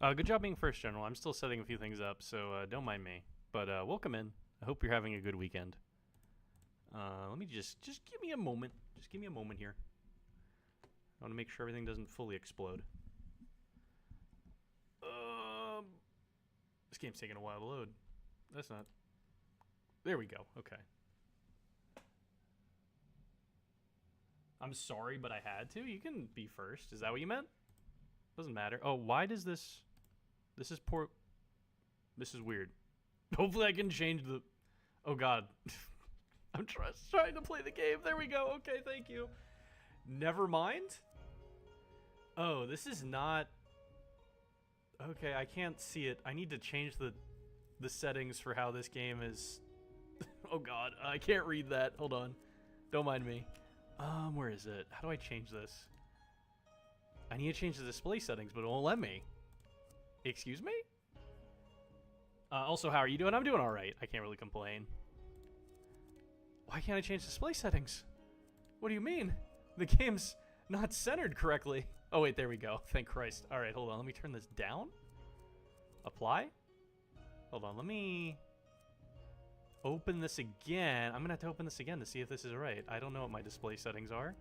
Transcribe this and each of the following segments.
Good job being first, General. I'm still setting a few things up, so don't mind me. But welcome in. I hope you're having a good weekend. Let me just give me a moment. Just give me a moment here. I want to make sure everything doesn't fully explode. This game's taking a while to load. That's not. There we go. Okay. I'm sorry, but I had to. You can be first. Is that what you meant? Doesn't matter. Oh, why does this... This is poor... This is weird. Hopefully I can change the... Oh, God. I'm trying to play the game. There we go. Okay, thank you. Never mind. Oh, this is not... Okay, I can't see it. I need to change the settings for how this game is... Oh, God. I can't read that. Hold on. Don't mind me. Where is it? How do I change this? I need to change the display settings, but it won't let me. Excuse me? Also, how are you doing? I'm doing alright. I can't really complain. Why can't I change display settings? What do you mean? The game's not centered correctly. Oh, wait, there we go. Thank Christ. Alright, hold on. Let me turn this down. Apply? Hold on, let me... open this again. I'm gonna have to open this again to see if this is right. I don't know what my display settings are.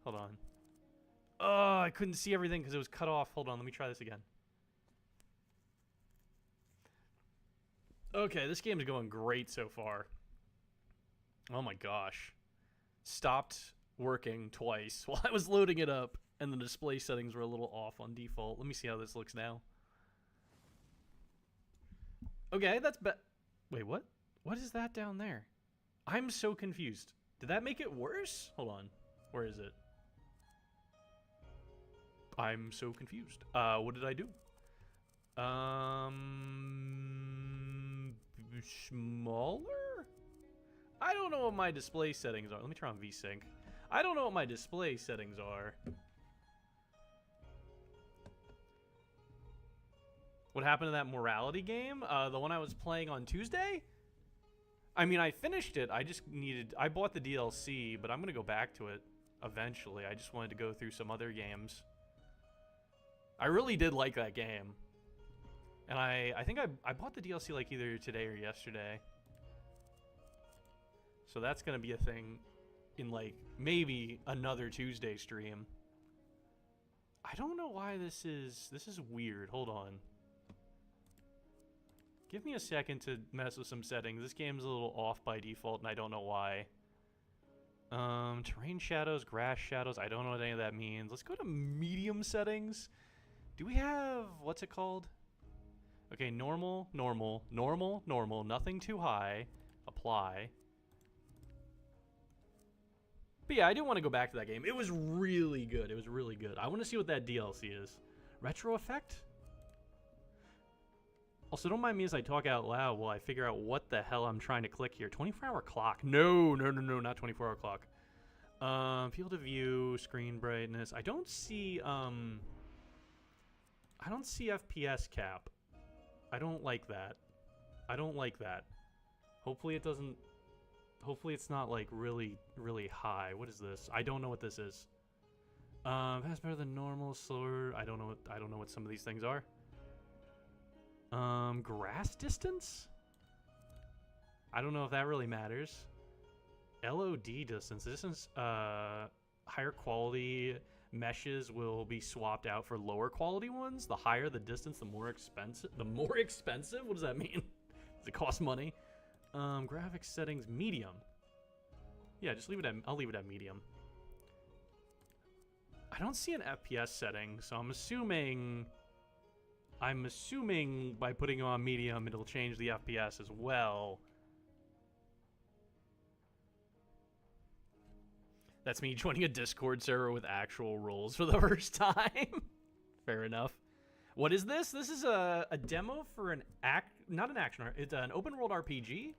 Hold on. Oh, I couldn't see everything because it was cut off. Hold on, let me try this again. Okay, this game is going great so far. Oh my gosh. Stopped working twice while I was loading it up, and the display settings were a little off on default. Let me see how this looks now. Okay, that's wait, what? What is that down there? I'm so confused. Did that make it worse? Hold on. Where is it? I'm so confused. What did I do? Smaller? I don't know what my display settings are. Let me try on VSync. I don't know what my display settings are. What happened to that morality game? The one I was playing on Tuesday? I mean, I finished it. I bought the DLC, but I'm going to go back to it eventually. I just wanted to go through some other games. I really did like that game. And I think I bought the DLC like either today or yesterday. So that's going to be a thing in like maybe another Tuesday stream. I don't know why this is weird. Hold on. Give me a second to mess with some settings. This game's a little off by default, and I don't know why. Terrain shadows, grass shadows. I don't know what any of that means. Let's go to medium settings. Do we have... What's it called? Okay, normal, normal, normal, normal. Nothing too high. Apply. But yeah, I do want to go back to that game. It was really good. It was really good. I want to see what that DLC is. Retro effect? Also, don't mind me as I talk out loud while I figure out what the hell I'm trying to click here. 24-hour clock. No, no, no, no, not 24-hour clock. Field of view, screen brightness. I don't see FPS cap. I don't like that. I don't like that. Hopefully it doesn't... Hopefully it's not, like, really, really high. What is this? I don't know what this is. That's better than normal, slower. I don't know what some of these things are. Grass distance? I don't know if that really matters. LOD distance. Distance, higher quality meshes will be swapped out for lower quality ones. The higher the distance, the more expensive. The more expensive? What does that mean? Does it cost money? Graphics settings, medium. Yeah, just leave it at, I'll leave it at medium. I don't see an FPS setting, so I'm assuming by putting it on medium, it'll change the FPS as well. That's me joining a Discord server with actual rules for the first time. Fair enough. What is this? This is a demo for not an action, it's an open world RPG.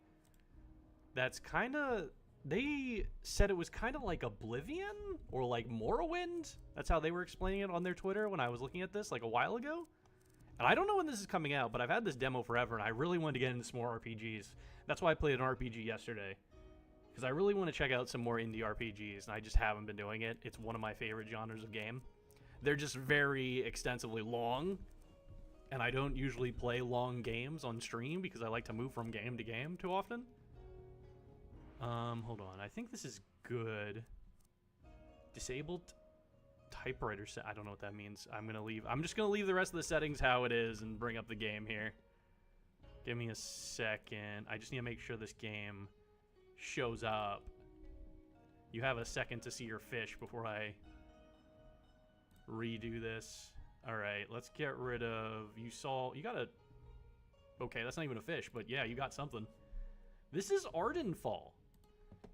That's kind of, they said it was kind of like Oblivion or like Morrowind. That's how they were explaining it on their Twitter when I was looking at this like a while ago. And I don't know when this is coming out, but I've had this demo forever, and I really wanted to get into some more RPGs. That's why I played an RPG yesterday. Because I really want to check out some more indie RPGs, and I just haven't been doing it. It's one of my favorite genres of game. They're just very extensively long, and I don't usually play long games on stream because I like to move from game to game too often. Hold on. I think this is good. Disabled typewriter set. I don't know what that means. I'm just gonna leave the rest of the settings how it is and bring up the game here. Give me a second. I just need to make sure this game shows up. You have a second to see your fish before I redo this. All right, let's get rid of, you got a, okay, that's not even a fish, but yeah, you got something. This is Ardenfall.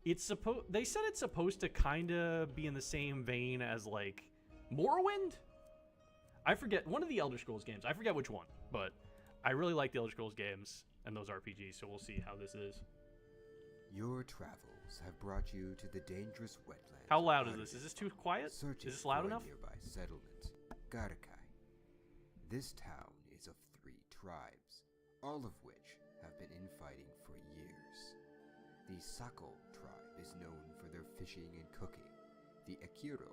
They said it's supposed to kind of be in the same vein as like Morrowind? I forget, one of the Elder Scrolls games. I forget which one, but I really like the Elder Scrolls games and those RPGs, so we'll see how this is. Your travels have brought you to the dangerous wetlands. How loud is this? Is this too quiet? Is this loud enough? Nearby settlement, Garakai. This town is of 3 tribes, all of which have been infighting for years. The Sako tribe is known for their fishing and cooking, the Akiro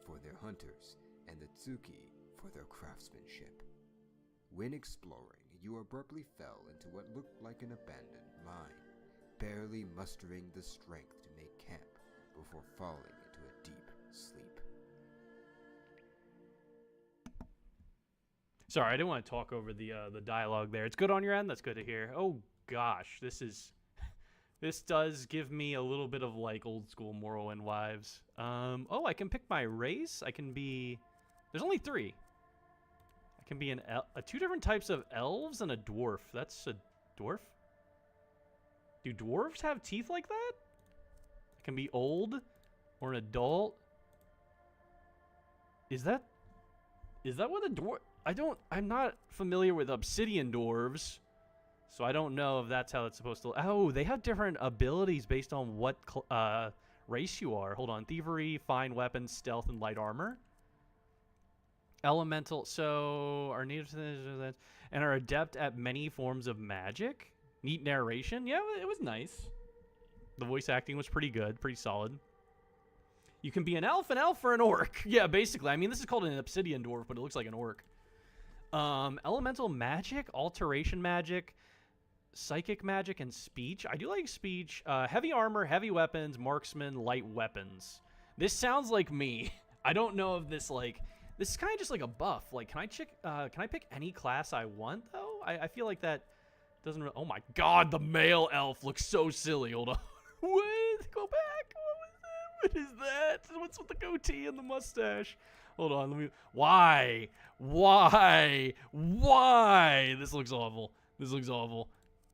for their hunters, and the Tsuki for their craftsmanship. When exploring, you abruptly fell into what looked like an abandoned mine, barely mustering the strength to make camp before falling into a deep sleep. Sorry, I didn't want to talk over the dialogue there. It's good on your end? That's good to hear. Oh gosh, this does give me a little bit of like old school Morrowind vibes. Oh, I can pick my race. There's only 3. I can be 2 different types of elves and a dwarf. That's a dwarf? Do dwarves have teeth like that? I can be old or an adult. Is that what a dwarf? I'm not familiar with obsidian dwarves, so I don't know if that's how it's supposed to. Oh, they have different abilities based on what race you are. Hold on. Thievery, fine weapons, stealth, and light armor. Elemental, so are native to that, and are adept at many forms of magic. Neat narration. Yeah, it was nice. The voice acting was pretty good, pretty solid. You can be an elf, or an orc. Yeah, basically. I mean, this is called an obsidian dwarf, but it looks like an orc. Elemental magic, alteration magic, psychic magic, and speech. I do like speech. Heavy armor, heavy weapons, marksman, light weapons. This sounds like me. I don't know if this is kind of just like a buff. Like, can I pick any class I want though? I feel like that doesn't. Oh my God, the male elf looks so silly. Hold on. What? Go back. What is that? What's with the goatee and the mustache? Hold on. Why? This looks awful.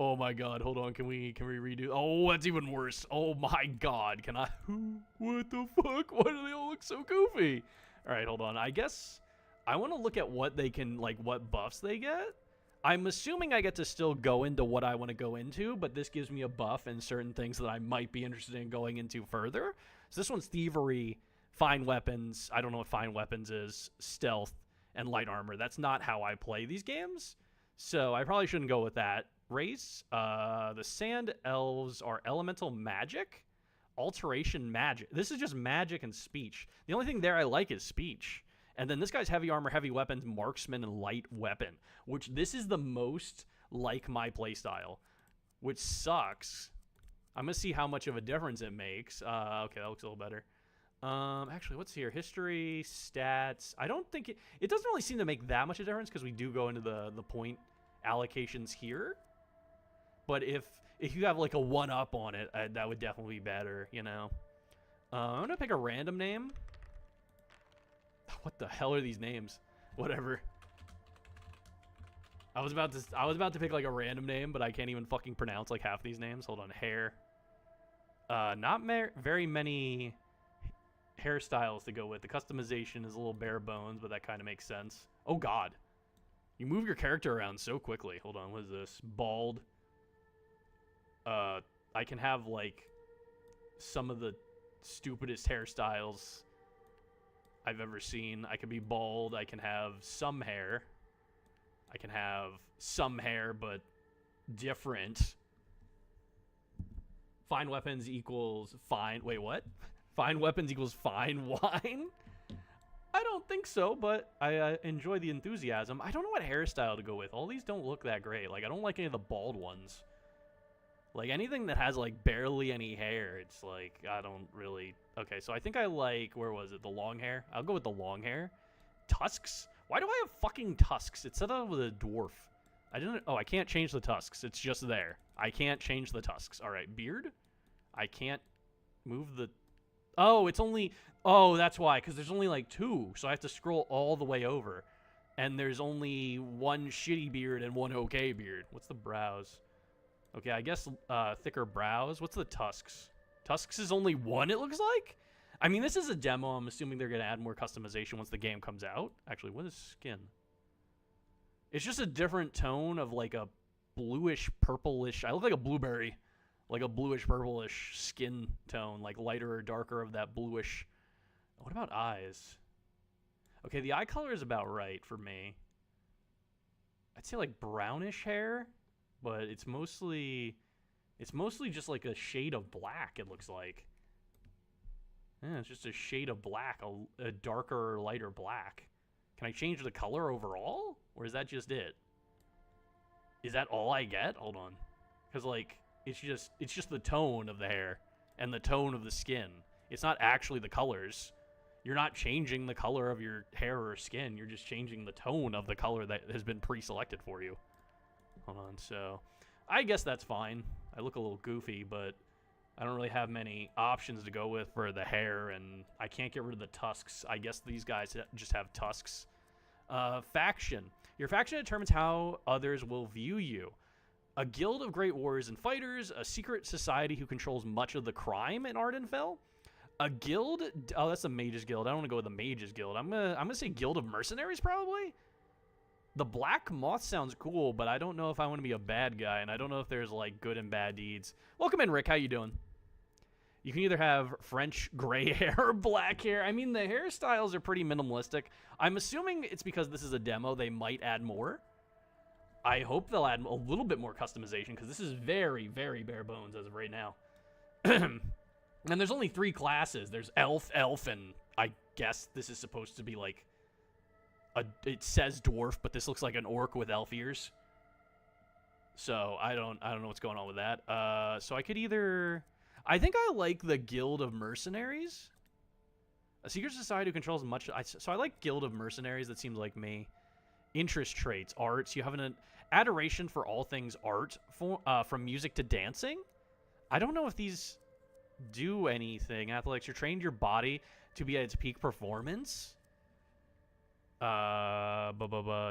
Oh my God. Hold on. Can we redo? Oh, that's even worse. Oh my God. Can I? What the fuck? Why do they all look so goofy? All right, hold on. I guess I want to look at what they can, like, what buffs they get. I'm assuming I get to still go into what I want to go into, but this gives me a buff and certain things that I might be interested in going into further. So this one's thievery, fine weapons. I don't know what fine weapons is, stealth, and light armor. That's not how I play these games, so I probably shouldn't go with that. Race, the sand elves are elemental magic, alteration magic. This is just magic and speech. The only thing there I like is speech. And then this guy's heavy armor, heavy weapons, marksman, and light weapon, which this is the most like my playstyle, which sucks. I'm going to see how much of a difference it makes. Okay, that looks a little better. Actually, what's here? History, stats. I don't think it doesn't really seem to make that much of a difference because we do go into the point allocations here. But if you have like a 1-up on it, that would definitely be better, you know. I'm going to pick a random name. What the hell are these names? Whatever. I was about to pick like a random name, but I can't even fucking pronounce like half these names. Hold on. Hair. Not very many hairstyles to go with. The customization is a little bare bones, but that kind of makes sense. Oh God. You move your character around so quickly. Hold on. What is this? Bald. I can have like some of the stupidest hairstyles I've ever seen. I can be bald. I can have some hair. I can have some hair, but different. Fine weapons equals fine. Wait, what? Fine weapons equals fine wine? I don't think so, but I enjoy the enthusiasm. I don't know what hairstyle to go with. All these don't look that great. Like, I don't like any of the bald ones. Like, anything that has, like, barely any hair, it's like, I don't really... Okay, so I think I like, where was it, the long hair? I'll go with the long hair. Tusks? Why do I have fucking tusks? It said I was a dwarf. I didn't... Oh, I can't change the tusks. It's just there. I can't change the tusks. All right, beard? I can't move the... Oh, it's only... Oh, that's why, because there's only, like, 2, so I have to scroll all the way over. And there's only 1 shitty beard and 1 okay beard. What's the brows? Okay, I guess thicker brows. What's the tusks? Tusks is only 1, it looks like? I mean, this is a demo. I'm assuming they're going to add more customization once the game comes out. Actually, what is skin? It's just a different tone of, like, a bluish, purplish... I look like a blueberry. Like a bluish, purplish skin tone. Like, lighter or darker of that bluish... What about eyes? Okay, the eye color is about right for me. I'd say, like, brownish hair... But it's mostly just like a shade of black, it looks like. Yeah, it's just a shade of black, a darker or lighter black. Can I change the color overall? Or is that just it? Is that all I get? Hold on. Because, like, it's just the tone of the hair and the tone of the skin. It's not actually the colors. You're not changing the color of your hair or skin. You're just changing the tone of the color that has been pre-selected for you. Hold on, so I guess that's fine. I look a little goofy, but I don't really have many options to go with for the hair, and I can't get rid of the tusks. I guess these guys just have tusks. Faction. Your faction determines how others will view you. A guild of great warriors and fighters, a secret society who controls much of the crime in Ardenfell. A guild, oh, that's the Mages Guild. I don't want to go with the Mages Guild. I'm gonna say Guild of Mercenaries, probably? The Black Moth sounds cool, but I don't know if I want to be a bad guy, and I don't know if there's, like, good and bad deeds. Welcome in, Rick. How you doing? You can either have French gray hair or black hair. I mean, the hairstyles are pretty minimalistic. I'm assuming it's because this is a demo. They might add more. I hope they'll add a little bit more customization, because this is very, very bare bones as of right now. And there's only 3 classes. There's Elf, and I guess this is supposed to be, like... it says dwarf, but this looks like an orc with elf ears. So I don't know what's going on with that. So I could either... I think I like the Guild of Mercenaries. A secret society who controls much... So I like Guild of Mercenaries. That seems like me. Interest traits. Arts. You have an adoration for all things art. From music to dancing. I don't know if these do anything. Athletics. You're trained your body to be at its peak performance.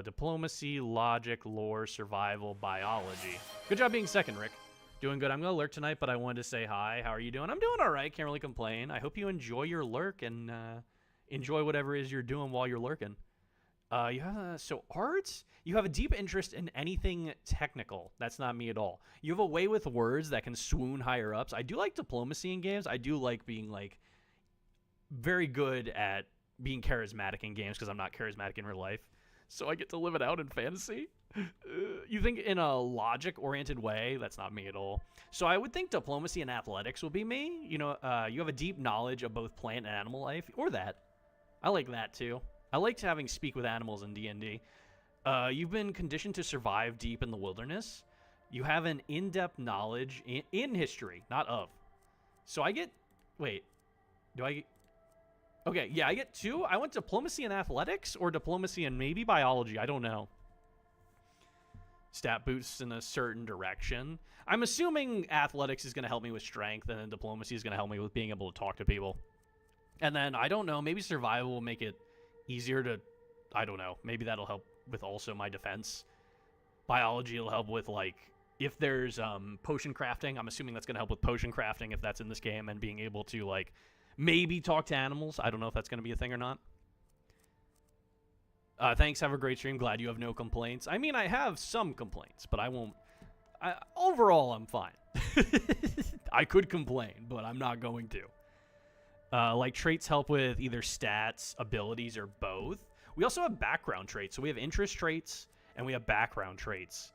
Diplomacy, logic, lore, survival, biology. Good job being second, Rick. Doing good. I'm going to lurk tonight, but I wanted to say hi. How are you doing? I'm doing all right. Can't really complain. I hope you enjoy your lurk and enjoy whatever it is you're doing while you're lurking. So arts, you have a deep interest in anything technical. That's not me at all. You have a way with words that can swoon higher ups. I do like diplomacy in games. I do like being, like, very good at being charismatic in games because I'm not charismatic in real life. So I get to live it out in fantasy. You think in a logic-oriented way? That's not me at all. So I would think diplomacy and athletics would be me. You know, you have a deep knowledge of both plant and animal life, or that. I like that too. I liked having speak with animals in D&D. You've been conditioned to survive deep in the wilderness. You have an in-depth knowledge in history, not of. So I get... Wait. Do I... Okay, yeah, I get 2. I went diplomacy and athletics, or diplomacy and maybe biology. I don't know. Stat boosts in a certain direction. I'm assuming athletics is going to help me with strength, and then diplomacy is going to help me with being able to talk to people. And then, I don't know, maybe survival will make it easier to... I don't know. Maybe that'll help with also my defense. Biology will help with, like... If there's potion crafting, I'm assuming that's going to help with potion crafting if that's in this game, and being able to, like... Maybe talk to animals. I don't know if that's going to be a thing or not. Thanks. Have a great stream. Glad you have no complaints. I mean, I have some complaints, but I won't. Overall, I'm fine. I could complain, but I'm not going to. Like, traits help with either stats, abilities, or both. We also have background traits. So we have interest traits, and we have background traits.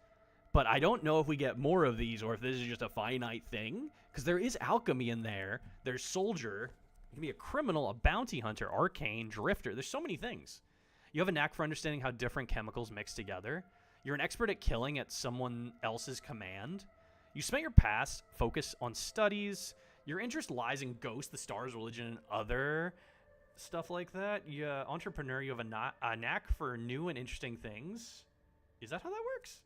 But I don't know if we get more of these or if this is just a finite thing. Because there is alchemy in there. There's soldier. You can be a criminal, a bounty hunter, arcane, drifter. There's so many things. You have a knack for understanding how different chemicals mix together. You're an expert at killing at someone else's command. You spent your past focus on studies. Your interest lies in ghosts, the stars, religion, and other stuff like that. Entrepreneur, you have a knack for new and interesting things. Is that how that works?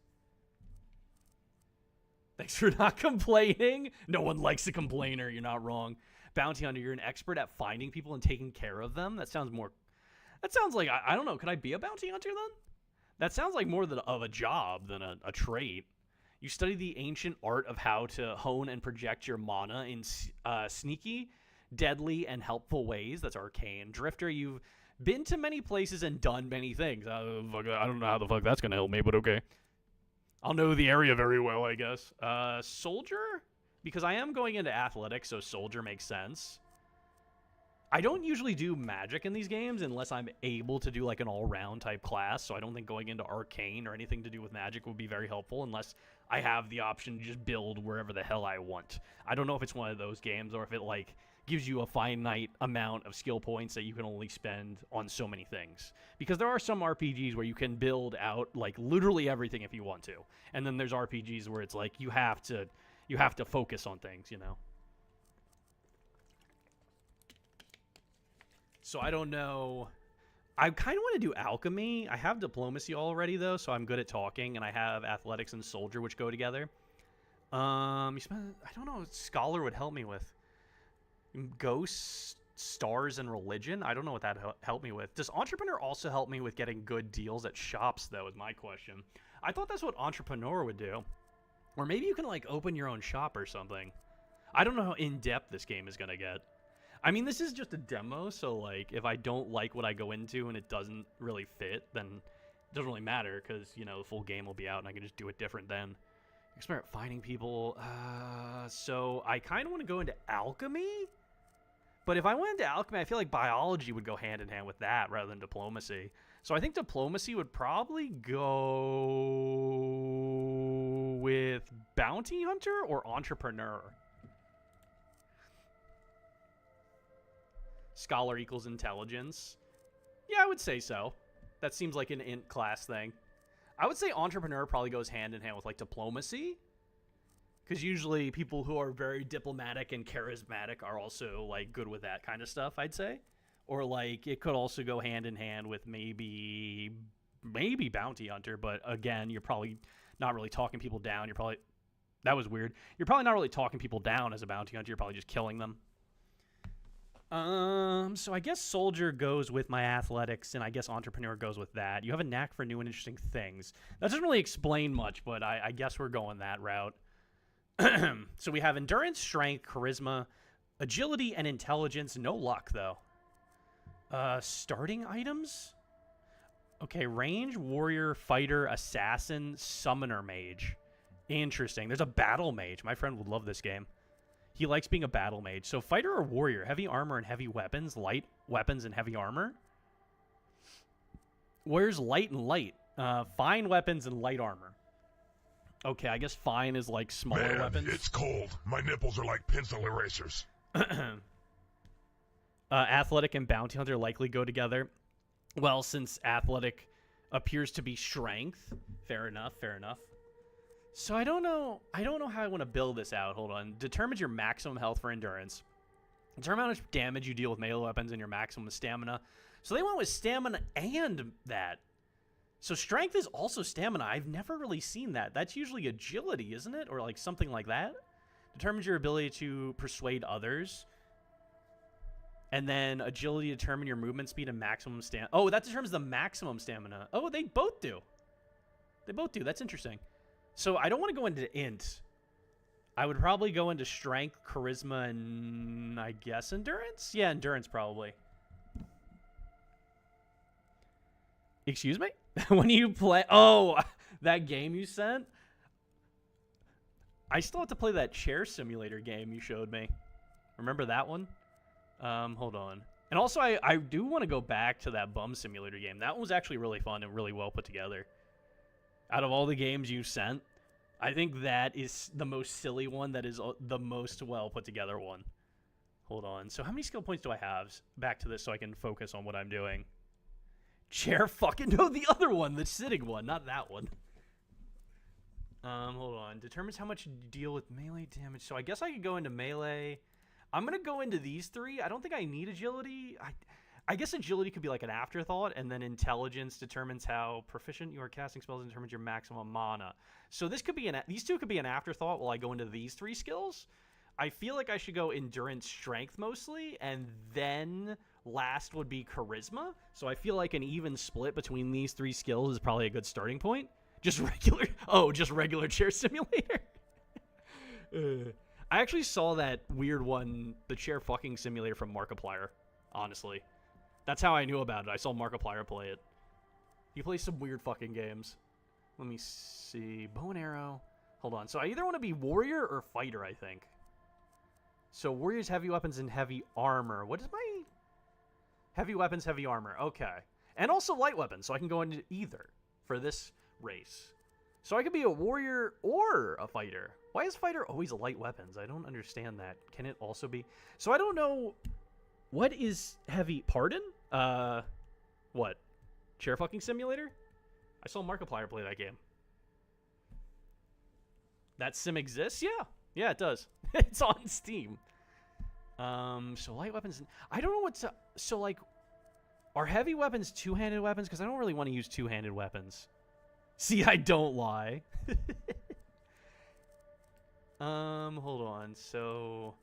Thanks for not complaining. No one likes a complainer. You're not wrong. Bounty hunter, you're an expert at finding people and taking care of them. That sounds like, I don't know, could I be a bounty hunter then? That sounds like more of a job than a trait. You study the ancient art of how to hone and project your mana in sneaky, deadly, and helpful ways. That's arcane. Drifter, you've been to many places and done many things. I don't know how the fuck that's going to help me, but okay. I'll know the area very well, I guess. Soldier? Because I am going into athletics, so soldier makes sense. I don't usually do magic in these games unless I'm able to do like an all-round type class, so I don't think going into arcane or anything to do with magic would be very helpful unless I have the option to just build wherever the hell I want. I don't know if it's one of those games or if it like gives you a finite amount of skill points that you can only spend on so many things. Because there are some RPGs where you can build out like literally everything if you want to. And then there's RPGs where it's like you have to focus on things, you know. So I don't know. I kind of want to do alchemy. I have diplomacy already though, so I'm good at talking, and I have athletics and soldier which go together. I don't know. Scholar would help me with. Ghosts, stars, and religion. I don't know what that help me with. Does entrepreneur also help me with getting good deals at shops though? Is my question. I thought that's what entrepreneur would do, or maybe you can like open your own shop or something. I don't know how in depth this game is gonna get. I mean, this is just a demo, so like if I don't like what I go into and it doesn't really fit, then it doesn't really matter because, you know, the full game will be out and I can just do it different then. Experiment finding people. So I kind of want to go into alchemy, but if I went into alchemy, I feel like biology would go hand in hand with that rather than diplomacy. So I think diplomacy would probably go with bounty hunter or entrepreneur. Scholar equals intelligence. Yeah, I would say so. That seems like an int class thing. I would say entrepreneur probably goes hand in hand with like diplomacy. Because usually people who are very diplomatic and charismatic are also like good with that kind of stuff, I'd say. Or like it could also go hand in hand with maybe bounty hunter. But again, you're probably not really talking people down. That was weird. You're probably not really talking people down as a bounty hunter. You're probably just killing them. So I guess soldier goes with my athletics, and I guess entrepreneur goes with that. You have a knack for new and interesting things. That doesn't really explain much, but I guess we're going that route. So we have endurance, strength, charisma, agility, and intelligence. No luck, though. Starting items? Okay, range, warrior, fighter, assassin, summoner mage. Interesting. There's a battle mage. My friend would love this game. He likes being a battle mage. So fighter or warrior? Heavy armor and heavy weapons. Light weapons and heavy armor. Where's light and light? Fine weapons and light armor. Okay, I guess fine is like smaller weapons. It's cold. My nipples are like pencil erasers. Athletic and bounty hunter likely go together. Well, since athletic appears to be strength. Fair enough, fair enough. So I don't know how I want to build this out. Hold on. Determines your maximum health for endurance. Determine how much damage you deal with melee weapons and your maximum stamina. So they went with stamina and that. So strength is also stamina. I've never really seen that. That's usually agility, isn't it? Or like something like that. Determines your ability to persuade others. And then agility determine your movement speed and maximum stamina. Oh, that determines the maximum stamina. Oh, they both do. They both do. That's interesting. So I don't want to go into int. I would probably go into strength, charisma, and I guess endurance? Yeah, endurance probably. Excuse me? When you play... Oh, that game you sent? I still have to play that chair simulator game you showed me. Remember that one? Hold on. And also, I do want to go back to that bum simulator game. That one was actually really fun and really well put together. Out of all the games you sent, I think that is the most silly one that is the most well put together one. Hold on. So how many skill points do I have? Back to this so I can focus on what I'm doing. Chair fucking... No, the other one. The sitting one. Not that one. Hold on. Determines how much you deal with melee damage. So I guess I could go into melee. I'm going to go into these three. I don't think I need agility. I guess agility could be like an afterthought, and then intelligence determines how proficient you are casting spells and determines your maximum mana. So this could be these two could be an afterthought while I go into these three skills. I feel like I should go endurance strength mostly, and then last would be charisma. So I feel like an even split between these three skills is probably a good starting point. Just regular chair simulator. I actually saw that weird one, the chair fucking simulator from Markiplier, honestly. That's how I knew about it. I saw Markiplier play it. He plays some weird fucking games. Let me see. Bow and arrow. Hold on. So I either want to be warrior or fighter, I think. So warriors, heavy weapons, and heavy armor. What is my... Heavy weapons, heavy armor. Okay. And also light weapons, so I can go into either for this race. So I could be a warrior or a fighter. Why is fighter always light weapons? I don't understand that. Can it also be... So I don't know... What is heavy... Pardon? What? Chair fucking simulator? I saw Markiplier play that game. That sim exists? Yeah. Yeah, it does. It's on Steam. So light weapons... I don't know what's... So, like... Are heavy weapons two-handed weapons? Because I don't really want to use two-handed weapons. See, I don't lie. Hold on. So...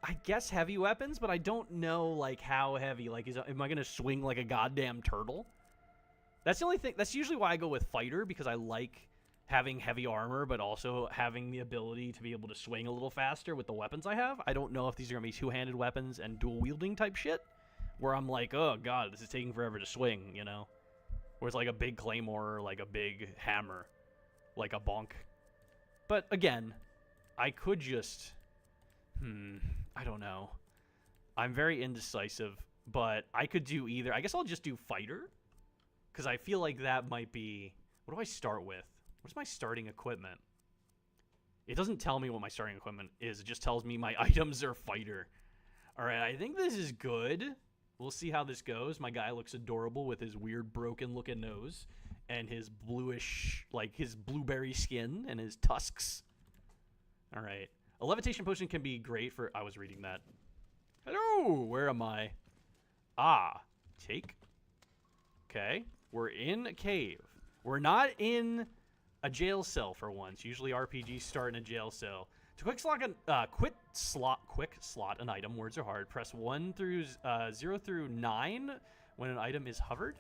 I guess heavy weapons, but I don't know, like, how heavy. Like, am I going to swing like a goddamn turtle? That's the only thing. That's usually why I go with fighter, because I like having heavy armor, but also having the ability to be able to swing a little faster with the weapons I have. I don't know if these are going to be two-handed weapons and dual-wielding type shit, where I'm like, oh, God, this is taking forever to swing, you know? Where it's like a big claymore or like a big hammer, like a bonk. But, again, I could just... I don't know. I'm very indecisive, but I could do either. I guess I'll just do fighter, because I feel like that might be... What do I start with? What's my starting equipment? It doesn't tell me what my starting equipment is. It just tells me my items are fighter. All right, I think this is good. We'll see how this goes. My guy looks adorable with his weird broken-looking nose and his bluish, like his blueberry skin and his tusks. All right. A levitation potion can be great for... I was reading that. Hello! Where am I? Ah. Take. Okay. We're in a cave. We're not in a jail cell for once. Usually RPGs start in a jail cell. To quick slot an item, words are hard. Press 0 through 9 when an item is hovered.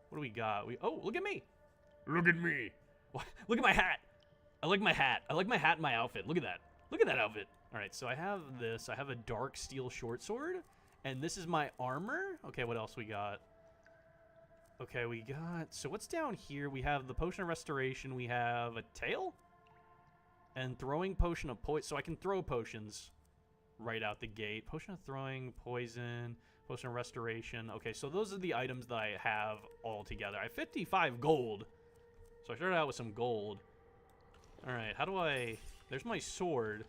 What do we got? Oh, look at me. Look at me. Look at my hat. I like my hat. I like my hat and my outfit. Look at that. Look at that outfit. All right, so I have this. I have a dark steel short sword, and this is my armor. Okay, what else we got? Okay, we got... So what's down here? We have the potion of restoration. We have a tail and throwing potion of poison. So I can throw potions right out the gate. Potion of throwing, poison, potion of restoration. Okay, so those are the items that I have all together. I have 55 gold. So I started out with some gold. All right, how do I... There's my sword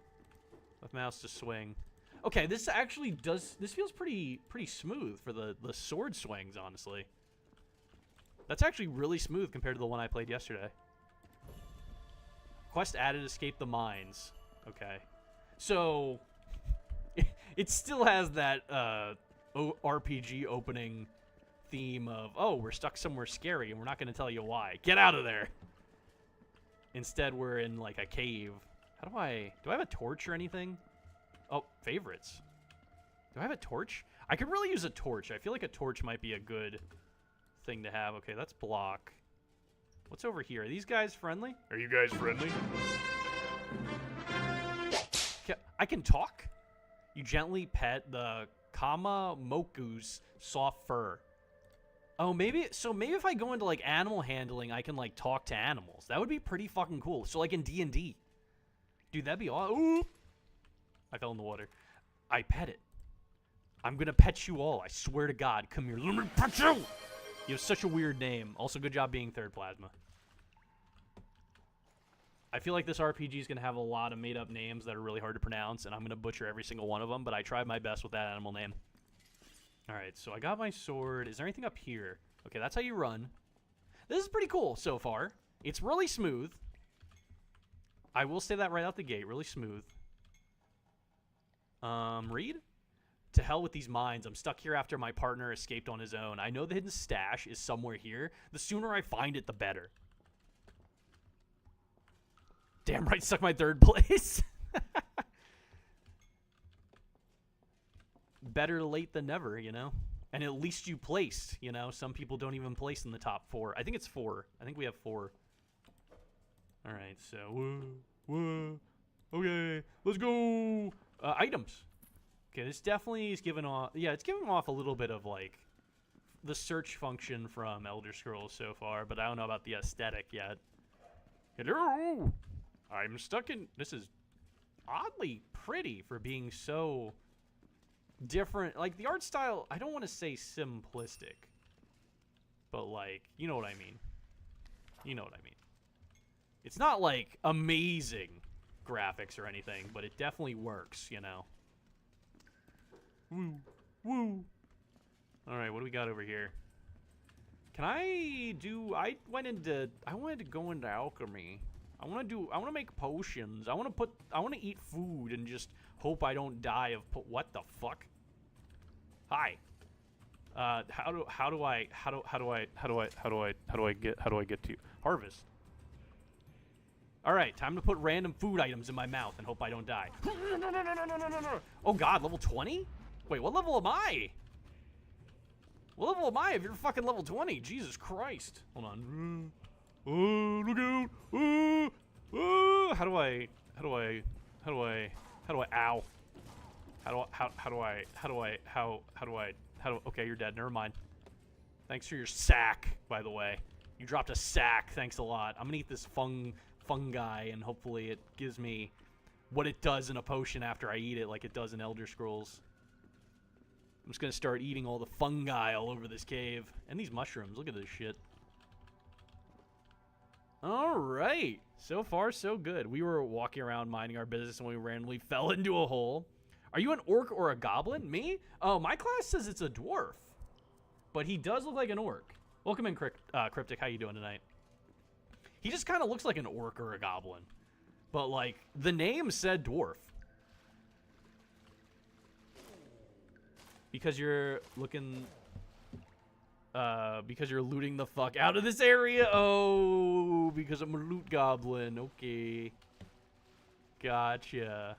with mouse to swing. Okay, this actually does... This feels pretty smooth for the sword swings, honestly. That's actually really smooth compared to the one I played yesterday. Quest added escape the mines. Okay. So, it still has that RPG opening theme of, oh, we're stuck somewhere scary and we're not going to tell you why. Get out of there! Instead, we're in, like, a cave. How do I have a torch or anything? Oh, favorites. Do I have a torch? I could really use a torch. I feel like a torch might be a good thing to have. Okay, that's block. What's over here? Are these guys friendly? Are you guys friendly? I can talk? You gently pet the Kama Moku's soft fur. Oh, maybe if I go into, like, animal handling, I can, like, talk to animals. That would be pretty fucking cool. So, like, in D&D. Dude, that'd be awesome. Ooh! I fell in the water. I pet it. I'm gonna pet you all. I swear to God. Come here. Let me pet you! You have such a weird name. Also, good job being third plasma. I feel like this RPG is going to have a lot of made-up names that are really hard to pronounce, and I'm going to butcher every single one of them, but I tried my best with that animal name. All right, so I got my sword. Is there anything up here? Okay, that's how you run. This is pretty cool so far. It's really smooth. I will say that right out the gate, really smooth. Read? To hell with these mines. I'm stuck here after my partner escaped on his own. I know the hidden stash is somewhere here. The sooner I find it, the better. Damn right, stuck my third place. Better late than never, you know? And at least you placed, you know? Some people don't even place in the top 4. I think it's 4. I think we have 4. All right, so... Okay, let's go! Items. Okay, this definitely is giving off... Yeah, it's giving off a little bit of, like, the search function from Elder Scrolls so far, but I don't know about the aesthetic yet. Hello! I'm stuck in... This is oddly pretty for being so different. Like, the art style, I don't want to say simplistic, but, like, you know what I mean. You know what I mean. It's not, like, amazing graphics or anything, but it definitely works, you know. Woo. Woo. Alright, what do we got over here? Can I do... I wanted to go into alchemy. I want to make potions. I want to eat food and just hope I don't die of what the fuck? Hi. How do I get to you? Harvest. All right, time to put random food items in my mouth and hope I don't die. Oh god, level 20? Wait, what level am I? What level am I if you're fucking level 20? Jesus Christ. Hold on. Oh, look out! Oh, oh! How do I? Ow! Okay, you're dead. Never mind. Thanks for your sack, by the way. You dropped a sack. Thanks a lot. I'm gonna eat this fungi, and hopefully it gives me what it does in a potion after I eat it, like it does in Elder Scrolls. I'm just gonna start eating all the fungi all over this cave. And these mushrooms. Look at this shit. Alright, so far so good. We were walking around minding our business and we randomly fell into a hole. Are you an orc or a goblin? Me? Oh, my class says it's a dwarf. But he does look like an orc. Welcome in, Cryptic. How you doing tonight? He just kind of looks like an orc or a goblin. But, like, the name said dwarf. Because you're looking... because you're looting the fuck out of this area. Oh, because I'm a loot goblin. Okay. Gotcha.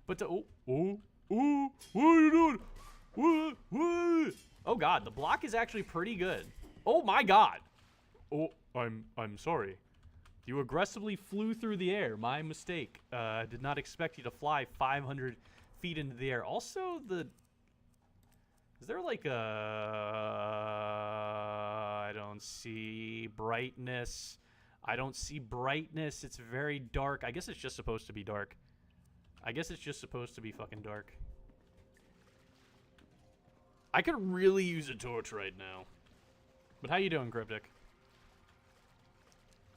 But what are you doing? What? Oh god, the block is actually pretty good. Oh my god. Oh, I'm sorry. You aggressively flew through the air. My mistake. I did not expect you to fly 500 feet into the air. Also, is there like a... I don't see brightness. I don't see brightness. It's very dark. I guess it's just supposed to be dark. I guess it's just supposed to be fucking dark. I could really use a torch right now. But how you doing, Cryptic?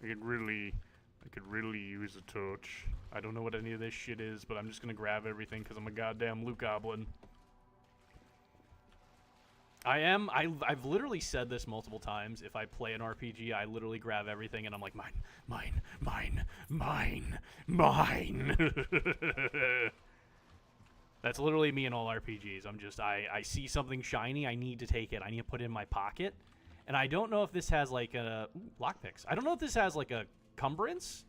I could really use a torch. I don't know what any of this shit is, but I'm just gonna grab everything because I'm a goddamn loot goblin. I've literally said this multiple times. If I play an RPG, I literally grab everything and I'm like, mine. That's literally me in all RPGs. I see something shiny, I need to take it. I need to put it in my pocket. And I don't know if this has like a... lockpicks. I don't know if this has like a cumbrance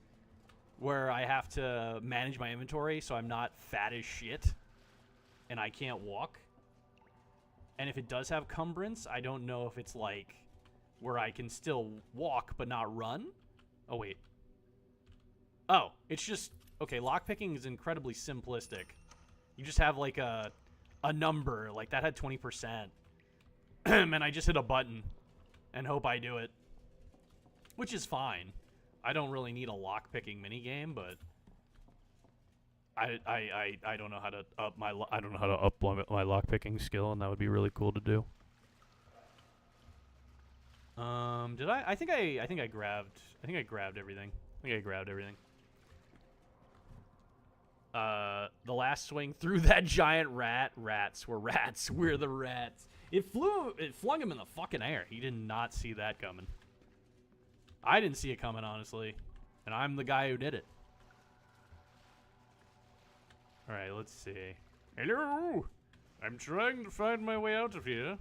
where I have to manage my inventory so I'm not fat as shit and I can't walk. And if it does have cumbrance, I don't know if it's like where I can still walk but not run. Oh, wait. Oh, it's just... Okay, lockpicking is incredibly simplistic. You just have like a number. Like that had 20%. And I just hit a button and hope I do it. Which is fine. I don't really need a lockpicking minigame, but... I don't know how to up my my lockpicking skill, and that would be really cool to do. Did I think I grabbed everything. I think I grabbed everything. The last swing through that giant rat. Rats. We're rats. We're the rats. It flung him in the fucking air. He did not see that coming. I didn't see it coming, honestly. And I'm the guy who did it. Alright, let's see. Hello! I'm trying to find my way out of here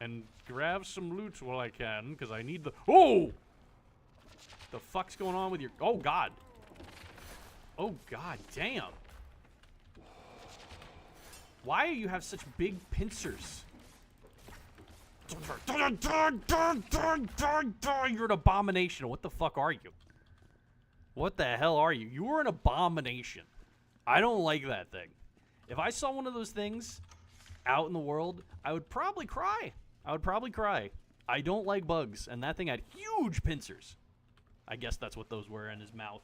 and grab some loot while I can, because I need the... Oh! The fuck's going on with your... Oh, God. Oh, God damn. Why do you have such big pincers? You're an abomination. What the fuck are you? What the hell are you? You are an abomination. I don't like that thing. If I saw one of those things out in the world, I would probably cry. I would probably cry. I don't like bugs, and that thing had huge pincers. I guess that's what those were in his mouth.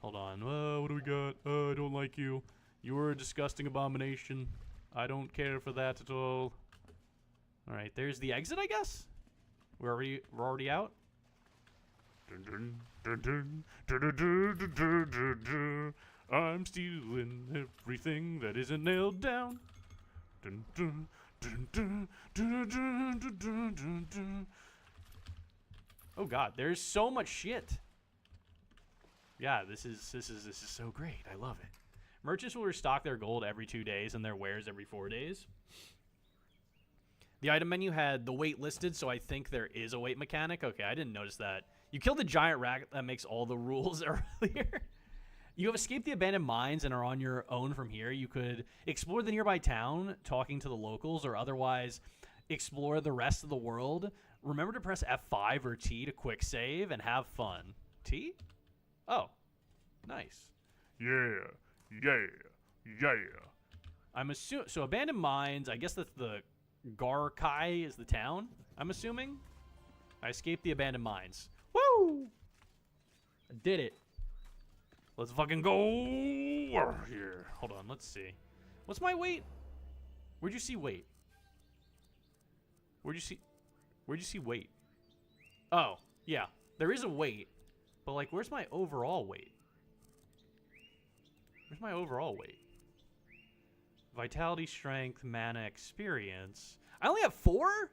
Hold on. What do we got? I don't like you. You were a disgusting abomination. I don't care for that at all. All right, there's the exit, I guess. We're already out. I'm stealing everything that isn't nailed down. Oh God, there's so much shit. Yeah, this is so great. I love it. Merchants will restock their gold every 2 days and their wares every 4 days. The item menu had the weight listed, so I think there is a weight mechanic. Okay, I didn't notice that. You killed the giant rat that makes all the rules earlier. You have escaped the abandoned mines and are on your own from here. You could explore the nearby town, talking to the locals, or otherwise explore the rest of the world. Remember to press F5 or T to quick save and have fun. T? Oh, nice. Yeah, yeah, yeah. I'm assuming, so abandoned mines, I guess that's the Garkai is the town, I'm assuming. I escaped the abandoned mines. Woo! I did it. Let's fucking go here. Hold on, let's see. What's my weight? Where'd you see weight? Where'd you see weight? Oh, yeah. There is a weight. But like, where's my overall weight? Where's my overall weight? Vitality, strength, mana, experience. I only have 4?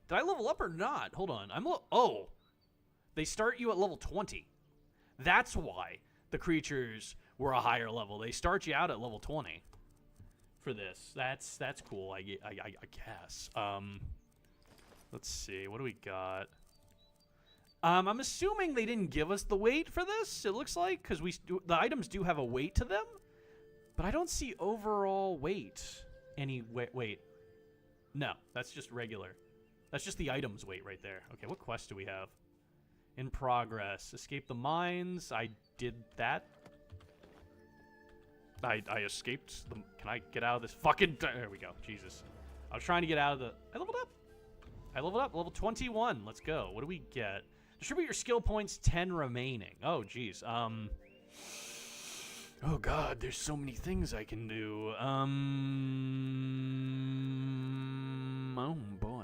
Did I level up or not? Hold on. Oh. They start you at level 20. That's why the creatures were a higher level. They start you out at level 20 for this. That's cool, I guess. Let's see. What do we got? I'm assuming they didn't give us the weight for this, it looks like, because the items do have a weight to them. But I don't see overall weight. Any weight. No, that's just regular. That's just the item's weight right there. Okay, what quest do we have? In progress. Escape the mines. I did that. I escaped them. Can I get out of this fucking... There we go. Jesus. I was trying to get out of the... I leveled up. Level 21. Let's go. What do we get? Distribute your skill points, 10 remaining. Oh, jeez. Oh, God. There's so many things I can do. Oh, boy.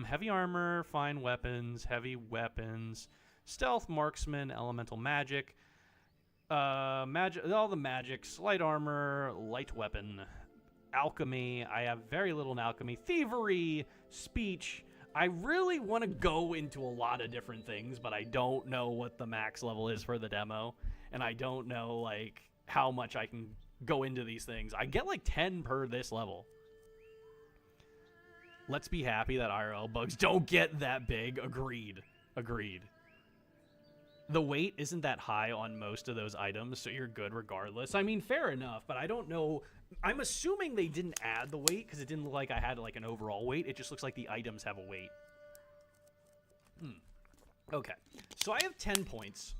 Heavy armor, fine weapons, heavy weapons, stealth, marksman, elemental magic, all the magics, light armor, light weapon, alchemy. I have very little in alchemy, thievery, speech. I really want to go into a lot of different things, but I don't know what the max level is for the demo, and I don't know, like, how much I can go into these things. I get, like, 10 per this level. Let's be happy that IRL bugs don't get that big. Agreed. The weight isn't that high on most of those items, so you're good regardless. I mean, fair enough, but I don't know. I'm assuming they didn't add the weight because it didn't look like I had like an overall weight. It just looks like the items have a weight. Okay, so I have 10 points.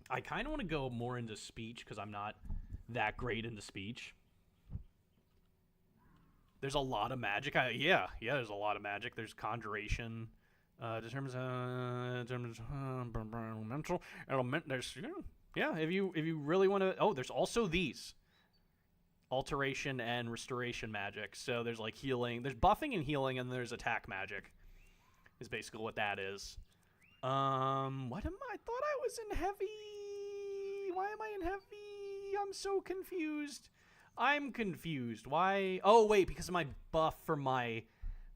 I kind of want to go more into speech because I'm not that great into speech. There's a lot of magic. Yeah, there's a lot of magic. There's conjuration. Determines mental element. There's if you really want to. Oh, there's also these alteration and restoration magic. So there's like healing. There's buffing and healing, and there's attack magic. Is basically what that is. What am I? I thought I was in heavy. Why am I in heavy? I'm so confused. I'm confused. Why? Oh, wait, because of my buff for my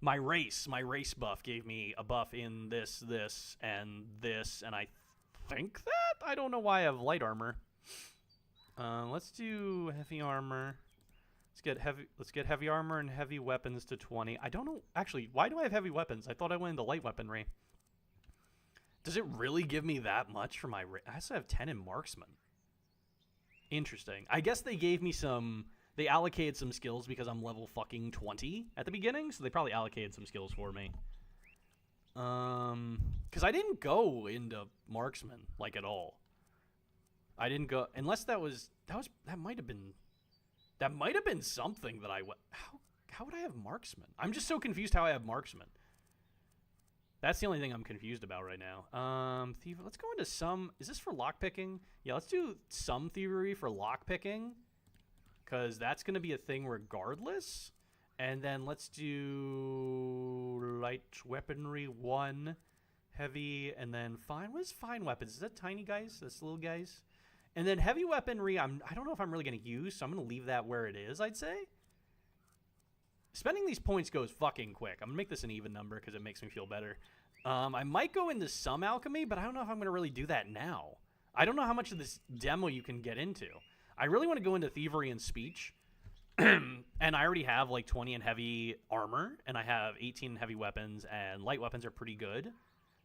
race. My race buff gave me a buff in this, and I think that? I don't know why I have light armor. Let's do heavy armor. Let's get heavy armor and heavy weapons to 20. I don't know. Actually, why do I have heavy weapons? I thought I went into light weaponry. Does it really give me that much for my... I also have 10 in marksman. Interesting. I guess they gave me some... They allocated some skills because I'm level fucking 20 at the beginning, so they probably allocated some skills for me. Because I didn't go into marksman, like, at all. I didn't go... Unless that might have been something that I... How would I have marksman? I'm just so confused how I have marksman. That's the only thing I'm confused about right now. Let's go into some... Is this for lockpicking? Yeah, let's do some thievery for lockpicking. Because that's going to be a thing regardless. And then let's do light weaponry 1, heavy, and then fine. What is fine weapons? Is that tiny guys? That's little guys? And then heavy weaponry, I don't know if I'm really going to use, so I'm going to leave that where it is, I'd say. Spending these points goes fucking quick. I'm going to make this an even number because it makes me feel better. I might go into some alchemy, but I don't know if I'm going to really do that now. I don't know how much of this demo you can get into. I really want to go into thievery and speech. And I already have like 20 in heavy armor, and I have 18 in heavy weapons, and light weapons are pretty good.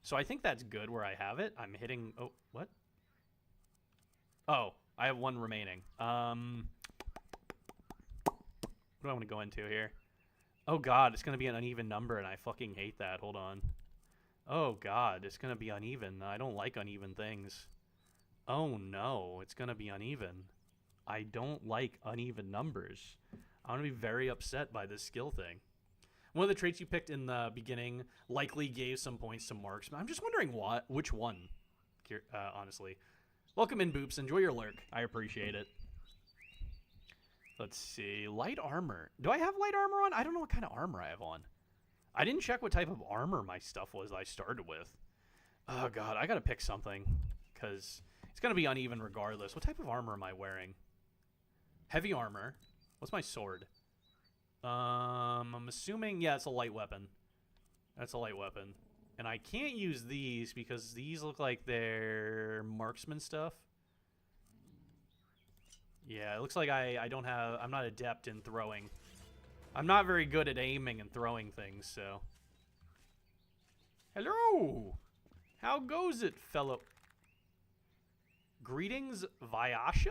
So I think that's good where I have it. I'm hitting... Oh, what? Oh, I have 1 remaining. What do I want to go into here? Oh, God, it's going to be an uneven number, and I fucking hate that. Hold on. Oh, God, it's going to be uneven. I don't like uneven things. Oh, no, it's going to be uneven. I don't like uneven numbers. I'm going to be very upset by this skill thing. One of the traits you picked in the beginning likely gave some points to marksman. I'm just wondering which one, honestly. Welcome in, Boops. Enjoy your lurk. I appreciate it. Let's see. Light armor. Do I have light armor on? I don't know what kind of armor I have on. I didn't check what type of armor my stuff was that I started with. Oh, God. I got to pick something because it's going to be uneven regardless. What type of armor am I wearing? Heavy armor. What's my sword? I'm assuming, yeah, it's a light weapon. That's a light weapon. And I can't use these because these look like they're marksman stuff. Yeah, it looks like I'm not adept in throwing. I'm not very good at aiming and throwing things, so. Hello! How goes it, fellow? Greetings, Vyasha?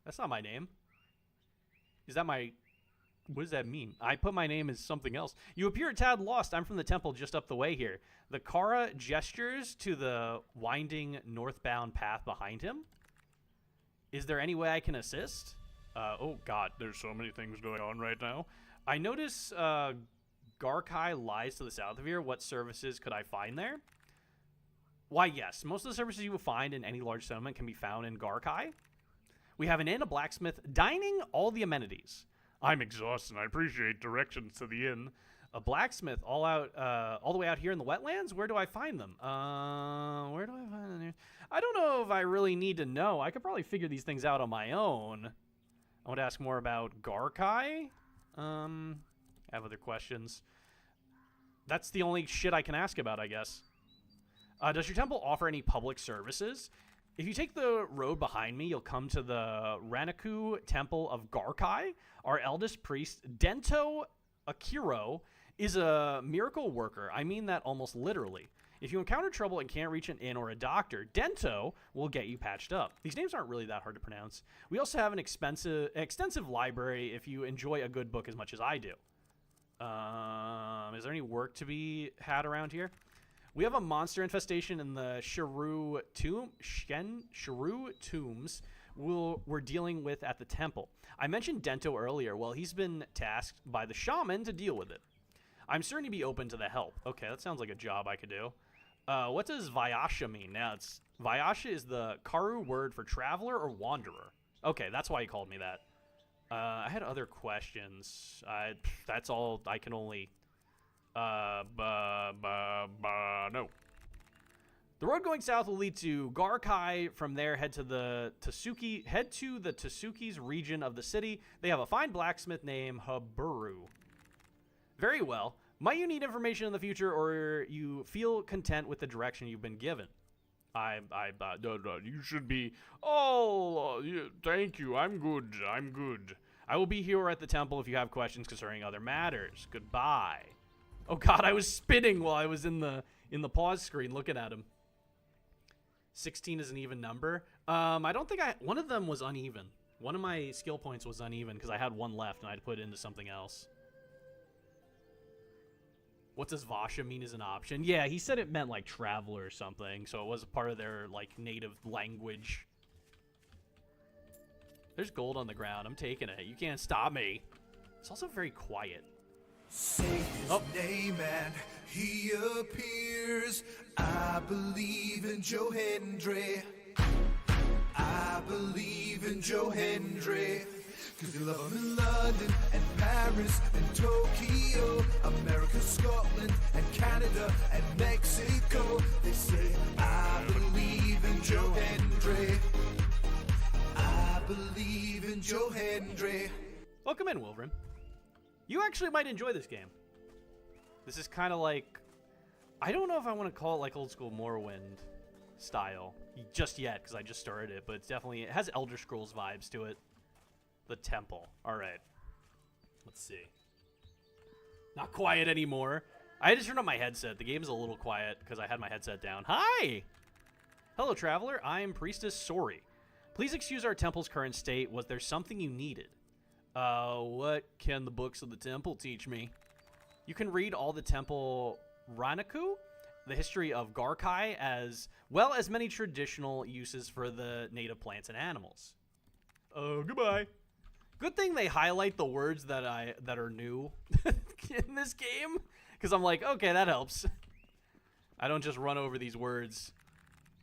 That's not my name. Is that my... What does that mean? I put my name as something else. You appear a tad lost. I'm from the temple just up the way here. The Kara gestures to the winding northbound path behind him. Is there any way I can assist? Oh, God. There's so many things going on right now. I notice Garkai lies to the south of here. What services could I find there? Why, yes. Most of the services you will find in any large settlement can be found in Garkai. We have an inn, a blacksmith, dining, all the amenities. I'm exhausted. I appreciate directions to the inn. A blacksmith all the way out here in the wetlands? Where do I find them? Where do I find them? I don't know if I really need to know. I could probably figure these things out on my own. I want to ask more about Garkai. I have other questions. That's the only shit I can ask about, I guess. Does your temple offer any public services? If you take the road behind me, you'll come to the Ranaku Temple of Garkai. Our eldest priest, Dento Akiro, is a miracle worker. I mean that almost literally. If you encounter trouble and can't reach an inn or a doctor, Dento will get you patched up. These names aren't really that hard to pronounce. We also have an extensive library if you enjoy a good book as much as I do. Is there any work to be had around here? We have a monster infestation in the Shiru tombs we're dealing with at the temple. I mentioned Dento earlier. Well, he's been tasked by the shaman to deal with it. I'm certain he'd be open to the help. Okay, that sounds like a job I could do. What does Vyasha mean? Now, Vyasha is the Karu word for traveler or wanderer. Okay, that's why he called me that. I had other questions. That's all I can only... no. The road going south will lead to Garkai. From there, head to the Tasuki's region of the city. They have a fine blacksmith named Haburu. Very well. Might you need information in the future, or you feel content with the direction you've been given? No, you should be. Oh, thank you. I'm good. I will be here at the temple if you have questions concerning other matters. Goodbye. Oh God, I was spinning while I was in the pause screen looking at him. 16 is an even number. I don't think one of them was uneven. One of my skill points was uneven because I had one left and I had to put it into something else. What does Vasha mean as an option? Yeah, he said it meant like traveler or something, so it was part of their like native language. There's gold on the ground. I'm taking it. You can't stop me. It's also very quiet. Say his name and he appears. I believe in Joe Hendry. I believe in Joe Hendry. Cause you love him in London and Paris and Tokyo, America, Scotland and Canada and Mexico. They say, I believe in Joe Hendry. I believe in Joe Hendry. Welcome in, Wilvrin. You actually might enjoy this game. This is kind of like, I don't know if I want to call it like old school Morrowind style just yet, because I just started it, but it's definitely, it has Elder Scrolls vibes to it. The temple. All right. Let's see. Not quiet anymore. I just turned on my headset. The game's a little quiet because I had my headset down. Hi! Hello, traveler. I am Priestess Sori. Please excuse our temple's current state. Was there something you needed? What can the books of the temple teach me? You can read all the temple Ranaku, the history of Garkai, as well as many traditional uses for the native plants and animals. Oh, goodbye. Good thing they highlight the words that are new in this game, because I'm like, okay, that helps. I don't just run over these words.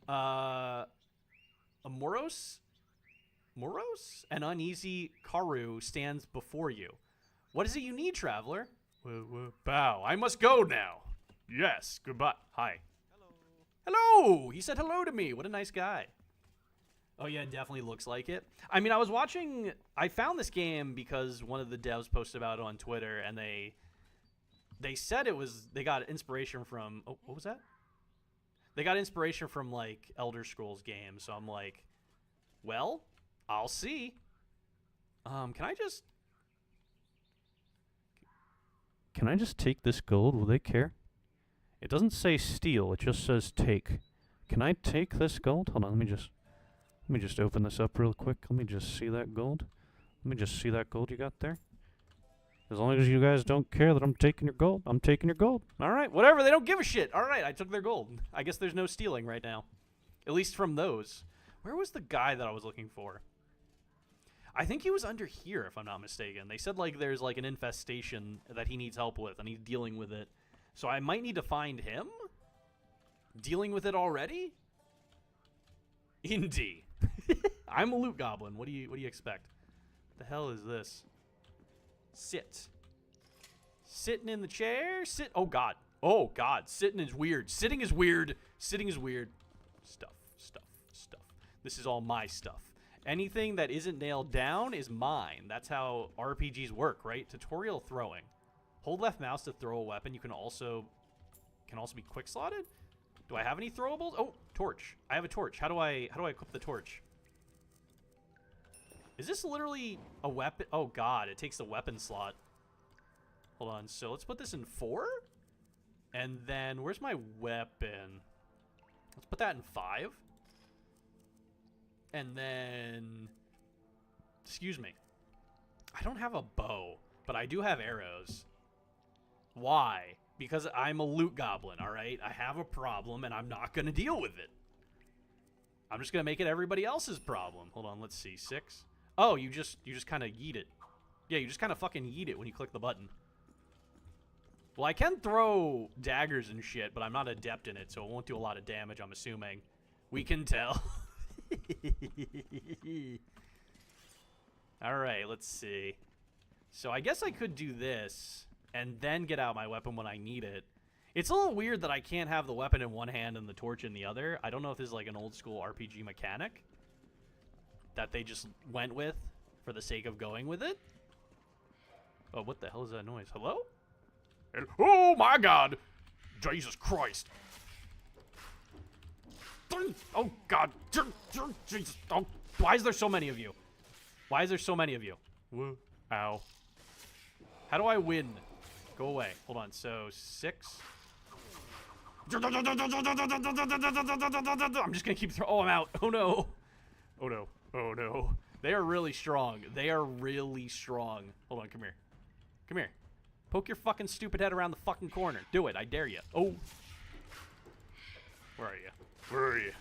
Moros? An uneasy Karu stands before you. What is it you need, traveler? Bow. I must go now. Yes, goodbye. Hi. Hello! He said hello to me. What a nice guy. Oh, yeah, it definitely looks like it. I mean, I found this game because one of the devs posted about it on Twitter, and they said they got inspiration from, oh, what was that? They got inspiration from, like, Elder Scrolls games, so I'm like, well, I'll see. Can I just take this gold? Will they care? It doesn't say steal, it just says take. Can I take this gold? Hold on, let me just open this up real quick. Let me just see that gold. Let me just see that gold you got there. As long as you guys don't care that I'm taking your gold, I'm taking your gold. All right, whatever. They don't give a shit. All right, I took their gold. I guess there's no stealing right now. At least from those. Where was the guy that I was looking for? I think he was under here, if I'm not mistaken. They said, like, there's, like, an infestation that he needs help with, and he's dealing with it. So I might need to find him? Dealing with it already? Indeed. I'm a loot goblin. What do you expect? What the hell is this? Sit. Sitting in the chair. Sit. Oh God. Oh God. Sitting is weird. Sitting is weird. Sitting is weird. Stuff. This is all my stuff. Anything that isn't nailed down is mine. That's how RPGs work, right? Tutorial throwing. Hold left mouse to throw a weapon. You can also be quick slotted. Do I have any throwables? Oh, torch. I have a torch. How do I equip the torch? Is this literally a weapon? Oh God, it takes the weapon slot. Hold on. So let's put this in 4. And then where's my weapon? Let's put that in 5. And then, excuse me. I don't have a bow, but I do have arrows. Why? Because I'm a loot goblin, all right? I have a problem, and I'm not going to deal with it. I'm just going to make it everybody else's problem. Hold on, let's see. 6. Oh, you just kind of yeet it. Yeah, you just kind of fucking yeet it when you click the button. Well, I can throw daggers and shit, but I'm not adept in it, so it won't do a lot of damage, I'm assuming. We can tell. All right, let's see. So I guess I could do this and then get out my weapon when I need it. It's a little weird that I can't have the weapon in one hand and the torch in the other. I don't know if this is like an old school RPG mechanic that they just went with for the sake of going with it. Oh, what the hell is that noise? Hello? Oh my God! Jesus Christ! Oh God! Jesus! Oh, why is there so many of you? Why is there so many of you? Whoa. Ow! How do I win? Go away. Hold on. So 6. I'm just gonna keep throwing. Oh, I'm out. Oh no. Oh no. Oh no. They are really strong. They are really strong. Hold on. Come here. Come here. Poke your fucking stupid head around the fucking corner. Do it. I dare you. Oh. Where are you? Where are you?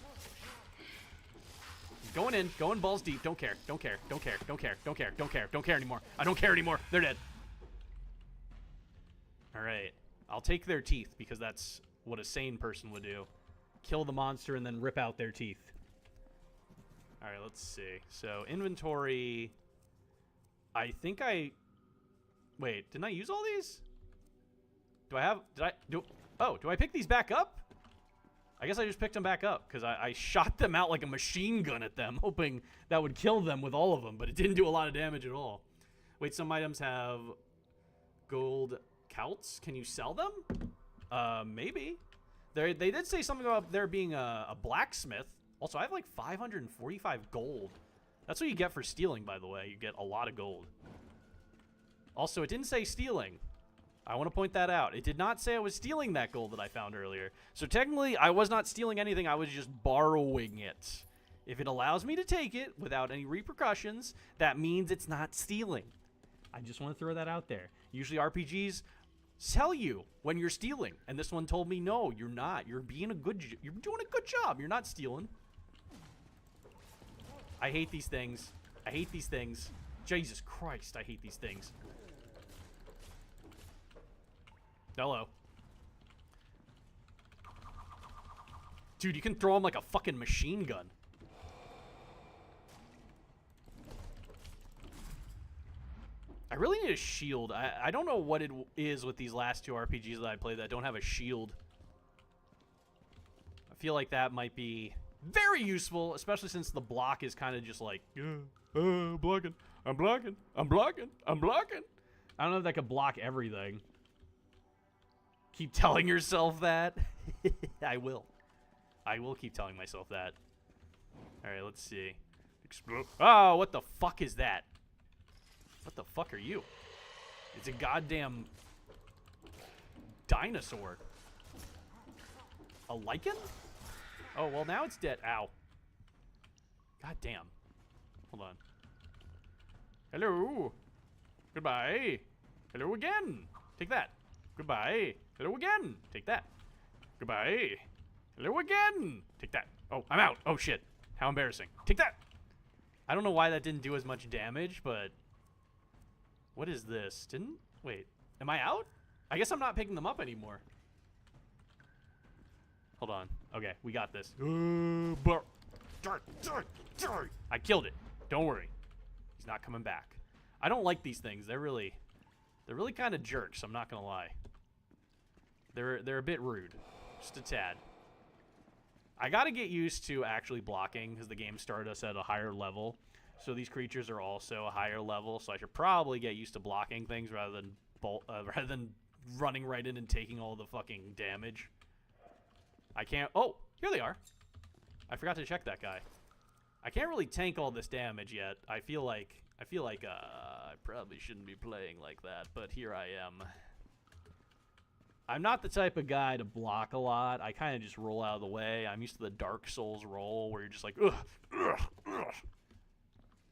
Going in. Going balls deep. Don't care. Don't care. Don't care. Don't care. Don't care. Don't care. Don't care anymore. I don't care anymore. They're dead. All right. I'll take their teeth because that's what a sane person would do. Kill the monster and then rip out their teeth. All right, let's see. So inventory. I think I... Wait, didn't I use all these? Do I have... do I pick these back up? I guess I just picked them back up because I shot them out like a machine gun at them, hoping that would kill them with all of them, but it didn't do a lot of damage at all. Wait, some items have gold celts. Can you sell them? Maybe. They did say something about there being a blacksmith. Also, I have like 545 gold. That's what you get for stealing, by the way. You get a lot of gold. Also, it didn't say stealing. I want to point that out. It did not say I was stealing that gold that I found earlier. So technically, I was not stealing anything. I was just borrowing it. If it allows me to take it without any repercussions, that means it's not stealing. I just want to throw that out there. Usually RPGs sell you when you're stealing, and this one told me no, you're not. You're doing a good job. You're not stealing. I hate these things. I hate these things. Jesus Christ, I hate these things. Hello. Dude, you can throw them like a fucking machine gun. I really need a shield. I don't know what it is with these last 2 RPGs that I played that don't have a shield. I feel like that might be very useful, especially since the block is kind of just like, I'm blocking. I'm blocking. I'm blocking. I'm blocking. I don't know if that could block everything. Keep telling yourself that. I will. I will keep telling myself that. All right, let's see. Explode. Oh, what the fuck is that? What the fuck are you? It's a goddamn dinosaur. A lichen? Oh, well, now it's dead. Ow. God damn. Hold on. Hello. Goodbye. Hello again. Take that. Goodbye. Hello again. Take that. Goodbye. Hello again. Take that. Oh, I'm out. Oh, shit. How embarrassing. Take that. I don't know why that didn't do as much damage, but... What is this? Wait. Am I out? I guess I'm not picking them up anymore. Hold on. Okay, we got this. I killed it. Don't worry. He's not coming back. I don't like these things. They're really kind of jerks, I'm not going to lie. They're a bit rude. Just a tad. I got to get used to actually blocking because the game started us at a higher level. So these creatures are also a higher level, so I should probably get used to blocking things rather than running right in and taking all the fucking damage. I can't... Oh, here they are. I forgot to check that guy. I can't really tank all this damage yet. I feel like I probably shouldn't be playing like that, but here I am. I'm not the type of guy to block a lot. I kind of just roll out of the way. I'm used to the Dark Souls roll where you're just like, ugh, ugh, ugh.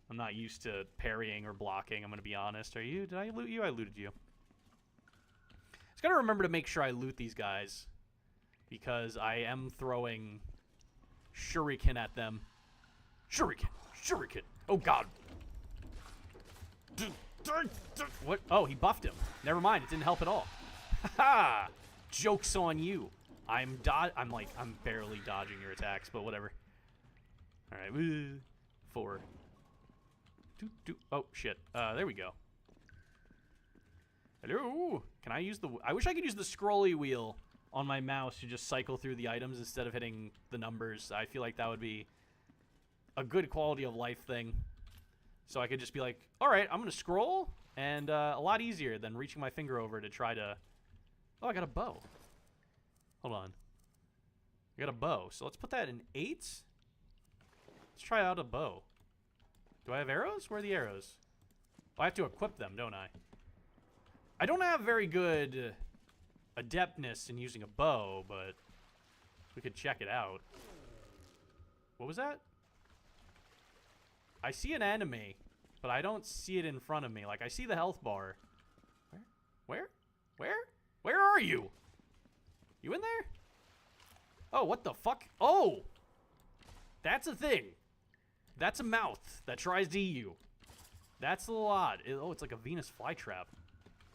I'm not used to parrying or blocking, I'm going to be honest. Are you? Did I loot you? I looted you. Just got to remember to make sure I loot these guys because I am throwing shuriken at them. Shuriken! Shuriken! Oh, God. What? Oh, he buffed him. Never mind. It didn't help at all. Ha! Joke's on you. I'm barely dodging your attacks, but whatever. All right. 4. Oh, shit. There we go. Hello? Can I use the... I wish I could use the scrolly wheel on my mouse to just cycle through the items instead of hitting the numbers. I feel like that would be a good quality of life thing. So I could just be like, all right, I'm going to scroll, and a lot easier than reaching my finger over to try to... Oh, I got a bow. Hold on. I got a bow. So let's put that in 8. Let's try out a bow. Do I have arrows? Where are the arrows? Oh, I have to equip them, don't I? I don't have very good adeptness in using a bow, but we could check it out. What was that? I see an enemy, but I don't see it in front of me. Like, I see the health bar. Where? Where are you? You in there? Oh, what the fuck? Oh! That's a thing. That's a mouth that tries to eat you. That's a little odd. Oh, it's like a Venus flytrap.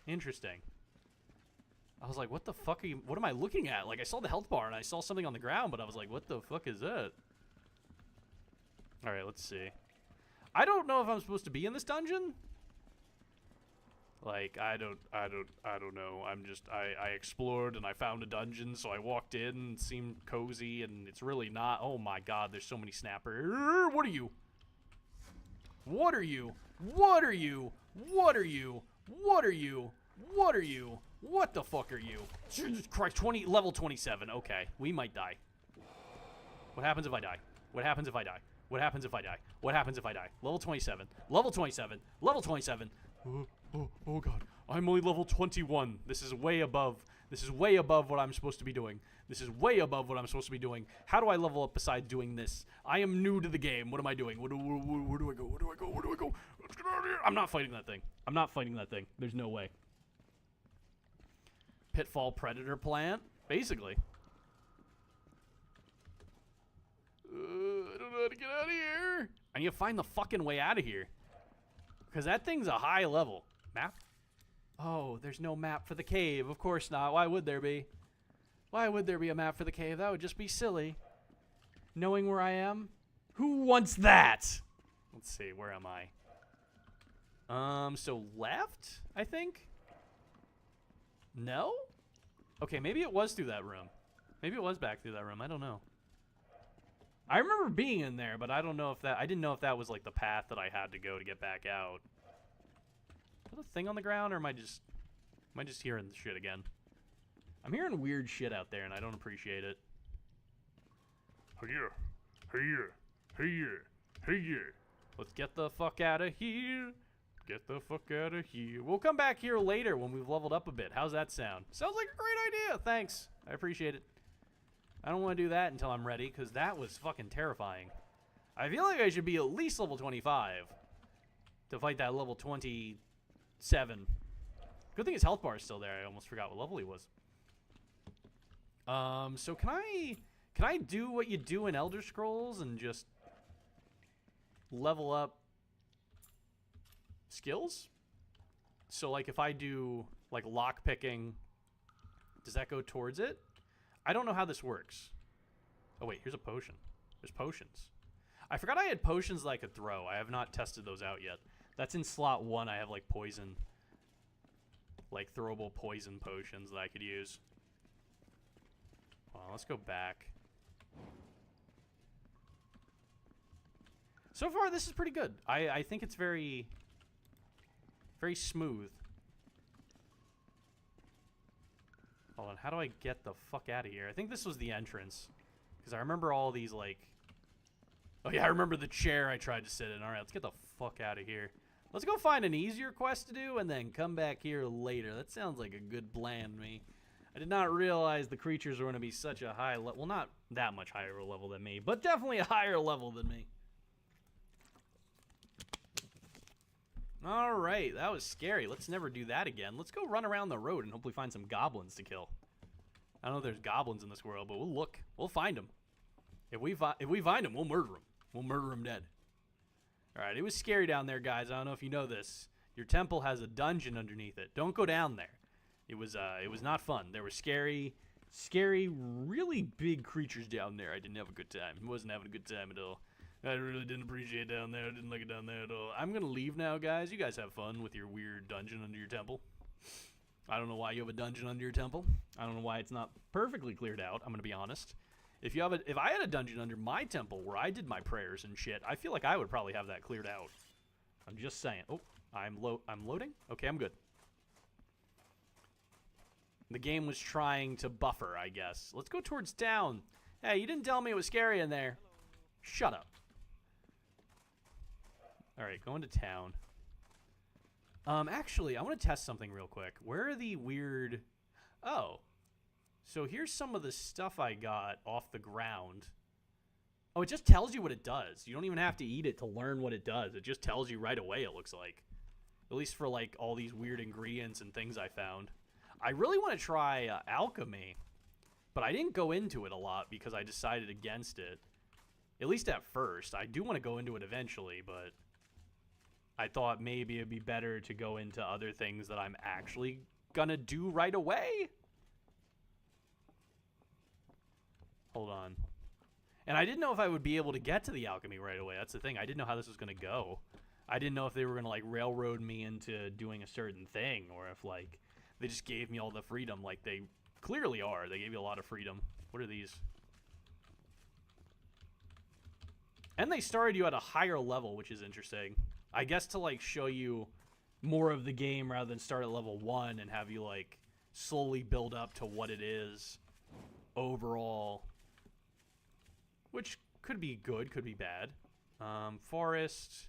Interesting. I was like, what the fuck are you... What am I looking at? Like, I saw the health bar and I saw something on the ground, but I was like, what the fuck is that? Alright, let's see. I don't know if I'm supposed to be in this dungeon. Like, I don't know. I explored and I found a dungeon, so I walked in and it seemed cozy, and it's really not. Oh my god, there's so many snappers. What are you? What are you? What are you? What are you? What are you? What are you? What the fuck are you? Jesus Christ, level 27. Okay, we might die. What happens if I die? What happens if I die? What happens if I die? What happens if I die? Level 27. Level 27. Level 27. Oh god. I'm only level 21. This is way above. This is way above what I'm supposed to be doing. This is way above what I'm supposed to be doing. How do I level up besides doing this? I am new to the game. What am I doing? Where do I go? Where do I go? Where do I go? Let's get out of here. I'm not fighting that thing. I'm not fighting that thing. There's no way. Pitfall predator plant? Basically. I don't know how to get out of here. I need to find the fucking way out of here. Because that thing's a high level. Map? Oh, there's no map for the cave. Of course not. Why would there be? Why would there be a map for the cave? That would just be silly. Knowing where I am? Who wants that? Let's see. Where am I? So left, I think? No? Okay, maybe it was through that room. Maybe it was back through that room. I don't know. I remember being in there, but I don't know if that... I didn't know if that was, like, the path that I had to go to get back out. Is that a thing on the ground, or am I just hearing the shit again? I'm hearing weird shit out there, and I don't appreciate it. Here. Let's get the fuck out of here. Get the fuck out of here. We'll come back here later when we've leveled up a bit. How's that sound? Sounds like a great idea. Thanks. I appreciate it. I don't want to do that until I'm ready, because that was fucking terrifying. I feel like I should be at least level 25 to fight that level 27. Good thing his health bar is still there. I almost forgot what level he was. So can I do what you do in Elder Scrolls and just level up skills? So, like, if I do, like, lock picking, does that go towards it? I don't know how this works. Oh, wait, here's a potion. There's potions. I forgot I had potions that I could throw. I have not tested those out yet. That's in slot 1. I have, like, poison. Like, throwable poison potions that I could use. Well, let's go back. So far, this is pretty good. I think it's very smooth. Hold on, how do I get the fuck out of here? I think this was the entrance. Because I remember all these, like... Oh, yeah, I remember the chair I tried to sit in. All right, let's get the fuck out of here. Let's go find an easier quest to do and then come back here later. That sounds like a good plan to me. I did not realize the creatures were going to be such a high level. Well, not that much higher level than me, but definitely a higher level than me. All right, that was scary. Let's never do that again. Let's go run around the road and hopefully find some goblins to kill. I don't know if there's goblins in this world, but we'll look. We'll find them. If we find them, we'll murder them. We'll murder them dead. All right, it was scary down there, guys. I don't know if you know this. Your temple has a dungeon underneath it. Don't go down there. It was not fun. There were scary, really big creatures down there. I didn't have a good time. I wasn't having a good time at all. I really didn't appreciate it down there. I didn't like it down there at all. I'm going to leave now, guys. You guys have fun with your weird dungeon under your temple. I don't know why you have a dungeon under your temple. I don't know why it's not perfectly cleared out. I'm gonna be honest. If I had a dungeon under my temple where I did my prayers and shit, I feel like I would probably have that cleared out. I'm just saying. Oh, I'm loading. Okay, I'm good. The game was trying to buffer, I guess. Let's go towards town. Hey, you didn't tell me it was scary in there. Shut up. All right, going to town. Actually, I want to test something real quick. Where are the weird... Oh. So here's some of the stuff I got off the ground. Oh, it just tells you what it does. You don't even have to eat it to learn what it does. It just tells you right away, it looks like. At least for, like, all these weird ingredients and things I found. I really want to try alchemy, but I didn't go into it a lot because I decided against it. At least at first. I do want to go into it eventually, but I thought maybe it'd be better to go into other things that I'm actually gonna do right away. Hold on. And I didn't know if I would be able to get to the alchemy right away. That's the thing. I didn't know how this was going to go. I didn't know if they were going to, like, railroad me into doing a certain thing, or if, like, they just gave me all the freedom like they clearly are. They gave you a lot of freedom. What are these? And they started you at a higher level, which is interesting. I guess to, like, show you more of the game rather than start at level 1 and have you, like, slowly build up to what it is overall. Which could be good, could be bad. Forest,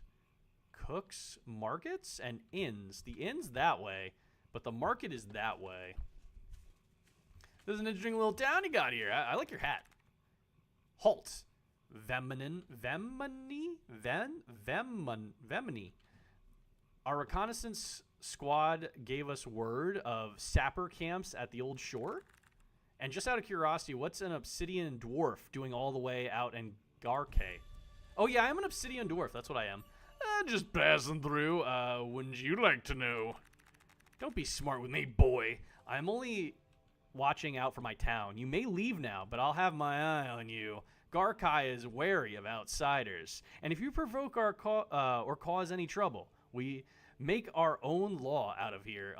cooks, markets, and inns. The inn's that way, but the market is that way. There's an interesting little town you got here. I like your hat. Halt. Vemini. Our reconnaissance squad gave us word of sapper camps at the old shore. And just out of curiosity, what's an obsidian dwarf doing all the way out in Garke? Oh, yeah, I'm an obsidian dwarf. That's what I am. Just passing through. Wouldn't you like to know? Don't be smart with me, boy. I'm only watching out for my town. You may leave now, but I'll have my eye on you. Garkai is wary of outsiders. And if you provoke our or cause any trouble, we make our own law out of here.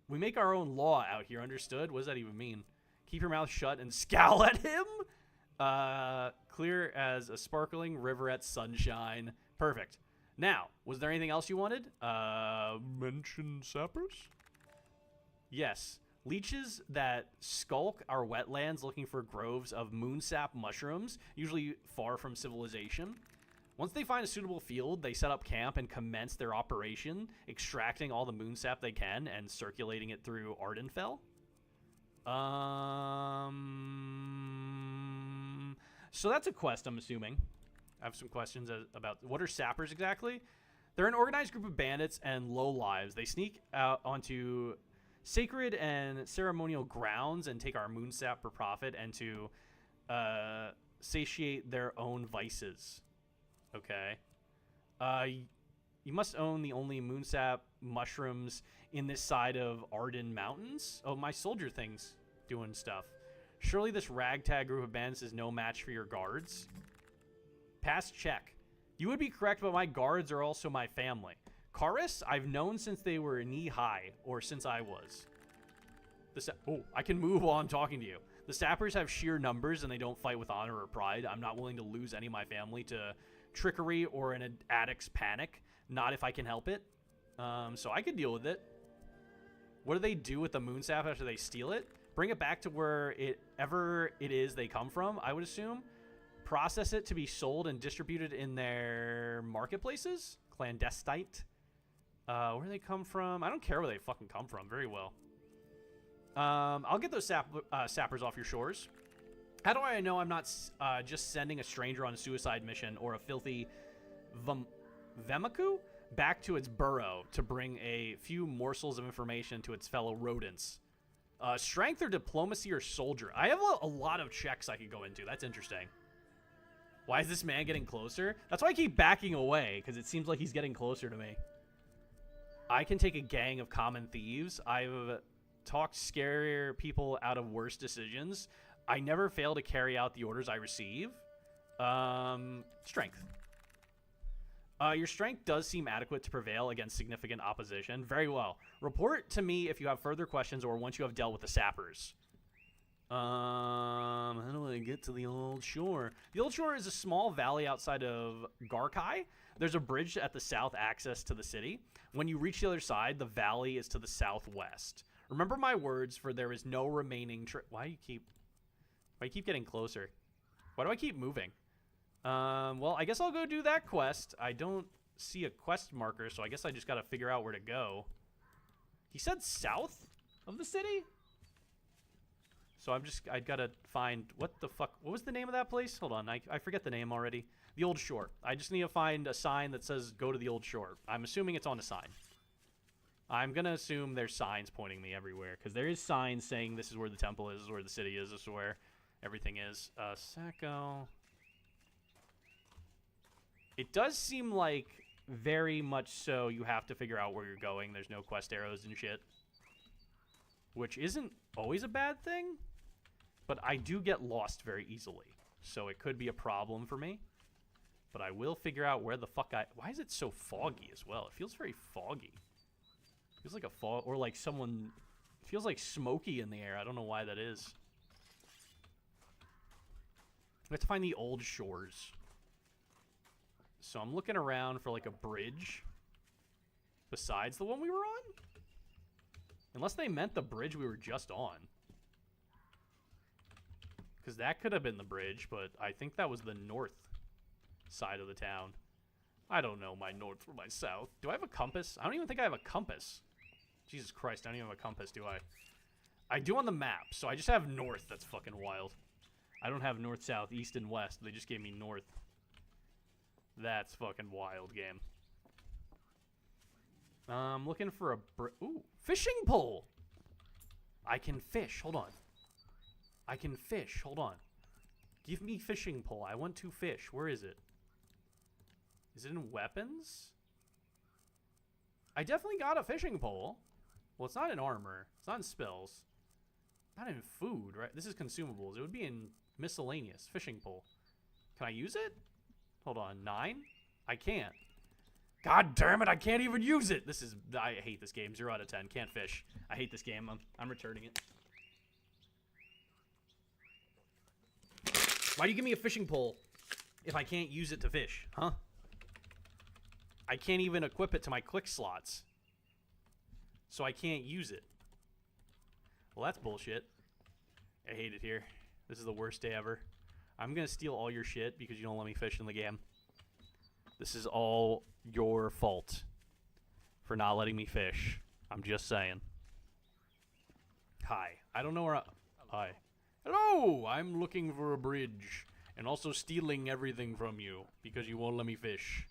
We make our own law out here, understood? What does that even mean? Keep your mouth shut and scowl at him? Clear as a sparkling river at sunshine. Perfect. Now, was there anything else you wanted? Mention sappers? Yes. Leeches that skulk our wetlands looking for groves of moonsap mushrooms, usually far from civilization. Once they find a suitable field, they set up camp and commence their operation, extracting all the moonsap they can and circulating it through Ardenfell. So that's a quest, I'm assuming. I have some questions about what are sappers exactly? They're an organized group of bandits and lowlives. They sneak out onto sacred and ceremonial grounds and take our moonsap for profit and to satiate their own vices. Okay. You must own the only moonsap mushrooms in this side of Arden Mountains. Oh, my soldier thing's doing stuff. Surely this ragtag group of bandits is no match for your guards. Pass check. You would be correct, but my guards are also my family. Karis, I've known since they were knee-high, or since I was. Oh, I can move while I'm talking to you. The sappers have sheer numbers, and they don't fight with honor or pride. I'm not willing to lose any of my family to trickery or an addict's panic. Not if I can help it. So I could deal with it. What do they do with the moonsap after they steal it? Bring it back to wherever it is they come from, I would assume. Process it to be sold and distributed in their marketplaces. Clandestine. Where do they come from? I don't care where they fucking come from. Very well. I'll get those sappers off your shores. How do I know I'm not just sending a stranger on a suicide mission or a filthy Vemaku back to its burrow to bring a few morsels of information to its fellow rodents? Strength or diplomacy or soldier? I have a lot of checks I could go into. That's interesting. Why is this man getting closer? That's why I keep backing away, because it seems like he's getting closer to me. I can take a gang of common thieves. I've talked scarier people out of worse decisions. I never fail to carry out the orders I receive. Strength. Your strength does seem adequate to prevail against significant opposition. Very well. Report to me if you have further questions or once you have dealt with the sappers. How do I get to the Old Shore? The Old Shore is a small valley outside of Garkai. There's a bridge at the south access to the city. When you reach the other side, the valley is to the southwest. Remember my words, for there is no remaining Why do you keep getting closer? Why do I keep moving? Well, I guess I'll go do that quest. I don't see a quest marker, so I guess I just gotta figure out where to go. He said south of the city? So I gotta find, what was the name of that place? Hold on, I forget the name already. The Old Shore. I just need to find a sign that says go to the Old Shore. I'm assuming it's on a sign. I'm gonna assume there's signs pointing me everywhere, because there is signs saying this is where the temple is, this is where the city is, this is where everything is. Sacco. It does seem like very much so you have to figure out where you're going. There's no quest arrows and shit. Which isn't always a bad thing, but I do get lost very easily. So it could be a problem for me. But I will figure out where the fuck why is it so foggy as well? It feels very foggy. It feels like a fog, or like someone, it feels like smoky in the air. I don't know why that is. I have to find the Old Shores. So I'm looking around for like a bridge besides the one we were on. Unless they meant the bridge we were just on. Because that could have been the bridge, but I think that was the north side of the town. I don't know my north from my south. Do I have a compass? I don't even think I have a compass. Jesus Christ, I don't even have a compass, do I? I do on the map, so I just have north. That's fucking wild. I don't have north, south, east, and west. They just gave me north. That's fucking wild, game. I'm looking for a ooh, fishing pole. I can fish. Hold on. I can fish. Hold on. Give me fishing pole. I want to fish. Where is it? Is it in weapons? I definitely got a fishing pole. Well, it's not in armor. It's not in spells. Not in food, right? This is consumables. It would be in miscellaneous. Fishing pole. Can I use it? Hold on. 9? I can't. God damn it, I can't even use it. I hate this game. 0 out of 10. Can't fish. I hate this game. I'm returning it. Why do you give me a fishing pole if I can't use it to fish? Huh? I can't even equip it to my click slots. So I can't use it. Well, that's bullshit. I hate it here. This is the worst day ever. I'm gonna steal all your shit because you don't let me fish in the game. This is all your fault for not letting me fish. I'm just saying. Hi. I don't know where Hi. Hello! I'm looking for a bridge. And also stealing everything from you because you won't let me fish.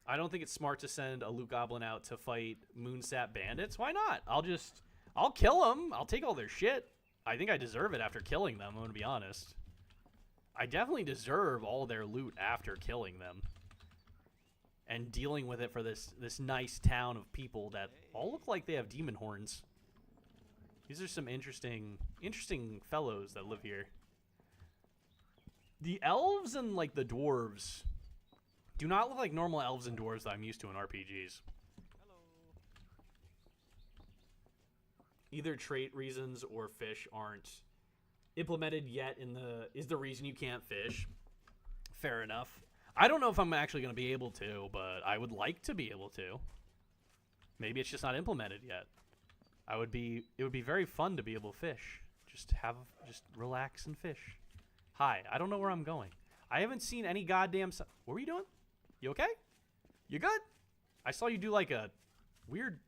I don't think it's smart to send a loot goblin out to fight Moonsap bandits. Why not? I'll kill them. I'll take all their shit. I think I deserve it after killing them, I'm gonna be honest. I definitely deserve all their loot after killing them. And dealing with it for this nice town of people that all look like they have demon horns. These are some interesting fellows that live here. The elves and like the dwarves do not look like normal elves and dwarves that I'm used to in RPGs. Hello. Either trait reasons or fish aren't implemented yet is the reason you can't fish. Fair enough. I don't know if I'm actually going to be able to, but I would like to be able to. Maybe it's just not implemented yet. It would be very fun to be able to fish. Just relax and fish. Hi, I don't know where I'm going. I haven't seen any goddamn what were you doing? You okay? You good? I saw you do like a weird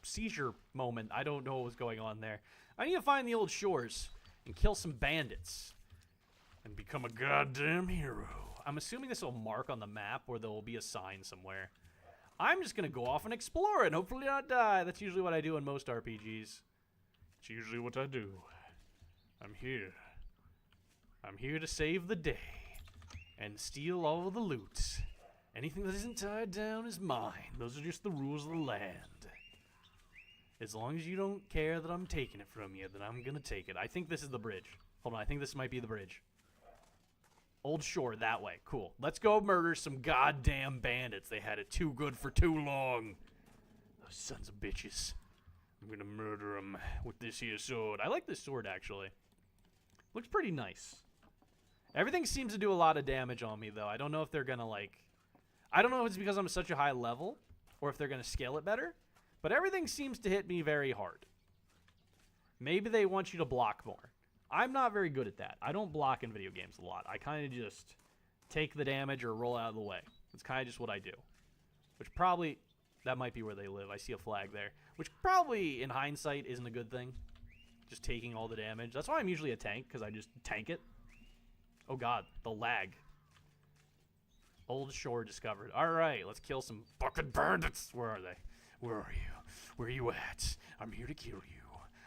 seizure moment. I don't know what was going on there. I need to find the Old Shores and kill some bandits and become a goddamn hero. I'm assuming this will mark on the map or there will be a sign somewhere. I'm just going to go off and explore and hopefully not die. That's usually what I do in most RPGs. It's usually what I do. I'm here. I'm here to save the day and steal all of the loot. Anything that isn't tied down is mine. Those are just the rules of the land. As long as you don't care that I'm taking it from you, then I'm going to take it. I think this is the bridge. Hold on, I think this might be the bridge. Old Shore, that way. Cool. Let's go murder some goddamn bandits. They had it too good for too long. Those sons of bitches. I'm gonna murder them with this here sword. I like this sword, actually. Looks pretty nice. Everything seems to do a lot of damage on me, though. I don't know if they're gonna, like... I don't know if it's because I'm such a high level, or if they're gonna scale it better, but everything seems to hit me very hard. Maybe they want you to block more. I'm not very good at that. I don't block in video games a lot. I kind of just take the damage or roll out of the way. It's kind of just what I do. Which probably... That might be where they live. I see a flag there. Which probably, in hindsight, isn't a good thing. Just taking all the damage. That's why I'm usually a tank, because I just tank it. Oh god, the lag. Old Shore discovered. Alright, let's kill some fucking bandits. Where are they? Where are you? Where are you at? I'm here to kill you.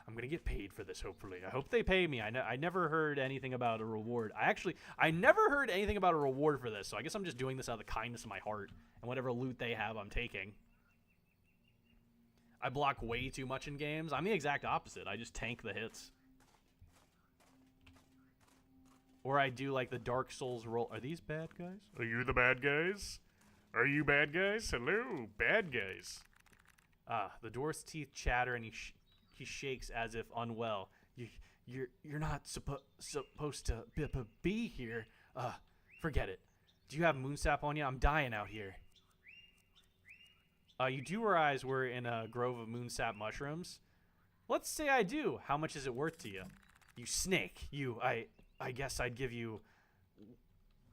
I'm gonna get paid for this, hopefully. I hope they pay me. I never heard anything about a reward. I never heard anything about a reward for this, so I guess I'm just doing this out of the kindness of my heart. And whatever loot they have, I'm taking. I block way too much in games. I'm the exact opposite. I just tank the hits. Or I do like the Dark Souls roll. Are these bad guys? Are you the bad guys? Are you bad guys? Hello, bad guys. The dwarf's teeth chatter and he shakes as if unwell. You're not supposed to be here. Forget it. Do you have moonsap on you? I'm dying out here. You do realize we're in a grove of moonsap mushrooms? Let's say I do. How much is it worth to you? You snake. I guess I'd give you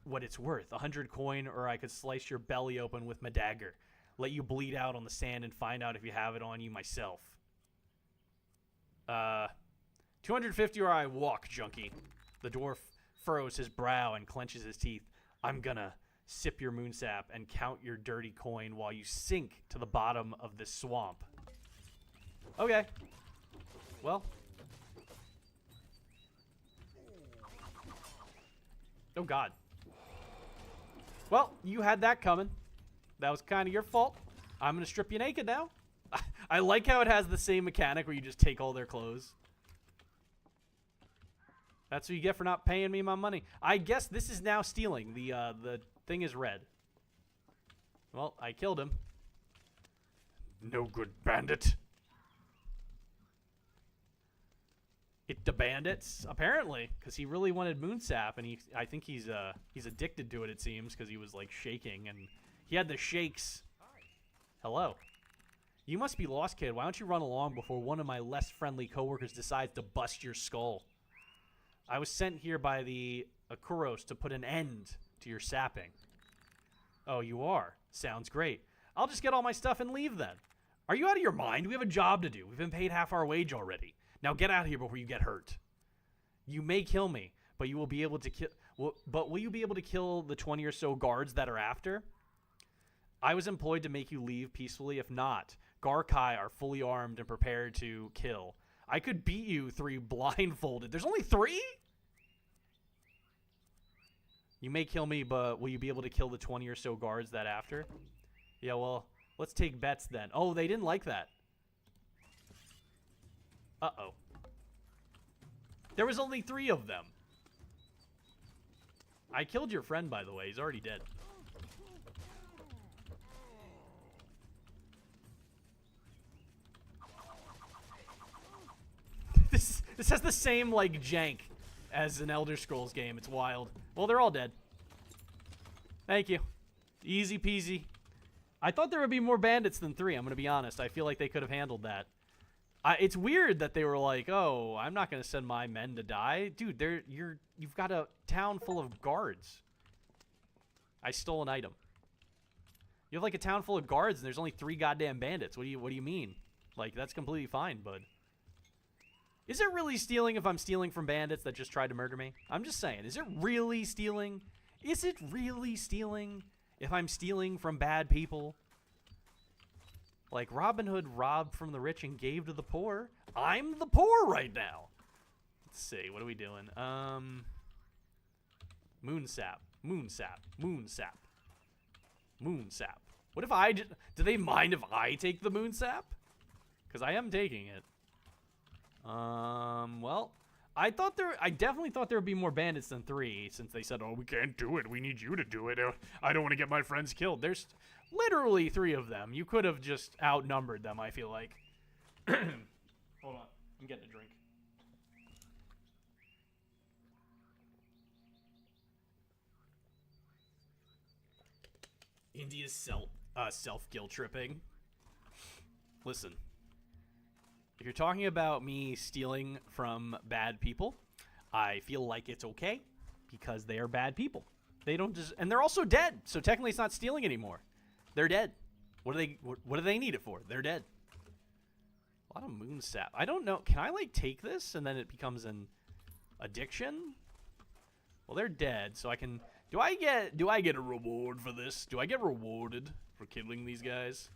what it's worth. 100 coin, or I could slice your belly open with my dagger. Let you bleed out on the sand and find out if you have it on you myself. 250 or I walk, junkie. The dwarf furrows his brow and clenches his teeth. I'm gonna sip your moonsap and count your dirty coin while you sink to the bottom of this swamp. Okay. Well. Oh, God. Well, you had that coming. That was kind of your fault. I'm going to strip you naked now. I like how it has the same mechanic where you just take all their clothes. That's what you get for not paying me my money. I guess this is now stealing. The thing is red. Well, I killed him. No good bandit. It the bandits, apparently, because he really wanted moonsap, and I think he's addicted to it. It seems because he was like shaking, and he had the shakes. Hello. You must be lost, kid. Why don't you run along before one of my less friendly coworkers decides to bust your skull? I was sent here by the AQUARIUMS to put an end to your sapping. Oh, you are? Sounds great. I'll just get all my stuff and leave then. Are you out of your mind? We have a job to do. We've been paid half our wage already. Now get out of here before you get hurt. You may kill me, but you will be able to kill. But will you be able to kill the 20 or so guards that are after? I was employed to make you leave peacefully. If not, Garkai are fully armed and prepared to kill. I could beat you 3 blindfolded. There's only 3? You may kill me, but will you be able to kill the 20 or so guards that after? Yeah, well, let's take bets then. Oh, they didn't like that. Uh-oh. There was only 3 of them. I killed your friend, by the way. He's already dead. This has the same, like, jank as an Elder Scrolls game. It's wild. Well, they're all dead. Thank you. Easy peasy. I thought there would be more bandits than 3, I'm going to be honest. I feel like they could have handled that. It's weird that they were like, oh, I'm not going to send my men to die. Dude, you've got a town full of guards. I stole an item. You have, like, a town full of guards, and there's only 3 goddamn bandits. What do you mean? Like, that's completely fine, bud. Is it really stealing if I'm stealing from bandits that just tried to murder me? I'm just saying, is it really stealing? Is it really stealing if I'm stealing from bad people? Like, Robin Hood robbed from the rich and gave to the poor. I'm the poor right now. Let's see, what are we doing? Moonsap. Moonsap. Moonsap. Moonsap. What if I just... Do they mind if I take the moonsap? Because I am taking it. Well, I definitely thought there would be more bandits than 3, since they said, "Oh, we can't do it. We need you to do it. I don't want to get my friends killed." There's literally 3 of them. You could have just outnumbered them, I feel like. Hold on. I'm getting a drink. India's self-guilt tripping. Listen. If you're talking about me stealing from bad people, I feel like it's okay because they are bad people. They don't and they're also dead, so technically it's not stealing anymore. They're dead. What do they need it for? They're dead. A lot of moon sap. I don't know. Can I like take this and then it becomes an addiction? Well, they're dead, so I can. Do I get a reward for this? Do I get rewarded for killing these guys?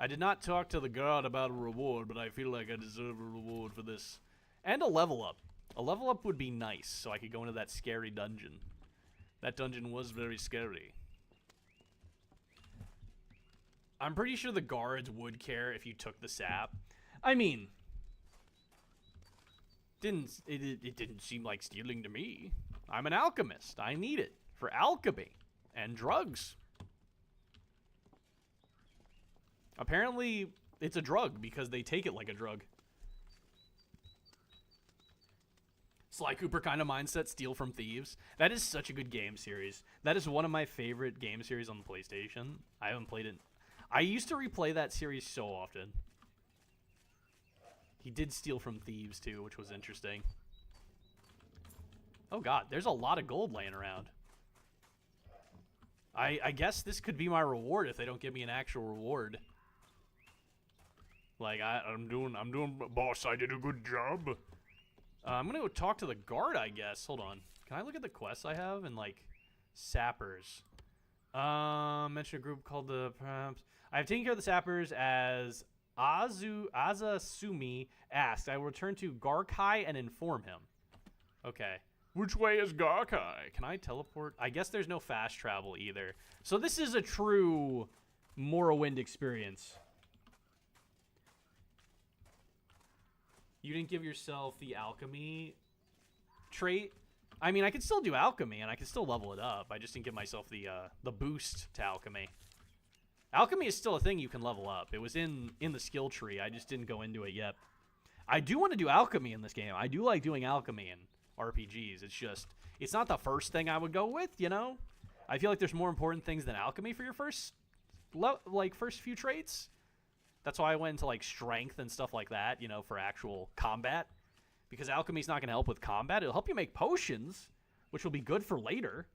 I did not talk to the guard about a reward, but I feel like I deserve a reward for this. And a level up. A level up would be nice, so I could go into that scary dungeon. That dungeon was very scary. I'm pretty sure the guards would care if you took the sap. I mean, it didn't seem like stealing to me. I'm an alchemist. I need it for alchemy and drugs. Apparently, it's a drug because they take it like a drug. Sly Cooper kind of mindset, steal from thieves. That is such a good game series. That is one of my favorite game series on the PlayStation. I haven't played it. I used to replay that series so often. He did steal from thieves too, which was interesting. Oh god, there's a lot of gold laying around. I guess this could be my reward if they don't give me an actual reward. Like, I'm doing, boss, I did a good job. I'm gonna go talk to the guard, I guess. Hold on. Can I look at the quests I have? And, like, sappers. Mention a group called the, perhaps. I have taken care of the sappers as Azasumi asked. I will return to Garkai and inform him. Okay. Which way is Garkai? Can I teleport? I guess there's no fast travel either. So this is a true Morrowind experience. You didn't give yourself the alchemy trait. I mean, I could still do alchemy, and I could still level it up. I just didn't give myself the boost to alchemy. Alchemy is still a thing you can level up. It was in the skill tree. I just didn't go into it yet. I do want to do alchemy in this game. I do like doing alchemy in RPGs. It's just, it's not the first thing I would go with, you know? I feel like there's more important things than alchemy for your first few traits. That's why I went into, like, strength and stuff like that, you know, for actual combat. Because alchemy's not going to help with combat. It'll help you make potions, which will be good for later.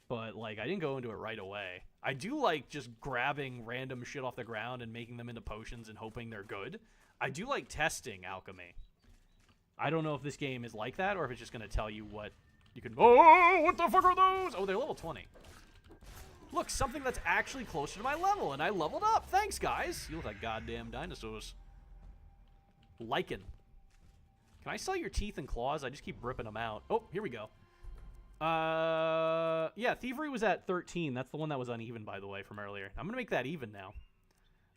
But, like, I didn't go into it right away. I do like just grabbing random shit off the ground and making them into potions and hoping they're good. I do like testing alchemy. I don't know if this game is like that or if it's just going to tell you what you can... Oh, what the fuck are those? Oh, they're level 20. Look, something that's actually closer to my level, and I leveled up. Thanks, guys. You look like goddamn dinosaurs. Lichen. Can I sell your teeth and claws? I just keep ripping them out. Oh, here we go. Yeah, thievery was at 13. That's the one that was uneven, by the way, from earlier. I'm going to make that even now.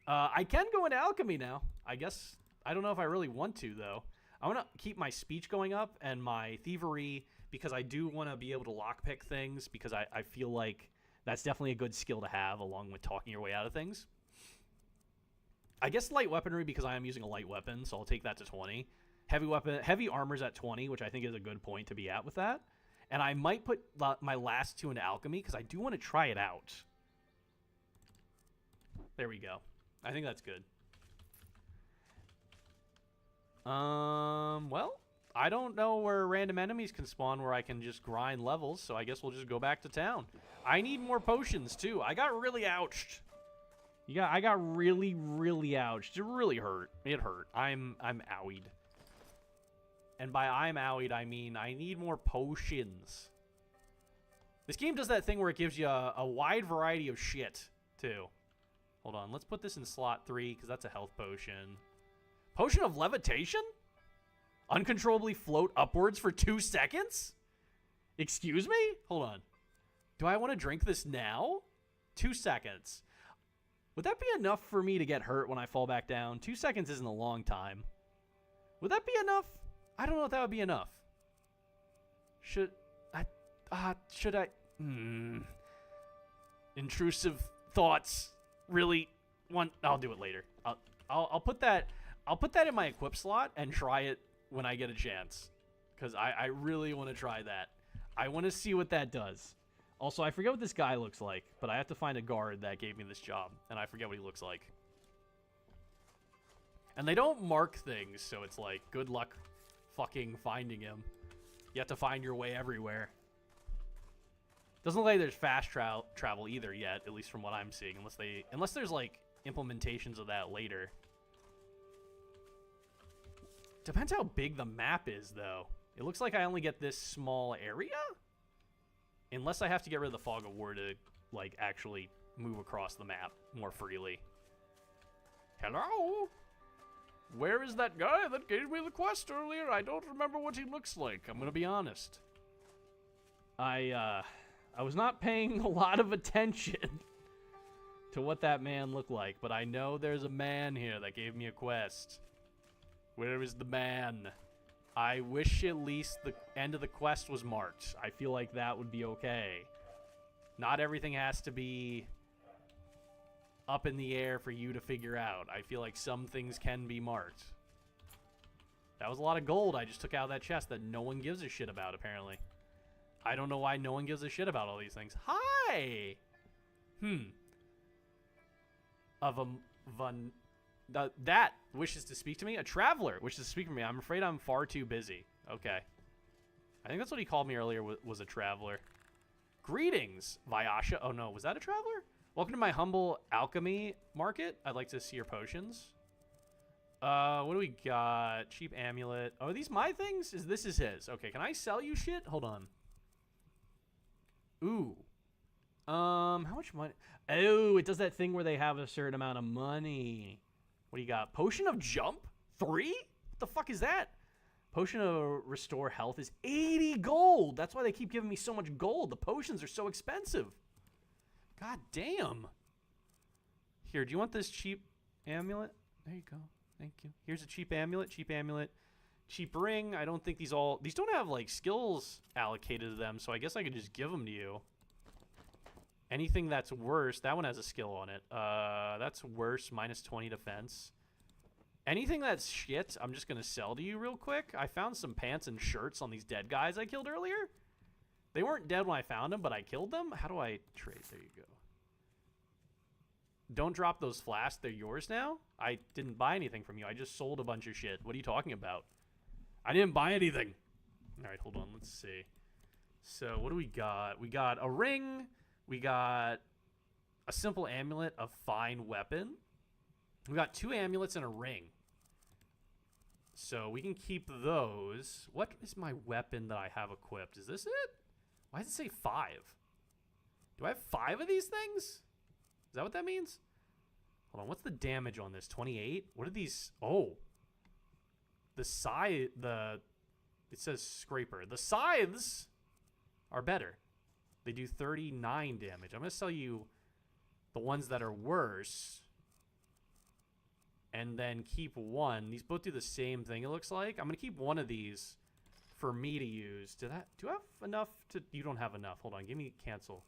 I can go into alchemy now. I guess, I don't know if I really want to, though. I want to keep my speech going up and my thievery because I do want to be able to lockpick things because I feel like that's definitely a good skill to have along with talking your way out of things. I guess light weaponry because I am using a light weapon, so I'll take that to 20. Heavy armor's at 20, which I think is a good point to be at with that. And I might put my last 2 into alchemy because I do want to try it out. There we go. I think that's good. Well, I don't know where random enemies can spawn where I can just grind levels, so I guess we'll just go back to town. I need more potions, too. I got really ouched. I got really, really ouched. It really hurt. It hurt. I'm owied. And by I'm owied, I mean I need more potions. This game does that thing where it gives you a wide variety of shit, too. Hold on. Let's put this in slot 3, because that's a health potion. Potion of levitation? Uncontrollably float upwards for 2 seconds? Excuse me? Hold on. Do I want to drink this now? 2 seconds. Would that be enough for me to get hurt when I fall back down? 2 seconds isn't a long time. Would that be enough? I don't know if that would be enough. Should I? Intrusive thoughts. Really want? I'll do it later. I'll put that in my equip slot and try it when I get a chance, because I really want to try that. I want to see what that does. Also, I forget what this guy looks like, but I have to find a guard that gave me this job, and I forget what he looks like. And they don't mark things, so it's like, good luck fucking finding him. You have to find your way everywhere. Doesn't look like there's fast travel either yet, at least from what I'm seeing, unless there's like implementations of that later. Depends how big the map is, though. It looks like I only get this small area, unless I have to get rid of the fog of war to like actually move across the map more freely. Hello? Where is that guy that gave me the quest earlier? I don't remember what he looks like. I'm gonna be honest. I was not paying a lot of attention to what that man looked like, but I know there's a man here that gave me a quest. Where is the man? I wish at least the end of the quest was marked. I feel like that would be okay. Not everything has to be up in the air for you to figure out. I feel like some things can be marked. That was a lot of gold I just took out of that chest that no one gives a shit about, apparently. I don't know why no one gives a shit about all these things. Hi! That wishes to speak to me? A traveler wishes to speak to me. I'm afraid I'm far too busy. Okay. I think that's what he called me earlier, was a traveler. Greetings, Vyasha. Oh no, was that a traveler? Welcome to my humble alchemy market. I'd like to see your potions. What do we got? Cheap amulet. Oh, are these my things? This is his. Okay, can I sell you shit? Hold on. Ooh. How much money? Oh, it does that thing where they have a certain amount of money. What do you got? Potion of jump? 3? What the fuck is that? Potion of restore health is 80 gold. That's why they keep giving me so much gold. The potions are so expensive. God damn. Here, do you want this cheap amulet? There you go. Thank you. Here's a cheap amulet. Cheap amulet. Cheap ring. I don't think these don't have like skills allocated to them, so I guess I could just give them to you. Anything that's worse, that one has a skill on it. That's worse, minus 20 defense. Anything that's shit, I'm just going to sell to you real quick. I found some pants and shirts on these dead guys I killed earlier. They weren't dead when I found them, but I killed them. How do I trade? There you go. Don't drop those flasks. They're yours now? I didn't buy anything from you. I just sold a bunch of shit. What are you talking about? I didn't buy anything. All right, hold on. Let's see. So what do we got? We got a ring. We got a simple amulet, a fine weapon. We got 2 amulets and a ring. So we can keep those. What is my weapon that I have equipped? Is this it? Why does it say 5? Do I have 5 of these things? Is that what that means? Hold on, what's the damage on this? 28? What are these? Oh. The scythe, it says scraper. The scythes are better. They do 39 damage. I'm going to sell you the ones that are worse. And then keep one. These both do the same thing, it looks like. I'm going to keep one of these for me to use. Do I have enough to... You don't have enough. Hold on. Give me... Cancel.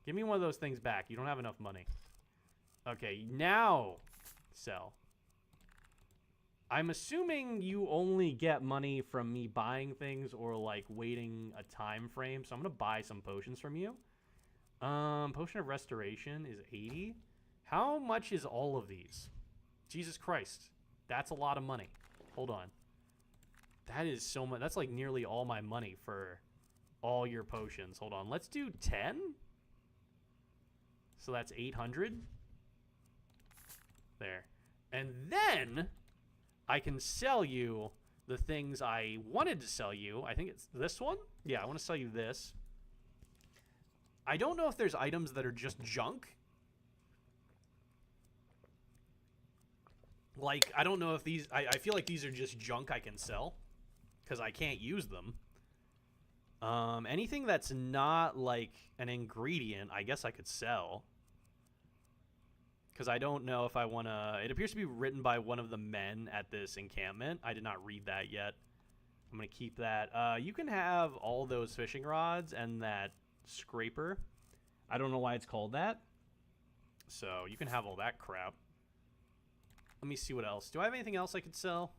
Give me one of those things back. You don't have enough money. Okay, now sell. I'm assuming you only get money from me buying things or like waiting a time frame. So I'm going to buy some potions from you. Potion of restoration is 80. How much is all of these? Jesus Christ. That's a lot of money. Hold on. That is so much. That's like nearly all my money for all your potions. Hold on. Let's do 10. So that's 800. There. And then I can sell you the things I wanted to sell you. I think it's this one. Yeah, I want to sell you this. I don't know if there's items that are just junk. Like, I don't know if these... I feel like these are just junk I can sell. Because I can't use them. Anything that's not, like, an ingredient, I guess I could sell. Because I don't know if I want to... It appears to be written by one of the men at this encampment. I did not read that yet. I'm going to keep that. You can have all those fishing rods and that scraper. I don't know why it's called that. So you can have all that crap. Let me see what else. Do I have anything else I could sell?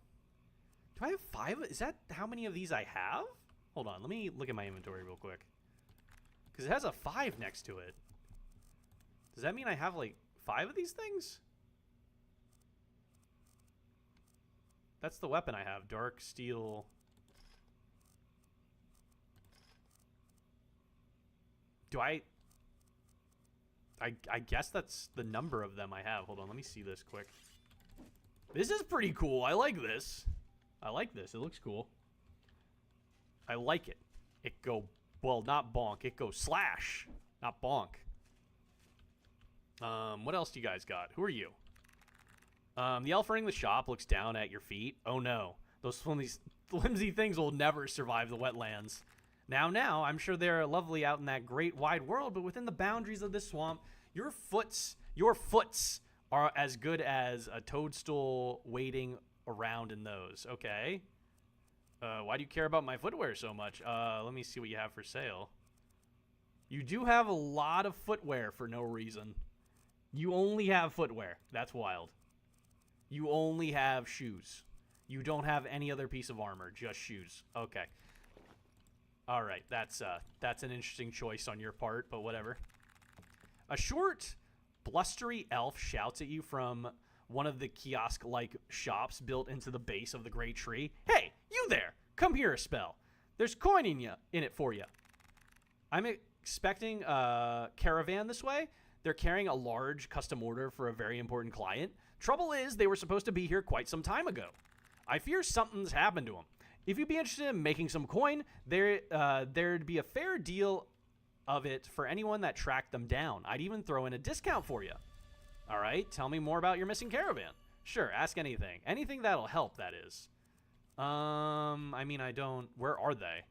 Do I have 5? Is that how many of these I have? Hold on. Let me look at my inventory real quick. Because it has a 5 next to it. Does that mean I have like 5 of these things? That's the weapon I have. Dark steel. Do I guess that's the number of them I have. Hold on, let me see this quick. This is pretty cool. I like this. I like this. It looks cool. I like it. It go, well, not bonk. It goes slash, not bonk. What else do you guys got? Who are you? The elf running the shop looks down at your feet. Oh no. Those flimsy things will never survive the wetlands. Now, I'm sure they're lovely out in that great wide world, but within the boundaries of this swamp, your foots are as good as a toadstool waiting around in those. Okay. Why do you care about my footwear so much? Let me see what you have for sale. You do have a lot of footwear for no reason. You only have footwear. That's wild. You only have shoes. You don't have any other piece of armor, just shoes. Okay. All right, that's an interesting choice on your part, but whatever. A short, blustery elf shouts at you from one of the kiosk-like shops built into the base of the great tree. Hey, you there! Come here a spell. There's coin in it for you. I'm expecting a caravan this way. They're carrying a large custom order for a very important client. Trouble is, they were supposed to be here quite some time ago. I fear something's happened to them. If you'd be interested in making some coin, there'd be a fair deal of it for anyone that tracked them down. I'd even throw in a discount for you. All right, tell me more about your missing caravan. Sure, ask anything. Anything that'll help, that is. I mean, I don't... Where are they?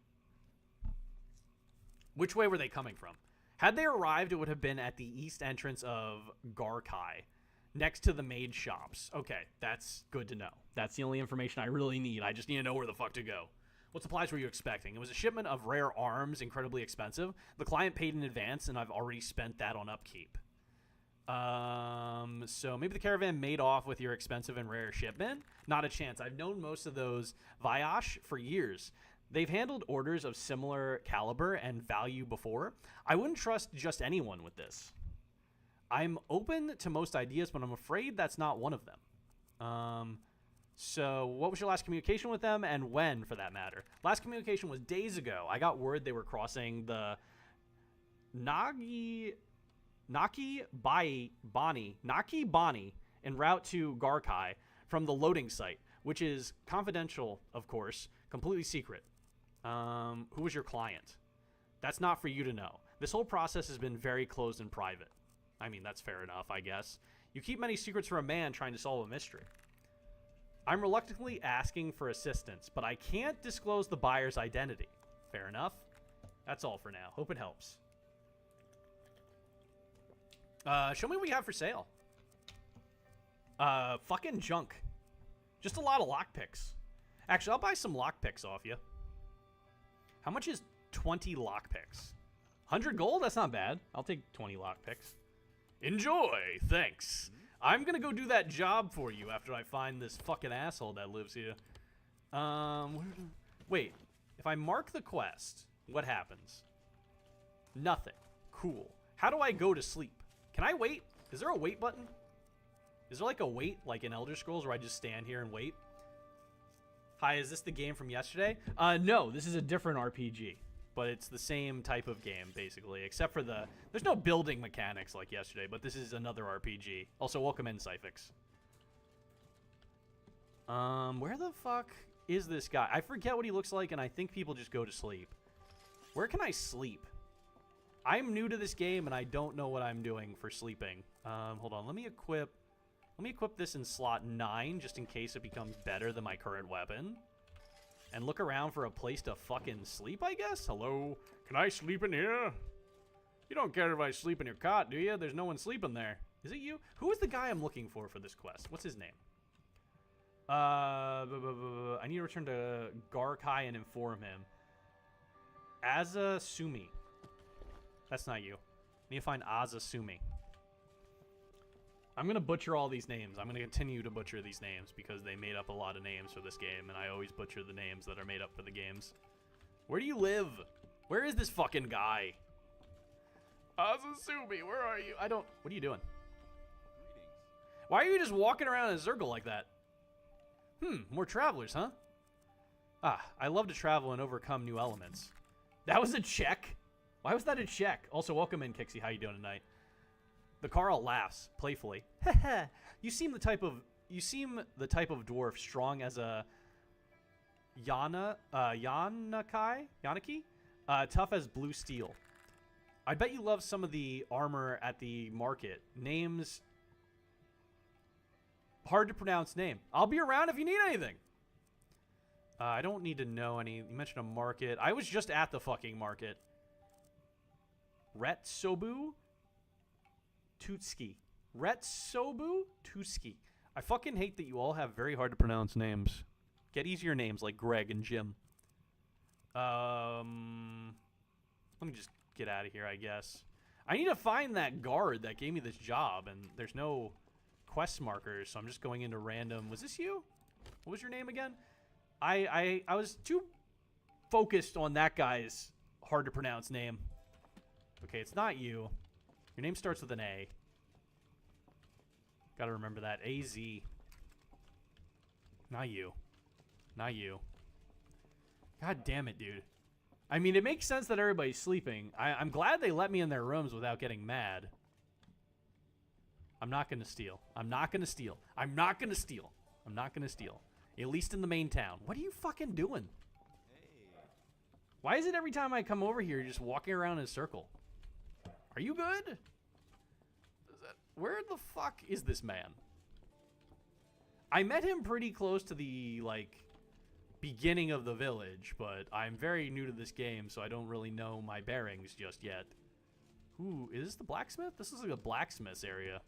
Which way were they coming from? Had they arrived, it would have been at the east entrance of Garkai, next to the maid shops. Okay, that's good to know. That's the only information I really need. I just need to know where the fuck to go. What supplies were you expecting? It was a shipment of rare arms, incredibly expensive. The client paid in advance, and I've already spent that on upkeep. So maybe the caravan made off with your expensive and rare shipment? Not a chance. I've known most of those Vayash for years. They've handled orders of similar caliber and value before. I wouldn't trust just anyone with this. I'm open to most ideas, but I'm afraid that's not one of them. So what was your last communication with them, and when, for that matter? Last communication was days ago. I got word they were crossing the Naki Bani en route to Garkai from the loading site, which is confidential, of course, completely secret. Who was your client? That's not for you to know. This whole process has been very closed and private. I mean, that's fair enough, I guess. You keep many secrets for a man trying to solve a mystery. I'm reluctantly asking for assistance, but I can't disclose the buyer's identity. Fair enough. That's all for now. Hope it helps. Show me what you have for sale. Fucking junk. Just a lot of lockpicks. Actually, I'll buy some lockpicks off you. How much is 20 lockpicks? 100 gold? That's not bad. I'll take 20 lockpicks. Enjoy. Thanks. I'm gonna go do that job for you after I find this fucking asshole that lives here. Wait. If I mark the quest, what happens? Nothing. Cool. How do I go to sleep? Can I wait? Is there a wait button? Is there like a wait, like in Elder Scrolls, where I just stand here and wait? Hi, is this the game from yesterday? No, this is a different RPG. But it's the same type of game, basically, except for there's no building mechanics like yesterday, but this is another RPG. Also, welcome in, Cyphix. Where the fuck is this guy? I forget what he looks like, and I think people just go to sleep. Where can I sleep? I'm new to this game, and I don't know what I'm doing for sleeping. Hold on, let me equip this in slot 9, just in case it becomes better than my current weapon. And look around for a place to fucking sleep, I guess? Hello? Can I sleep in here? You don't care if I sleep in your cot, do you? There's no one sleeping there. Is it you? Who is the guy I'm looking for this quest? What's his name? I need to return to Garkai and inform him. Azasumi. That's not you. I need to find Azasumi. I'm going to butcher all these names. I'm going to continue to butcher these names because they made up a lot of names for this game, and I always butcher the names that are made up for the games. Where do you live? Where is this fucking guy? Azasumi, where are you? What are you doing? Why are you just walking around in a circle like that? More travelers, huh? I love to travel and overcome new elements. That was a check? Why was that a check? Also, welcome in, Kixie. How you doing tonight? The Carl laughs playfully. You seem the type of dwarf strong as a Yanaki, tough as blue steel. I bet you love some of the armor at the market. Names hard to pronounce name. I'll be around if you need anything. I don't need to know any. You mentioned a market. I was just at the fucking market. Retsobu Tutski. Retsobu Tutski. I fucking hate that you all have very hard to pronounce names. Get easier names like Greg and Jim. Let me just get out of here, I guess. I need to find that guard that gave me this job, and there's no quest markers, so I'm just going into random. Was this you? What was your name again? I was too focused on that guy's hard to pronounce name. Okay, it's not you. Your name starts with an A. Gotta remember that. A-Z. Not you. Not you. God damn it, dude. I mean, it makes sense that everybody's sleeping. I'm glad they let me in their rooms without getting mad. I'm not gonna steal. I'm not gonna steal. I'm not gonna steal. I'm not gonna steal. At least in the main town. What are you fucking doing? Hey. Why is it every time I come over here, you're just walking around in a circle? Are you good? Where the fuck is this man? I met him pretty close to the, beginning of the village, but I'm very new to this game, so I don't really know my bearings just yet. Ooh, is this the blacksmith? This is like a blacksmith's area.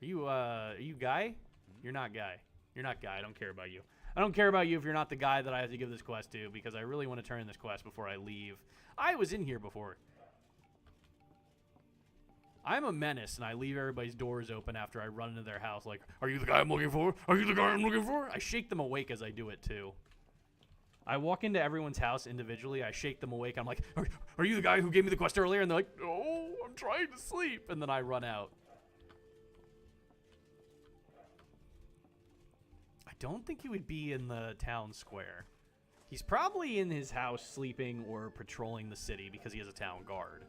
Are you Guy? You're not Guy. You're not Guy. I don't care about you. I don't care about you if you're not the guy that I have to give this quest to, because I really want to turn in this quest before I leave. I was in here before. I'm a menace, and I leave everybody's doors open after I run into their house like, are you the guy I'm looking for? Are you the guy I'm looking for? I shake them awake as I do it, too. I walk into everyone's house individually. I shake them awake. I'm like, are you the guy who gave me the quest earlier? And they're like, no, I'm trying to sleep. And then I run out. I don't think he would be in the town square. He's probably in his house sleeping or patrolling the city because he has a town guard.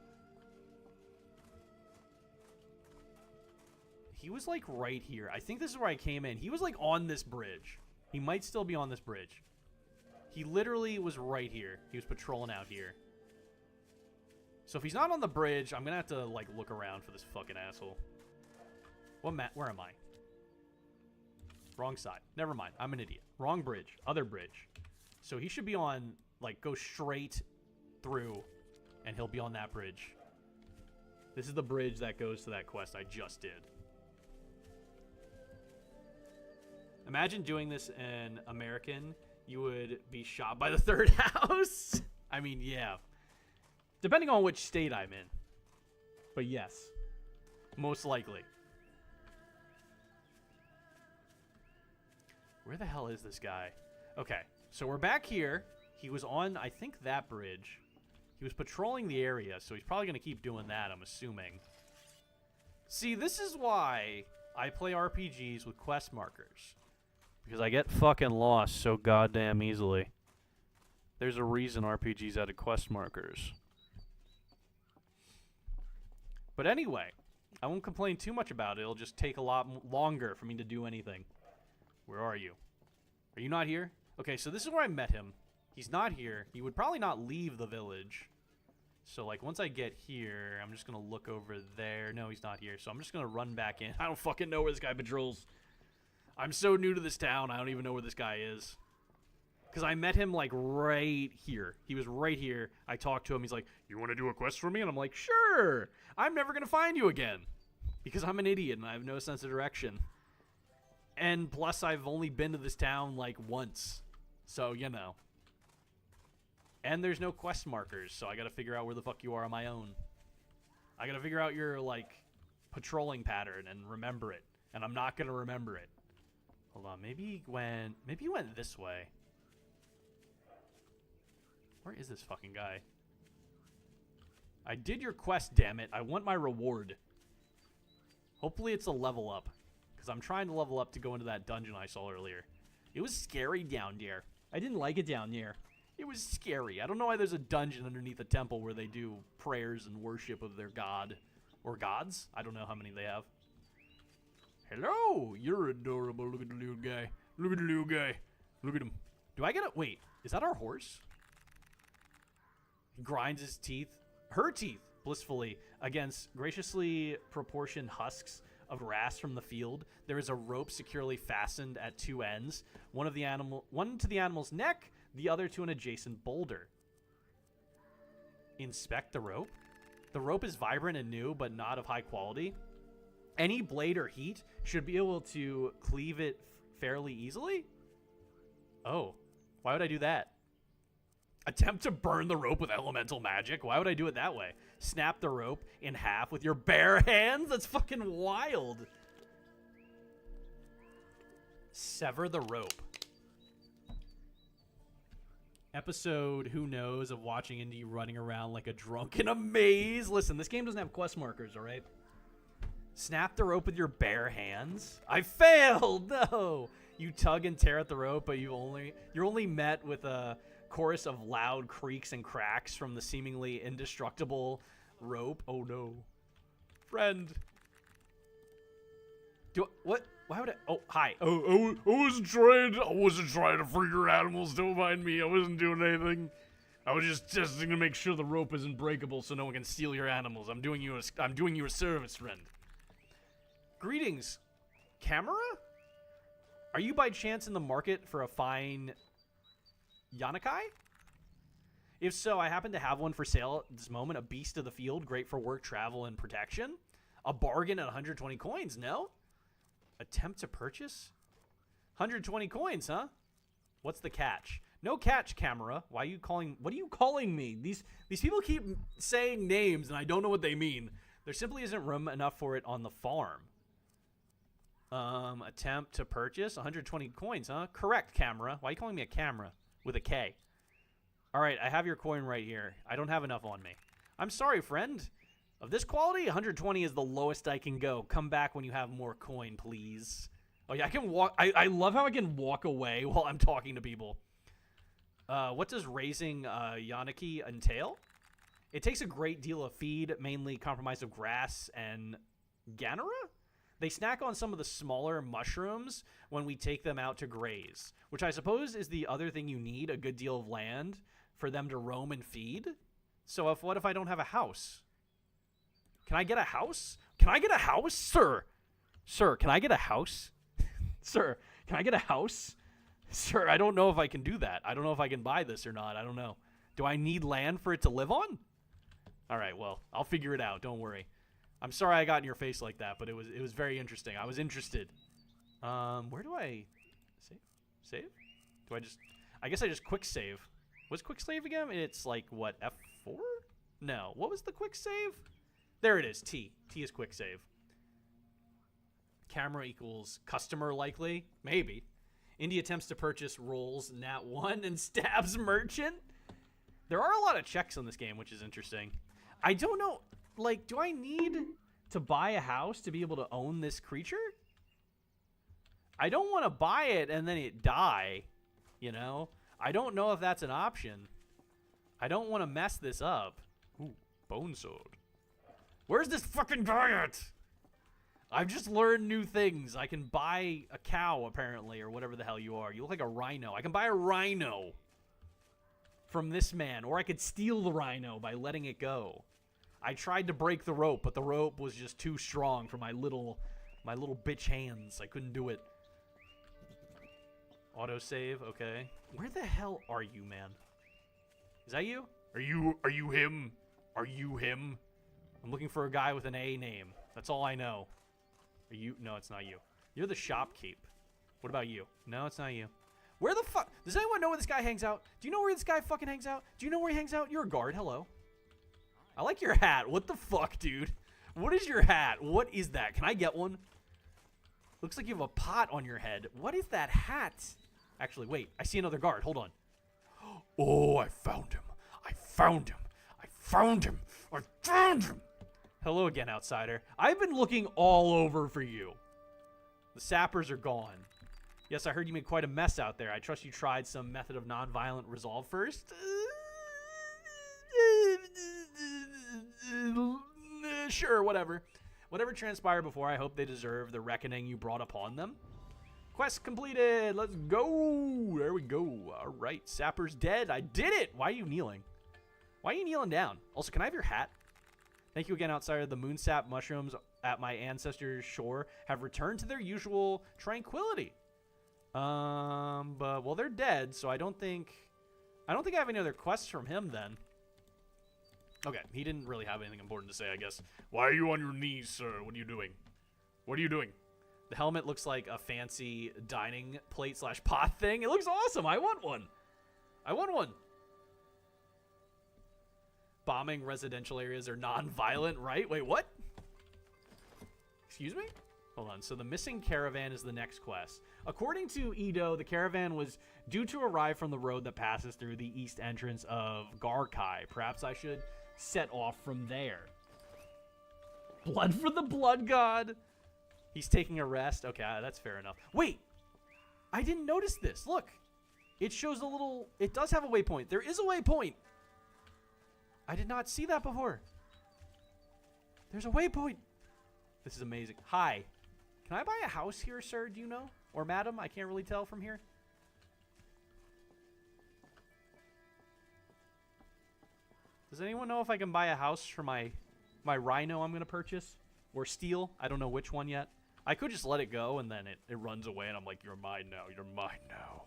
He was like right here. I think this is where I came in. He was like on this bridge. He might still be on this bridge. He literally was right here. He was patrolling out here. So if he's not on the bridge, I'm gonna have to like look around for this fucking asshole. Where am I? Wrong side. Never mind. I'm an idiot. Wrong bridge. Other bridge. So he should be on, like, go straight through, and he'll be on that bridge. This is the bridge that goes to that quest I just did. Imagine doing this in American. You would be shot by the third house. I mean, yeah. Depending on which state I'm in. But yes. Most likely. Where the hell is this guy? Okay, so we're back here. He was on, I think, that bridge. He was patrolling the area, so he's probably going to keep doing that, I'm assuming. See, this is why I play RPGs with quest markers. Because I get fucking lost so goddamn easily. There's a reason RPGs added quest markers. But anyway, I won't complain too much about it. It'll just take a lot longer for me to do anything. Where are you? Are you not here? Okay, so this is where I met him. He's not here. He would probably not leave the village. So, like, once I get here, I'm just going to look over there. No, he's not here. So I'm just going to run back in. I don't fucking know where this guy patrols. I'm so new to this town, I don't even know where this guy is. Because I met him, like, right here. He was right here. I talked to him. He's like, you want to do a quest for me? And I'm like, sure. I'm never going to find you again. Because I'm an idiot and I have no sense of direction. And plus, I've only been to this town, like, once. So, you know. And there's no quest markers, so I gotta figure out where the fuck you are on my own. I gotta figure out your, like, patrolling pattern and remember it. And I'm not gonna remember it. Hold on, maybe you went this way. Where is this fucking guy? I did your quest, damn it. I want my reward. Hopefully it's a level up. Because I'm trying to level up to go into that dungeon I saw earlier. It was scary down there. I didn't like it down there. It was scary. I don't know why there's a dungeon underneath a temple where they do prayers and worship of their god. Or gods. I don't know how many they have. Hello! You're adorable. Look at the little guy. Look at the little guy. Look at him. Do I get a... Wait. Is that our horse? He grinds his teeth. Her teeth. Blissfully. Against graciously proportioned husks of grass from the field. There is a rope securely fastened at two ends. One to the animal's neck. The other to an adjacent boulder. Inspect the rope. The rope is vibrant and new, but not of high quality. Any blade or heat should be able to cleave it fairly easily. Oh, why would I do that? Attempt to burn the rope with elemental magic. Why would I do it that way? Snap the rope in half with your bare hands? That's fucking wild. Sever the rope. Episode, who knows, of watching Indy running around like a drunk in a maze. Listen, this game doesn't have quest markers, all right? Snap the rope with your bare hands. I failed. No. You tug and tear at the rope, but you're only met with a chorus of loud creaks and cracks from the seemingly indestructible rope. Oh no, friend. What? Why would I? Oh, hi. Oh, I wasn't trying to free your animals. Don't mind me. I wasn't doing anything. I was just testing to make sure the rope isn't breakable, so no one can steal your animals. I'm doing you a service, friend. Greetings, camera? Are you by chance in the market for a fine Yanakai? If so, I happen to have one for sale at this moment. A beast of the field, great for work, travel, and protection. A bargain at 120 coins, no? Attempt to purchase? 120 coins, huh? What's the catch? No catch, camera. What are you calling me? These people keep saying names, and I don't know what they mean. There simply isn't room enough for it on the farm. Attempt to purchase? 120 coins, huh? Correct, camera. Why are you calling me a camera? With a K. Alright, I have your coin right here. I don't have enough on me. I'm sorry, friend. Of this quality, 120 is the lowest I can go. Come back when you have more coin, please. Oh yeah, I can walk. I love how I can walk away while I'm talking to people. What does raising Yanaki entail? It takes a great deal of feed, mainly comprised of grass and ganara? They snack on some of the smaller mushrooms when we take them out to graze, which I suppose is the other thing you need, a good deal of land for them to roam and feed. So what if I don't have a house? Can I get a house? Can I get a house, sir? Sir, can I get a house? Sir, can I get a house? Sir, I don't know if I can do that. I don't know if I can buy this or not. I don't know. Do I need land for it to live on? All right, well, I'll figure it out. Don't worry. I'm sorry I got in your face like that, but it was very interesting. I was interested. Where do I save? Save? Do I guess I just quick save. What's quick save again? It's like, what, F4? No. What was the quick save? There it is, T. T is quick save. Camera equals customer likely? Maybe. Indy attempts to purchase, rolls nat 1 and stabs merchant. There are a lot of checks on this game, which is interesting. I don't know, like, do I need to buy a house to be able to own this creature? I don't want to buy it and then it die, you know? I don't know if that's an option. I don't want to mess this up. Ooh, bone sword. Where's this fucking guy at? I've just learned new things. I can buy a cow, apparently, or whatever the hell you are. You look like a rhino. I can buy a rhino from this man, or I could steal the rhino by letting it go. I tried to break the rope, but the rope was just too strong for my little bitch hands. I couldn't do it. Autosave, okay. Where the hell are you, man? Is that you? Are you him? Are you him? I'm looking for a guy with an A name. That's all I know. Are you? No, it's not you. You're the shopkeep. What about you? No, it's not you. Where the fuck? Does anyone know where this guy hangs out? Do you know where this guy fucking hangs out? Do you know where he hangs out? You're a guard. Hello. I like your hat. What the fuck, dude? What is your hat? What is that? Can I get one? Looks like you have a pot on your head. What is that hat? Actually, wait. I see another guard. Hold on. Oh, I found him. I found him. I found him. I found him. Hello again, outsider. I've been looking all over for you. The sappers are gone. Yes, I heard you made quite a mess out there. I trust you tried some method of nonviolent resolve first. Sure, whatever. Whatever transpired before, I hope they deserve the reckoning you brought upon them. Quest completed. Let's go. There we go. All right, sapper's dead. I did it. Why are you kneeling? Why are you kneeling down? Also, can I have your hat? Thank you again, outsider. The moonsap mushrooms at my ancestors' shore have returned to their usual tranquility. But well, they're dead, so I don't think I have any other quests from him then. Okay, he didn't really have anything important to say, I guess. Why are you on your knees, sir? What are you doing? What are you doing? The helmet looks like a fancy dining plate / pot thing. It looks awesome. I want one. I want one. Bombing residential areas are non-violent, right? Wait, what? Excuse me? Hold on. So the missing caravan is the next quest. According to Edo, the caravan was due to arrive from the road that passes through the east entrance of Garkai. Perhaps I should set off from there. Blood for the blood god. He's taking a rest. Okay, that's fair enough. Wait. I didn't notice this. Look. It shows a little... It does have a waypoint. There is a waypoint. I did not see that before. There's a waypoint. This is amazing. Hi. Can I buy a house here, sir? Do you know? Or madam? I can't really tell from here. Does anyone know if I can buy a house for my rhino I'm going to purchase? Or steal? I don't know which one yet. I could just let it go and then it runs away and I'm like, you're mine now. You're mine now.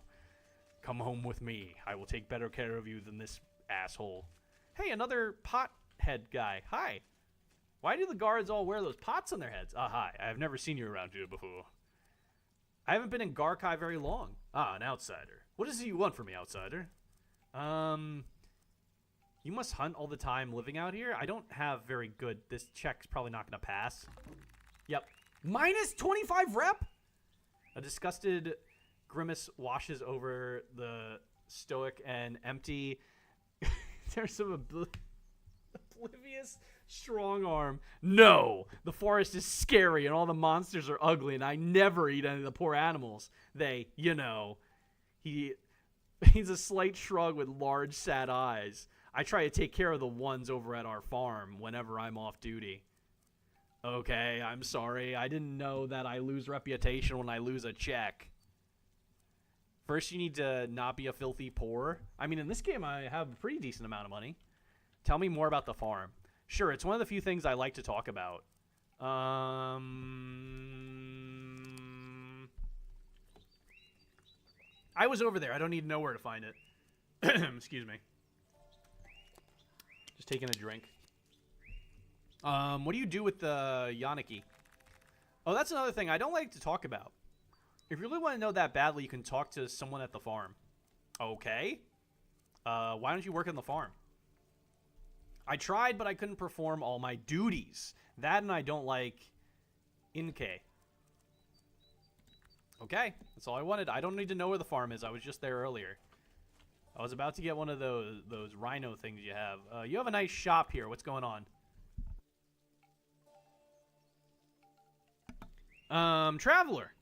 Come home with me. I will take better care of you than this asshole. Hey, another pothead guy. Hi. Why do the guards all wear those pots on their heads? Hi. I've never seen you around here before. I haven't been in Garkai very long. An outsider. What is it you want from me, outsider? You must hunt all the time living out here? I don't have very good... This check's probably not going to pass. Yep. Minus 25 rep? A disgusted grimace washes over the stoic and empty... There's some oblivious strong arm. No! The forest is scary and all the monsters are ugly and I never eat any of the poor animals. They, you know. He's a slight shrug with large sad eyes. I try to take care of the ones over at our farm whenever I'm off duty. Okay, I'm sorry. I didn't know that I lose reputation when I lose a check. First, you need to not be a filthy poor. I mean, in this game, I have a pretty decent amount of money. Tell me more about the farm. Sure, it's one of the few things I like to talk about. I was over there. I don't need to know where to find it. Excuse me. Just taking a drink. What do you do with the Yaniki? Oh, that's another thing I don't like to talk about. If you really want to know that badly, you can talk to someone at the farm. Okay. Why don't you work on the farm? I tried, but I couldn't perform all my duties. That and I don't like Inke. Okay, that's all I wanted. I don't need to know where the farm is. I was just there earlier. I was about to get one of those rhino things you have. You have a nice shop here. What's going on? Traveler.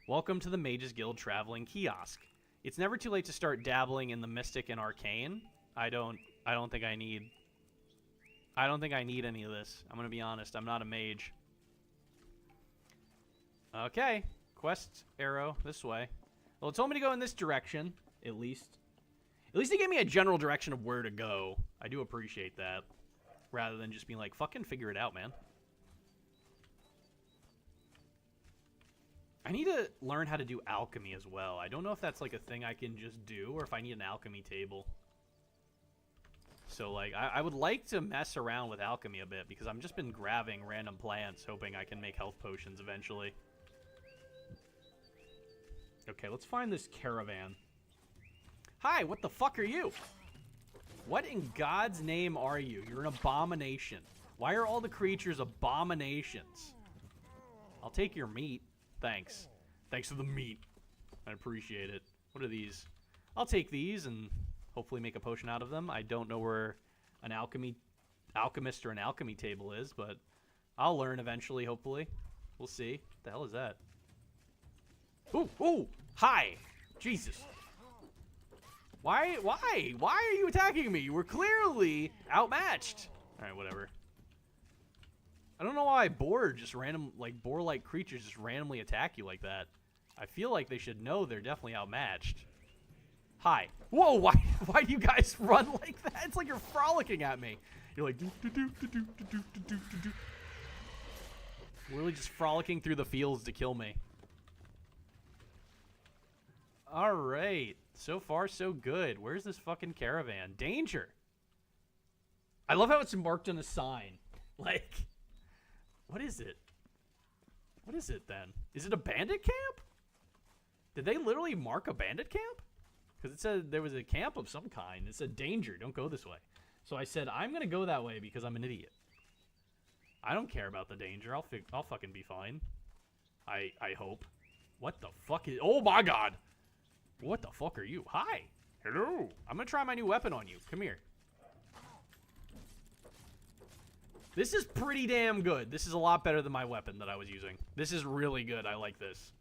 Welcome to the Mages Guild Traveling Kiosk. It's never too late to start dabbling in the mystic and arcane. I don't think I need any of this. I'm gonna be honest. I'm not a mage. Okay. Quest arrow this way. Well, it told me to go in this direction, at least. At least it gave me a general direction of where to go. I do appreciate that. Rather than just being like, fucking figure it out, man. I need to learn how to do alchemy as well. I don't know if that's like a thing I can just do or if I need an alchemy table. So, like, I would like to mess around with alchemy a bit because I've just been grabbing random plants hoping I can make health potions eventually. Okay, let's find this caravan. Hi, what the fuck are you? What in God's name are you? You're an abomination. Why are all the creatures abominations? I'll take your meat. Thanks. Thanks for the meat. I appreciate it. What are these? I'll take these and hopefully make a potion out of them. I don't know where an alchemist or an alchemy table is, but I'll learn eventually, hopefully. We'll see. What the hell is that? Ooh, ooh, hi. Jesus. Why are you attacking me? You were clearly outmatched. All right, whatever. I don't know why boar-like creatures just randomly attack you like that. I feel like they should know they're definitely outmatched. Hi. Whoa, why do you guys run like that? It's like you're frolicking at me. You're like, do-do-do-do-do-do-do-do-do. Really just frolicking through the fields to kill me. All right. So far, so good. Where's this fucking caravan? Danger. I love how it's marked on a sign. Like, what is it? What is it then? Is it a bandit camp? Did they literally mark a bandit camp? Because it said there was a camp of some kind. It said danger. Don't go this way. So I said, I'm going to go that way because I'm an idiot. I don't care about the danger. I'll fucking be fine. I hope. What the fuck is... Oh my god! What the fuck are you? Hi! Hello! I'm gonna try my new weapon on you. Come here. This is pretty damn good. This is a lot better than my weapon that I was using. This is really good. I like this.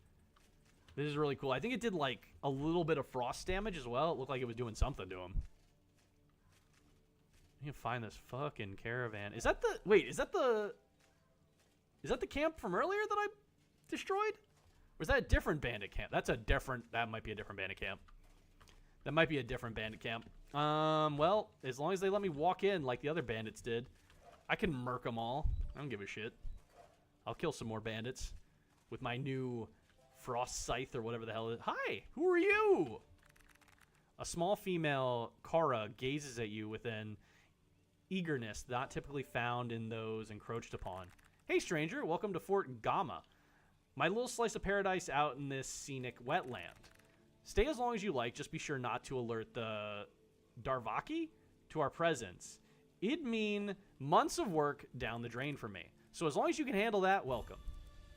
This is really cool. I think it did, like, a little bit of frost damage as well. It looked like it was doing something to him. I can find this fucking caravan. Is that the... Wait, is that the camp from earlier that I destroyed? Or is that a different bandit camp? That might be a different bandit camp. That might be a different bandit camp. Well, as long as they let me walk in like the other bandits did, I can murk them all. I don't give a shit. I'll kill some more bandits with my new frost scythe or whatever the hell it is. Hi, who are you? A small female, Kara, gazes at you with an eagerness not typically found in those encroached upon. Hey, stranger, welcome to Fort Gamma. My little slice of paradise out in this scenic wetland. Stay as long as you like, just be sure not to alert the Darvaki to our presence. It'd mean months of work down the drain for me. So as long as you can handle that, welcome.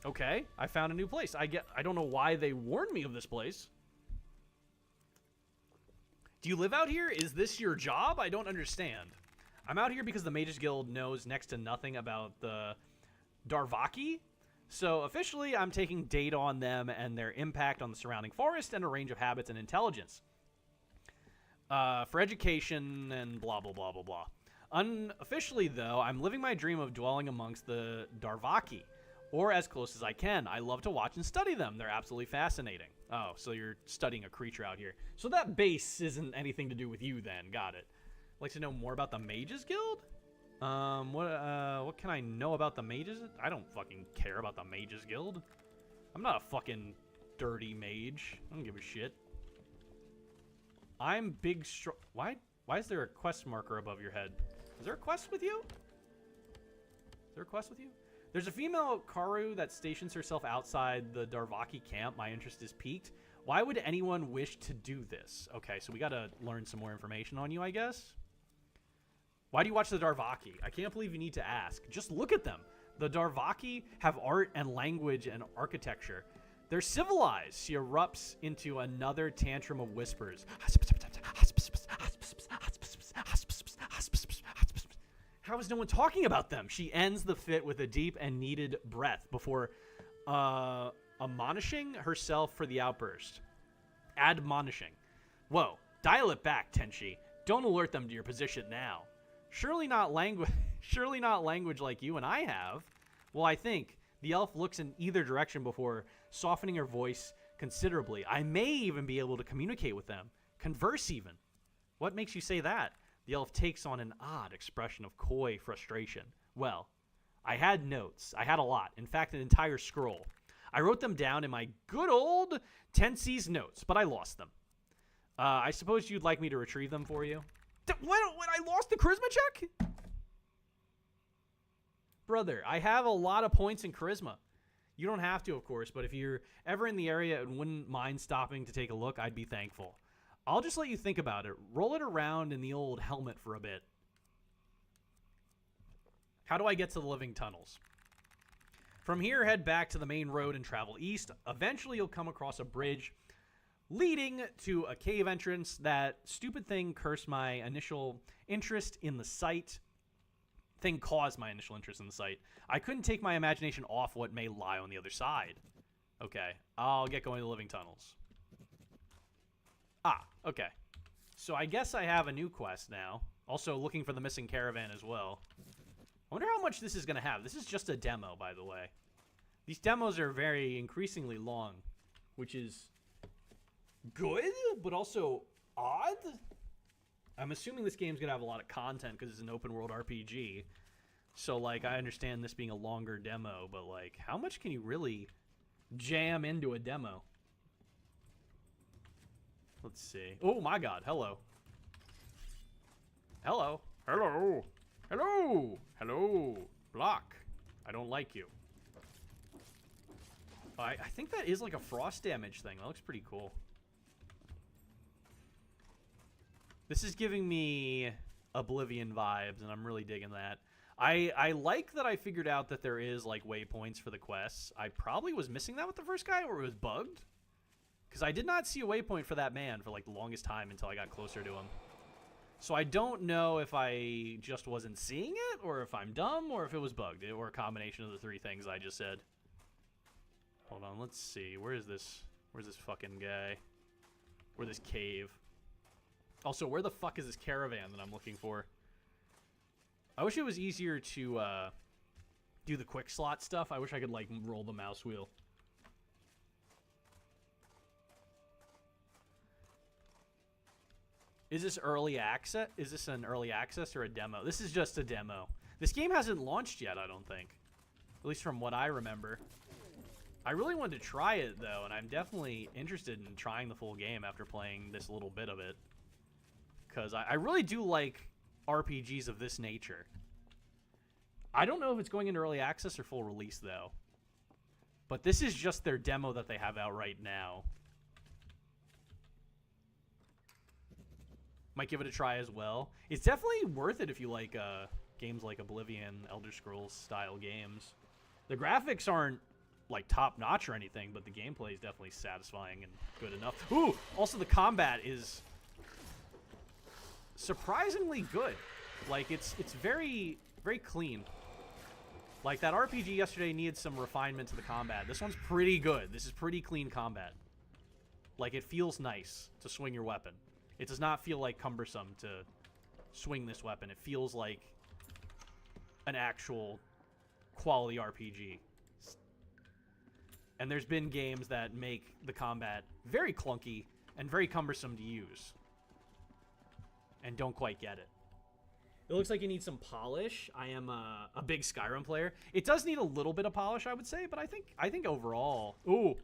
Okay, I found a new place. I don't know why they warned me of this place. Do you live out here? Is this your job? I don't understand. I'm out here because the Mages Guild knows next to nothing about the Darvaki. So officially, I'm taking data on them and their impact on the surrounding forest and a range of habits and intelligence. For education and blah, blah, blah, blah, blah. Unofficially, though, I'm living my dream of dwelling amongst the Darvaki, or as close as I can. I love to watch and study them. They're absolutely fascinating. Oh, so you're studying a creature out here. So that base isn't anything to do with you then. Got it. Like to know more about the Mages Guild? What can I know about the Mages? I don't fucking care about the Mages Guild. I'm not a fucking dirty mage. I don't give a shit. I'm big Why is there a quest marker above your head? Is there a quest with you? Is there a quest with you? There's a female Karu that stations herself outside the Darvaki camp. My interest is piqued. Why would anyone wish to do this? Okay, so we gotta learn some more information on you, I guess. Why do you watch the Darvaki? I can't believe you need to ask. Just look at them. The Darvaki have art and language and architecture. They're civilized. She erupts into another tantrum of whispers. How is no one talking about them? She ends the fit with a deep and needed breath before admonishing herself for the outburst. Admonishing. Whoa, dial it back, Tenshi. Don't alert them to your position now. Surely not language like you and I have. Well, I think. The elf looks in either direction before softening her voice considerably. I may even be able to communicate with them. Converse even. What makes you say that? The elf takes on an odd expression of coy frustration. Well, I had notes. I had a lot. In fact, an entire scroll. I wrote them down in my good old Tensi's notes, but I lost them. I suppose you'd like me to retrieve them for you? What? I lost the charisma check? Brother, I have a lot of points in charisma. You don't have to, of course, but if you're ever in the area and wouldn't mind stopping to take a look, I'd be thankful. I'll just let you think about it. Roll it around in the old helmet for a bit. How do I get to the living tunnels? From here, head back to the main road and travel east. Eventually, you'll come across a bridge leading to a cave entrance. That stupid thing cursed my initial interest in the site. Thing caused my initial interest in the site. I couldn't take my imagination off what may lie on the other side. Okay, I'll get going to the living tunnels. Ah, okay. So I guess I have a new quest now. Also looking for the missing caravan as well. I wonder how much this is going to have. This is just a demo, by the way. These demos are very increasingly long, which is good, but also odd. I'm assuming this game's going to have a lot of content because it's an open world RPG. So, like, I understand this being a longer demo, but, like, how much can you really jam into a demo? Let's see. Oh, my God. Hello. Hello. Hello. Hello. Hello. Block. I don't like you. I think that is like a frost damage thing. That looks pretty cool. This is giving me Oblivion vibes, and I'm really digging that. I like that I figured out that there is, like, waypoints for the quests. I probably was missing that with the first guy, or it was bugged. Because I did not see a waypoint for that man for, like, the longest time until I got closer to him. So I don't know if I just wasn't seeing it, or if I'm dumb, or if it was bugged, or a combination of the three things I just said. Hold on, let's see. Where's this fucking guy? Where's this cave? Also, where the fuck is this caravan that I'm looking for? I wish it was easier to do the quick slot stuff. I wish I could, like, roll the mouse wheel. Is this early access? Is this an early access or a demo? This is just a demo. This game hasn't launched yet, I don't think. At least from what I remember. I really wanted to try it, though, and I'm definitely interested in trying the full game after playing this little bit of it. Because I really do like RPGs of this nature. I don't know if it's going into early access or full release, though. But this is just their demo that they have out right now. Might give it a try as well. It's definitely worth it if you like games like Oblivion, Elder Scrolls style games. The graphics aren't like top-notch or anything, but the gameplay is definitely satisfying and good enough. Ooh! Also, the combat is surprisingly good. Like, it's very, very clean. Like, that RPG yesterday needed some refinement to the combat. This one's pretty good. This is pretty clean combat. Like, it feels nice to swing your weapon. It does not feel, like, cumbersome to swing this weapon. It feels like an actual quality RPG. And there's been games that make the combat very clunky and very cumbersome to use. And don't quite get it. It looks like you need some polish. I am a big Skyrim player. It does need a little bit of polish, I would say, but I think overall... Ooh.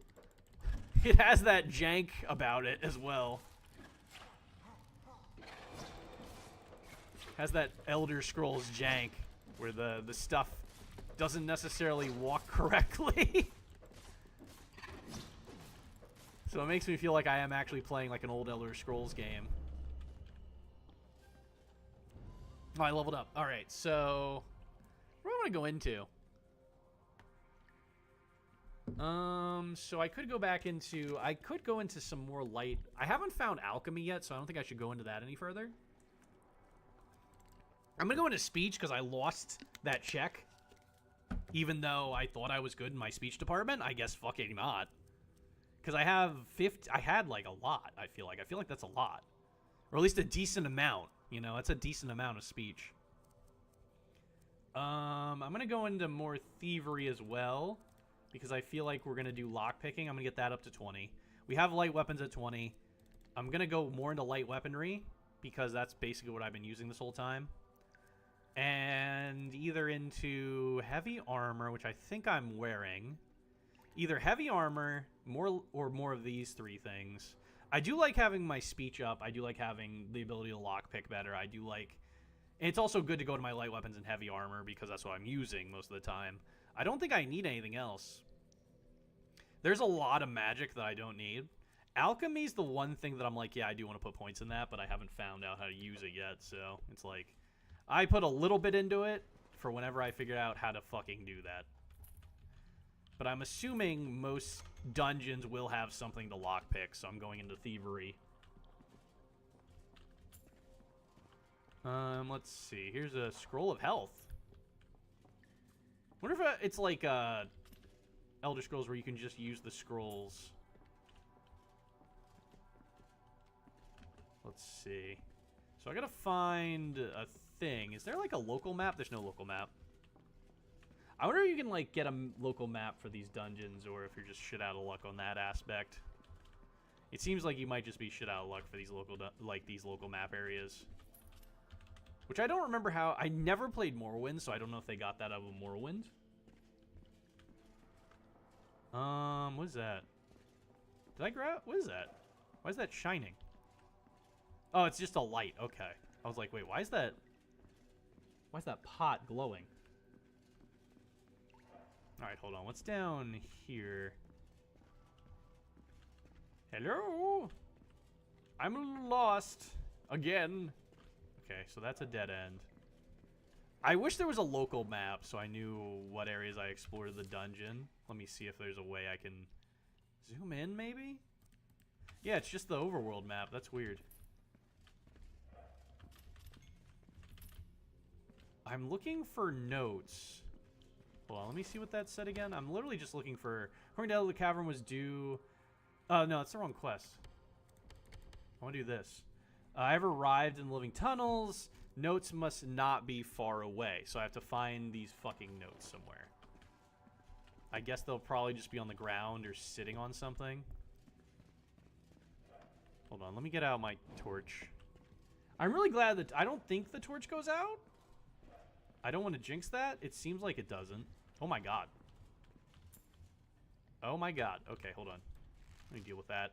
It has that jank about it as well. Has that Elder Scrolls jank where the stuff doesn't necessarily walk correctly. So it makes me feel like I am actually playing like an old Elder Scrolls game. Oh, I leveled up. All right, so what do I want to go into? So I could go back into... I could go into some more light... I haven't found alchemy yet, so I don't think I should go into that any further. I'm going to go into speech because I lost that check. Even though I thought I was good in my speech department, I guess fucking not. Because I have 50... I had, like, a lot, I feel like. I feel like that's a lot. Or at least a decent amount. You know, that's a decent amount of speech. I'm going to go into more thievery as well. Because I feel like we're going to do lockpicking. I'm going to get that up to 20. We have light weapons at 20. I'm going to go more into light weaponry. Because that's basically what I've been using this whole time. And either into heavy armor, which I think I'm wearing. Either heavy armor, more of these three things. I do like having my speech up. I do like having the ability to lockpick better. I do like... And it's also good to go to my light weapons and heavy armor because that's what I'm using most of the time. I don't think I need anything else. There's a lot of magic that I don't need. Alchemy's the one thing that I'm like, yeah, I do want to put points in that, but I haven't found out how to use it yet, so it's like, I put a little bit into it for whenever I figure out how to fucking do that. But I'm assuming most dungeons will have something to lockpick, so I'm going into thievery. Let's see. Here's a scroll of health. Wonder if it's like Elder Scrolls where you can just use the scrolls. Let's see. So I gotta find a thing. Is there like a local map? There's no local map. I wonder if you can like get a local map for these dungeons, or if you're just shit out of luck on that aspect. It seems like you might just be shit out of luck for these local map areas. Which I don't remember how. I never played Morrowind, so I don't know if they got that out of Morrowind. What is that? Did I grab? What is that? Why is that shining? Oh, it's just a light. Okay. I was like, wait, why is that pot glowing? All right, hold on. What's down here? Hello? I'm a little lost. Again. Okay, so that's a dead end. I wish there was a local map so I knew what areas I explored the dungeon. Let me see if there's a way I can zoom in, maybe? Yeah, it's just the overworld map. That's weird. I'm looking for notes. Hold on, let me see what that said again. I'm literally just looking for... According to the cavern was due... Oh, no, it's the wrong quest. I want to do this. I've arrived in the living tunnels. Notes must not be far away. So I have to find these fucking notes somewhere. I guess they'll probably just be on the ground or sitting on something. Hold on, let me get out my torch. I'm really glad that... I don't think the torch goes out. I don't want to jinx that. It seems like it doesn't. Oh my god. Oh my god. Okay, hold on. Let me deal with that.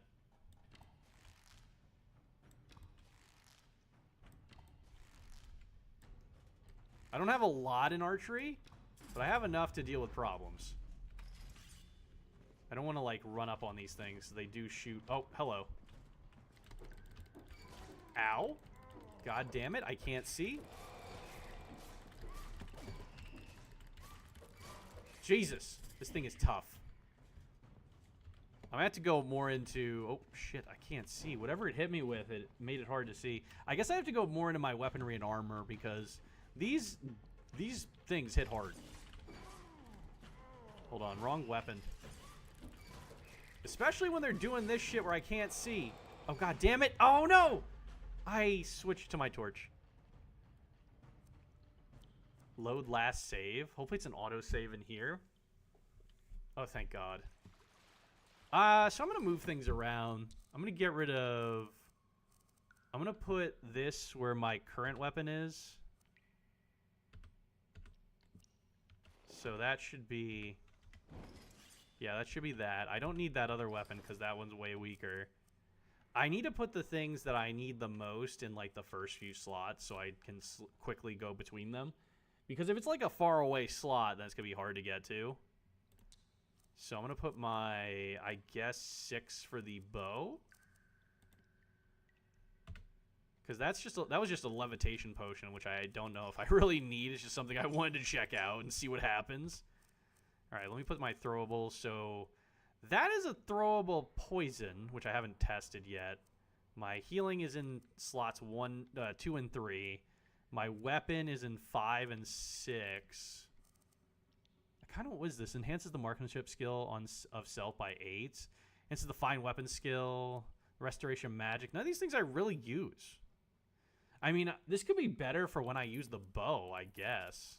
I don't have a lot in archery, but I have enough to deal with problems. I don't want to, like, run up on these things. They do shoot... Oh, hello. Ow. God damn it, I can't see. Jesus, this thing is tough. I'm gonna have to go more into... Oh, shit, I can't see. Whatever it hit me with, it made it hard to see. I guess I have to go more into my weaponry and armor because these things hit hard. Hold on, wrong weapon. Especially when they're doing this shit where I can't see. Oh, god damn it. Oh, no! I switched to my torch. Load last save. Hopefully it's an autosave in here. Oh, thank God. So I'm going to move things around. I'm going to get rid of... I'm going to put this where my current weapon is. So that should be... Yeah, that should be that. I don't need that other weapon because that one's way weaker. I need to put the things that I need the most in, like, the first few slots so I can quickly go between them. Because if it's like a far away slot, then it's going to be hard to get to. So I'm going to put my, I guess, 6 for the bow. Because that was just a levitation potion, which I don't know if I really need. It's just something I wanted to check out and see what happens. All right, let me put my throwables. So that is a throwable poison, which I haven't tested yet. My healing is in slots 2 and 3. My weapon is in 5 and 6. What is this? Enhances the marksmanship skill of self by 8. Enhances the fine weapon skill. Restoration magic. None of these things I really use. I mean, this could be better for when I use the bow, I guess.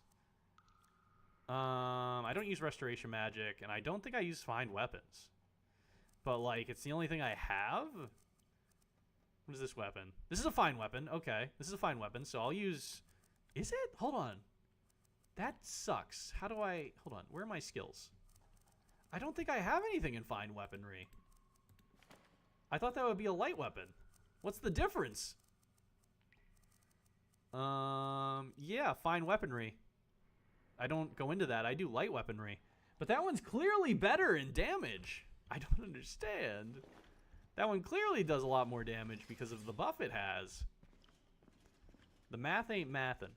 I don't use restoration magic, and I don't think I use fine weapons. But, like, it's the only thing I have. What is this weapon? This is a fine weapon. Okay. This is a fine weapon, so I'll use... Is it? Hold on. That sucks. How do I... Hold on. Where are my skills? I don't think I have anything in fine weaponry. I thought that would be a light weapon. What's the difference? Yeah, fine weaponry. I don't go into that. I do light weaponry. But that one's clearly better in damage. I don't understand. That one clearly does a lot more damage because of the buff it has. The math ain't mathin'.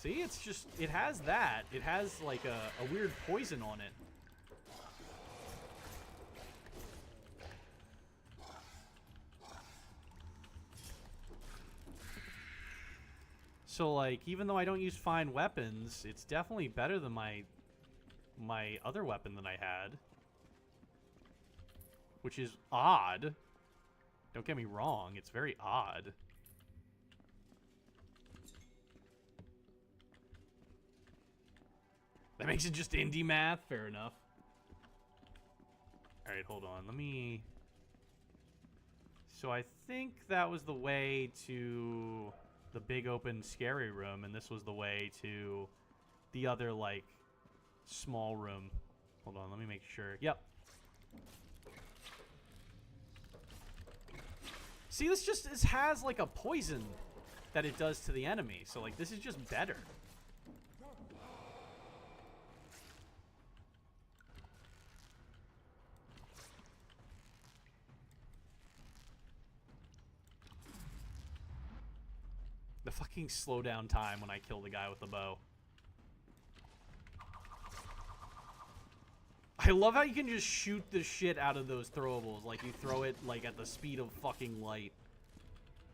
See, it's just, it has that. It has like a weird poison on it. So like, even though I don't use fine weapons, it's definitely better than my other weapon that I had. Which is odd. Don't get me wrong, it's very odd. That makes it just indie math? Fair enough. Alright, hold on. Let me... So I think that was the way to the big open scary room, and this was the way to the other, like, small room. Hold on, let me make sure. Yep. See, this has, like, a poison that it does to the enemy. So, like, this is just better. The fucking slow down time when I kill the guy with the bow. I love how you can just shoot the shit out of those throwables. Like, you throw it, like, at the speed of fucking light.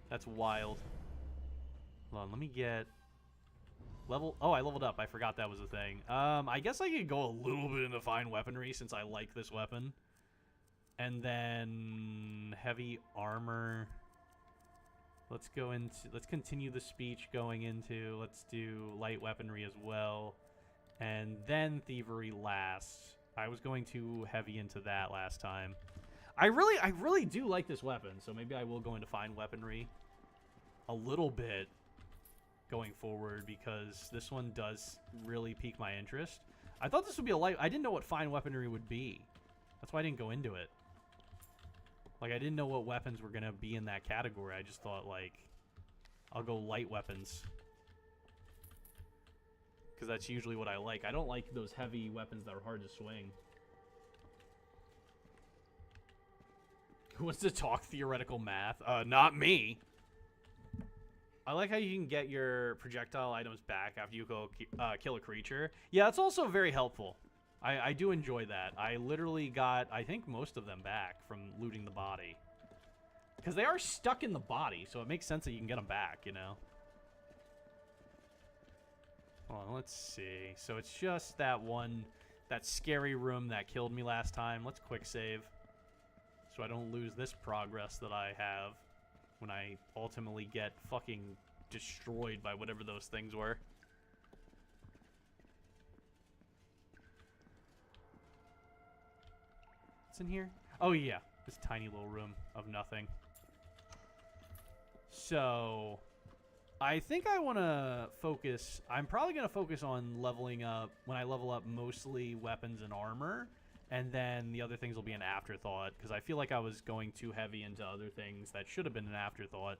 That's wild. Hold on, let me get... Level... Oh, I leveled up. I forgot that was a thing. I guess I could go a little bit into fine weaponry since I like this weapon. And then... Heavy armor... Let's go into... Let's continue the speech going into... Let's do light weaponry as well. And then thievery last. I was going too heavy into that last time. I really do like this weapon, so maybe I will go into fine weaponry a little bit going forward because this one does really pique my interest. I thought this would be a light... I didn't know what fine weaponry would be. That's why I didn't go into it. Like, I didn't know what weapons were going to be in that category. I just thought, like, I'll go light weapons. Because that's usually what I like. I don't like those heavy weapons that are hard to swing. Who wants to talk theoretical math? Not me. I like how you can get your projectile items back after you go kill a creature. Yeah, that's also very helpful. I do enjoy that. I literally got, I think, most of them back from looting the body. Because they are stuck in the body, so it makes sense that you can get them back, you know? Hold on, let's see. So it's just that one, that scary room that killed me last time. Let's quick save. So I don't lose this progress that I have when I ultimately get fucking destroyed by whatever those things were. What's in here? Oh yeah, this tiny little room of nothing. So... I think I want to focus... I'm probably going to focus on leveling up... When I level up, mostly weapons and armor. And then the other things will be an afterthought. Because I feel like I was going too heavy into other things that should have been an afterthought.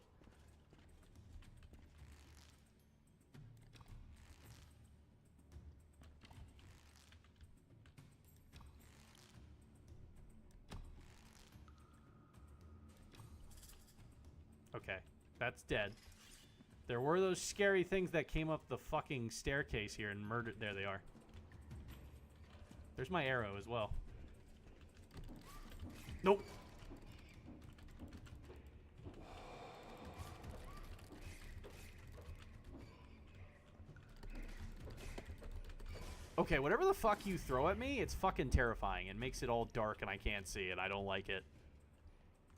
Okay, that's dead. There were those scary things that came up the fucking staircase here and murdered... There they are. There's my arrow as well. Nope. Okay, whatever the fuck you throw at me, it's fucking terrifying. It makes it all dark and I can't see it. I don't like it.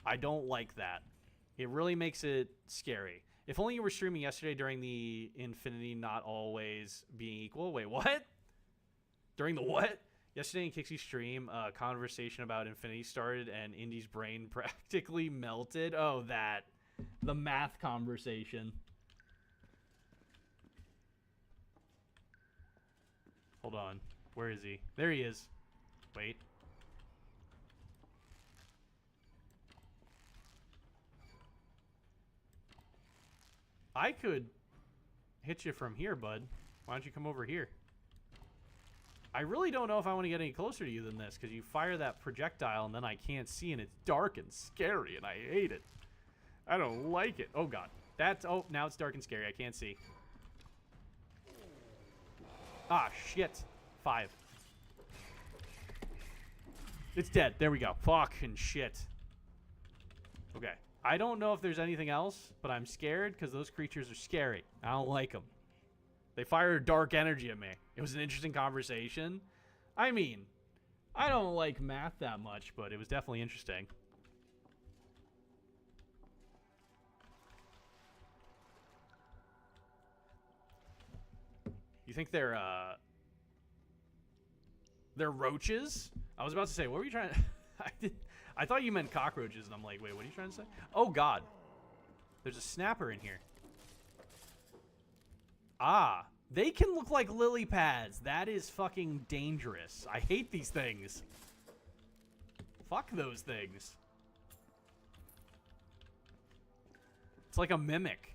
I don't like that. It really makes it scary. If only you were streaming yesterday during the infinity not always being equal. Wait, what? During the what? Yesterday in Kixie's stream, a conversation about infinity started and Indy's brain practically melted. Oh, that. The math conversation. Hold on. Where is he? There he is. Wait. I could hit you from here, bud. Why don't you come over here? I really don't know if I want to get any closer to you than this, because you fire that projectile and then I can't see, and it's dark and scary, and I hate it. I don't like it. Oh, God. That's... Oh, now it's dark and scary. I can't see. Ah, shit. 5. It's dead. There we go. Fucking shit. Okay. I don't know if there's anything else, but I'm scared because those creatures are scary. I don't like them. They fired dark energy at me. It was an interesting conversation. I mean, I don't like math that much, but it was definitely interesting. You think they're roaches? I was about to say, what were you trying to... I thought you meant cockroaches, and I'm like, wait, what are you trying to say? Oh, God. There's a snapper in here. Ah, they can look like lily pads. That is fucking dangerous. I hate these things. Fuck those things. It's like a mimic.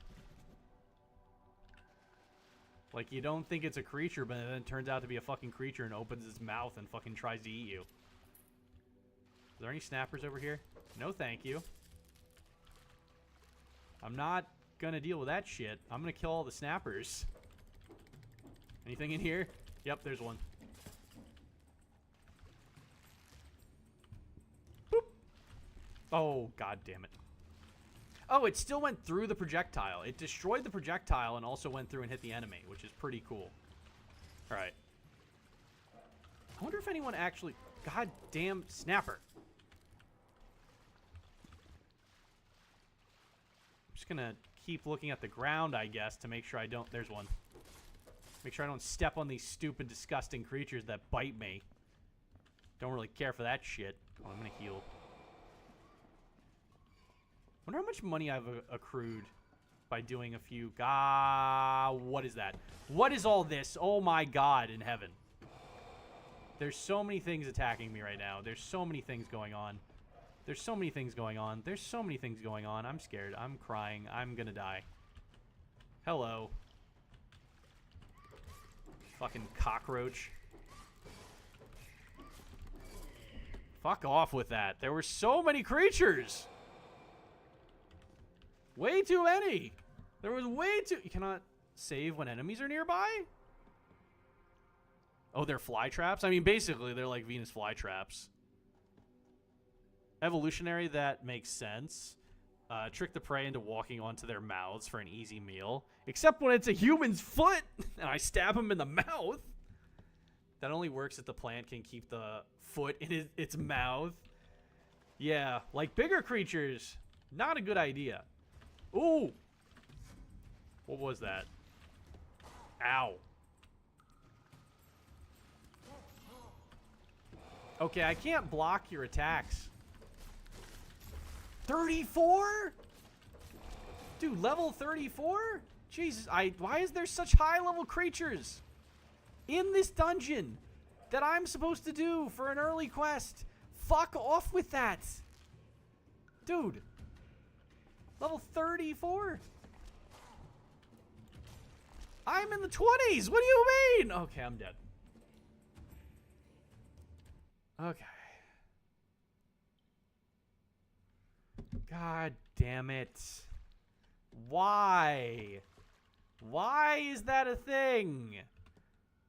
Like, you don't think it's a creature, but then it turns out to be a fucking creature and opens its mouth and fucking tries to eat you. Is there any snappers over here? No, thank you. I'm not gonna deal with that shit. I'm gonna kill all the snappers. Anything in here? Yep, there's one. Boop. Oh, God damn it. Oh, it still went through the projectile. It destroyed the projectile and also went through and hit the enemy, which is pretty cool. All right. I wonder if anyone actually... God damn snapper. I'm just gonna keep looking at the ground, I guess, to make sure I don't... There's one. Make sure I don't step on these stupid, disgusting creatures that bite me. Don't really care for that shit. Oh, I'm gonna heal. Wonder how much money I've accrued by doing a few... what is that? What is all this? Oh my God in heaven. There's so many things attacking me right now. There's so many things going on. There's so many things going on. There's so many things going on. I'm scared. I'm crying. I'm gonna die. Hello. Fucking cockroach. Fuck off with that. There were so many creatures. Way too many. There was way too... You cannot save when enemies are nearby? Oh, they're fly traps? I mean, basically, they're like Venus fly traps. Evolutionary, that makes sense. Trick the prey into walking onto their mouths for an easy meal. Except when it's a human's foot and I stab him in the mouth. That only works if the plant can keep the foot in its mouth. Yeah, like bigger creatures. Not a good idea. Ooh! What was that? Ow. Okay, I can't block your attacks. 34? Dude, level 34? Jesus, why is there such high level creatures in this dungeon that I'm supposed to do for an early quest? Fuck off with that. Dude. Level 34? I'm in the 20s. What do you mean? Okay, I'm dead. Okay. God damn it. Why? Why is that a thing?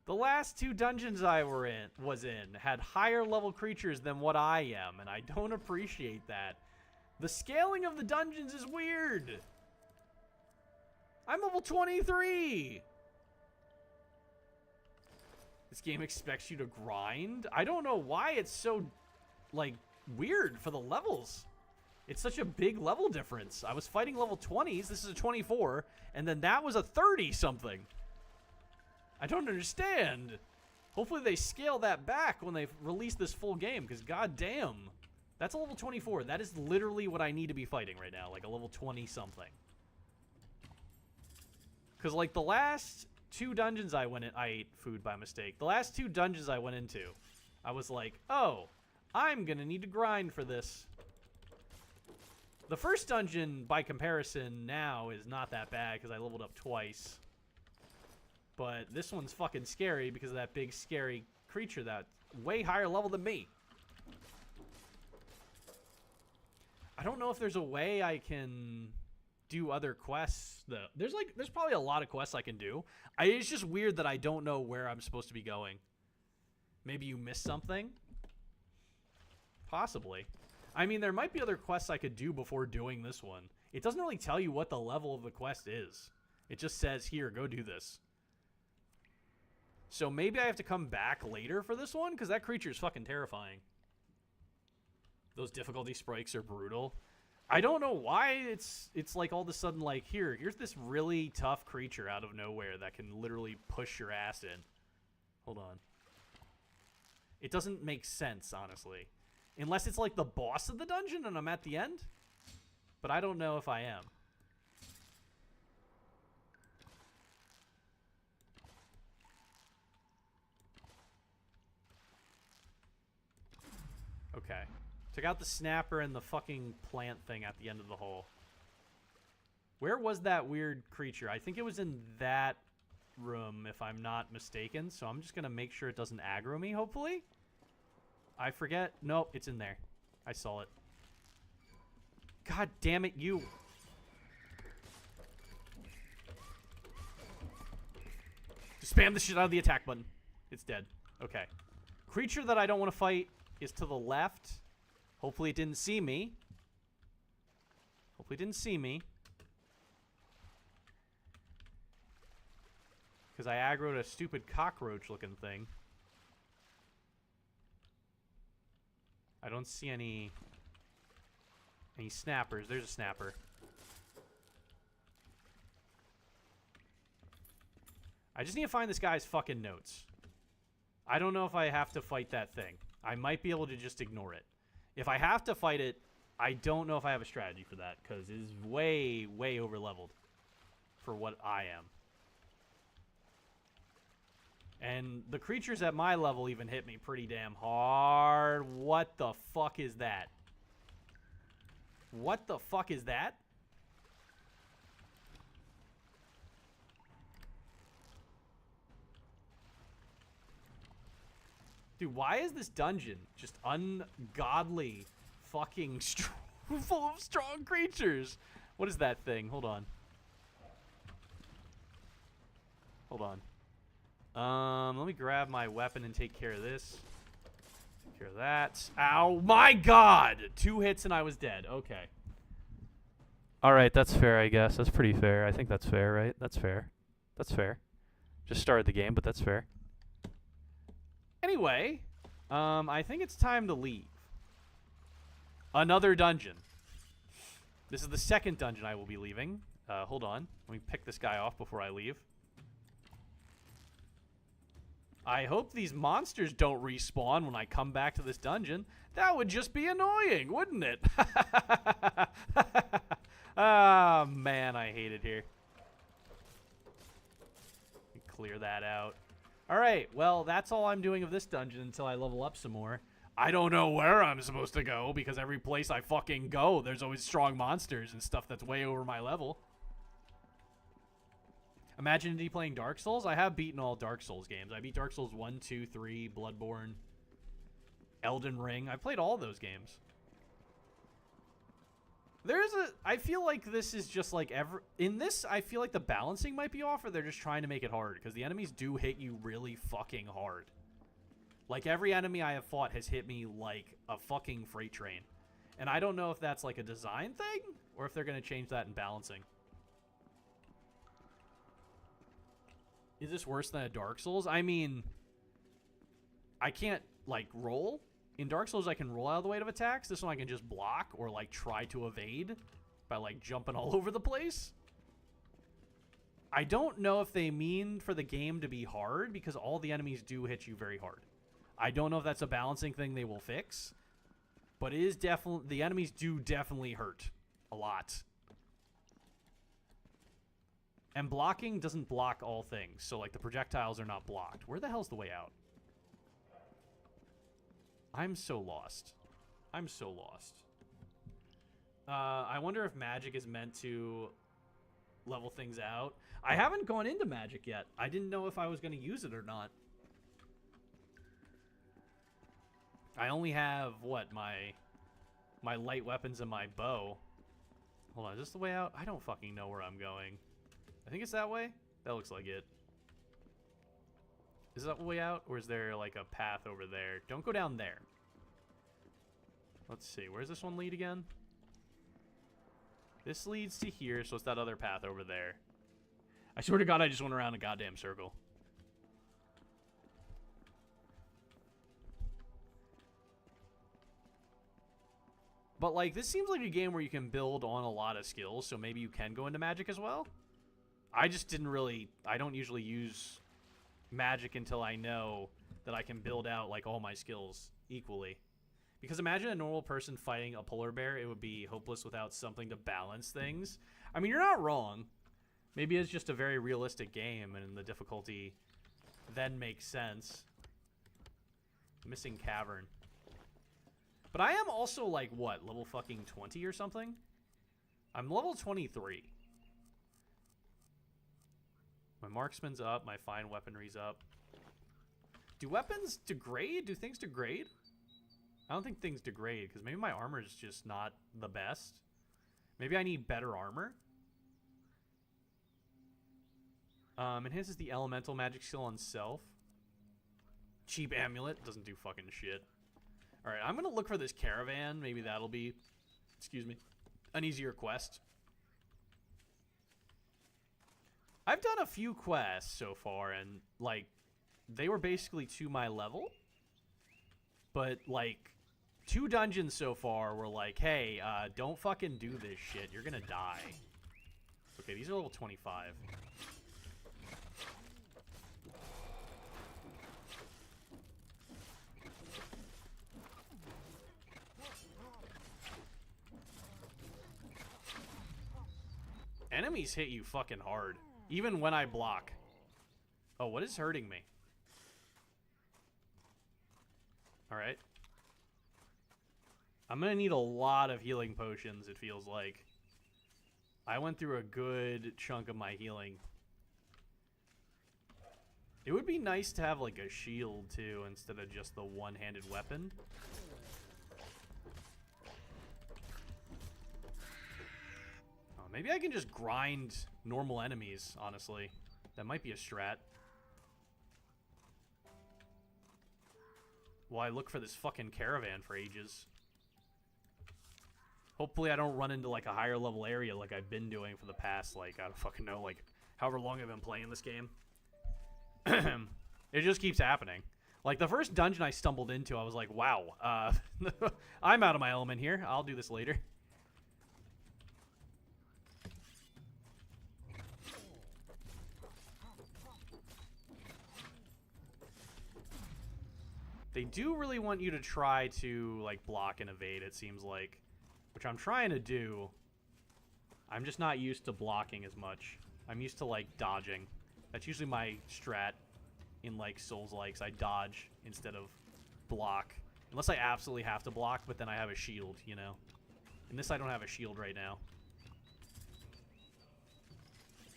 The last 2 dungeons I was in had higher level creatures than what I am, and I don't appreciate that. The scaling of the dungeons is weird. I'm level 23. This game expects you to grind? I don't know why it's so, like, weird for the levels. It's such a big level difference. I was fighting level 20s. This is a 24. And then that was a 30-something. I don't understand. Hopefully they scale that back when they release this full game, because goddamn. That's a level 24. That is literally what I need to be fighting right now, like a level 20-something. Because, like, the last 2 dungeons I went in... I ate food by mistake. The last 2 dungeons I went into, I was like, oh, I'm going to need to grind for this. The first dungeon, by comparison, now is not that bad because I leveled up twice. But this one's fucking scary because of that big, scary creature that's way higher level than me. I don't know if there's a way I can do other quests though. There's probably a lot of quests I can do. It's just weird that I don't know where I'm supposed to be going. Maybe you missed something? Possibly. I mean, there might be other quests I could do before doing this one. It doesn't really tell you what the level of the quest is. It just says, here, go do this. So maybe I have to come back later for this one, because that creature is fucking terrifying. Those difficulty spikes are brutal. I don't know why it's like all of a sudden like, here's this really tough creature out of nowhere that can literally push your ass in. Hold on. It doesn't make sense, honestly. Unless it's like the boss of the dungeon and I'm at the end. But I don't know if I am. Okay. Took out the snapper and the fucking plant thing at the end of the hole. Where was that weird creature? I think it was in that room, if I'm not mistaken. So I'm just going to make sure it doesn't aggro me, hopefully. I forget. Nope, it's in there. I saw it. God damn it, you. Just spam the shit out of the attack button. It's dead. Okay. Creature that I don't want to fight is to the left. Hopefully it didn't see me. Hopefully it didn't see me. Because I aggroed a stupid cockroach-looking thing. I don't see any snappers. There's a snapper. I just need to find this guy's fucking notes. I don't know if I have to fight that thing. I might be able to just ignore it. If I have to fight it, I don't know if I have a strategy for that, because it is way, way over-leveled for what I am. And the creatures at my level even hit me pretty damn hard. What the fuck is that? What the fuck is that? Dude, why is this dungeon just ungodly fucking full of strong creatures? What is that thing? Hold on. Hold on. Let me grab my weapon and take care of this. Take care of that. Ow, my God! 2 hits and I was dead. Okay. Alright, that's fair, I guess. That's pretty fair. I think that's fair, right? That's fair. That's fair. Just started the game, but that's fair. Anyway, I think it's time to leave. Another dungeon. This is the second dungeon I will be leaving. Hold on. Let me pick this guy off before I leave. I hope these monsters don't respawn when I come back to this dungeon. That would just be annoying, wouldn't it? Ah, man, I hate it here. Clear that out. All right, well, that's all I'm doing of this dungeon until I level up some more. I don't know where I'm supposed to go, because every place I fucking go, there's always strong monsters and stuff that's way over my level. Imagine me playing Dark Souls. I have beaten all Dark Souls games. I beat Dark Souls 1, 2, 3, Bloodborne, Elden Ring. I played all those games. I feel like this is just like in this, I feel like the balancing might be off, or they're just trying to make it hard, because the enemies do hit you really fucking hard. Like, every enemy I have fought has hit me like a fucking freight train. And I don't know if that's like a design thing, or if they're going to change that in balancing. Is this worse than a Dark Souls? I mean, I can't, like, roll. In Dark Souls, I can roll out of the way of attacks. This one I can just block or, like, try to evade by, like, jumping all over the place. I don't know if they mean for the game to be hard, because all the enemies do hit you very hard. I don't know if that's a balancing thing they will fix, but it is definitely, the enemies do definitely hurt a lot. And blocking doesn't block all things. So, like, the projectiles are not blocked. Where the hell's the way out? I'm so lost. I'm so lost. I wonder if magic is meant to level things out. I haven't gone into magic yet. I didn't know if I was going to use it or not. I only have, what, my light weapons and my bow. Hold on, is this the way out? I don't fucking know where I'm going. I think it's that way? That looks like it. Is that the way out? Or is there, like, a path over there? Don't go down there. Let's see. Where's this one lead again? This leads to here, so it's that other path over there. I swear to God, I just went around a goddamn circle. But, like, this seems like a game where you can build on a lot of skills, so maybe you can go into magic as well. I just didn't really... I don't usually use magic until I know that I can build out, like, all my skills equally. Because imagine a normal person fighting a polar bear. It would be hopeless without something to balance things. I mean, you're not wrong. Maybe it's just a very realistic game, and the difficulty then makes sense. Missing cavern. But I am also, like, what, level fucking 20 or something? I'm level 23. My marksman's up, my fine weaponry's up. Do weapons degrade? Do things degrade? I don't think things degrade, because maybe my armor is just not the best. Maybe I need better armor. Enhances the elemental magic skill on self. Cheap amulet. Doesn't do fucking shit. Alright, I'm going to look for this caravan. Maybe that'll be, excuse me, an easier quest. I've done a few quests so far, and, like, they were basically to my level. But, like, 2 dungeons so far were like, hey, don't fucking do this shit. You're going to die. Okay, these are level 25. Enemies hit you fucking hard, even when I block. Oh, what is hurting me? Alright. I'm gonna need a lot of healing potions, it feels like. I went through a good chunk of my healing. It would be nice to have, like, a shield, too, instead of just the one-handed weapon. Maybe I can just grind normal enemies, honestly. That might be a strat. While I look for this fucking caravan for ages. Hopefully I don't run into, like, a higher level area like I've been doing for the past, like, I don't fucking know, like, however long I've been playing this game. It just keeps happening. Like, the first dungeon I stumbled into, I was like, wow, I'm out of my element here. I'll do this later. They do really want you to try to, like, block and evade, it seems like. Which I'm trying to do. I'm just not used to blocking as much. I'm used to, like, dodging. That's usually my strat in, like, Souls-likes. I dodge instead of block. Unless I absolutely have to block, but then I have a shield, you know? In this, I don't have a shield right now.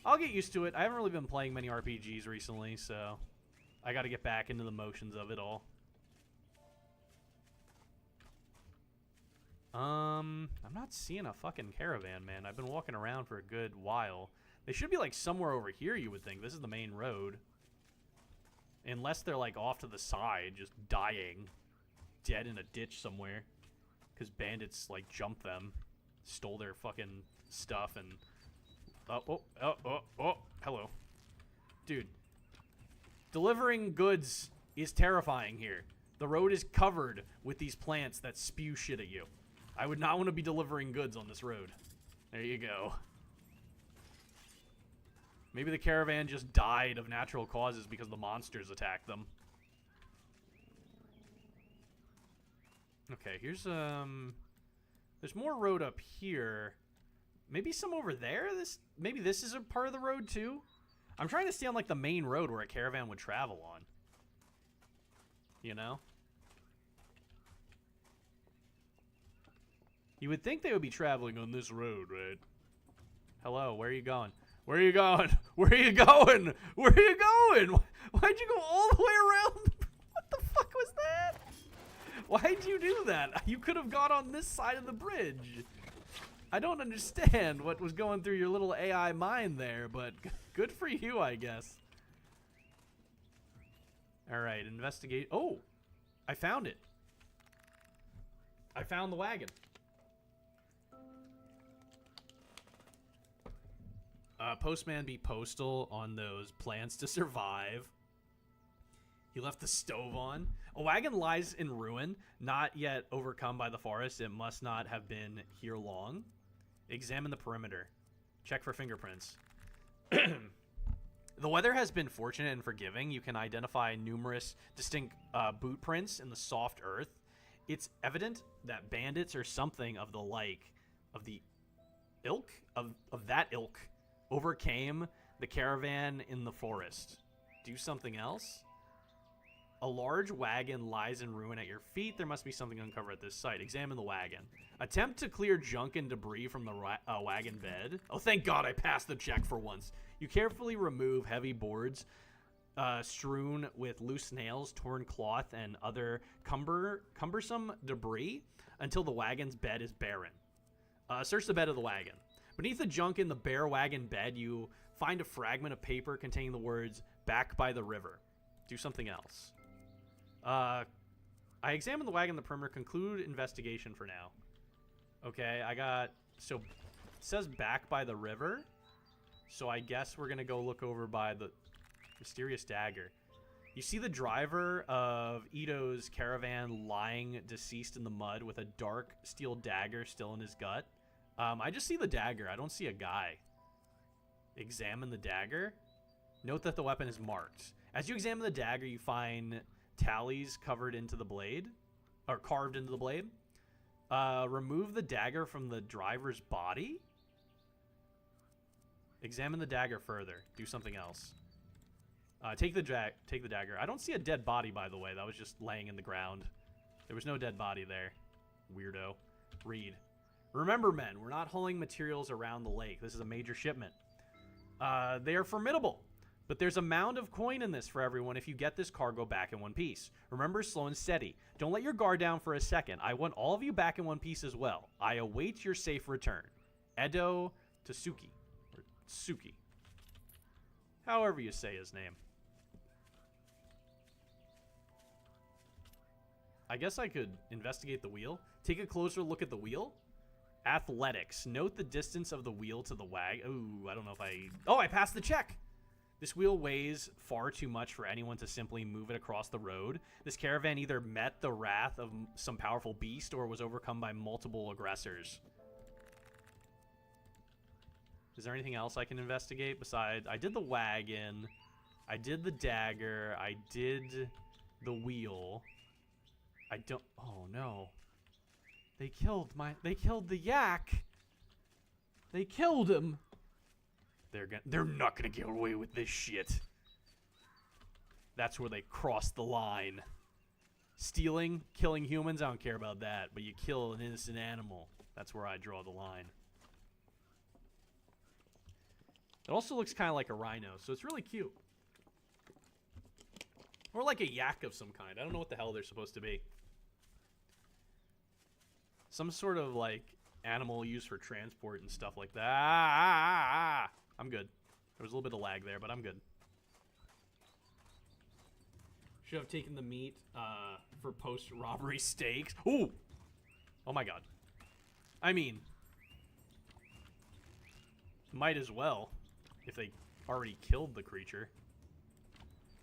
I'll get used to it. I haven't really been playing many RPGs recently, so I gotta get back into the motions of it all. I'm not seeing a fucking caravan, man. I've been walking around for a good while. They should be, like, somewhere over here, you would think. This is the main road. Unless they're, like, off to the side, just dying. Dead in a ditch somewhere. Because bandits, like, jumped them. Stole their fucking stuff and... Oh, hello. Dude. Delivering goods is terrifying here. The road is covered with these plants that spew shit at you. I would not want to be delivering goods on this road. There you go. Maybe the caravan just died of natural causes because the monsters attacked them. Okay, here's, there's more road up here. Maybe some over there? Maybe this is a part of the road, too? I'm trying to stay on, like, the main road where a caravan would travel on. You know? You would think they would be traveling on this road, right? Hello, where are you going? Where are you going? Where are you going? Where are you going? Why'd you go all the way around? What the fuck was that? Why'd you do that? You could have got on this side of the bridge. I don't understand what was going through your little AI mind there, but good for you, I guess. All right, investigate. Oh, I found it. I found the wagon. Postman be postal on those plans to survive. He left the stove on. A wagon lies in ruin, not yet overcome by the forest. It must not have been here long. Examine the perimeter. Check for fingerprints. The weather has been fortunate and forgiving. You can identify numerous distinct boot prints in the soft earth. It's evident that bandits or something of the like, of the ilk, of that ilk, overcame the caravan in the forest. Do something else? A large wagon lies in ruin at your feet. There must be something uncovered at this site. Examine the wagon. Attempt to clear junk and debris from the wagon bed. Oh, thank God I passed the check for once. You carefully remove heavy boards strewn with loose nails, torn cloth, and other cumbersome debris until the wagon's bed is barren. Search the bed of the wagon. Beneath the junk in the bare wagon bed, you find a fragment of paper containing the words, "Back by the river." Do something else. I examined the wagon, the perimeter, conclude investigation for now. Okay, I got, so it says back by the river. So I guess we're going to go look over by the mysterious dagger. You see the driver of Ito's caravan lying deceased in the mud with a dark steel dagger still in his gut. I just see the dagger. I don't see a guy. Examine the dagger. Note that the weapon is marked. As you examine the dagger, you find tallies covered into the blade, or carved into the blade. Remove the dagger from the driver's body. Examine the dagger further. Do something else. Take the dagger. I don't see a dead body, by the way. That was just laying in the ground. There was no dead body there. Weirdo. Read. Remember, men, we're not hauling materials around the lake. This is a major shipment. They are formidable. But there's a mound of coin in this for everyone if you get this cargo back in one piece. Remember, slow and steady. Don't let your guard down for a second. I want all of you back in one piece as well. I await your safe return. Edo Tsuki. Or Tsuki. However you say his name. I guess I could investigate the wheel. Take a closer look at the wheel. Athletics. Note the distance of the wheel to the wag. Ooh, I don't know if I... Oh, I passed the check! This wheel weighs far too much for anyone to simply move it across the road. This caravan either met the wrath of some powerful beast or was overcome by multiple aggressors. Is there anything else I can investigate besides... I did the wagon. I did the dagger. I did the wheel. I don't... Oh, no. They killed the yak. They killed him. They're not gonna get away with this shit. That's where they crossed the line. Stealing, killing humans, I don't care about that. But you kill an innocent animal, that's where I draw the line. It also looks kind of like a rhino, so it's really cute. Or like a yak of some kind. I don't know what the hell they're supposed to be. Some sort of like animal used for transport and stuff like that. I'm good. There was a little bit of lag there, but I'm good. Should have taken the meat for post-robbery steaks. Ooh! Oh my god. I mean, might as well, if they already killed the creature.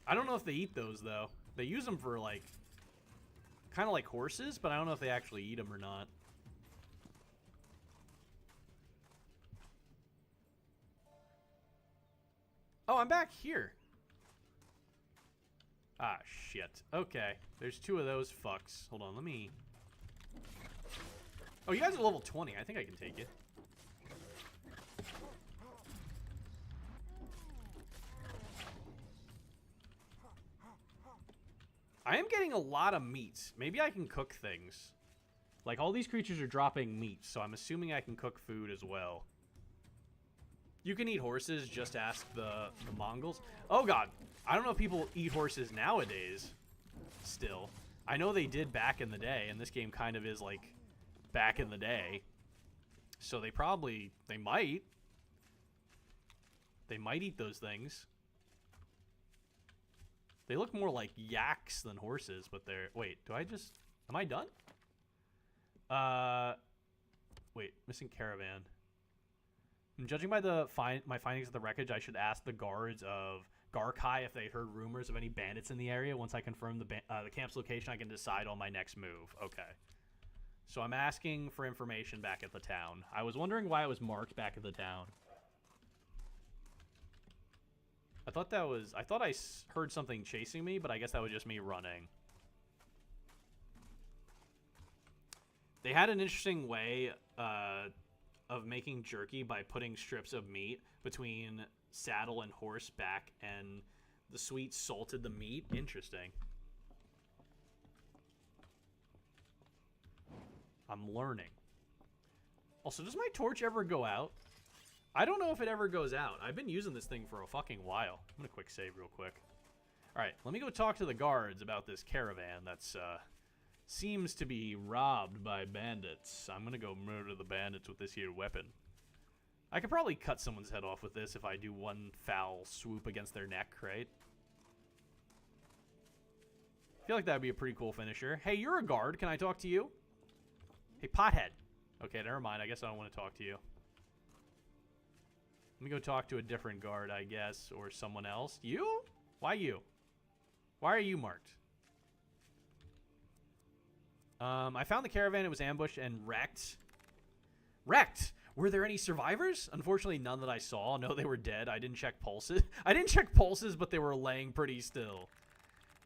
I don't know if they eat those, though. They use them for, like, kind of like horses, but I don't know if they actually eat them or not. Oh, I'm back here. Ah, shit. Okay. There's two of those fucks. Hold on, let me... Oh, you guys are level 20. I think I can take it. I am getting a lot of meat. Maybe I can cook things. Like, all these creatures are dropping meat, so I'm assuming I can cook food as well. You can eat horses, just ask the Mongols. Oh god, I don't know if people eat horses nowadays. Still. I know they did back in the day, and this game kind of is like back in the day. So they might eat those things. They look more like yaks than horses, but they're... Wait, am I done? Wait, missing caravan. Judging by my findings of the wreckage, I should ask the guards of Garkai if they heard rumors of any bandits in the area. Once I confirm the camp's location, I can decide on my next move. Okay. So I'm asking for information back at the town. I was wondering why it was marked back at the town. I thought I heard something chasing me, but I guess that was just me running. They had an interesting way of making jerky by putting strips of meat between saddle and horse back, and the sweet salted the meat. Interesting. I'm learning. Also, does my torch ever go out? I don't know if it ever goes out. I've been using this thing for a fucking while. I'm gonna quick save real quick. Alright, let me go talk to the guards about this caravan that's, seems to be robbed by bandits. I'm gonna go murder the bandits with this here weapon. I could probably cut someone's head off with this if I do one foul swoop against their neck, right? I feel like that would be a pretty cool finisher. Hey, you're a guard. Can I talk to you? Hey, pothead. Okay, never mind. I guess I don't want to talk to you. Let me go talk to a different guard, I guess, or someone else. You? Why you? Why are you marked? I found the caravan. It was ambushed and wrecked. Wrecked! Were there any survivors? Unfortunately, none that I saw. No, they were dead. I didn't check pulses. I didn't check pulses, but they were laying pretty still.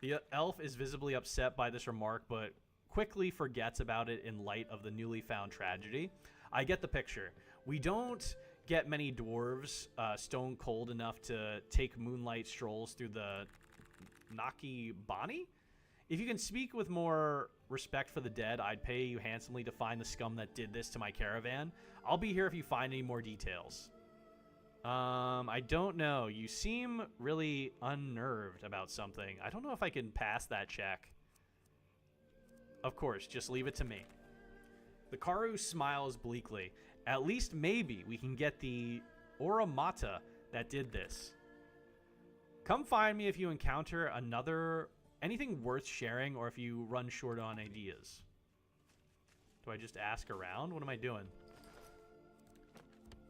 The elf is visibly upset by this remark, but quickly forgets about it in light of the newly found tragedy. I get the picture. We don't get many dwarves stone cold enough to take moonlight strolls through the Naki Bani. If you can speak with more respect for the dead, I'd pay you handsomely to find the scum that did this to my caravan. I'll be here if you find any more details. I don't know. You seem really unnerved about something. I don't know if I can pass that check. Of course, just leave it to me. The Karu smiles bleakly. At least maybe we can get the Auramata that did this. Come find me if you encounter anything worth sharing, or if you run short on ideas. Do I just ask around? What am I doing?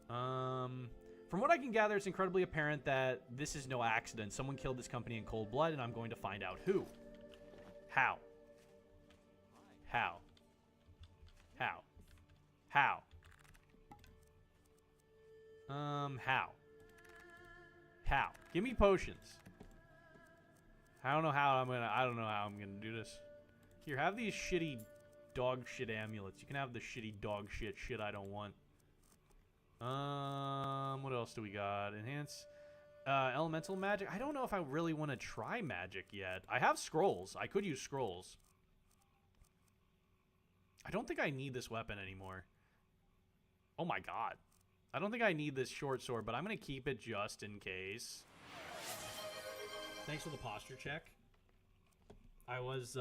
From what I can gather, it's incredibly apparent that this is no accident. Someone killed this company in cold blood, and I'm going to find out who. How? How? How? How? How? How? Give me potions. I don't know how I'm gonna do this. Here, have these shitty dog shit amulets. You can have the shitty dog shit I don't want. What else do we got? Enhance elemental magic. I don't know if I really want to try magic yet. I have scrolls. I could use scrolls. I don't think I need this weapon anymore. Oh my god. I don't think I need this short sword, but I'm going to keep it just in case. Thanks for the posture check. I was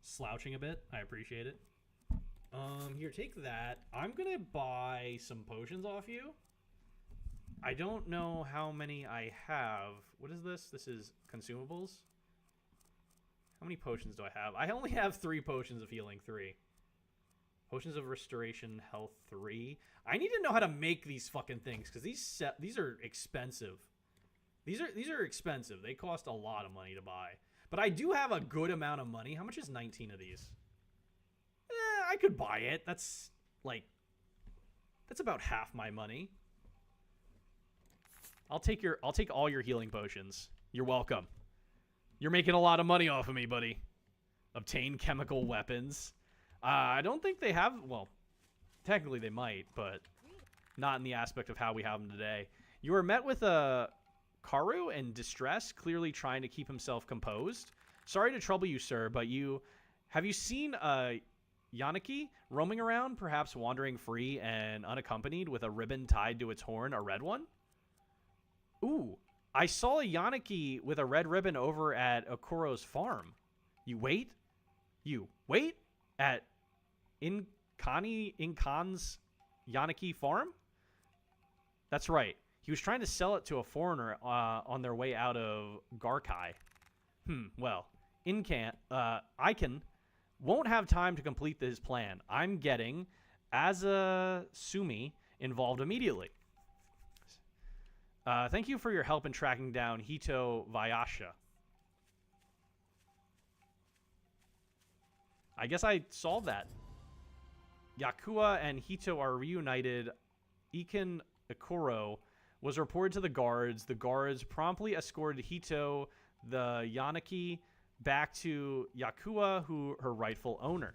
slouching a bit. I appreciate it. Here, take that. I'm going to buy some potions off you. I don't know how many I have. What is this? This is consumables. How many potions do I have? I only have 3 potions of healing. 3. Potions of restoration, health 3. I need to know how to make these fucking things, because these are expensive. These are expensive. They cost a lot of money to buy. But I do have a good amount of money. How much is 19 of these? I could buy it. That's about half my money. I'll take all your healing potions. You're welcome. You're making a lot of money off of me, buddy. Obtain chemical weapons. I don't think they have... Well, technically they might, but not in the aspect of how we have them today. You are met with a Karu in distress, clearly trying to keep himself composed. Sorry to trouble you, sir, but have you seen a Yanaki roaming around, perhaps wandering free and unaccompanied with a ribbon tied to its horn, a red one? Ooh, I saw a Yanaki with a red ribbon over at Okuro's farm. You wait? You wait at Inkan's Yanaki farm? That's right. He was trying to sell it to a foreigner on their way out of Garkai. Well, Iken won't have time to complete his plan. I'm getting Azasumi involved immediately. Thank you for your help in tracking down Hito Vayasha. I guess I solved that. Yakua and Hito are reunited. Iken Ikuro was reported to the guards. The guards promptly escorted Hito, the Yanaki, back to Yakua, her rightful owner.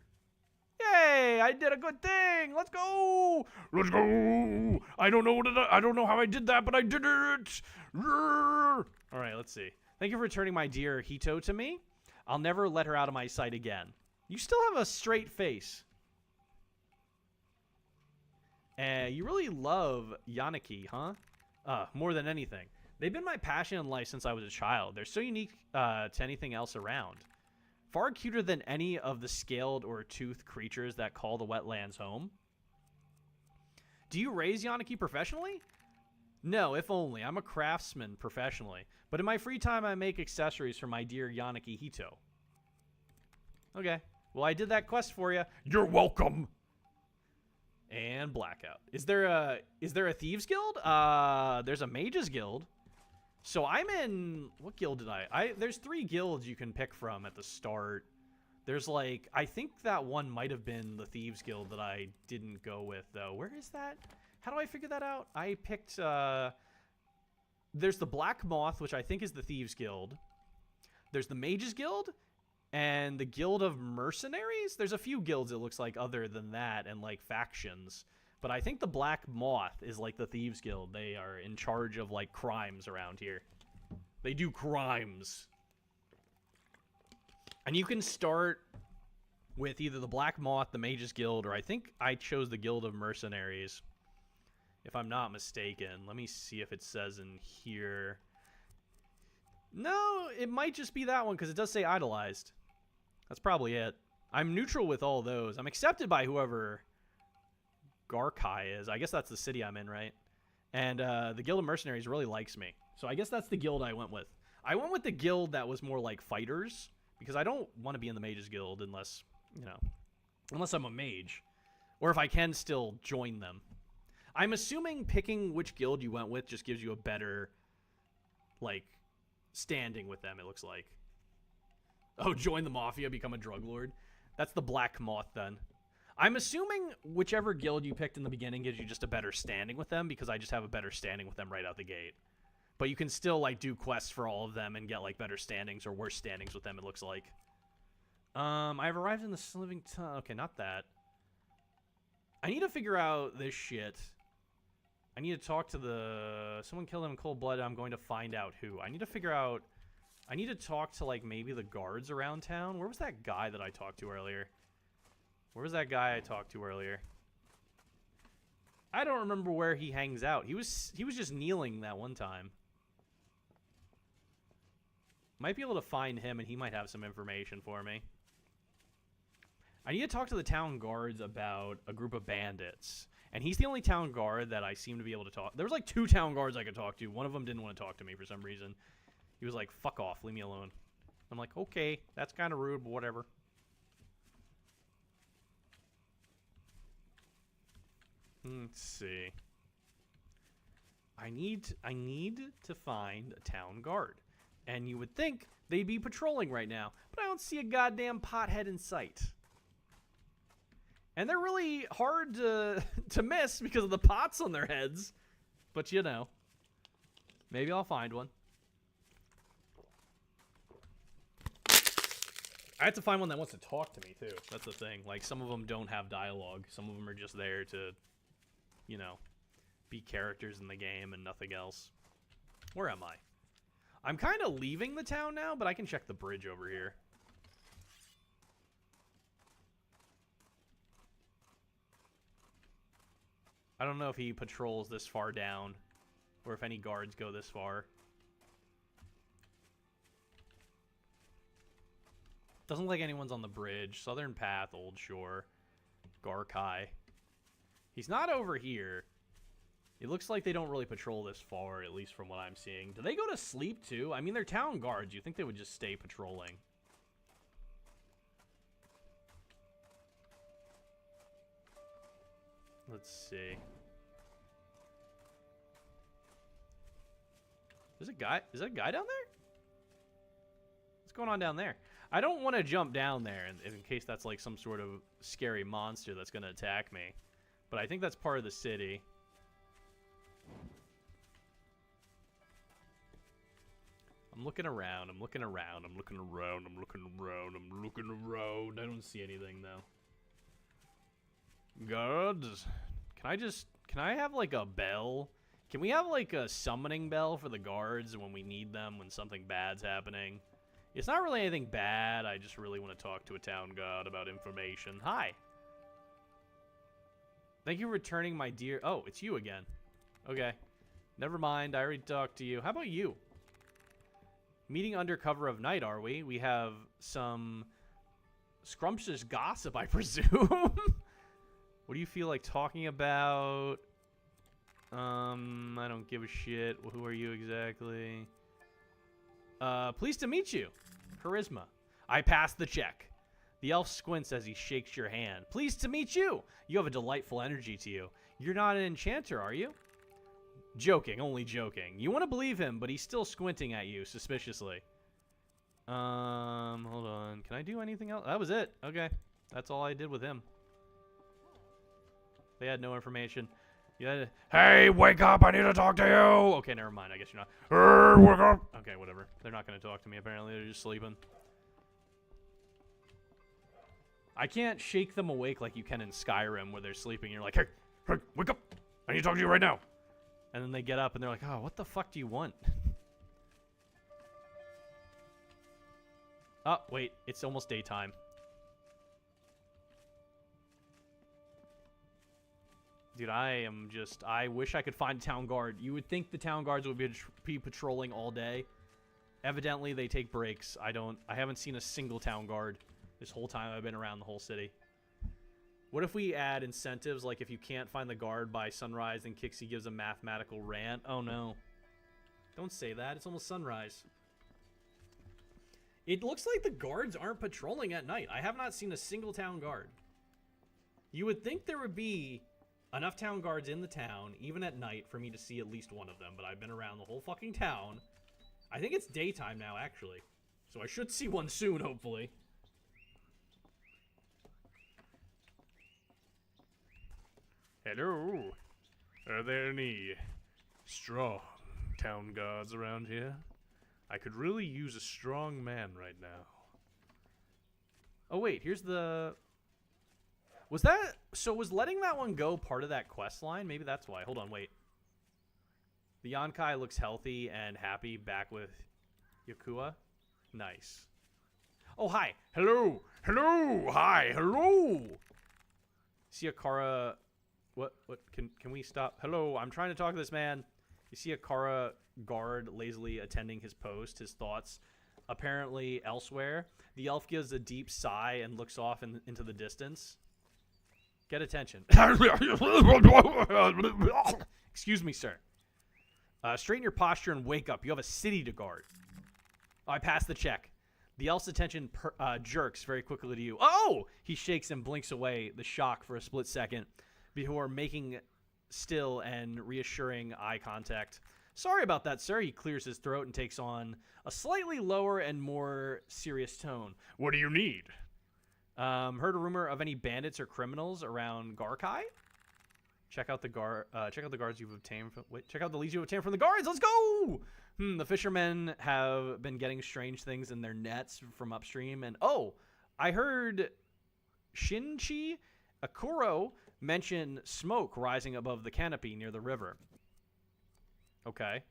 Yay! I did a good thing. Let's go. Let's go. I don't know how I did that, but I did it. All right, let's see. Thank you for returning my dear Hito to me. I'll never let her out of my sight again. You still have a straight face. You really love Yanaki, huh? More than anything. They've been my passion in life since I was a child. They're so unique to anything else around. Far cuter than any of the scaled or toothed creatures that call the wetlands home. Do you raise Yanaki professionally? No, if only. I'm a craftsman professionally. But in my free time, I make accessories for my dear Yanaki Hito. Okay. Well, I did that quest for you. You're welcome. And blackout. Is there a thieves guild? There's a mages guild. So I'm in, what guild did there's 3 guilds you can pick from at the start. There's like, I think that one might have been the thieves guild that I didn't go with though. Where is that? How do I figure that out? I picked, there's the Black Moth, which I think is the thieves guild. There's the mages guild. And the Guild of Mercenaries? There's a few guilds, it looks like, other than that, and, like, factions. But I think the Black Moth is, like, the Thieves Guild. They are in charge of, like, crimes around here. They do crimes. And you can start with either the Black Moth, the Mages Guild, or I think I chose the Guild of Mercenaries. If I'm not mistaken. Let me see if it says in here. No, it might just be that one, because it does say idolized. That's probably it. I'm neutral with all those. I'm accepted by whoever Garkai is. I guess that's the city I'm in, right? And the Guild of Mercenaries really likes me. So I guess that's the guild I went with. I went with the guild that was more like fighters, because I don't want to be in the Mages Guild unless, you know, unless I'm a mage. Or if I can still join them. I'm assuming picking which guild you went with just gives you a better, like, standing with them, it looks like. Oh, join the Mafia, become a drug lord. That's the Black Moth, then. I'm assuming whichever guild you picked in the beginning gives you just a better standing with them, because I just have a better standing with them right out the gate. But you can still, like, do quests for all of them and get, like, better standings or worse standings with them, it looks like. I've arrived in the living town. Okay, not that. I need to figure out this shit. I need to talk to someone killed him in cold blood. I'm going to find out who. I need to figure out. I need to talk to, like, maybe the guards around town. Where was that guy that I talked to earlier? Where was that guy I talked to earlier? I don't remember where he hangs out. He was just kneeling that one time. Might be able to find him, and he might have some information for me. I need to talk to the town guards about a group of bandits. And he's the only town guard that I seem to be able to talk. There was like 2 town guards I could talk to. One of them didn't want to talk to me for some reason. He was like, fuck off, leave me alone. I'm like, okay, that's kind of rude, but whatever. Let's see. I need to find a town guard. And you would think they'd be patrolling right now. But I don't see a goddamn pothead in sight. And they're really hard to miss because of the pots on their heads. But, you know, maybe I'll find one. I have to find one that wants to talk to me, too. That's the thing. Like, some of them don't have dialogue. Some of them are just there to, you know, be characters in the game and nothing else. Where am I? I'm kind of leaving the town now, but I can check the bridge over here. I don't know if he patrols this far down, or if any guards go this far. Doesn't look like anyone's on the bridge. Southern Path, Old Shore, Garkai. He's not over here. It looks like they don't really patrol this far, at least from what I'm seeing. Do they go to sleep, too? I mean, they're town guards. You'd think they would just stay patrolling. Let's see. There's a guy. Is that a guy down there? What's going on down there? I don't want to jump down there in case that's like some sort of scary monster that's going to attack me. But I think that's part of the city. I'm looking around. I'm looking around. I'm looking around. I'm looking around. I'm looking around. I don't see anything, though. Guards, can I have like a bell? Can we have like a summoning bell for the guards when we need them, when something bad's happening? It's not really anything bad. I just really want to talk to a town guard about information. Hi. Thank you for returning my dear... Oh, it's you again. Okay. Never mind. I already talked to you. How about you? Meeting under cover of night, are we? We have some scrumptious gossip, I presume. What do you feel like talking about? I don't give a shit. Who are you exactly? Pleased to meet you. Charisma. I passed the check. The elf squints as he shakes your hand. Pleased to meet you. You have a delightful energy to you. You're not an enchanter, are you? Joking, only joking. You want to believe him, but he's still squinting at you suspiciously. Hold on. Can I do anything else? That was it. Okay. That's all I did with him. They had no information. Yeah. Hey, wake up! I need to talk to you! Okay, never mind. I guess you're not. Hey, wake up! Okay, whatever. They're not going to talk to me, apparently. They're just sleeping. I can't shake them awake like you can in Skyrim, where they're sleeping. You're like, Hey, hey, wake up! I need to talk to you right now. and then they get up and they're like, oh, what the fuck do you want? Oh, wait. It's almost daytime. Dude, I wish I could find a town guard. You would think the town guards would be patrolling all day. Evidently, they take breaks. I haven't seen a single town guard this whole time I've been around the whole city. What if we add incentives, like if you can't find the guard by sunrise, then Kixie gives a mathematical rant? Oh, no. Don't say that. It's almost sunrise. It looks like the guards aren't patrolling at night. I have not seen a single town guard. You would think there would be enough town guards in the town, even at night, for me to see at least one of them, but I've been around the whole fucking town. I think it's daytime now, actually. So I should see one soon, hopefully. Hello. Are there any strong town guards around here? I could really use a strong man right now. Oh, wait, here's the... Was that... So was letting that one go part of that quest line? Maybe that's why. Hold on, wait. The Yonkai looks healthy and happy back with Yakua. Nice. Oh, hi. Hello. Hello. Hi. Hello. See Akara... What? Can we stop? Hello, I'm trying to talk to this man. You see Akara guard lazily attending his post, his thoughts apparently elsewhere. The elf gives a deep sigh and looks off into the distance. Get attention. Excuse me, sir. Straighten your posture and wake up. You have a city to guard. Oh, I passed the check. The elf's attention jerks very quickly to you. Oh! He shakes and blinks away the shock for a split second before making still and reassuring eye contact. Sorry about that, sir. He clears his throat and takes on a slightly lower and more serious tone. What do you need? Heard a rumor of any bandits or criminals around Garkai? Check out the guards you've obtained. Check out the leads you've obtained from the guards. Let's go. The fishermen have been getting strange things in their nets from upstream. And oh, I heard Shinchi Akuro mention smoke rising above the canopy near the river. Okay.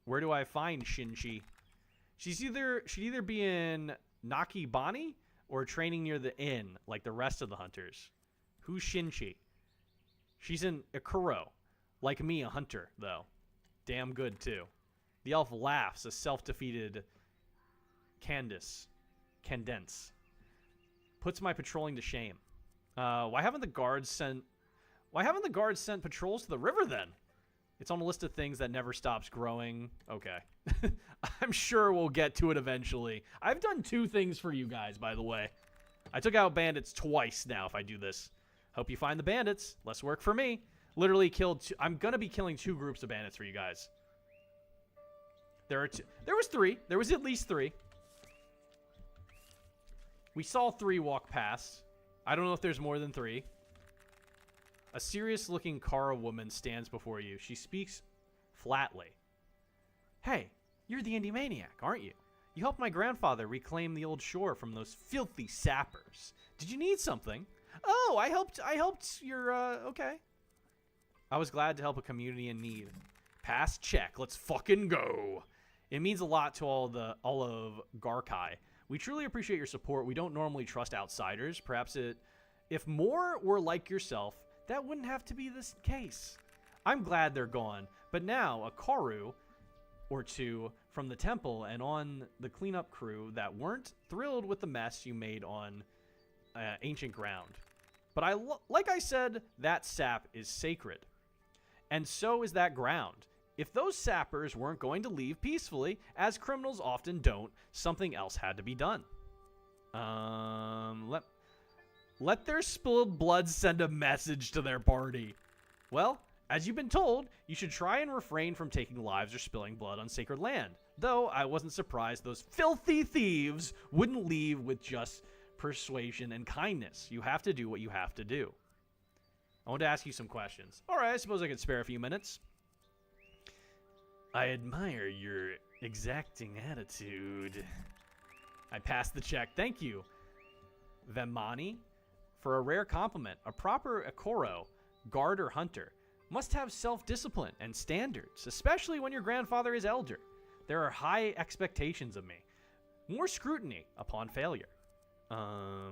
Where do I find Shinchi? She'd either be in Nakibani or training near the inn, like the rest of the hunters. Who's Shinchi? She's in Akuro. Like me, a hunter, though. Damn good, too. The elf laughs, a self-defeated Candace. condense. Puts my patrolling to shame. Why haven't the guards sent patrols to the river then? It's on a list of things that never stops growing. Okay. I'm sure we'll get to it eventually. I've done 2 things for you guys, by the way. I took out bandits twice now if I do this. Hope you find the bandits. Less work for me. Literally killed I'm going to be killing 2 groups of bandits for you guys. There was 3. There was at least 3. We saw 3 walk past. I don't know if there's more than 3. A serious-looking Kara woman stands before you. She speaks flatly. Hey, you're the indie maniac, aren't you? You helped my grandfather reclaim the old shore from those filthy sappers. Did you need something? Oh, I helped your, okay. I was glad to help a community in need. Pass check. Let's fucking go. It means a lot to all of Garkai. We truly appreciate your support. We don't normally trust outsiders. Perhaps if more were like yourself, that wouldn't have to be this case. I'm glad they're gone, but now a Karu or 2 from the temple and on the cleanup crew that weren't thrilled with the mess you made on ancient ground. But like I said, that sap is sacred. And so is that ground. If those sappers weren't going to leave peacefully, as criminals often don't, something else had to be done. Let their spilled blood send a message to their party. Well, as you've been told, you should try and refrain from taking lives or spilling blood on sacred land. Though I wasn't surprised those filthy thieves wouldn't leave with just persuasion and kindness. You have to do what you have to do. I want to ask you some questions. All right, I suppose I could spare a few minutes. I admire your exacting attitude. I passed the check. Thank you, Vemani. For a rare compliment, a proper Akoro, guard or hunter, must have self-discipline and standards, especially when your grandfather is elder. There are high expectations of me. More scrutiny upon failure. I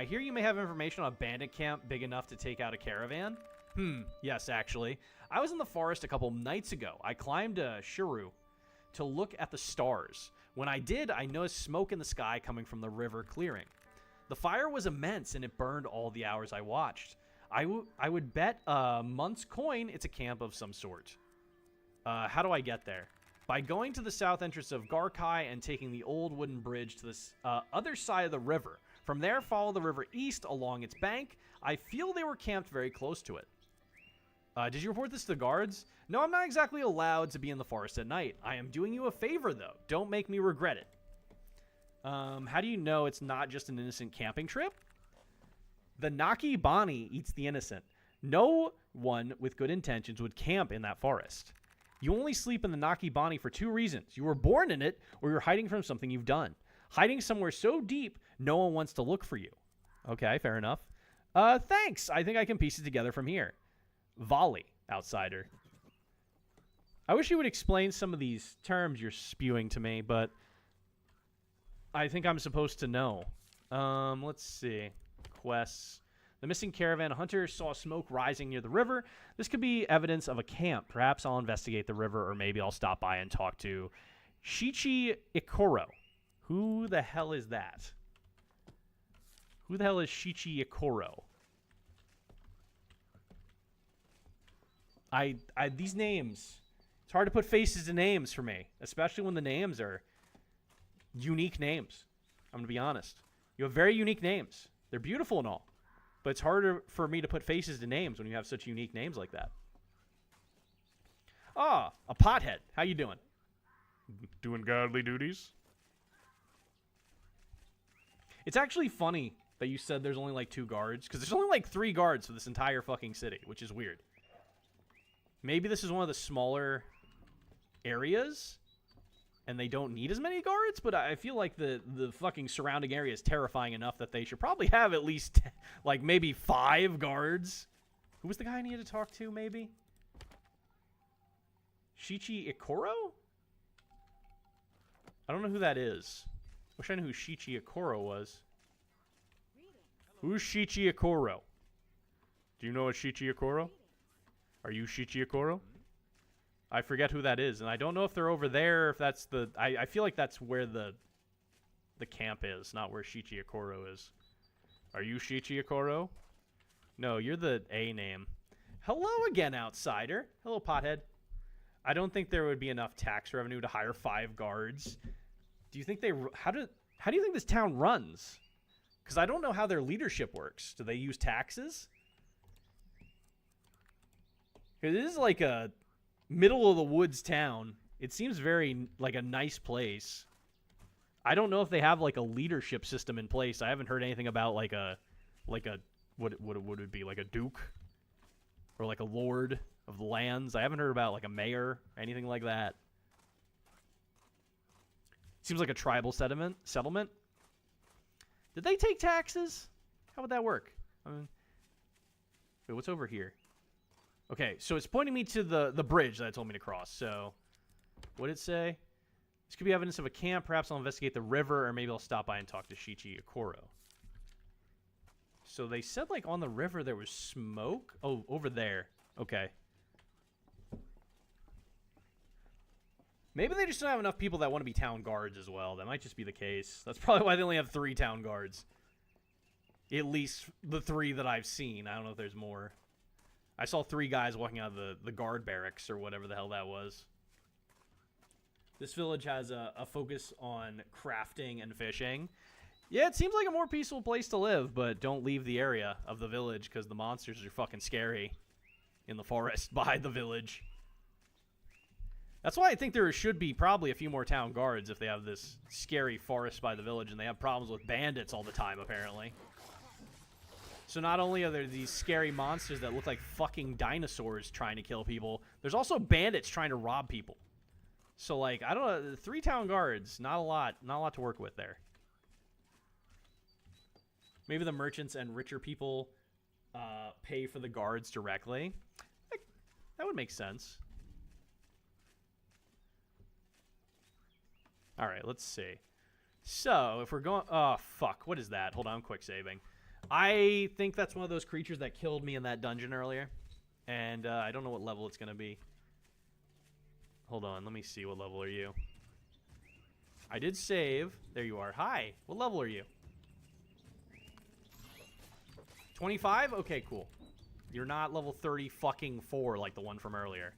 hear you may have information on a bandit camp big enough to take out a caravan? Yes, actually. I was in the forest a couple nights ago. I climbed a Shuru to look at the stars. When I did, I noticed smoke in the sky coming from the river clearing. The fire was immense, and it burned all the hours I watched. I would bet a month's coin it's a camp of some sort. How do I get there? By going to the south entrance of Garkai and taking the old wooden bridge to the other side of the river. From there, follow the river east along its bank. I feel they were camped very close to it. Did you report this to the guards? No, I'm not exactly allowed to be in the forest at night. I am doing you a favor, though. Don't make me regret it. How do you know it's not just an innocent camping trip? The Naki Bani eats the innocent. No one with good intentions would camp in that forest. You only sleep in the Naki Bani for 2 reasons. You were born in it, or you're hiding from something you've done. Hiding somewhere so deep, no one wants to look for you. Okay, fair enough. Thanks. I think I can piece it together from here. Volley, outsider. I wish you would explain some of these terms you're spewing to me, but I think I'm supposed to know. Let's see. Quests. The missing caravan hunter saw smoke rising near the river. This could be evidence of a camp. Perhaps I'll investigate the river, or maybe I'll stop by and talk to Shichi Ikoro. Who the hell is that? Who the hell is Shichi Ikoro? These names, it's hard to put faces to names for me, especially when the names are unique names. I'm going to be honest. You have very unique names. They're beautiful and all, but it's harder for me to put faces to names when you have such unique names like that. Ah, a pothead. How you doing? Doing godly duties? It's actually funny that you said there's only like 2 guards, because there's only like 3 guards for this entire fucking city, which is weird. Maybe this is one of the smaller areas, and they don't need as many guards, but I feel like the fucking surrounding area is terrifying enough that they should probably have at least, like, maybe 5 guards. Who was the guy I needed to talk to, maybe? Shichi Ikoro? I don't know who that is. Wish I knew who Shichi Ikoro was. Who's Shichi Ikoro? Do you know a Shichi Ikoro? Are you Shichi Ikoro? I forget who that is, and I don't know if they're over there, if that's the... I feel like that's where the the camp is, not where Shichiyokoro is. Are you Shichiyokoro? No, you're the A name. Hello again, outsider. Hello, pothead. I don't think there would be enough tax revenue to hire 5 guards. Do you think they... How do you think this town runs? Because I don't know how their leadership works. Do they use taxes? Because it is like a middle-of-the-woods town. It seems very, like, a nice place. I don't know if they have, like, a leadership system in place. I haven't heard anything about, like a what would it be, like a duke? Or, like, a lord of the lands. I haven't heard about, like, a mayor, anything like that. Seems like a tribal settlement. Did they take taxes? How would that work? I mean, wait, what's over here? Okay, so it's pointing me to the bridge that it told me to cross. So, what did it say? This could be evidence of a camp. Perhaps I'll investigate the river, or maybe I'll stop by and talk to Shichiyokoro. So they said, like, on the river there was smoke? Oh, over there. Okay. Maybe they just don't have enough people that want to be town guards as well. That might just be the case. That's probably why they only have 3 town guards. At least the 3 that I've seen. I don't know if there's more. I saw 3 guys walking out of the guard barracks or whatever the hell that was. This village has a focus on crafting and fishing. Yeah, it seems like a more peaceful place to live, but don't leave the area of the village because the monsters are fucking scary in the forest by the village. That's why I think there should be probably a few more town guards if they have this scary forest by the village and they have problems with bandits all the time, apparently. So not only are there these scary monsters that look like fucking dinosaurs trying to kill people, there's also bandits trying to rob people. So, like, I don't know, 3 town guards, not a lot to work with there. Maybe the merchants and richer people pay for the guards directly. That would make sense. All right, let's see. So, if we're going... Oh, fuck. What is that? Hold on, I'm quick saving. I think that's one of those creatures that killed me in that dungeon earlier. And I don't know what level it's going to be. Hold on, let me see. What level are you? I did save. There you are. Hi. What level are you? 25? Okay, cool. You're not level 30 fucking 4 like the one from earlier.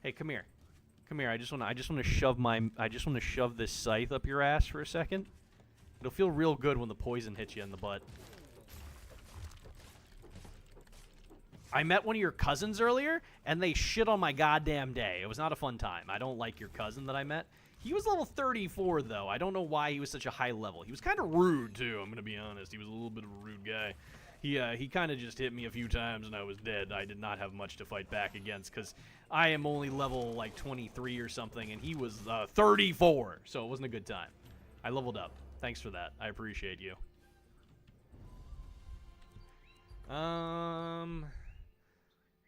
Hey, come here. Come here. I just want to shove this scythe up your ass for a second. It'll feel real good when the poison hits you in the butt. I met one of your cousins earlier, and they shit on my goddamn day. It was not a fun time. I don't like your cousin that I met. He was level 34, though. I don't know why he was such a high level. He was kind of rude, too. I'm going to be honest. He was a little bit of a rude guy. He kind of just hit me a few times, and I was dead. I did not have much to fight back against, because I am only level, like, 23 or something, and he was 34, so it wasn't a good time. I leveled up. Thanks for that. I appreciate you.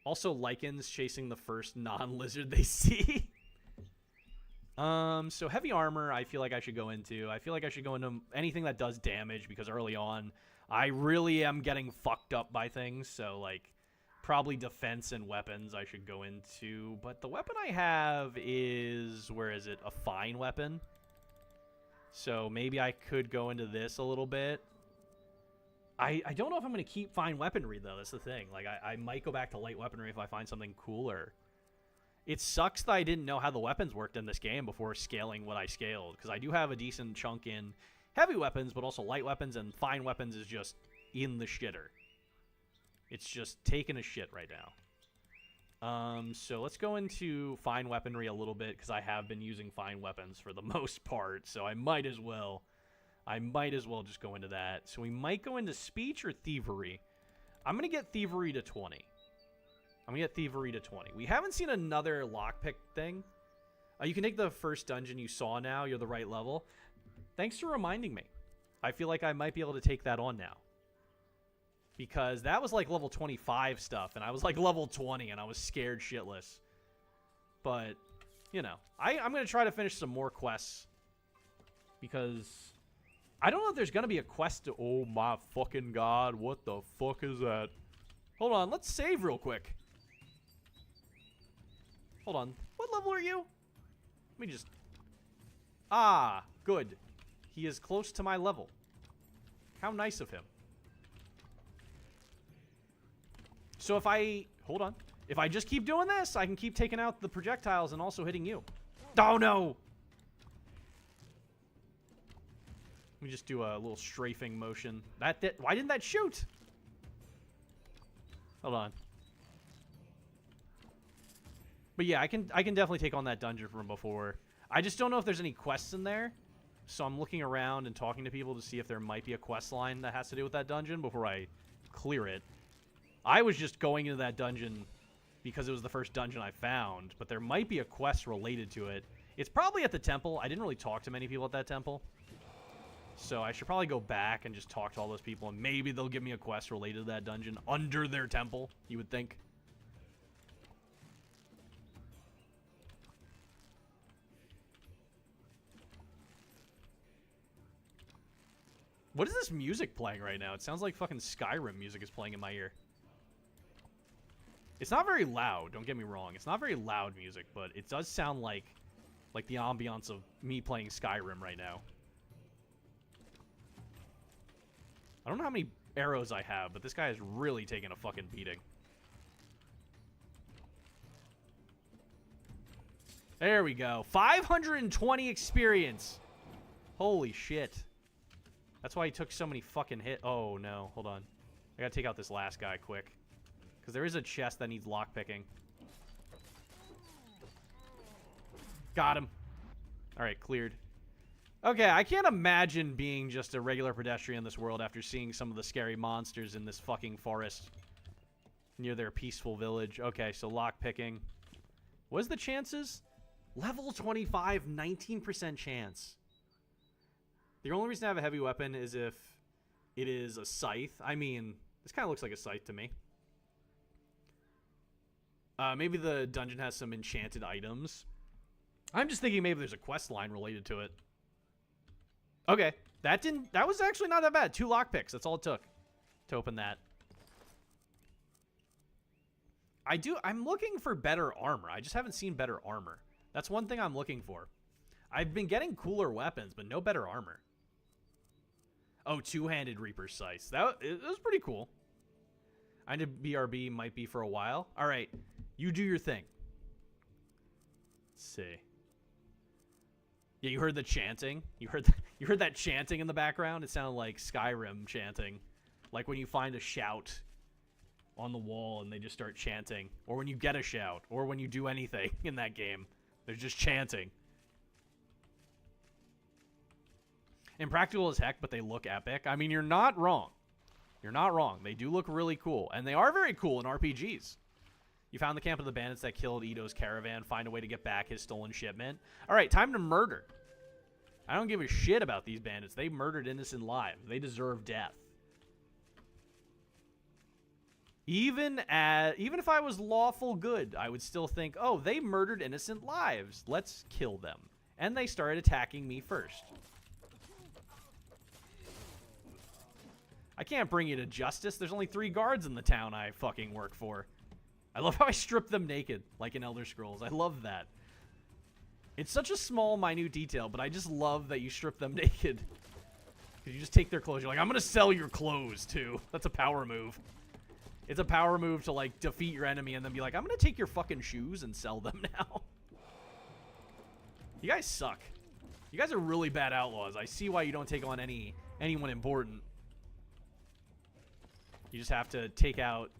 Also, lichens chasing the first non-lizard they see. So heavy armor, I feel like I should go into. I feel like I should go into anything that does damage, because early on, I really am getting fucked up by things. So, like, probably defense and weapons I should go into. But the weapon I have is, where is it? A fine weapon. So maybe I could go into this a little bit. I don't know if I'm going to keep fine weaponry, though. That's the thing. Like, I might go back to light weaponry if I find something cooler. It sucks that I didn't know how the weapons worked in this game before scaling what I scaled, because I do have a decent chunk in heavy weapons, but also light weapons, and fine weapons is just in the shitter. It's just taking a shit right now. So let's go into fine weaponry a little bit, because I have been using fine weapons for the most part, so I might as well just go into that. So we might go into speech or thievery. I'm going to get thievery to 20. We haven't seen another lockpick thing. You can take the first dungeon you saw now. You're the right level. Thanks for reminding me. I feel like I might be able to take that on now. Because that was like level 25 stuff, and I was like level 20, and I was scared shitless. But, you know, I'm going to try to finish some more quests. Because I don't know if there's going to be a quest to... Oh my fucking god, what the fuck is that? Hold on, let's save real quick. Hold on, what level are you? Let me just... Ah, good. He is close to my level. How nice of him. So if I... Hold on. If I just keep doing this, I can keep taking out the projectiles and also hitting you. Oh, no! Let me just do a little strafing motion. Why didn't that shoot? Hold on. But yeah, I can definitely take on that dungeon from before. I just don't know if there's any quests in there. So I'm looking around and talking to people to see if there might be a quest line that has to do with that dungeon before I clear it. I was just going into that dungeon because it was the first dungeon I found, but there might be a quest related to it. It's probably at the temple. I didn't really talk to many people at that temple. So I should probably go back and just talk to all those people, and maybe they'll give me a quest related to that dungeon under their temple, you would think. What is this music playing right now? It sounds like fucking Skyrim music is playing in my ear. It's not very loud, don't get me wrong. It's not very loud music, but it does sound like the ambiance of me playing Skyrim right now. I don't know how many arrows I have, but this guy is really taking a fucking beating. There we go. 520 experience. Holy shit. That's why he took so many fucking hits. Oh, no. Hold on. I gotta take out this last guy quick. Because there is a chest that needs lockpicking. Got him. Alright, cleared. Okay, I can't imagine being just a regular pedestrian in this world after seeing some of the scary monsters in this fucking forest near their peaceful village. Okay, so lockpicking. What's the chances? Level 25, 19% chance. The only reason I have a heavy weapon is if it is a scythe. I mean, this kind of looks like a scythe to me. Maybe the dungeon has some enchanted items. I'm just thinking maybe there's a quest line related to it. Okay, that was actually not that bad. 2 lockpicks, that's all it took to open that. I'm looking for better armor. I just haven't seen better armor. That's one thing I'm looking for. I've been getting cooler weapons, but no better armor. Oh, 2-handed Reaper Scythe. It was pretty cool. I know BRB might be for a while. All right, you do your thing. Let's see. Yeah, you heard the chanting. You heard that chanting in the background. It sounded like Skyrim chanting, like when you find a shout on the wall and they just start chanting, or when you get a shout, or when you do anything in that game, they're just chanting. Impractical as heck, but they look epic. I mean, you're not wrong. You're not wrong. They do look really cool, and they are very cool in RPGs. You found the camp of the bandits that killed Ito's caravan. Find a way to get back his stolen shipment. All right, time to murder. I don't give a shit about these bandits. They murdered innocent lives. They deserve death. Even if I was lawful good, I would still think, oh, they murdered innocent lives. Let's kill them. And they started attacking me first. I can't bring you to justice. There's only 3 guards in the town I fucking work for. I love how I strip them naked, like in Elder Scrolls. I love that. It's such a small, minute detail, but I just love that you strip them naked. You just take their clothes. You're like, I'm going to sell your clothes, too. That's a power move. It's a power move to, like, defeat your enemy and then be like, I'm going to take your fucking shoes and sell them now. You guys suck. You guys are really bad outlaws. I see why you don't take on anyone important. You just have to take out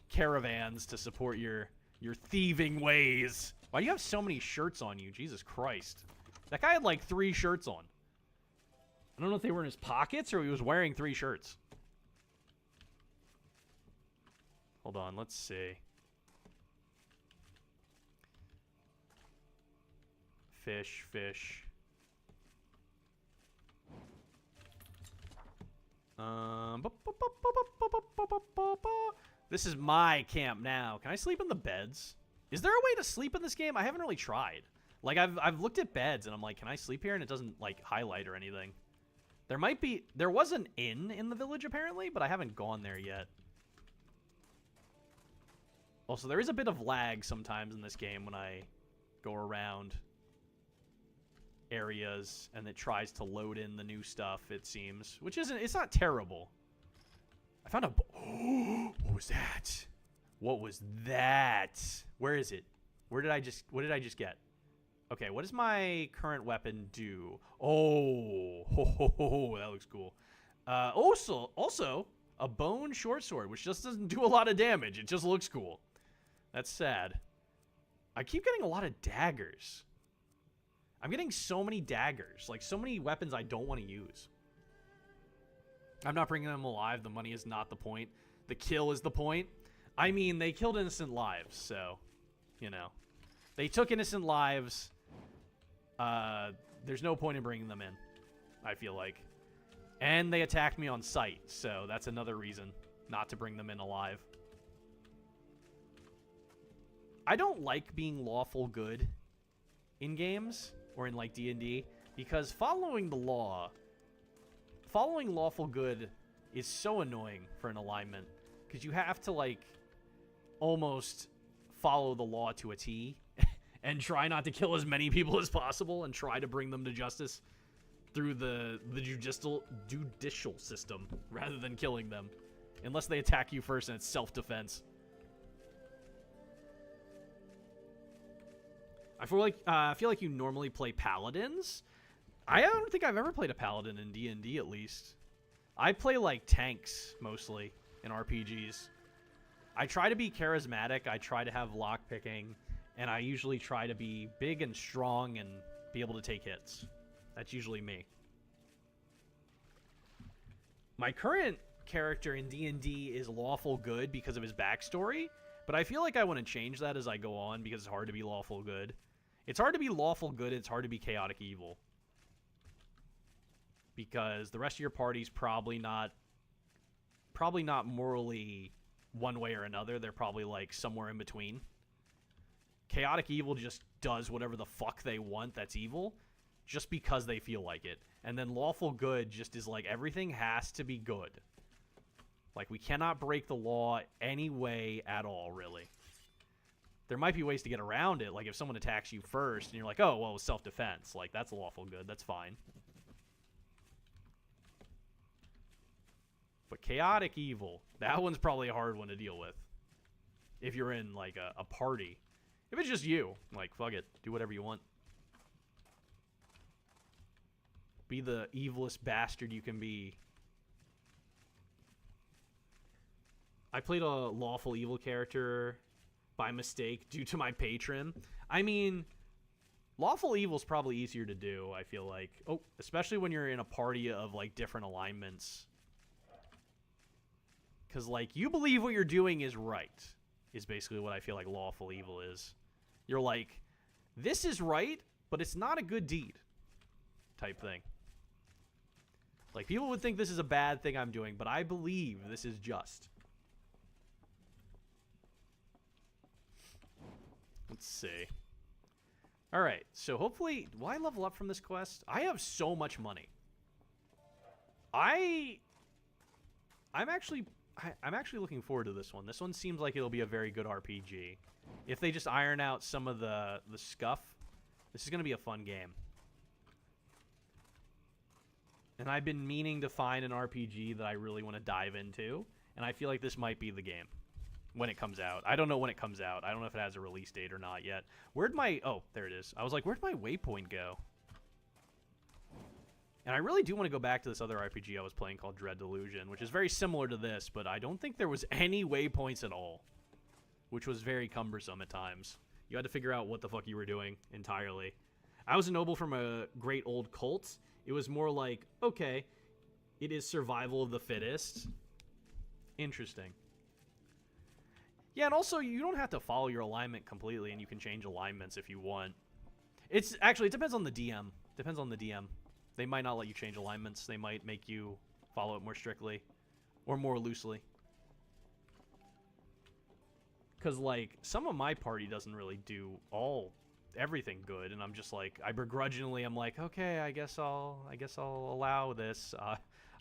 caravans to support your thieving ways. Why do you have so many shirts on you? Jesus Christ. That guy had like 3 shirts on. I don't know if they were in his pockets or he was wearing 3 shirts. Hold on, let's see. Fish. This is my camp now. Can I sleep in the beds? Is there a way to sleep in this game? I haven't really tried. Like, I've looked at beds, and I'm like, can I sleep here? And it doesn't, like, highlight or anything. There was an inn in the village, apparently, but I haven't gone there yet. Also, there is a bit of lag sometimes in this game when I go around. areas, and it tries to load in the new stuff, it seems. Which isn't... It's not terrible. I found a... What was that? What was that? Where is it? What did I just get? Okay, what does my current weapon do? Oh, that looks cool. Also, a bone short sword, which just doesn't do a lot of damage. It just looks cool. That's sad. I keep getting a lot of daggers. I'm getting so many daggers. Like, so many weapons I don't want to use. I'm not bringing them alive. The money is not the point. The kill is the point. I mean, they killed innocent lives, so, you know. They took innocent lives. There's no point in bringing them in, I feel like. And they attacked me on sight, so that's another reason not to bring them in alive. I don't like being lawful good in games, or in, like, D&D, because following the law, following lawful good is so annoying for an alignment, because you have to, like, almost follow the law to a T, and try not to kill as many people as possible, and try to bring them to justice through the judicial system, rather than killing them. Unless they attack you first and it's self-defense. I feel like you normally play paladins. I don't think I've ever played a paladin in D&D, at least. I play, like, tanks, mostly, in RPGs. I try to be charismatic, I try to have lockpicking, and I usually try to be big and strong and be able to take hits. That's usually me. My current character in D&D is lawful good because of his backstory, but I feel like I want to change that as I go on because it's hard to be lawful good. It's hard to be lawful good, it's hard to be chaotic evil. Because the rest of your party's probably not morally one way or another. They're probably, like, somewhere in between. Chaotic evil just does whatever the fuck they want that's evil, just because they feel like it. And then lawful good just is like, everything has to be good. Like, we cannot break the law any way at all, really. There might be ways to get around it, like if someone attacks you first, and you're like, oh, well, it's self-defense. Like, that's lawful good, that's fine. But chaotic evil, that one's probably a hard one to deal with. If you're in, like, a party. If it's just you, like, fuck it, do whatever you want. Be the evilest bastard you can be. I played a lawful evil character by mistake due to my patron. I mean, lawful evil's probably easier to do, I feel like. Oh, especially when you're in a party of, like, different alignments. Because, like, you believe what you're doing is right, is basically what I feel like lawful evil is. You're like, this is right, but it's not a good deed, type thing. Like, people would think this is a bad thing I'm doing, but I believe this is just. Let's see. Alright, so hopefully... Will I level up from this quest? I have so much money. I'm actually looking forward to this one. This one seems like it'll be a very good RPG. If they just iron out some of the scuff, this is going to be a fun game. And I've been meaning to find an RPG that I really want to dive into, and I feel like this might be the game when it comes out. I don't know when it comes out. I don't know if it has a release date or not yet. Where'd my... Oh, there it is. I was like, where'd my waypoint go? And I really do want to go back to this other RPG I was playing called Dread Delusion, which is very similar to this, but I don't think there was any waypoints at all, which was very cumbersome at times. You had to figure out what the fuck you were doing entirely. I was a noble from a great old cult. It was more like, okay, it is survival of the fittest. Interesting. Yeah, and also, you don't have to follow your alignment completely, and you can change alignments if you want. It depends on the DM. Depends on the DM. They might not let you change alignments. They might make you follow it more strictly or more loosely. Because, like, some of my party doesn't really do everything good, and I'm just like, I'm like, okay, I guess I'll allow this.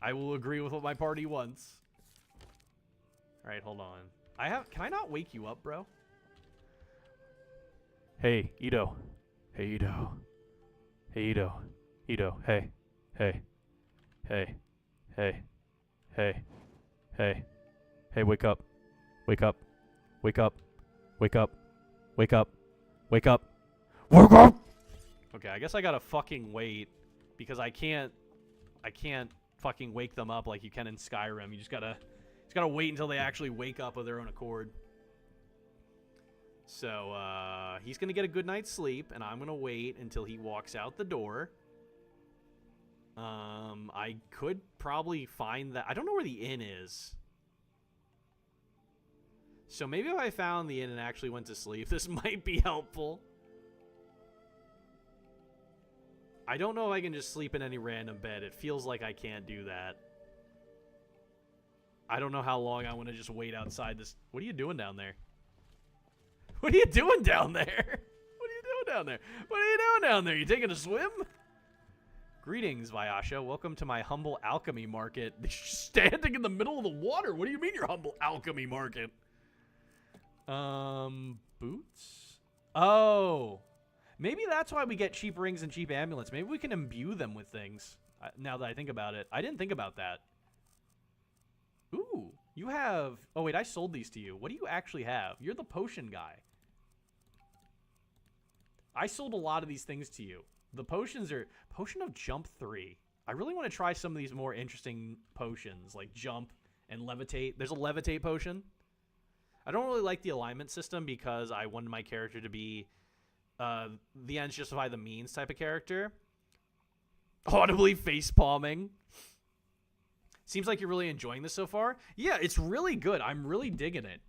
I will agree with what my party wants. All right, hold on. Can I not wake you up, bro? Hey, Ito. Hey, Ito. Hey, Ito. Ito, hey. Hey. Hey. Hey. Hey. Hey. Hey, wake up. Wake up. Wake up. Wake up. Wake up. Wake up. Wake up! Okay, I guess I gotta fucking wait because I can't fucking wake them up like you can in Skyrim. You just gotta wait until they actually wake up of their own accord. So, he's gonna get a good night's sleep, and I'm gonna wait until he walks out the door. I could probably find that. I don't know where the inn is. So maybe if I found the inn and actually went to sleep, this might be helpful. I don't know if I can just sleep in any random bed. It feels like I can't do that. I don't know how long I want to just wait outside this. What are you doing down there? What are you doing down there? What are you doing down there? What are you doing down there? You taking a swim? Greetings, Vyasha. Welcome to my humble alchemy market. Standing in the middle of the water. What do you mean your humble alchemy market? Boots? Oh. Maybe that's why we get cheap rings and cheap amulets. Maybe we can imbue them with things. Now that I think about it. I didn't think about that. Ooh. You have... Oh, wait. I sold these to you. What do you actually have? You're the potion guy. I sold a lot of these things to you. The potions are... Potion of Jump 3. I really want to try some of these more interesting potions, like Jump and Levitate. There's a Levitate potion. I don't really like the alignment system because I wanted my character to be the ends justify the means type of character. Audibly face palming. Seems like you're really enjoying this so far. Yeah, it's really good. I'm really digging it.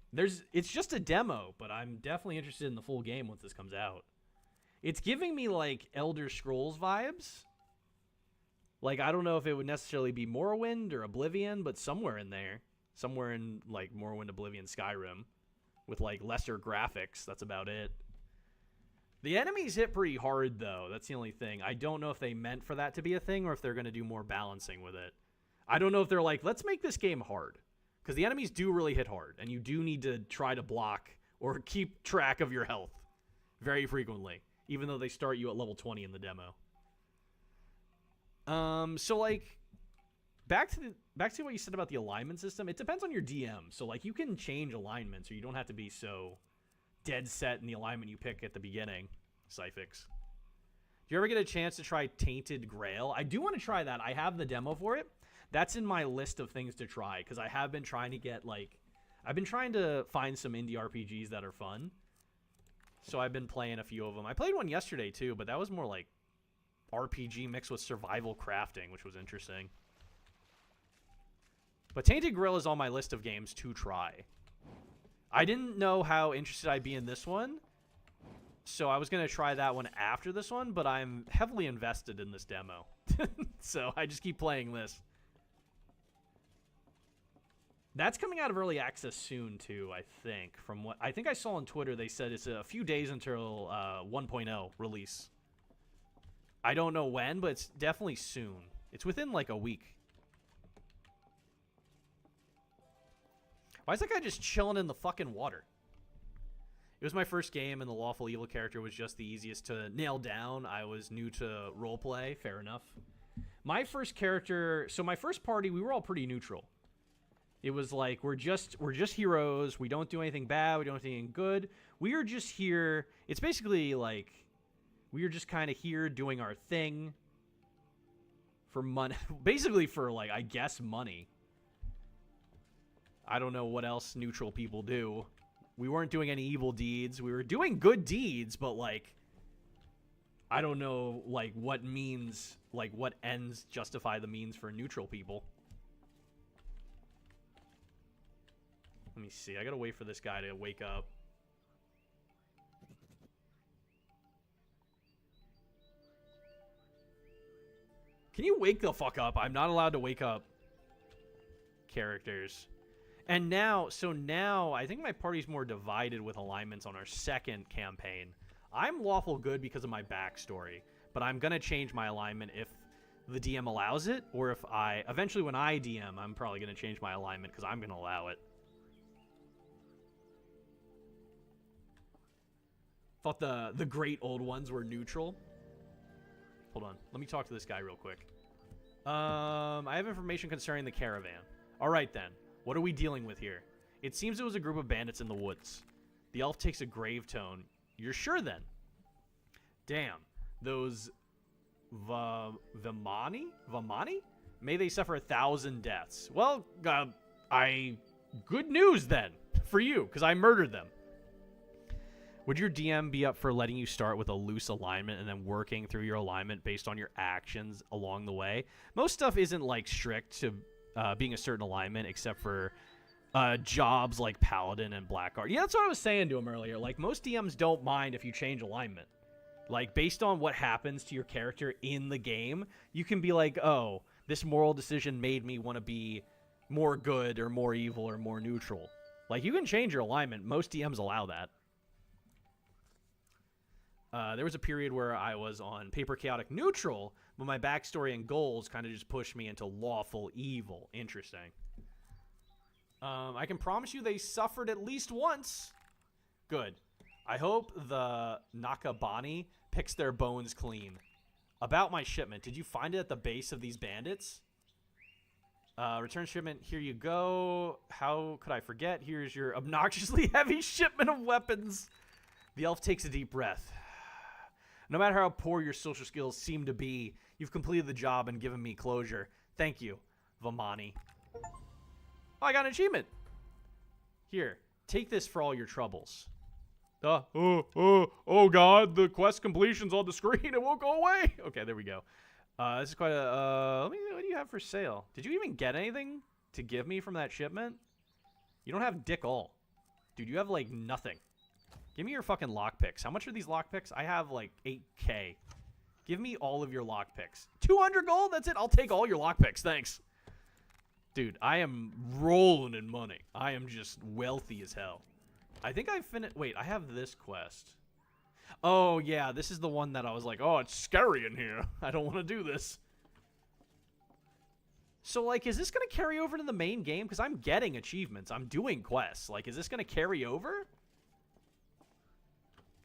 It's just a demo, but I'm definitely interested in the full game once this comes out. It's giving me like Elder Scrolls vibes. Like, I don't know if it would necessarily be Morrowind or Oblivion, but somewhere in there. Somewhere in like Morrowind, Oblivion, Skyrim. With like lesser graphics. That's about it. The enemies hit pretty hard though. That's the only thing. I don't know if they meant for that to be a thing or if they're going to do more balancing with it. I don't know if they're like, let's make this game hard. Because the enemies do really hit hard. And you do need to try to block or keep track of your health. Very frequently. Even though they start you at level 20 in the demo. So like, back to what you said about the alignment system. It depends on your DM. So like, you can change alignments, or you don't have to be so dead set in the alignment you pick at the beginning. Psyphix. Do you ever get a chance to try Tainted Grail? I do want to try that. I have the demo for it. That's in my list of things to try because I have been trying to get like, I've been trying to find some indie RPGs that are fun. So I've been playing a few of them. I played one yesterday too, but that was more like RPG mixed with survival crafting, which was interesting. But Tainted Grail is on my list of games to try. I didn't know how interested I'd be in this one, so I was going to try that one after this one, but I'm heavily invested in this demo. So I just keep playing this. That's coming out of early access soon, too, I think. From what I think I saw on Twitter, they said it's a few days until 1.0 release. I don't know when, but it's definitely soon. It's within, like, a week. Why is that guy just chilling in the fucking water? It was my first game, and the Lawful Evil character was just the easiest to nail down. I was new to roleplay. Fair enough. My first character... So my first party, we were all pretty neutral. It was like, we're just heroes. We don't do anything bad. We don't do anything good. We are just here. It's basically like, we are just kind of here doing our thing for money. Basically for, like, I guess money. I don't know what else neutral people do. We weren't doing any evil deeds. We were doing good deeds, but, like, I don't know, like, what means, like, what ends justify the means for neutral people. Let me see. I gotta wait for this guy to wake up. Can you wake the fuck up? I'm not allowed to wake up characters. And now, so now, I think my party's more divided with alignments on our second campaign. I'm lawful good because of my backstory, but I'm gonna change my alignment if the DM allows it, or if eventually when I DM, I'm probably gonna change my alignment because I'm gonna allow it. Thought the great old ones were neutral. Hold on. Let me talk to this guy real quick. I have information concerning the caravan. All right, then. What are we dealing with here? It seems it was a group of bandits in the woods. The elf takes a grave tone. You're sure, then? Damn. Those Vamani? May they suffer 1,000 deaths. Well, good news, then, for you, because I murdered them. Would your DM be up for letting you start with a loose alignment and then working through your alignment based on your actions along the way? Most stuff isn't, like, strict to being a certain alignment, except for jobs like Paladin and Blackguard. Yeah, that's what I was saying to him earlier. Like, most DMs don't mind if you change alignment. Like, based on what happens to your character in the game, you can be like, oh, this moral decision made me want to be more good or more evil or more neutral. Like, you can change your alignment. Most DMs allow that. There was a period where I was on paper chaotic neutral, but my backstory and goals kind of just pushed me into lawful evil. Interesting. I can promise you they suffered at least once. Good. I hope the Nakabani picks their bones clean. About my shipment, did you find it at the base of these bandits? Return shipment, here you go. How could I forget? Here's your obnoxiously heavy shipment of weapons. The elf takes a deep breath. No matter how poor your social skills seem to be, you've completed the job and given me closure. Thank you, Vamani. Oh, I got an achievement. Here, take this for all your troubles. Oh God, the quest completion's on the screen. It won't go away. Okay, there we go. This is quite a, what do you have for sale? Did you even get anything to give me from that shipment? You don't have dick all. Dude, you have, like, nothing. Give me your fucking lockpicks. How much are these lockpicks? I have, like, 8K. Give me all of your lockpicks. 200 gold? That's it? I'll take all your lockpicks. Thanks. Dude, I am rolling in money. I am just wealthy as hell. I think I finished... Wait, I have this quest. Oh, yeah, this is the one that I was like, oh, it's scary in here. I don't want to do this. So, like, is this going to carry over to the main game? Because I'm getting achievements. I'm doing quests. Like, is this going to carry over?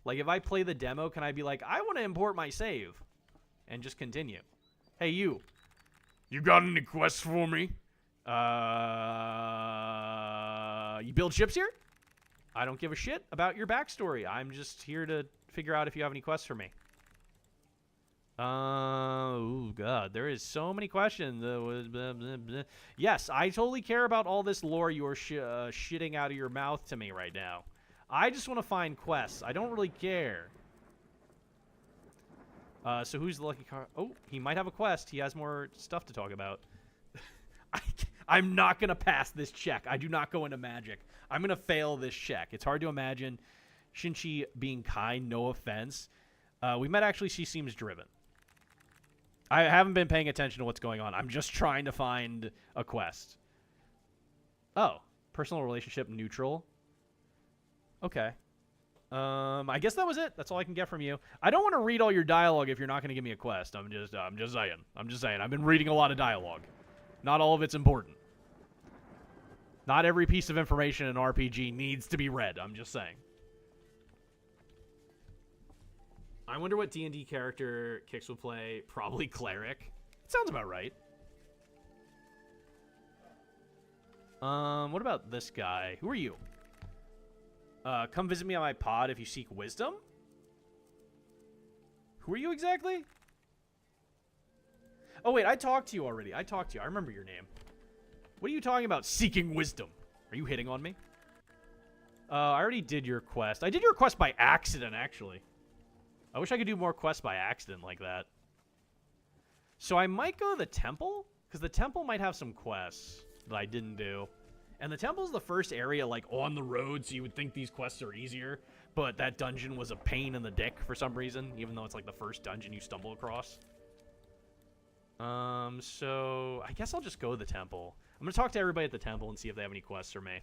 Like, if I play the demo, can I be like, I want to import my save? And just continue. Hey, you. You got any quests for me? You build ships here? I don't give a shit about your backstory. I'm just here to figure out if you have any quests for me. Oh, God. There is so many questions. Yes, I totally care about all this lore you're shitting out of your mouth to me right now. I just want to find quests. I don't really care. So who's the lucky car? Oh, he might have a quest. He has more stuff to talk about. I'm not going to pass this check. I do not go into magic. I'm going to fail this check. It's hard to imagine Shinchi being kind, no offense. We met actually. She seems driven. I haven't been paying attention to what's going on. I'm just trying to find a quest. Oh, personal relationship neutral. Okay. I guess that was it. That's all I can get from you. I don't want to read all your dialogue if you're not going to give me a quest. I'm just saying. I've been reading a lot of dialogue. Not all of it's important. Not every piece of information in an RPG needs to be read. I'm just saying. I wonder what D&D character Kix will play. Probably cleric. Sounds about right. What about this guy? Who are you? Come visit me on my pod if you seek wisdom? Who are you exactly? Oh, wait, I talked to you already. I remember your name. What are you talking about, seeking wisdom? Are you hitting on me? I already did your quest. I did your quest by accident, actually. I wish I could do more quests by accident like that. So I might go to the temple, because the temple might have some quests that I didn't do. And the temple's the first area, like, on the road, so you would think these quests are easier. But that dungeon was a pain in the dick for some reason, even though it's, like, the first dungeon you stumble across. So I guess I'll just go to the temple. I'm going to talk to everybody at the temple and see if they have any quests for me.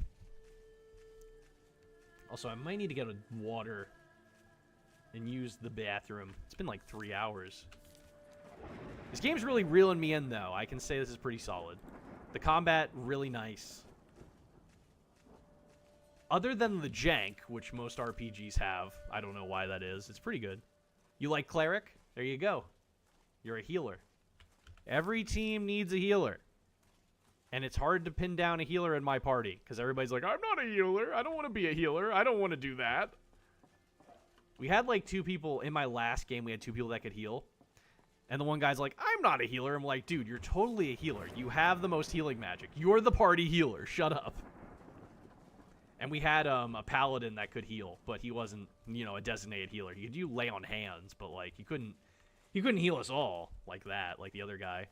Also, I might need to get a water and use the bathroom. It's been, like, 3 hours. This game's really reeling me in, though. I can say this is pretty solid. The combat, really nice. Other than the jank, which most RPGs have. I don't know why that is. It's pretty good. You like cleric? There you go. You're a healer. Every team needs a healer. And it's hard to pin down a healer in my party because everybody's like, I'm not a healer. I don't want to be a healer. I don't want to do that. We had like 2 people in my last game. We had 2 people that could heal. And the one guy's like, I'm not a healer. I'm like, dude, you're totally a healer. You have the most healing magic. You're the party healer. Shut up. And we had a paladin that could heal, but he wasn't, you know, a designated healer. He could do lay on hands, but like he couldn't heal us all like that, like the other guy.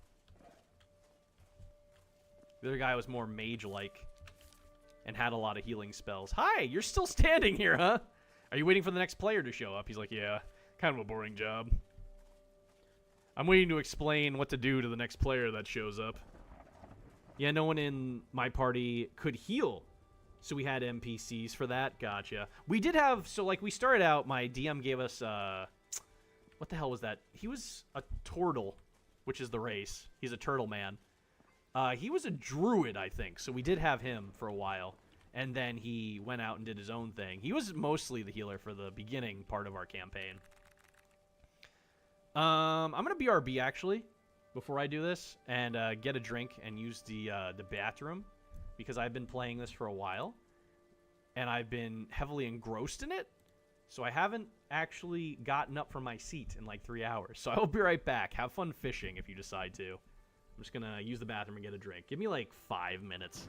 The other guy was more mage-like and had a lot of healing spells. Hi, you're still standing here, huh? Are you waiting for the next player to show up? He's like, yeah, kind of a boring job. I'm waiting to explain what to do to the next player that shows up. Yeah, no one in my party could heal, so we had NPCs for that. Gotcha. We did have, so like we started out, my DM gave us, what the hell was that? He was a turtle, which is the race. He's a turtle man. He was a druid, I think, so we did have him for a while, and then he went out and did his own thing. He was mostly the healer for the beginning part of our campaign. I'm gonna BRB, actually, before I do this, and get a drink and use the bathroom, because I've been playing this for a while, and I've been heavily engrossed in it, so I haven't actually gotten up from my seat in like 3 hours. So I'll be right back. Have fun fishing if you decide to. I'm just gonna use the bathroom and get a drink. Give me like 5 minutes.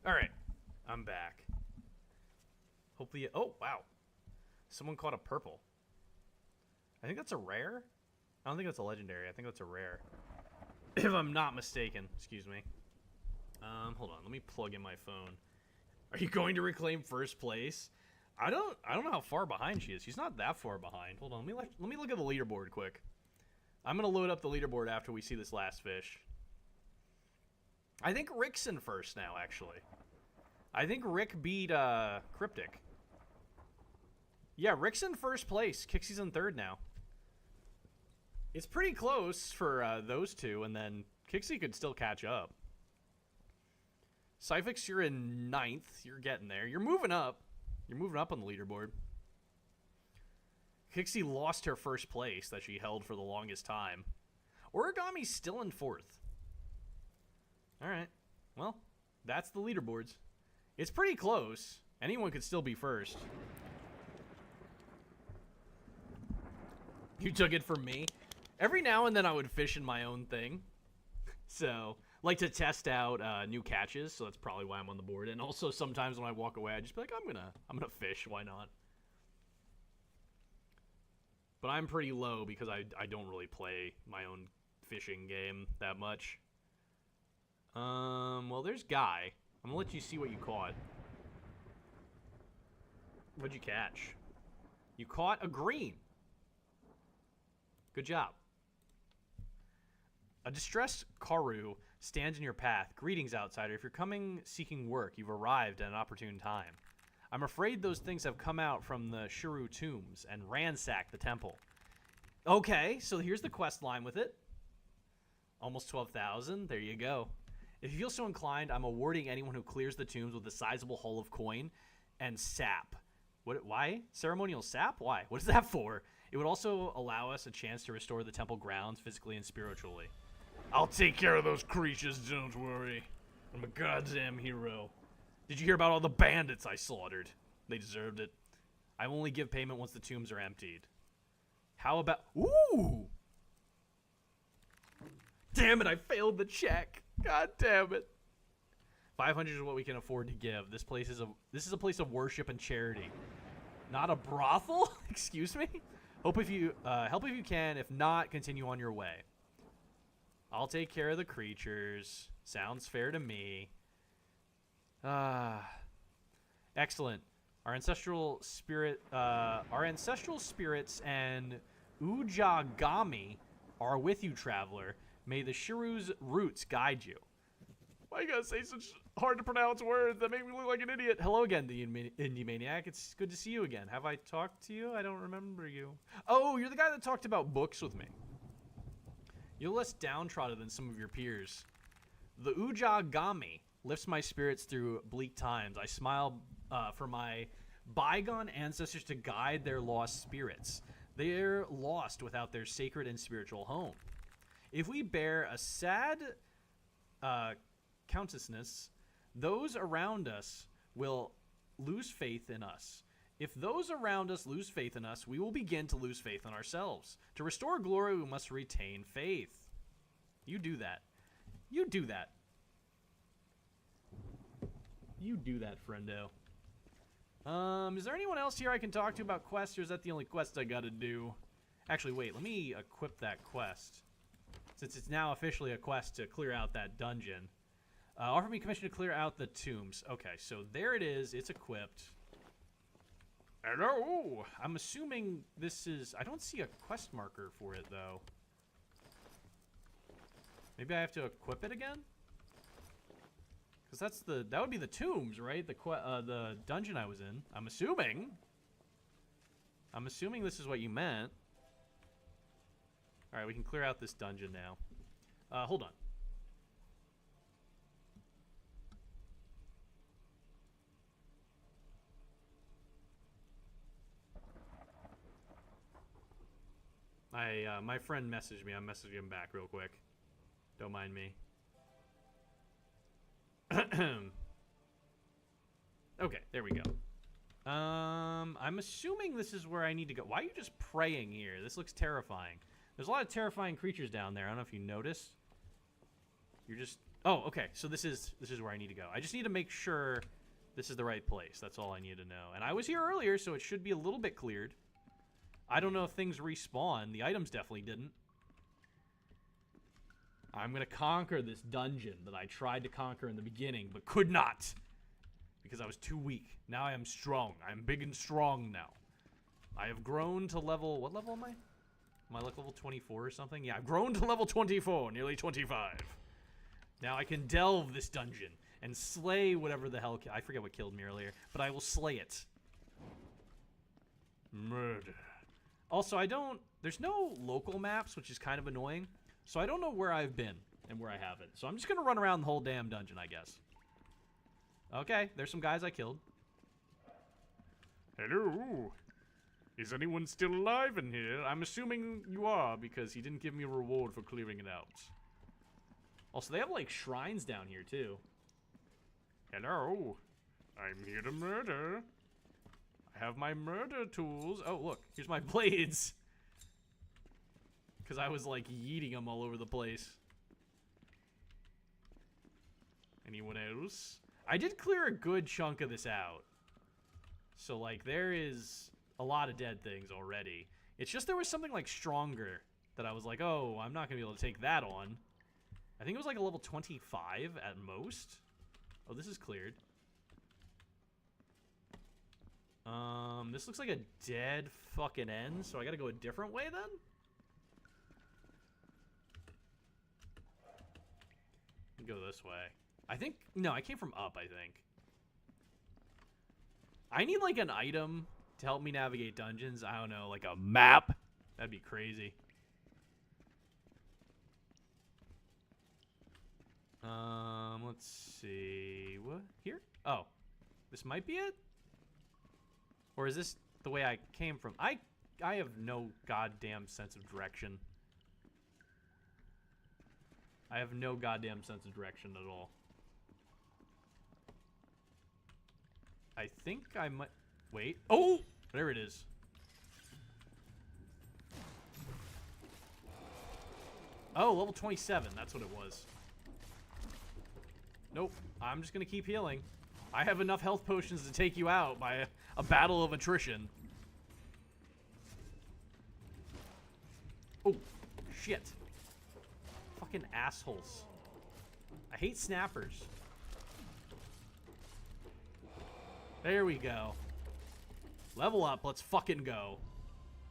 All right, I'm back. Hopefully, oh wow, someone caught a purple. I think that's a rare. I don't think that's a legendary. I think that's a rare, if I'm not mistaken. Excuse me. Hold on. Let me plug in my phone. Are you going to reclaim first place? I don't know how far behind she is. She's not that far behind. Hold on. Let me look at the leaderboard quick. I'm gonna load up the leaderboard after we see this last fish. I think Rick's in first now, actually. I think Rick beat Cryptic. Yeah, Rick's in first place. Kixie's in third now. It's pretty close for those two, and then Kixie could still catch up. Cyphix, you're in ninth. You're getting there. You're moving up. You're moving up on the leaderboard. Kixie lost her first place that she held for the longest time. Origami's still in fourth. All right. Well, that's the leaderboards. It's pretty close. Anyone could still be first. You took it from me. Every now and then I would fish in my own thing. So, like to test out new catches, so that's probably why I'm on the board. And also sometimes when I walk away, I just be like, I'm gonna fish, why not? But I'm pretty low because I don't really play my own fishing game that much. Well, there's Guy. I'm gonna let you see what you caught. What'd you catch? You caught a green. Good job. A distressed Karu stands in your path. Greetings, outsider. If you're coming seeking work, you've arrived at an opportune time. I'm afraid those things have come out from the Shiru tombs and ransacked the temple. Okay, so here's the quest line with it. Almost 12,000. There you go. If you feel so inclined, I'm awarding anyone who clears the tombs with a sizable haul of coin and sap. What? Why? Ceremonial sap? Why? What is that for? It would also allow us a chance to restore the temple grounds physically and spiritually. I'll take care of those creatures, don't worry. I'm a goddamn hero. Did you hear about all the bandits I slaughtered? They deserved it. I only give payment once the tombs are emptied. How about... Ooh! Damn it, I failed the check. God damn it. 500 is what we can afford to give. This is a place of worship and charity. Not a brothel? Excuse me? Help if you can. If not, continue on your way. I'll take care of the creatures. Sounds fair to me. Excellent. Our ancestral spirits and Ujagami are with you, traveler. May the Shiru's roots guide you. Why you gotta say such hard to pronounce words that make me look like an idiot? Hello again, the Indie Maniac. It's good to see you again. Have I talked to you? I don't remember you. Oh, you're the guy that talked about books with me. You're less downtrodden than some of your peers. The Ujagami lifts my spirits through bleak times. I smile for my bygone ancestors to guide their lost spirits. They're lost without their sacred and spiritual home. If we bear a sad consciousness, those around us will lose faith in us. If those around us lose faith in us, we will begin to lose faith in ourselves. To restore glory, we must retain faith. You do that. You do that. You do that, friendo. Is there anyone else here I can talk to about quests, or is that the only quest I gotta do? Actually, wait, let me equip that quest. Since it's now officially a quest to clear out that dungeon. Offer me commission to clear out the tombs. Okay, so there it is. It's equipped. Hello! I'm assuming this is... I don't see a quest marker for it, though. Maybe I have to equip it again? Because that's the... That would be the tombs, right? The dungeon I was in. I'm assuming. I'm assuming this is what you meant. Alright, we can clear out this dungeon now. Hold on. My friend messaged me. I'm messaging him back real quick. Don't mind me. Okay, there we go. I'm assuming this is where I need to go. Why are you just praying here? This looks terrifying. There's a lot of terrifying creatures down there. I don't know if you notice. You're just Oh, okay. So this is where I need to go. I just need to make sure this is the right place. That's all I need to know. And I was here earlier, so it should be a little bit cleared. I don't know if things respawn. The items definitely didn't. I'm going to conquer this dungeon that I tried to conquer in the beginning, but could not. Because I was too weak. Now I am strong. I am big and strong now. I have grown to level... What level am I? Am I like level 24 or something? Yeah, I've grown to level 24, nearly 25. Now I can delve this dungeon and slay whatever the hell... I forget what killed me earlier, but I will slay it. Murder. Also, I don't... There's no local maps, which is kind of annoying. So I don't know where I've been and where I haven't. So I'm just going to run around the whole damn dungeon, I guess. Okay, there's some guys I killed. Hello? Is anyone still alive in here? I'm assuming you are, because he didn't give me a reward for clearing it out. Also, they have, like, shrines down here, too. Hello? I'm here to murder. I have my murder tools. Oh, look, here's my blades. Because I was, like, yeeting them all over the place. Anyone else? I did clear a good chunk of this out. So, like, there is a lot of dead things already. It's just there was something, like, stronger that I was like, oh, I'm not going to be able to take that on. I think it was, like, a level 25 at most. Oh, this is cleared. This looks like a dead fucking end, so I got to go a different way then? Go this way. I think... No, I came from up, I think. I need, like, an item to help me navigate dungeons. I don't know, like a map? That'd be crazy. Let's see. What? Here? Oh. This might be it? Or is this the way I came from? I have no goddamn sense of direction. I have no goddamn sense of direction at all. I think I might... Wait. Oh! There it is. Oh, level 27. That's what it was. Nope. I'm just going to keep healing. I have enough health potions to take you out by a battle of attrition. Oh, shit. Fucking assholes. I hate snappers. There we go. Level up. Let's fucking go.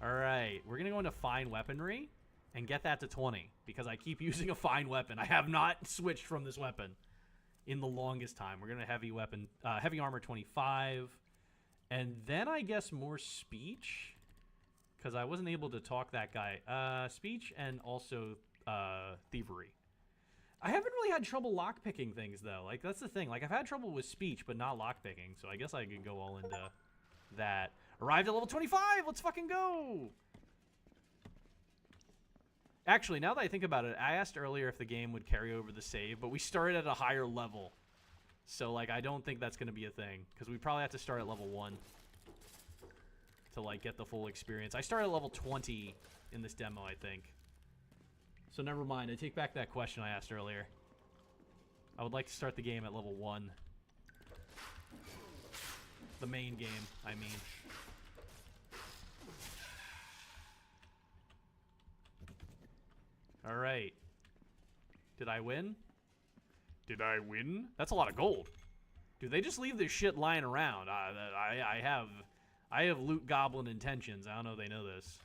Alright. We're going to go into fine weaponry and get that to 20. Because I keep using a fine weapon. I have not switched from this weapon in the longest time. We're going to heavy armor 25. And then I guess more speech. Because I wasn't able to talk that guy. Speech and also thievery. I haven't really had trouble lockpicking things, though. Like, that's the thing. Like, I've had trouble with speech, but not lockpicking. So I guess I could go all into that. Arrived at level 25! Let's fucking go! Actually, now that I think about it, I asked earlier if the game would carry over the save, but we started at a higher level. So, like, I don't think that's going to be a thing. Because we probably have to start at level 1 to, like, get the full experience. I started at level 20 in this demo, I think. So never mind. I take back that question I asked earlier. I would like to start the game at level 1. The main game, I mean. Alright. Did I win? Did I win? That's a lot of gold. Dude, they just leave this shit lying around. I have loot goblin intentions. I don't know if they know this.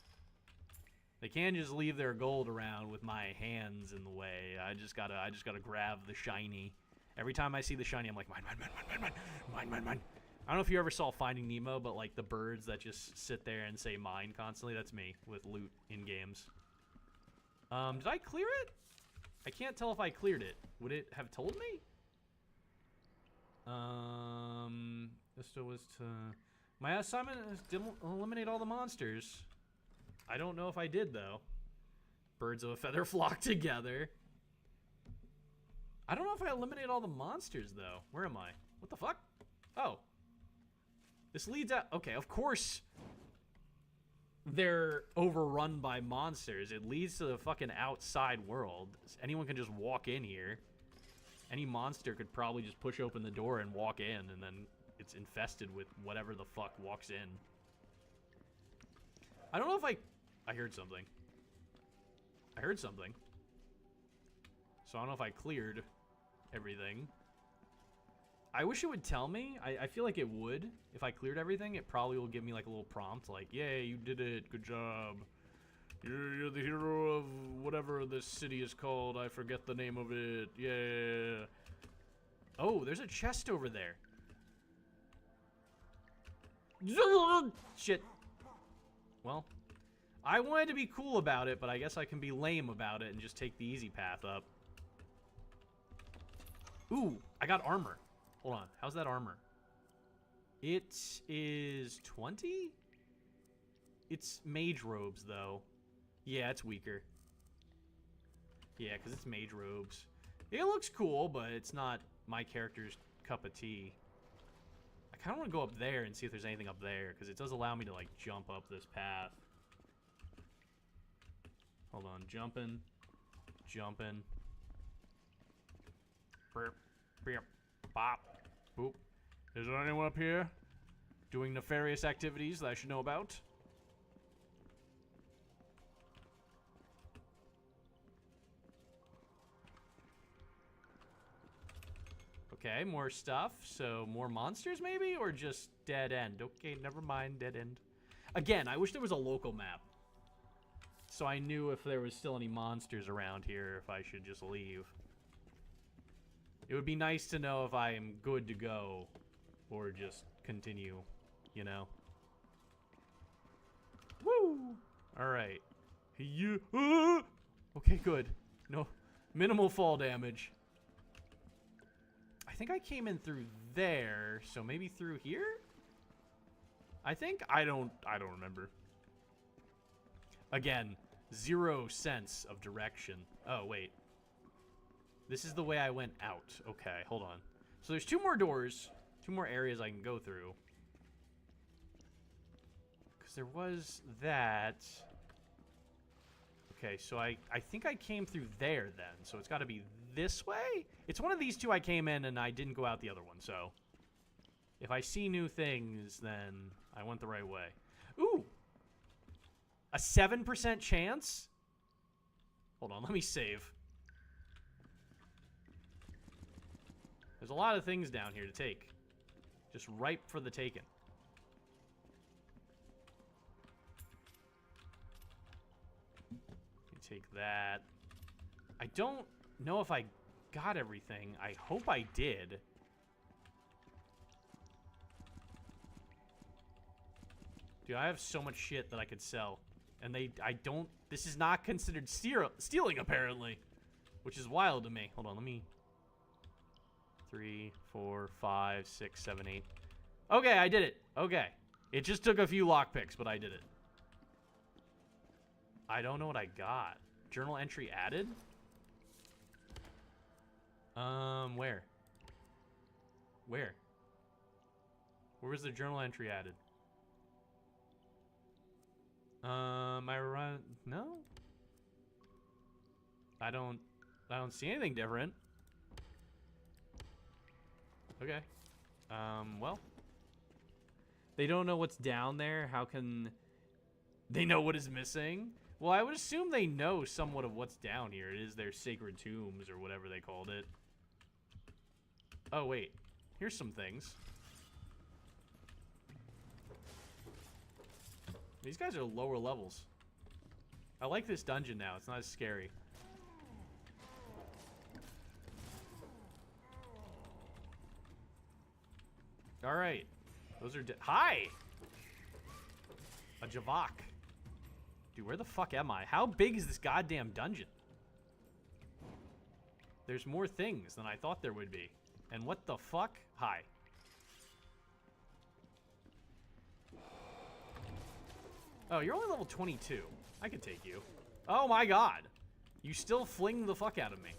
They can't just leave their gold around with my hands in the way. I just gotta grab the shiny. Every time I see the shiny, I'm like, mine, mine, mine, mine, mine, mine, mine, mine. I don't know if you ever saw Finding Nemo, but like the birds that just sit there and say mine constantly, that's me with loot in games. Did I clear it? I can't tell if I cleared it. Would it have told me? This was to... My assignment is to eliminate all the monsters. I don't know if I did, though. Birds of a feather flock together. I don't know if I eliminated all the monsters, though. Where am I? What the fuck? Oh. This leads out... Okay, of course they're overrun by monsters. It leads to the fucking outside world. Anyone can just walk in here. Any monster could probably just push open the door and walk in, and then it's infested with whatever the fuck walks in. I don't know if I heard something. I heard something. So I don't know if I cleared everything. I wish it would tell me. I feel like it would. If I cleared everything, it probably will give me like a little prompt like, yay, you did it, good job. You're the hero of whatever this city is called. I forget the name of it. Yeah. Oh, there's a chest over there. Shit. Well, I wanted to be cool about it, but I guess I can be lame about it and just take the easy path up. Ooh, I got armor. Hold on, how's that armor? It is 20? It's mage robes, though. Yeah, it's weaker. Yeah, because it's mage robes. It looks cool, but it's not my character's cup of tea. I kind of want to go up there and see if there's anything up there, because it does allow me to, like, jump up this path. Hold on, jumping. Jumping. Burp, burp, bop, boop. Is there anyone up here doing nefarious activities that I should know about? Okay, more stuff. So more monsters maybe? Or just dead end? Okay, never mind, dead end. Again, I wish there was a local map. So I knew if there was still any monsters around here, if I should just leave. It would be nice to know if I am good to go. Or just continue, you know? Woo! Alright. You. Okay, good. No. Minimal fall damage. I think I came in through there, so maybe through here? I think? I don't remember. Again, 0 sense of direction. Oh, wait. This is the way I went out. Okay, hold on. So there's 2 more doors, 2 more areas I can go through. Because there was that. Okay, so I think I came through there then, so it's got to be this way? It's one of these 2 I came in and I didn't go out the other one, so if I see new things, then I went the right way. Ooh! A 7% chance? Hold on, let me save. There's a lot of things down here to take. Just ripe for the taking. Take that. I don't know if I got everything. I hope I did. Dude, I have so much shit that I could sell. And this is not considered stealing, apparently. Which is wild to me. Hold on, let me... 3, 4, 5, 6, 7, 8. Okay, I did it. Okay. It just took a few lockpicks, but I did it. I don't know what I got. Journal entry added? Where? Where? Where was the journal entry added? I run... No? I don't see anything different. Okay. Well. They don't know what's down there. How can they know what is missing? Well, I would assume they know somewhat of what's down here. It is their sacred tombs or whatever they called it. Oh, wait. Here's some things. These guys are lower levels. I like this dungeon now. It's not as scary. All right. Those are... Hi! A Javak. Dude, where the fuck am I? How big is this goddamn dungeon? There's more things than I thought there would be. And what the fuck? Hi. Oh, you're only level 22. I could take you. Oh my god. You still fling the fuck out of me.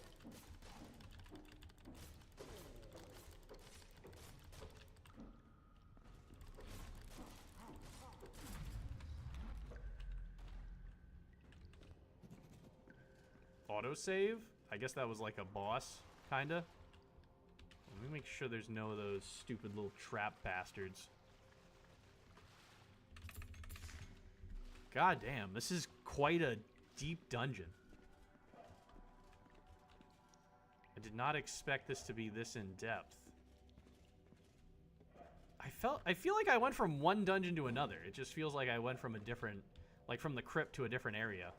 Autosave? I guess that was like a boss, kinda. make sure there's no of those stupid little trap bastards. God damn, this is quite a deep dungeon. I did not expect this to be this in depth. I feel like I went from one dungeon to another. It just feels like I went from a different, like from the crypt to a different area.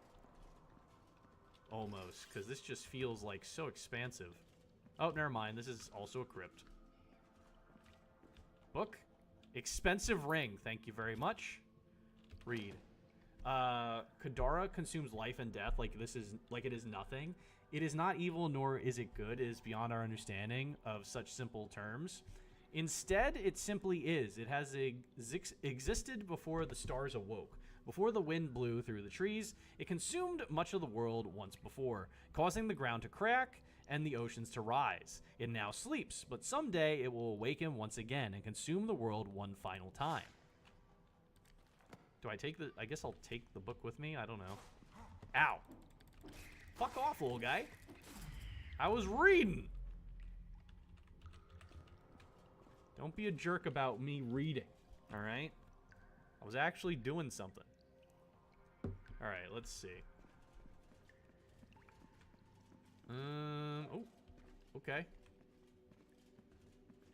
Almost, because this just feels like so expansive. Oh, never mind. This is also a crypt. Book. Expensive ring. Thank you very much. Read. Kadara consumes life and death like this is like it is nothing. It is not evil nor is it good. It is beyond our understanding of such simple terms. Instead, it simply is. It has existed before the stars awoke. Before the wind blew through the trees, it consumed much of the world once before, causing the ground to crack and the oceans to rise. It now sleeps, but someday it will awaken once again and consume the world one final time. Do I take the... I guess I'll take the book with me? I don't know. Ow. Fuck off, little guy. I was reading. Don't be a jerk about me reading, all right? I was actually doing something. All right, let's see. Oh, okay.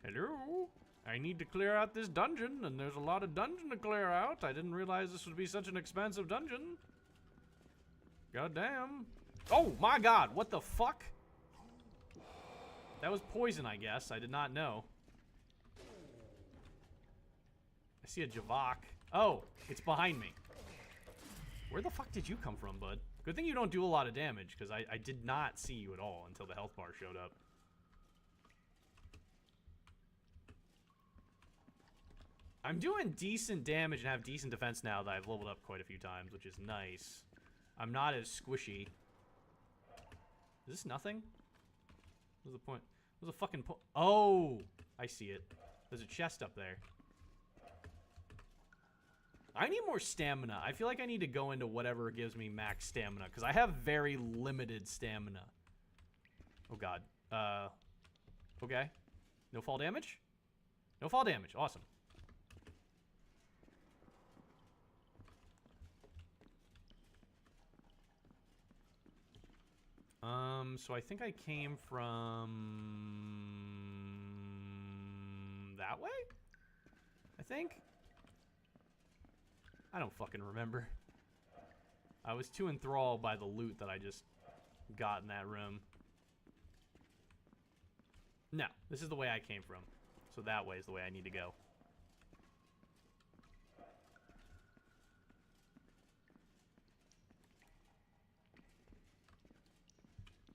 Hello? I need to clear out this dungeon, and there's a lot of dungeon to clear out. I didn't realize this would be such an expansive dungeon. God damn. Oh, my God, what the fuck? That was poison, I guess. I did not know. I see a Javok. Oh, it's behind me. Where the fuck did you come from, bud? Good thing you don't do a lot of damage, because I did not see you at all until the health bar showed up. I'm doing decent damage and have decent defense now that I've leveled up quite a few times, which is nice. I'm not as squishy. Is this nothing? What's the point? What's the fucking point? Oh! I see it. There's a chest up there. I need more stamina. I feel like I need to go into whatever gives me max stamina, because I have very limited stamina. Oh, God. Okay. No fall damage? No fall damage. Awesome. So I think I came from that way? I think? I don't fucking remember. I was too enthralled by the loot that I just got in that room. No, this is the way I came from. So that way is the way I need to go.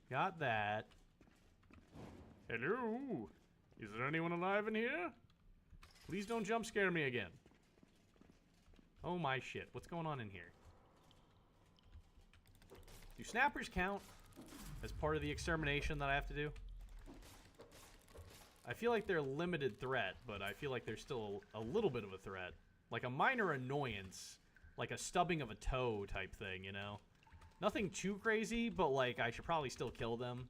Got that. Hello? Is there anyone alive in here? Please don't jump scare me again. Oh my shit. What's going on in here? Do snappers count as part of the extermination that I have to do? I feel like they're a limited threat, but I feel like they're still a little bit of a threat. Like a minor annoyance. Like a stubbing of a toe type thing, you know? Nothing too crazy, but like I should probably still kill them.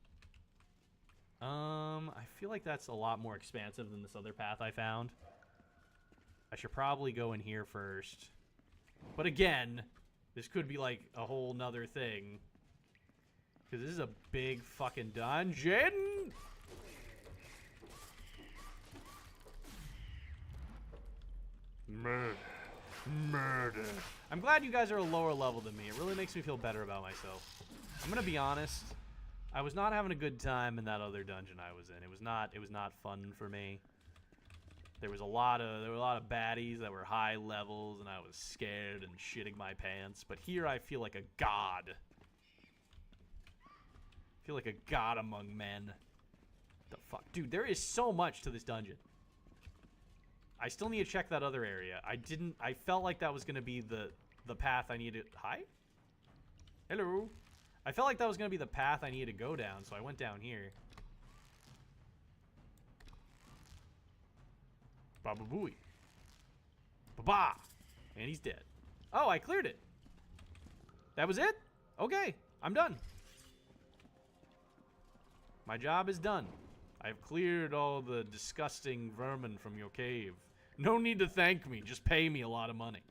I feel like that's a lot more expansive than this other path I found. I should probably go in here first. But again, this could be like a whole nother thing. Because this is a big fucking dungeon. Murder. Murder. I'm glad you guys are a lower level than me. It really makes me feel better about myself. I'm gonna be honest. I was not having a good time in that other dungeon I was in. It was not fun for me. There were a lot of baddies that were high levels, and I was scared and shitting my pants. But here I feel like a god. I feel like a god among men. The fuck, dude? There is so much to this dungeon. I still need to check that other area. I felt like that was gonna be the path I needed. Hi? Hello? I felt like that was gonna be the path I needed to go down, so I went down here. Baba Booey. Ba-ba! And he's dead. Oh, I cleared it. That was it? Okay, I'm done. My job is done. I've cleared all the disgusting vermin from your cave. No need to thank me. Just pay me a lot of money.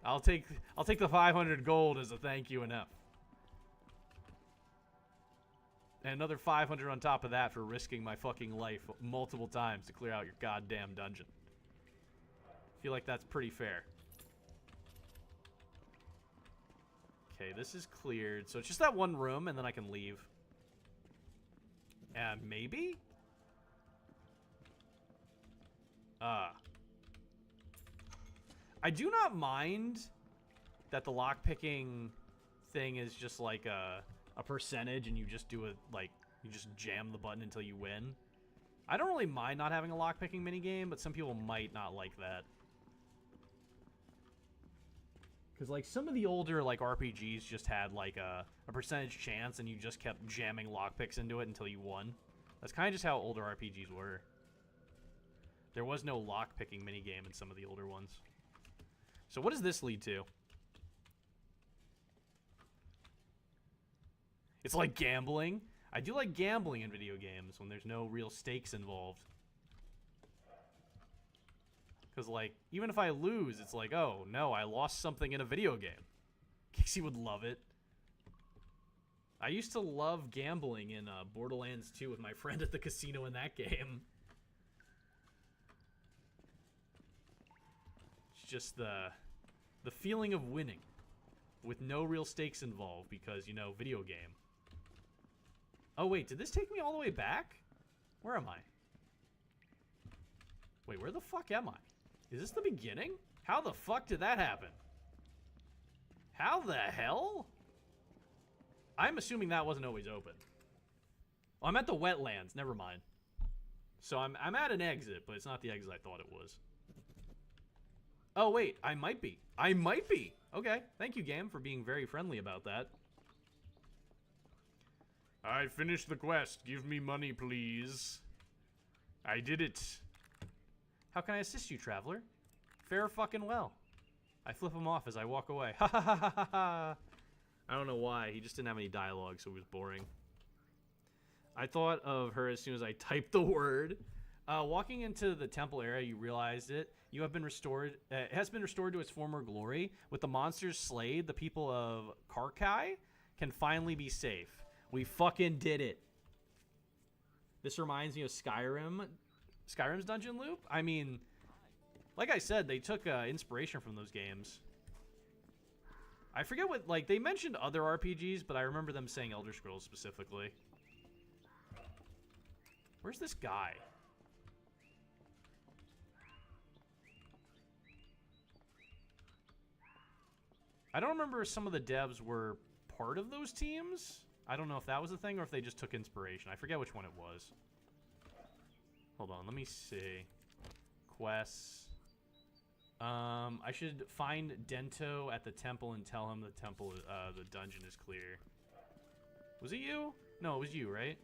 I'll take the 500 gold as a thank you enough. And another 500 on top of that for risking my fucking life multiple times to clear out your goddamn dungeon. Feel like that's pretty fair. Okay, this is cleared. So it's just that one room, and then I can leave. Maybe? I do not mind that the lockpicking thing is just like a percentage, and you just do it, like, you just jam the button until you win. I don't really mind not having a lockpicking minigame, but some people might not like that. Because, like, some of the older, like, RPGs just had, like, a percentage chance, and you just kept jamming lockpicks into it until you won. That's kind of just how older RPGs were. There was no lockpicking minigame in some of the older ones. So what does this lead to? It's like gambling. I do like gambling in video games when there's no real stakes involved. Because, like, even if I lose, it's like, oh, no, I lost something in a video game. Casey would love it. I used to love gambling in Borderlands 2 with my friend at the casino in that game. It's just the feeling of winning with no real stakes involved because, you know, video game. Oh, wait, did this take me all the way back? Where am I? Wait, where the fuck am I? Is this the beginning? How the fuck did that happen? How the hell? I'm assuming that wasn't always open. Oh, I'm at the wetlands. Never mind. So I'm at an exit, but it's not the exit I thought it was. Oh, wait. I might be. I might be. Okay. Thank you, game, for being very friendly about that. I finished the quest. Give me money, please. I did it. How can I assist you, traveler? Fare fucking well. I flip him off as I walk away. Ha ha ha ha ha ha. I don't know why. He just didn't have any dialogue, so it was boring. I thought of her as soon as I typed the word. Walking into the temple area, you realized it. You have been restored. It has been restored to its former glory. With the monsters slayed, the people of Karkai can finally be safe. We fucking did it. This reminds me of Skyrim. Skyrim's dungeon loop? I mean, like I said, they took inspiration from those games. I forget what, like, they mentioned other RPGs, but I remember them saying Elder Scrolls specifically. Where's this guy? I don't remember if some of the devs were part of those teams. I don't know if that was a thing or if they just took inspiration. I forget which one it was. Hold on, let me see. Quests. I should find Dento at the temple and tell him the temple, the dungeon is clear. Was it you? No, it was you, right?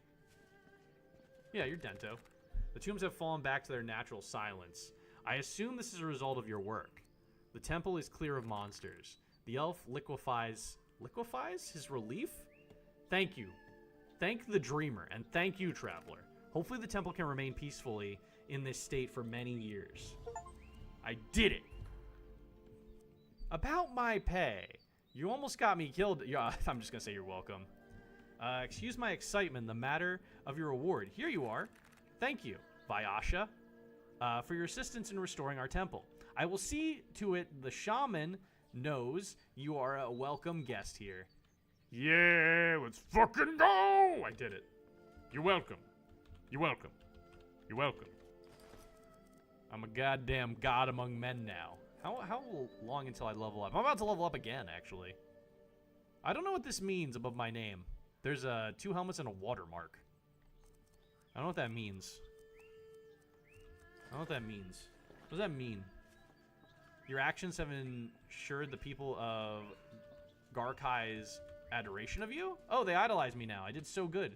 Yeah, you're Dento. The tombs have fallen back to their natural silence. I assume this is a result of your work. The temple is clear of monsters. The elf liquefies his relief? Thank you. Thank the dreamer, and thank you, traveler. Hopefully the temple can remain peacefully in this state for many years. I did it. About my pay. You almost got me killed. Yeah, I'm just going to say you're welcome. Excuse my excitement. The matter of your reward. Here you are. Thank you, Vyasha, for your assistance in restoring our temple. I will see to it the shaman knows you are a welcome guest here. Yeah, let's fucking go! I did it. You're welcome. You're welcome. You're welcome. I'm a goddamn god among men now. How long until I level up? I'm about to level up again, actually. I don't know what this means above my name. There's 2 helmets and a watermark. I don't know what that means. I don't know what that means. What does that mean? Your actions have ensured the people of Garkai's adoration of you? Oh, they idolize me now. I did so good.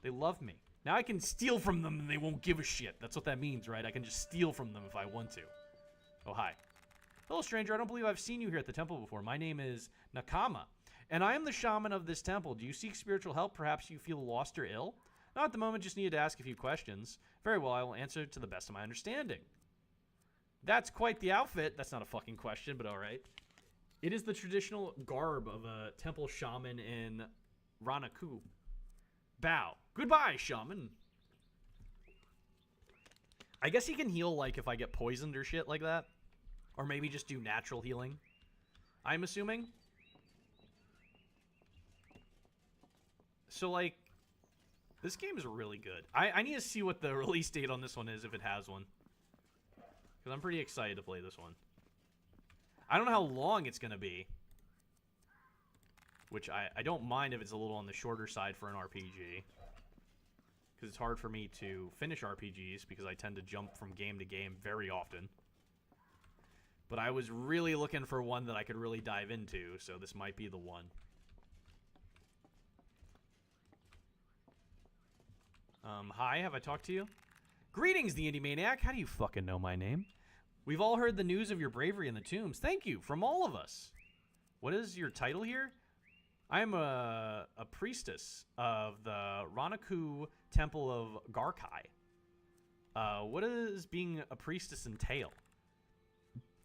They love me. Now I can steal from them and they won't give a shit. That's what that means, right? I can just steal from them if I want to. Oh, hi. Hello, stranger. I don't believe I've seen you here at the temple before. My name is Nakama, and I am the shaman of this temple. Do you seek spiritual help? Perhaps you feel lost or ill? Not at the moment, just needed to ask a few questions. Very well, I will answer to the best of my understanding. That's quite the outfit. That's not a fucking question, but alright. It is the traditional garb of a temple shaman in Ranaku. Bow. Goodbye, shaman. I guess he can heal, like, if I get poisoned or shit like that. Or maybe just do natural healing. I'm assuming. So, like, this game is really good. I need to see what the release date on this one is, if it has one. Because I'm pretty excited to play this one. I don't know how long it's going to be. Which I don't mind if it's a little on the shorter side for an RPG. Because it's hard for me to finish RPGs because I tend to jump from game to game very often. But I was really looking for one that I could really dive into, so this might be the one. Hi, have I talked to you? Greetings, the Indie Maniac. How do you fucking know my name? We've all heard the news of your bravery in the tombs. Thank you, from all of us. What is your title here? I am a priestess of the Ranaku Temple of Garkai. What does being a priestess entail?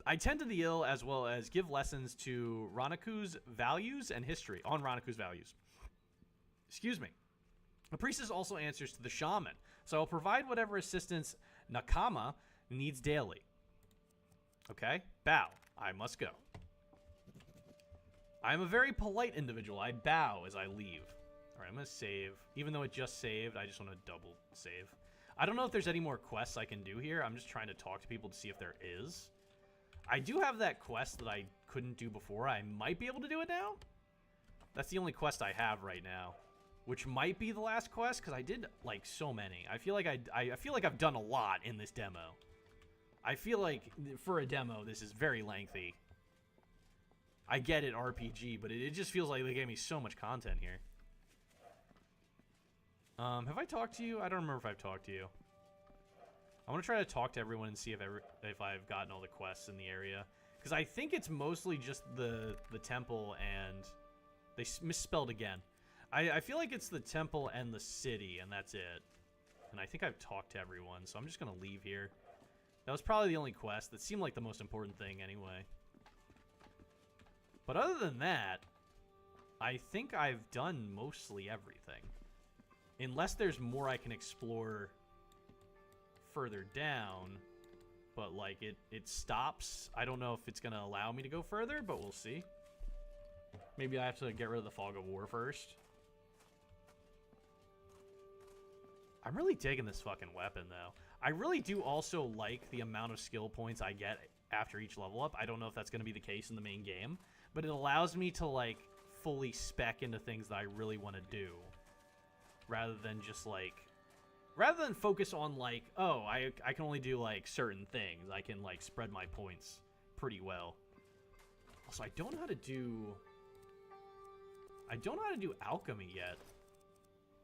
I tend to the ill as well as give lessons to Ranaku's values and history. On Ranaku's values. Excuse me. A priestess also answers to the shaman, so I'll provide whatever assistance Nakama needs daily. Okay? Bow. I must go. I am a very polite individual. I bow as I leave. Alright, I'm going to save. Even though it just saved, I just want to double save. I don't know if there's any more quests I can do here. I'm just trying to talk to people to see if there is. I do have that quest that I couldn't do before. I might be able to do it now. That's the only quest I have right now. Which might be the last quest, because I did, like, so many. I feel like I feel like I've done a lot in this demo. I feel like, for a demo, this is very lengthy. I get it, RPG, but it just feels like they gave me so much content here. Have I talked to you? I don't remember if I've talked to you. I want to try to talk to everyone and see if I've gotten all the quests in the area. Because I think it's mostly just the temple and... They misspelled again. I feel like it's the temple and the city, and that's it. And I think I've talked to everyone, so I'm just going to leave here. That was probably the only quest. That seemed like the most important thing anyway. But other than that, I think I've done mostly everything. Unless there's more I can explore further down. But, like, it stops. I don't know if it's going to allow me to go further, but we'll see. Maybe I have to get rid of the Fog of War first. I'm really digging this fucking weapon, though. I really do also like the amount of skill points I get after each level up. I don't know if that's going to be the case in the main game, but it allows me to, like, fully spec into things that I really want to do. Rather than just, like... Rather than focus on, like, oh, I can only do, like, certain things. I can, like, spread my points pretty well. Also, I don't know how to do... I don't know how to do alchemy yet.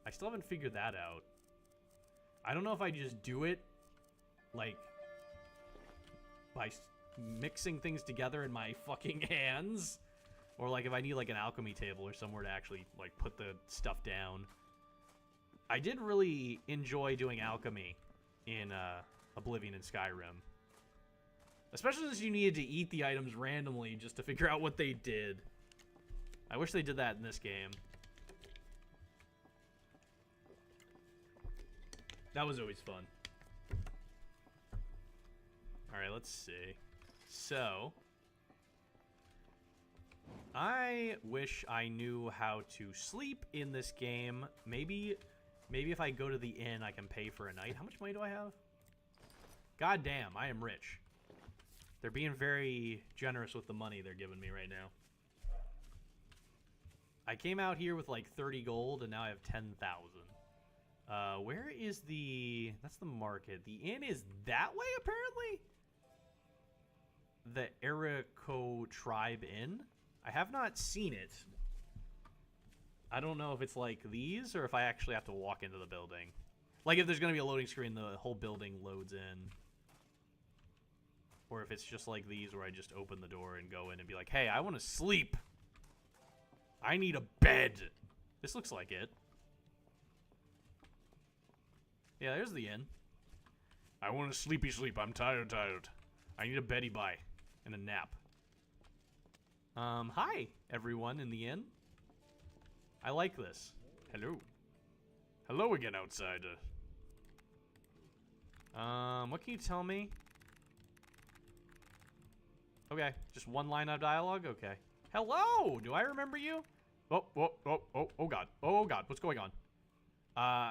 I still haven't figured that out. I don't know if I just do it, like, by mixing things together in my fucking hands. Or, like, if I need, like, an alchemy table or somewhere to actually, like, put the stuff down. I did really enjoy doing alchemy in Oblivion and Skyrim. Especially since you needed to eat the items randomly just to figure out what they did. I wish they did that in this game. That was always fun. Alright, let's see. So, I wish I knew how to sleep in this game. Maybe if I go to the inn, I can pay for a night. How much money do I have? God damn, I am rich. They're being very generous with the money they're giving me right now. I came out here with like 30 gold, and now I have 10,000. Where is the... That's the market. The inn is that way, apparently? The Eriko Tribe Inn? I have not seen it. I don't know if it's like these, or if I actually have to walk into the building. Like, if there's going to be a loading screen, the whole building loads in. Or if it's just like these, where I just open the door and go in and be like, hey, I want to sleep. I need a bed. This looks like it. Yeah, there's the inn. I want a sleepy sleep. I'm tired. I need a Betty Bye and a nap. Hi, everyone in the inn. I like this. Hello. Hello again, outsider. What can you tell me? Okay, just one line of dialogue? Okay. Hello! Do I remember you? Oh God. Oh God, what's going on?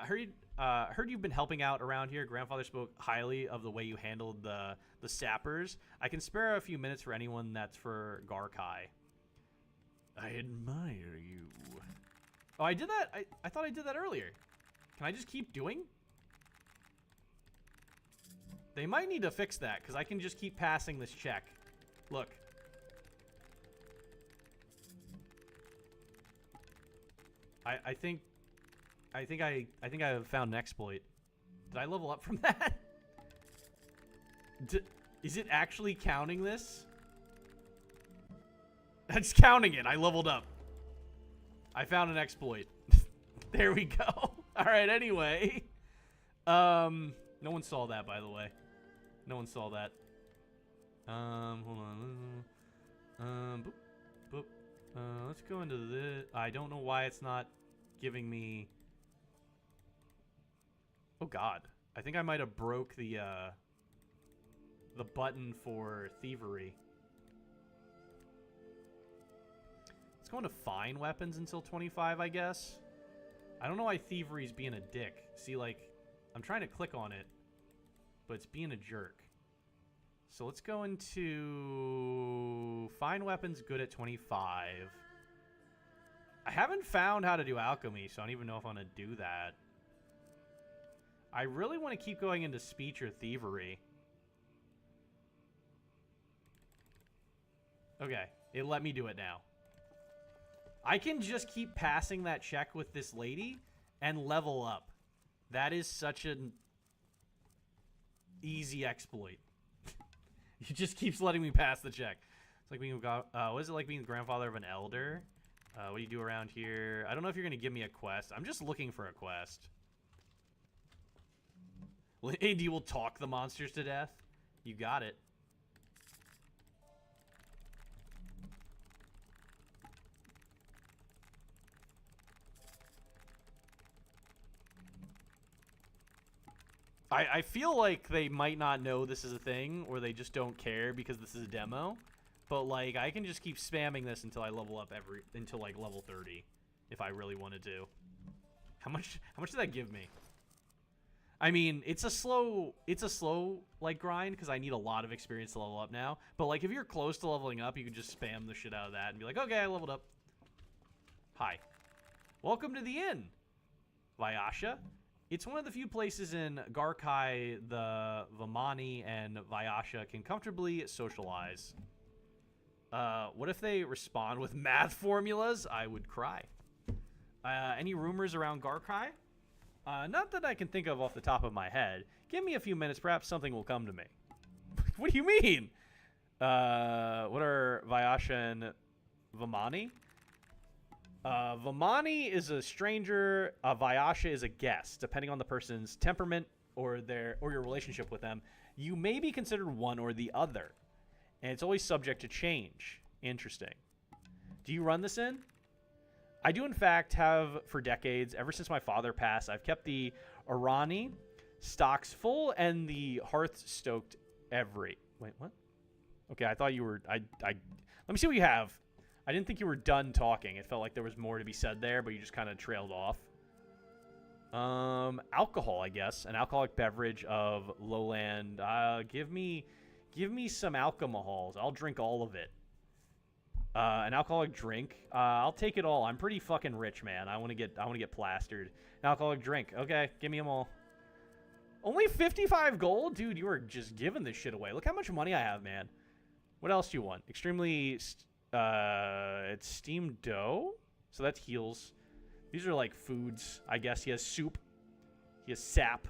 Heard you've been helping out around here. Grandfather spoke highly of the way you handled the sappers. I can spare a few minutes for anyone that's for Garkai. I admire you. Oh, I did that? I thought I did that earlier. Can I just keep doing? They might need to fix that, because I can just keep passing this check. Look. I think I have found an exploit. Did I level up from that? Is it actually counting this? It's counting it. I leveled up. I found an exploit. There we go. All right, anyway. No one saw that, by the way. No one saw that. Hold on. Boop, boop. Let's go into this. I don't know why it's not giving me... Oh, God. I think I might have broke the button for thievery. Let's go into fine weapons until 25, I guess. I don't know why thievery's being a dick. See, like, I'm trying to click on it, but it's being a jerk. So let's go into fine weapons, good at 25. I haven't found how to do alchemy, so I don't even know if I'm going to do that. I really want to keep going into speech or thievery. Okay, it let me do it now. I can just keep passing that check with this lady and level up. That is such an easy exploit. He just keeps letting me pass the check. It's like being what is it like being the grandfather of an elder? What do you do around here? I don't know if you're gonna give me a quest. I'm just looking for a quest. Andy will talk the monsters to death. You got it. I feel like they might not know this is a thing, or they just don't care because this is a demo. But like, I can just keep spamming this until I level up until like level 30, if I really wanted to. How much did that give me? I mean, it's a slow like grind because I need a lot of experience to level up now. But like, if you're close to leveling up, you can just spam the shit out of that and be like, okay, I leveled up. Hi, welcome to the inn, Vyasha. It's one of the few places in Garkai the Vamani and Vyasha can comfortably socialize. What if they respond with math formulas? I would cry. Any rumors around Garkai? Not that I can think of off the top of my head. Give me a few minutes, perhaps something will come to me. What do you mean? What are Vyasha and Vamani? Vamani is a stranger. Vyasha is a guest. Depending on the person's temperament or your relationship with them, you may be considered one or the other. And it's always subject to change. Interesting. Do you run this inn? I do, in fact, have for decades. Ever since my father passed, I've kept the Arani stocks full and the hearth stoked every... Wait, what? Okay, I thought you were... Let me see what you have. I didn't think you were done talking. It felt like there was more to be said there, but you just kind of trailed off. Alcohol, I guess. An alcoholic beverage of lowland. Give me some alcohols. I'll drink all of it. An alcoholic drink. I'll take it all. I'm pretty fucking rich, man. I want to get plastered. An alcoholic drink. Okay, give me them all. Only 55 gold? Dude, you are just giving this shit away. Look how much money I have, man. What else do you want? Extremely... it's steamed dough, so that heals. These are like foods, I guess. He has soup, he has sap,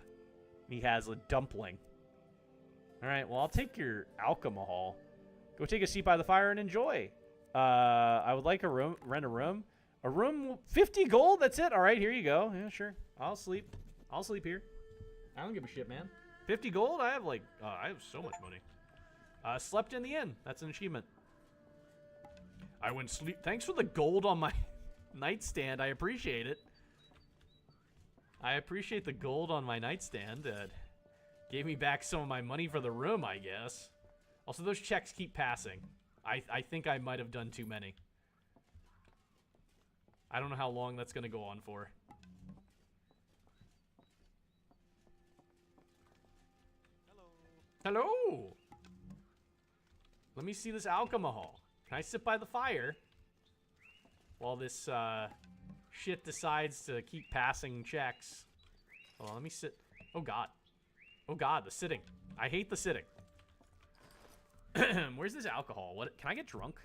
and he has a dumpling. All right, well, I'll take your alcohol. Go take a seat by the fire and enjoy. I would like a room. Rent a room. A room, 50 gold. That's it. All right, here you go. Yeah, sure. I'll sleep here. I don't give a shit, man. 50 gold? I have like, I have so much money. Slept in the inn. That's an achievement. I went sleep. Thanks for the gold on my nightstand. I appreciate it. I appreciate the gold on my nightstand. Gave me back some of my money for the room, I guess. Also, those checks keep passing. I think I might have done too many. I don't know how long that's going to go on for. Hello. Hello. Let me see this alcohol. Can I sit by the fire while this shit decides to keep passing checks? Hold on, let me sit. Oh, God. Oh, God, the sitting. I hate the sitting. Where's this alcohol? What? Can I get drunk?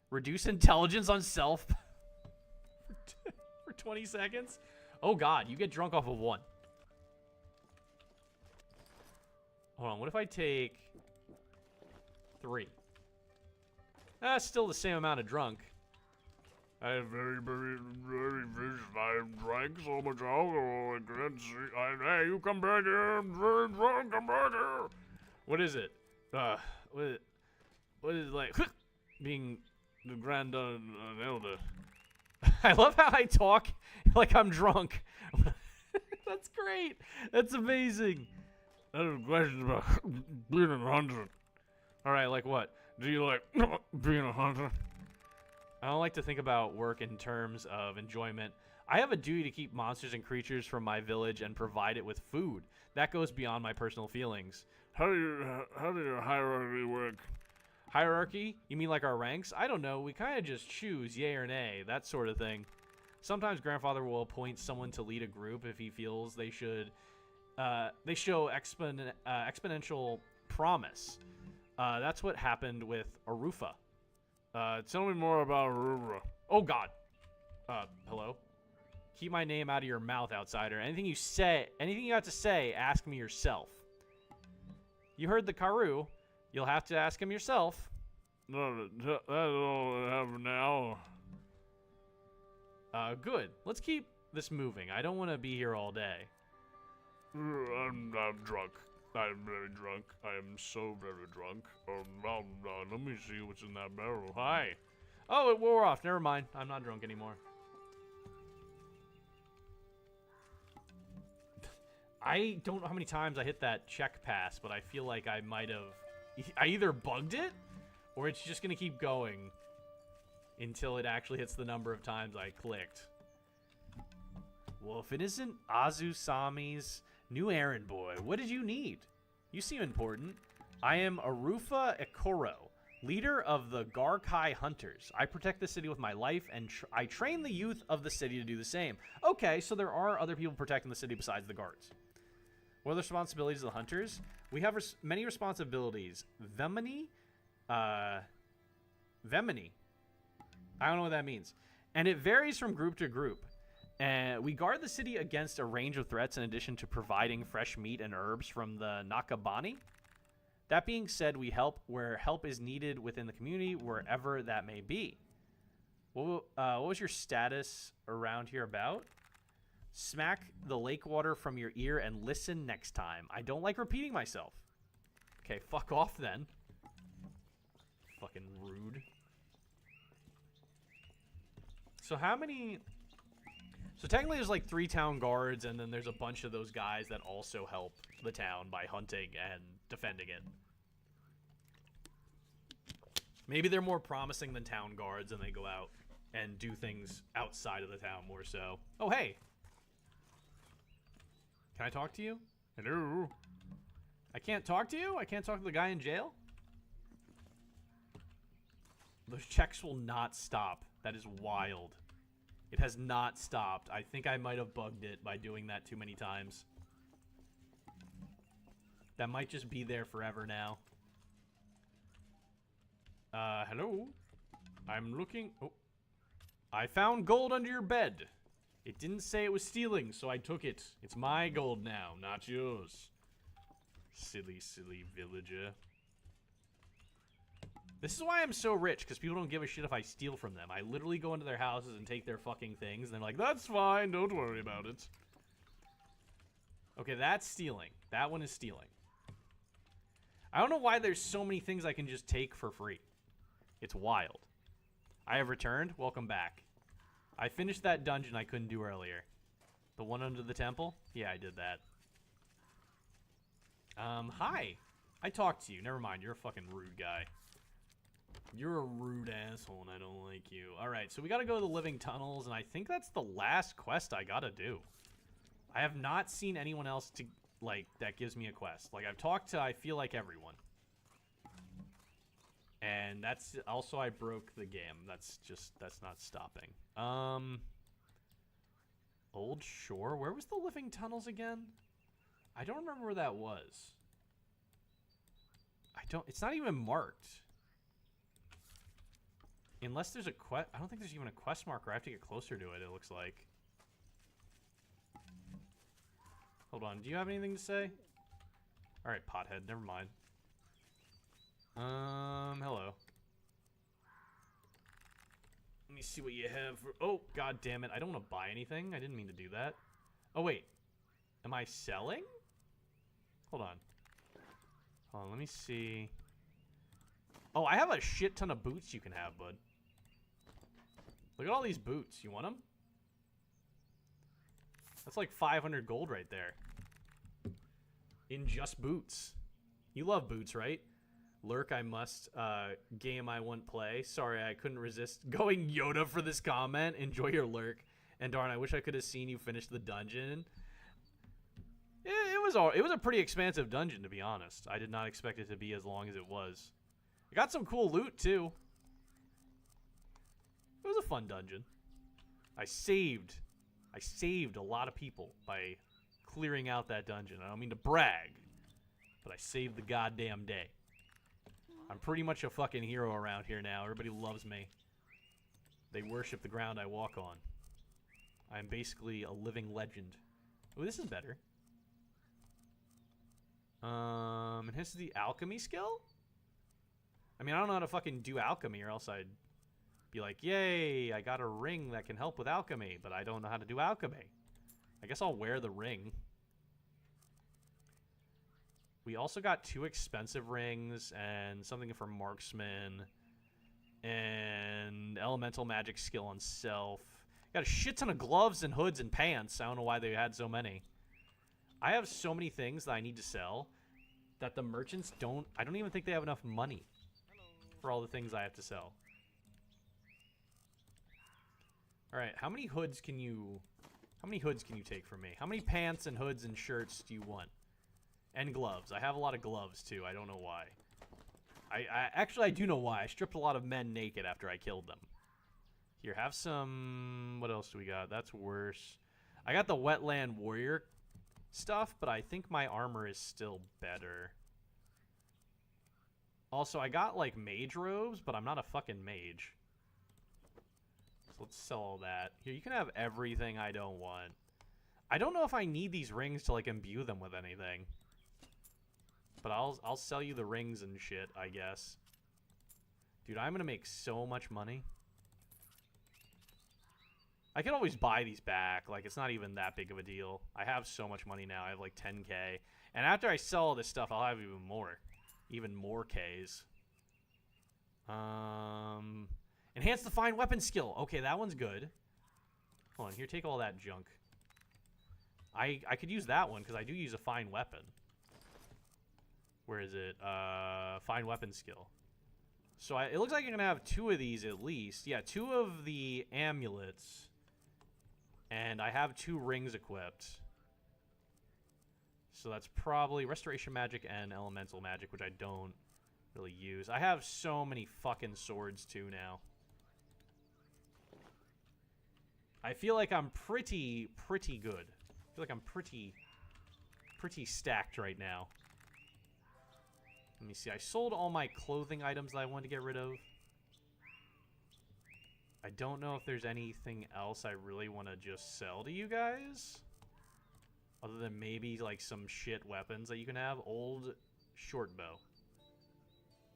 Reduce intelligence on self for 20 seconds? Oh, God, you get drunk off of 1. Hold on, what if I take 3? That's still the same amount of drunk. I am very vicious. I drank so much alcohol I can't see. Hey, you come back here. I'm very drunk. Come back here. What is it? What is it like being the grand elder? I love how I talk like I'm drunk. That's great. That's amazing. I have a question about being a hunter. All right, like what? Do you like being a hunter? I don't like to think about work in terms of enjoyment. I have a duty to keep monsters and creatures from my village and provide it with food. That goes beyond my personal feelings. How do your hierarchy work? Hierarchy? You mean like our ranks? I don't know. We kind of just choose yay or nay, that sort of thing. Sometimes grandfather will appoint someone to lead a group if he feels they should. They show exponential promise. That's what happened with Arufa. Tell me more about Arufa. Oh, God. Hello? Keep my name out of your mouth, outsider. Anything you got to say, ask me yourself. You heard the Karu. You'll have to ask him yourself. No, that's all I have now. Good. Let's keep this moving. I don't want to be here all day. I'm drunk. I'm very drunk. I am so very drunk. Let me see what's in that barrel. Hi. Oh, it wore off. Never mind. I'm not drunk anymore. I don't know how many times I hit that check pass, but I feel like I might have... I either bugged it, or it's just going to keep going until it actually hits the number of times I clicked. Well, if it isn't Azusami's new errand boy, what did you need? You seem important. I am Arufa Ikoro, leader of the Garkai Hunters. I protect the city with my life, and I train the youth of the city to do the same. Okay, so there are other people protecting the city besides the guards. What are the responsibilities of the hunters? We have many responsibilities. Vemini? Vemini. I don't know what that means. And it varies from group to group. We guard the city against a range of threats in addition to providing fresh meat and herbs from the Nakabani. That being said, we help where help is needed within the community, wherever that may be. What was your status around here about? Smack the lake water from your ear and listen next time. I don't like repeating myself. Okay, fuck off then. Fucking rude. So how many... So technically there's like 3 town guards, and then there's a bunch of those guys that also help the town by hunting and defending it. Maybe they're more promising than town guards, and they go out and do things outside of the town more so. Oh, hey. Can I talk to you? Hello? I can't talk to you? I can't talk to the guy in jail? Those checks will not stop. That is wild. It has not stopped. I think I might have bugged it by doing that too many times. That might just be there forever now. Hello? I'm looking... Oh. I found gold under your bed. It didn't say it was stealing, so I took it. It's my gold now, not yours. Silly, silly villager. This is why I'm so rich, because people don't give a shit if I steal from them. I literally go into their houses and take their fucking things, and they're like, that's fine, don't worry about it. Okay, that's stealing. That one is stealing. I don't know why there's so many things I can just take for free. It's wild. I have returned. Welcome back. I finished that dungeon I couldn't do earlier. The one under the temple? Yeah, I did that. Hi. I talked to you. Never mind. You're a fucking rude guy. You're a rude asshole and I don't like you. Alright, so we gotta go to the living tunnels, and I think that's the last quest I gotta do. I have not seen anyone else to, like, that gives me a quest. Like, I've talked to, I feel like, everyone. And that's, also I broke the game. That's not stopping. Old Shore? Where was the living tunnels again? I don't remember where that was. It's not even marked. Unless there's a quest, I don't think there's even a quest marker. I have to get closer to it, it looks like. Hold on, do you have anything to say? Alright, pothead, never mind. Hello. Let me see what you have for, oh, god damn it, I don't want to buy anything. I didn't mean to do that. Oh, wait. Am I selling? Hold on. Hold on, let me see. Oh, I have a shit ton of boots you can have, bud. Look at all these boots. You want them? That's like 500 gold right there. In just boots. You love boots, right? Lurk, I must. Game I won't play. Sorry, I couldn't resist going Yoda for this comment. Enjoy your lurk. And darn, I wish I could have seen you finish the dungeon. It was a pretty expansive dungeon, to be honest. I did not expect it to be as long as it was. I got some cool loot, too. It was a fun dungeon. I saved a lot of people by clearing out that dungeon. I don't mean to brag, but I saved the goddamn day. I'm pretty much a fucking hero around here now. Everybody loves me. They worship the ground I walk on. I'm basically a living legend. Oh, this is better. And this is the alchemy skill? I mean, I don't know how to fucking do alchemy, or else I'd be like, yay, I got a ring that can help with alchemy, but I don't know how to do alchemy. I guess I'll wear the ring. We also got 2 expensive rings, and something for marksman, and elemental magic skill on self. Got a shit ton of gloves and hoods and pants. I don't know why they had so many. I have so many things that I need to sell that the merchants don't... I don't even think they have enough money for all the things I have to sell. Alright, how many hoods can you take from me? How many pants and hoods and shirts do you want? And gloves. I have a lot of gloves, too. I don't know why. Actually, I do know why. I stripped a lot of men naked after I killed them. Here, have some... What else do we got? That's worse. I got the Wetland Warrior stuff, but I think my armor is still better. Also, I got, like, mage robes, but I'm not a fucking mage. So let's sell all that. Here, you can have everything I don't want. I don't know if I need these rings to, like, imbue them with anything. But I'll sell you the rings and shit, I guess. Dude, I'm gonna make so much money. I can always buy these back. Like, it's not even that big of a deal. I have so much money now. I have, like, 10K. And after I sell all this stuff, I'll have even more. Even more Ks. Enhance the fine weapon skill. Okay, that one's good. Hold on, here, take all that junk. I could use that one, because I do use a fine weapon. Where is it? Fine weapon skill. So it looks like you're going to have 2 of these at least. Yeah, 2 of the amulets. And I have 2 rings equipped. So that's probably restoration magic and elemental magic, which I don't really use. I have so many fucking swords too now. I feel like I'm pretty good. I feel like I'm pretty stacked right now. Let me see. I sold all my clothing items that I wanted to get rid of. I don't know if there's anything else I really want to just sell to you guys. Other than maybe, like, some shit weapons that you can have. Old short bow.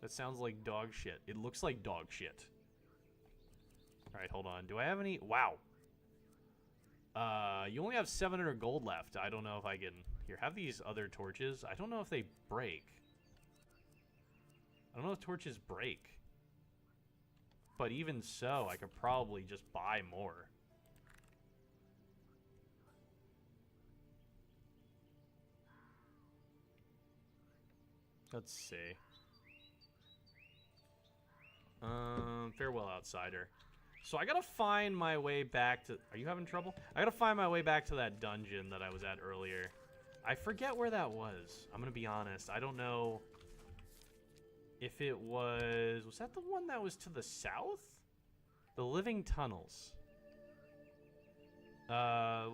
That sounds like dog shit. It looks like dog shit. Alright, hold on. Do I have any? Wow. You only have 700 gold left. I don't know if I can... Here, have these other torches. I don't know if they break. I don't know if torches break. But even so, I could probably just buy more. Let's see. Farewell, outsider. So I gotta find my way back to... Are you having trouble? I gotta find my way back to that dungeon that I was at earlier. I forget where that was. I'm gonna be honest. I don't know if it was... Was that the one that was to the south? The living tunnels. Go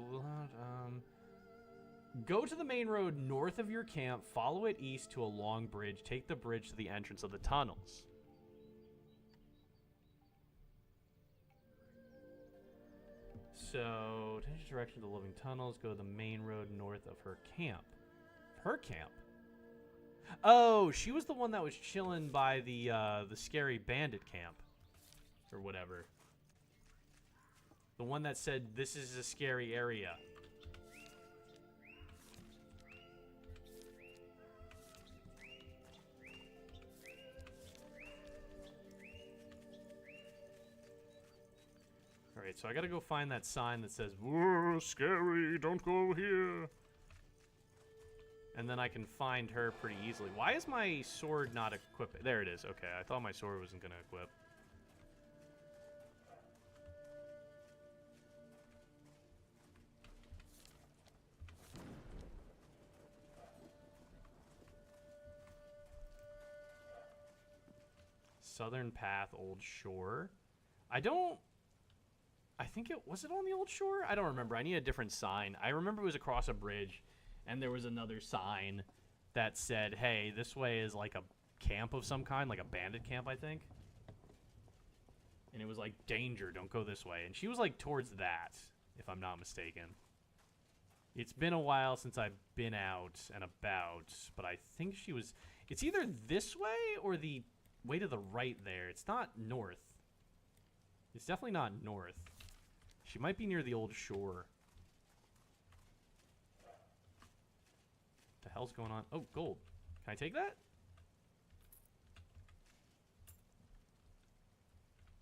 to the main road north of your camp, follow it east to a long bridge, take the bridge to the entrance of the tunnels. So, change direction to the living tunnels, go to the main road north of her camp. Her camp? Oh, she was the one that was chilling by the scary bandit camp. Or whatever. The one that said, this is a scary area. Alright, so I gotta go find that sign that says, "Whoa, scary, don't go here." And then I can find her pretty easily. Why is my sword not equipped? There it is. Okay, I thought my sword wasn't gonna equip. Southern Path, Old Shore. I think was it on the Old Shore? I don't remember. I need a different sign. I remember it was across a bridge, and there was another sign that said, hey, this way is like a camp of some kind, like a bandit camp, I think. And it was like, danger, don't go this way. And she was like towards that, if I'm not mistaken. It's been a while since I've been out and about, but I think she was... It's either this way or the way to the right there. It's not north. It's definitely not north. She might be near the Old Shore. What the hell's going on? Oh, gold. Can I take that?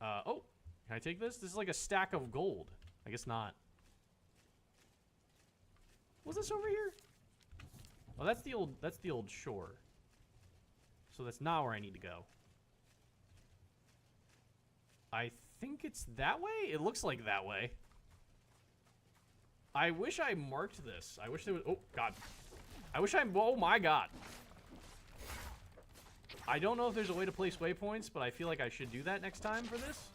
Oh. Can I take this? This is like a stack of gold. I guess not. Was this over here? Oh, that's the Old Shore. So that's not where I need to go. I think it's that way? It looks like that way. I wish I marked this. I wish there was... Oh, God. I wish I... Oh, my God. I don't know if there's a way to place waypoints, but I feel like I should do that next time for this.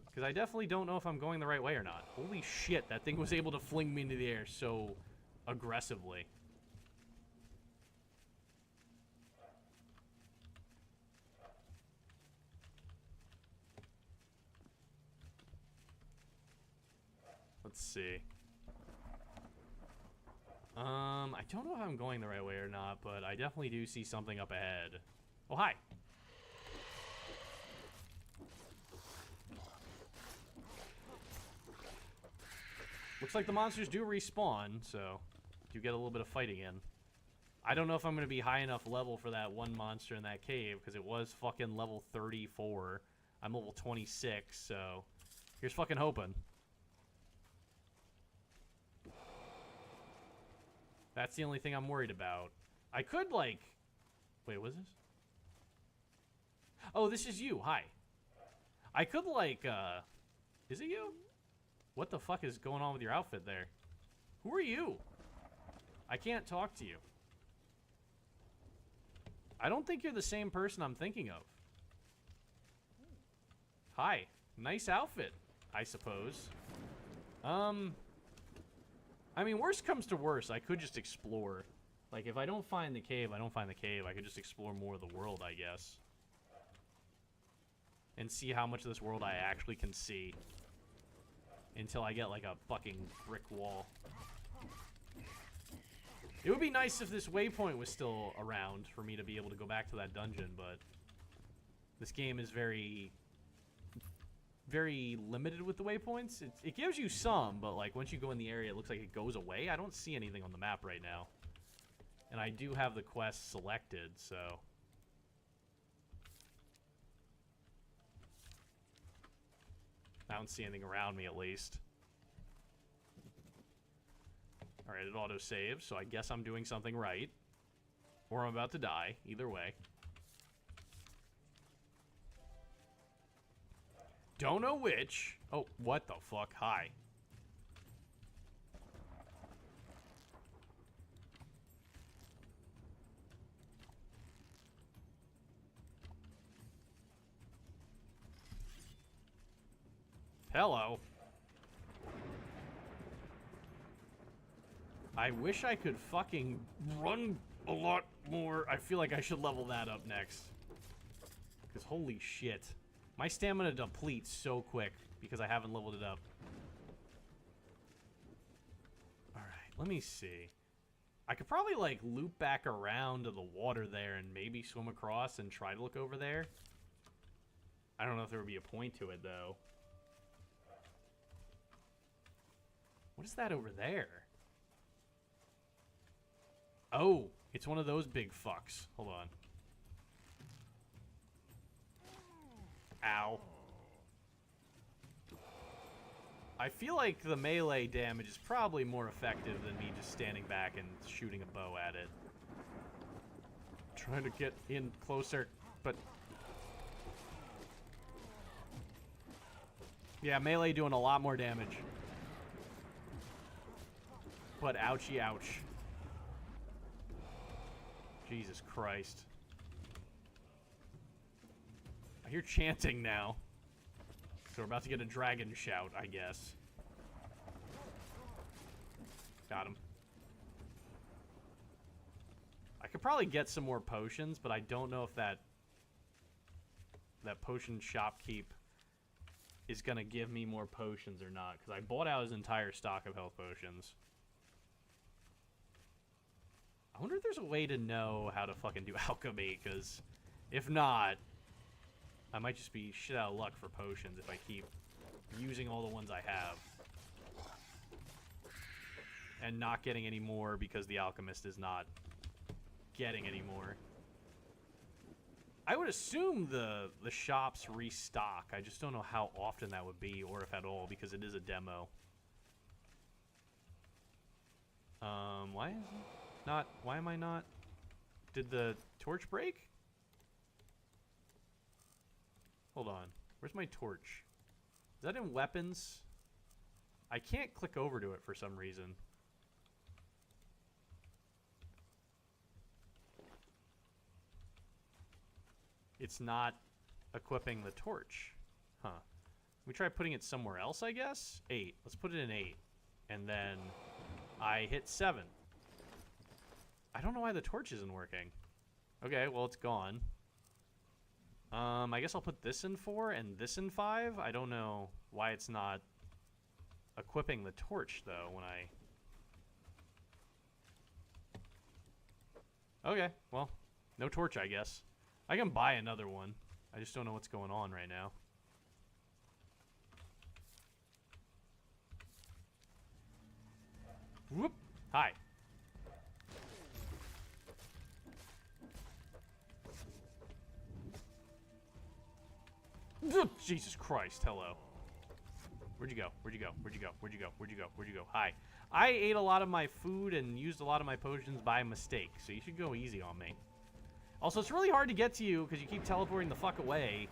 Because I definitely don't know if I'm going the right way or not. Holy shit, that thing was able to fling me into the air so aggressively. Let's see. I don't know if I'm going the right way or not, but I definitely do see something up ahead. Oh, hi. Looks like the monsters do respawn, so you get a little bit of fighting in. I don't know if I'm going to be high enough level for that one monster in that cave, because it was fucking level 34. I'm level 26, so here's fucking hoping. That's the only thing I'm worried about. I could, like... Wait, what is this? Oh, this is you. Hi. I could, like, Is it you? What the fuck is going on with your outfit there? Who are you? I can't talk to you. I don't think you're the same person I'm thinking of. Hi. Nice outfit, I suppose. I mean, worst comes to worst, I could just explore. Like, if I don't find the cave, I don't find the cave. I could just explore more of the world, I guess. And see how much of this world I actually can see. Until I get, like, a fucking brick wall. It would be nice if this waypoint was still around for me to be able to go back to that dungeon, but... This game is very limited with the waypoints. It gives you some, but like once you go in the area, it looks like it goes away. I don't see anything on the map right now. And I do have the quest selected, so... I don't see anything around me, at least. Alright, it auto-saves, so I guess I'm doing something right. Or I'm about to die, either way. Don't know which. Oh, what the fuck? Hi. Hello. I wish I could fucking run a lot more. I feel like I should level that up next. Because holy shit. My stamina depletes so quick because I haven't leveled it up. Alright, let me see. I could probably, like, loop back around to the water there and maybe swim across and try to look over there. I don't know if there would be a point to it, though. What is that over there? Oh, it's one of those big fucks. Hold on. Ow. I feel like the melee damage is probably more effective than me just standing back and shooting a bow at it. Trying to get in closer, but... Yeah, melee doing a lot more damage. But ouchie ouch. Jesus Christ. I hear chanting now. So we're about to get a dragon shout, I guess. Got him. I could probably get some more potions, but I don't know if that potion shopkeep is gonna give me more potions or not, because I bought out his entire stock of health potions. I wonder if there's a way to know how to fucking do alchemy, because if not, I might just be shit out of luck for potions if I keep using all the ones I have. And not getting any more because the alchemist is not getting any more. I would assume the shops restock. I just don't know how often that would be, or if at all, because it is a demo. Why is it not? Why am I not? Did the torch break? Hold on. Where's my torch? Is that in weapons? I can't click over to it for some reason. It's not equipping the torch. Huh. We try putting it somewhere else, I guess? 8. Let's put it in 8. And then I hit 7. I don't know why the torch isn't working. Okay, well, it's gone. I guess I'll put this in 4 and this in 5. I don't know why it's not equipping the torch, though, when I... Okay, well, no torch, I guess. I can buy another one. I just don't know what's going on right now. Whoop! Hi. Jesus Christ, hello. Where'd you go? Where'd you go? Where'd you go? Where'd you go? Where'd you go? Where'd you go? Hi. I ate a lot of my food and used a lot of my potions by mistake, so you should go easy on me. Also, it's really hard to get to you because you keep teleporting the fuck away.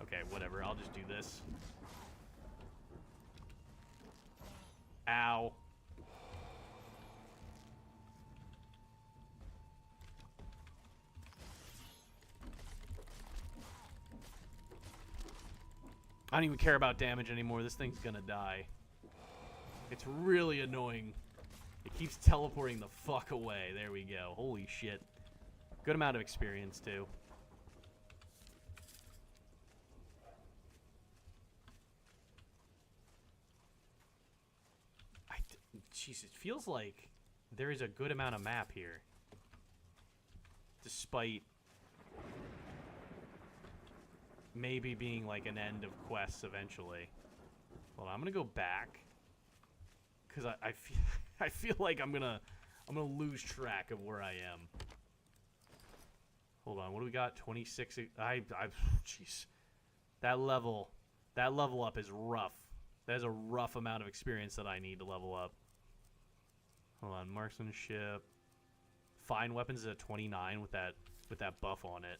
Okay, whatever. I'll just do this. Ow. I don't even care about damage anymore. This thing's gonna die. It's really annoying. It keeps teleporting the fuck away. There we go. Holy shit. Good amount of experience, too. Jeez, it feels like there is a good amount of map here. Despite maybe being like an end of quests eventually. Well, I'm gonna go back because I feel like I'm gonna I'm gonna lose track of where I am. Hold on, what do we got? 26. Jeez. That level up is rough. That is a rough amount of experience that I need to level up. Hold on, marksmanship. Fine weapons is at 29 with that buff on it.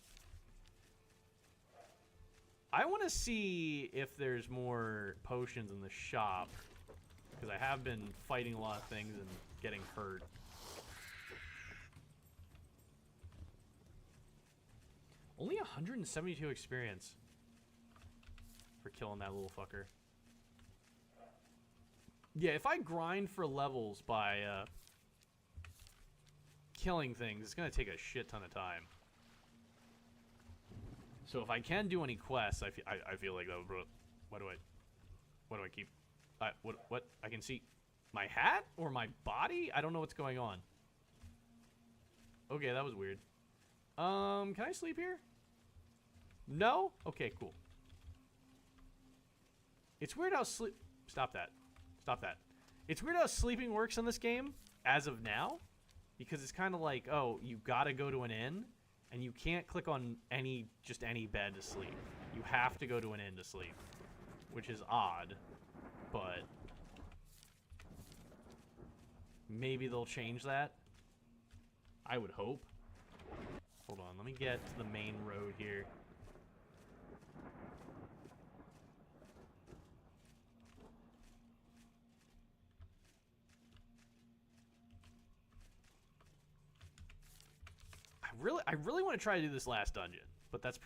I want to see if there's more potions in the shop, because I have been fighting a lot of things and getting hurt. Only 172 experience for killing that little fucker. Yeah, if I grind for levels by killing things, it's going to take a shit ton of time. So if I can do any quests, I feel like that would... What do I keep? What? I can see my hat or my body? I don't know what's going on. Okay, that was weird. Can I sleep here? No? Okay, cool. It's weird how Stop that. Stop that. It's weird how sleeping works in this game, as of now. Because it's kind of like, oh, you gotta go to an inn, and you can't click on just any bed to sleep. You have to go to an inn to sleep. Which is odd, but maybe they'll change that. I would hope. Hold on, let me get to the main road here. I really want to try to do this last dungeon, but that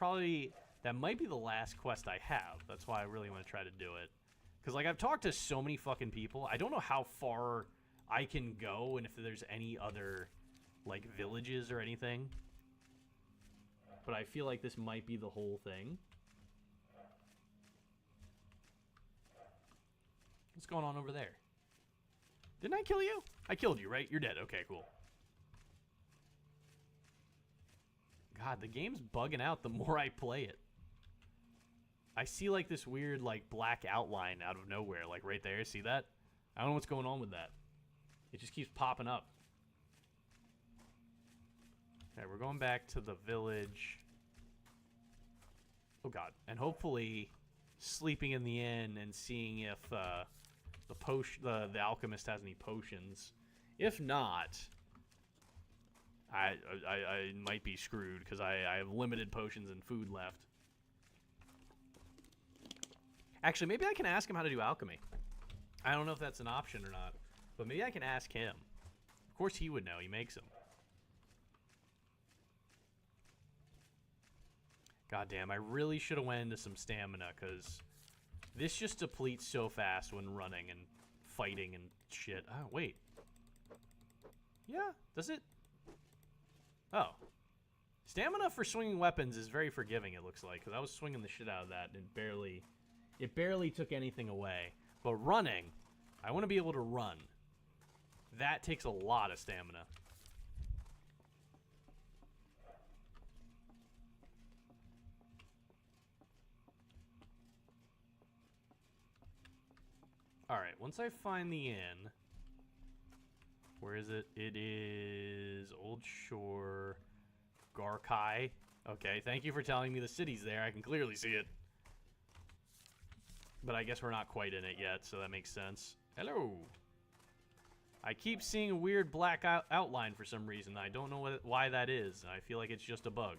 might be the last quest I have. That's why I really want to try to do it. Because, like, I've talked to so many fucking people. I don't know how far I can go and if there's any other, like, villages or anything. But I feel like this might be the whole thing. What's going on over there? Didn't I kill you? I killed you, right? You're dead. Okay, cool. God, the game's bugging out the more I play it. I see, like, this weird, like, black outline out of nowhere, like, right there. See that? I don't know what's going on with that. It just keeps popping up. Okay, we're going back to the village. Oh, God. And hopefully sleeping in the inn and seeing if the alchemist has any potions. If not... I might be screwed because I have limited potions and food left. Actually, maybe I can ask him how to do alchemy. I don't know if that's an option or not, but maybe I can ask him. Of course he would know. He makes them. God damn, I really should have went into some stamina because this just depletes so fast when running and fighting and shit. Oh, wait. Yeah, does it? Oh. Stamina for swinging weapons is very forgiving, it looks like, because I was swinging the shit out of that, and it barely took anything away. But running, I want to be able to run. That takes a lot of stamina. Alright, once I find the inn... Where is it? It is Old Shore, Garkai. Okay, thank you for telling me the city's there. I can clearly see it. But I guess we're not quite in it yet, so that makes sense. Hello. I keep seeing a weird black outline for some reason. I don't know why that is. I feel like it's just a bug.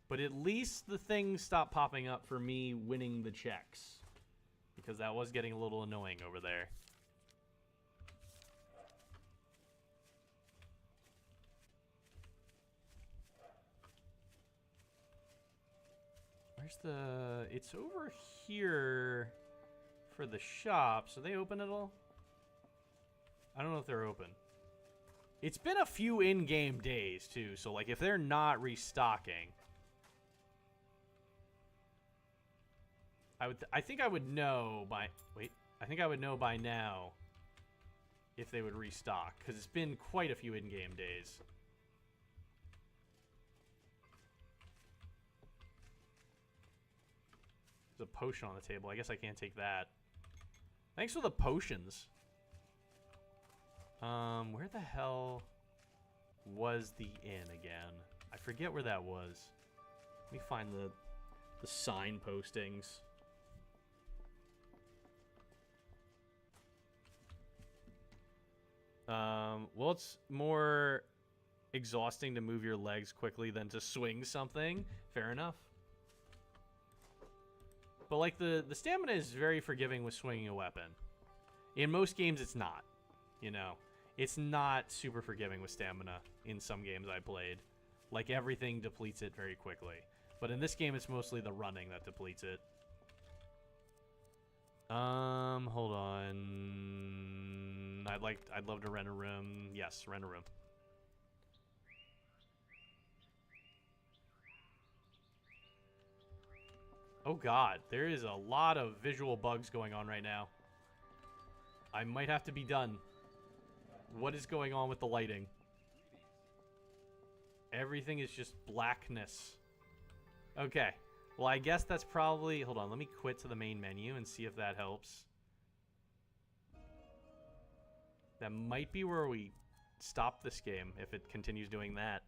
But at least the things stopped popping up for me winning the checks. Because that was getting a little annoying over there. It's over here for the shops. Are they open at all? I don't know if they're open. It's been a few in-game days, too. So, like, if they're not restocking... I think I would know by... Wait. I think I would know by now if they would restock. Because it's been quite a few in-game days. There's a potion on the table. I guess I can't take that. Thanks for the potions. Where the hell was the inn again? I forget where that was. Let me find the sign postings. Well, it's more exhausting to move your legs quickly than to swing something. Fair enough. But like the stamina is very forgiving with swinging a weapon. In most games, it's not. You know, it's not super forgiving with stamina in some games I played. Like everything depletes it very quickly. But in this game, it's mostly the running that depletes it. Hold on. I'd love to rent a room. Yes, rent a room. Oh god, there is a lot of visual bugs going on right now. I might have to be done. What is going on with the lighting? Everything is just blackness. Okay. Well, I guess that's probably... Hold on, let me quit to the main menu and see if that helps. That might be where we stop this game, if it continues doing that.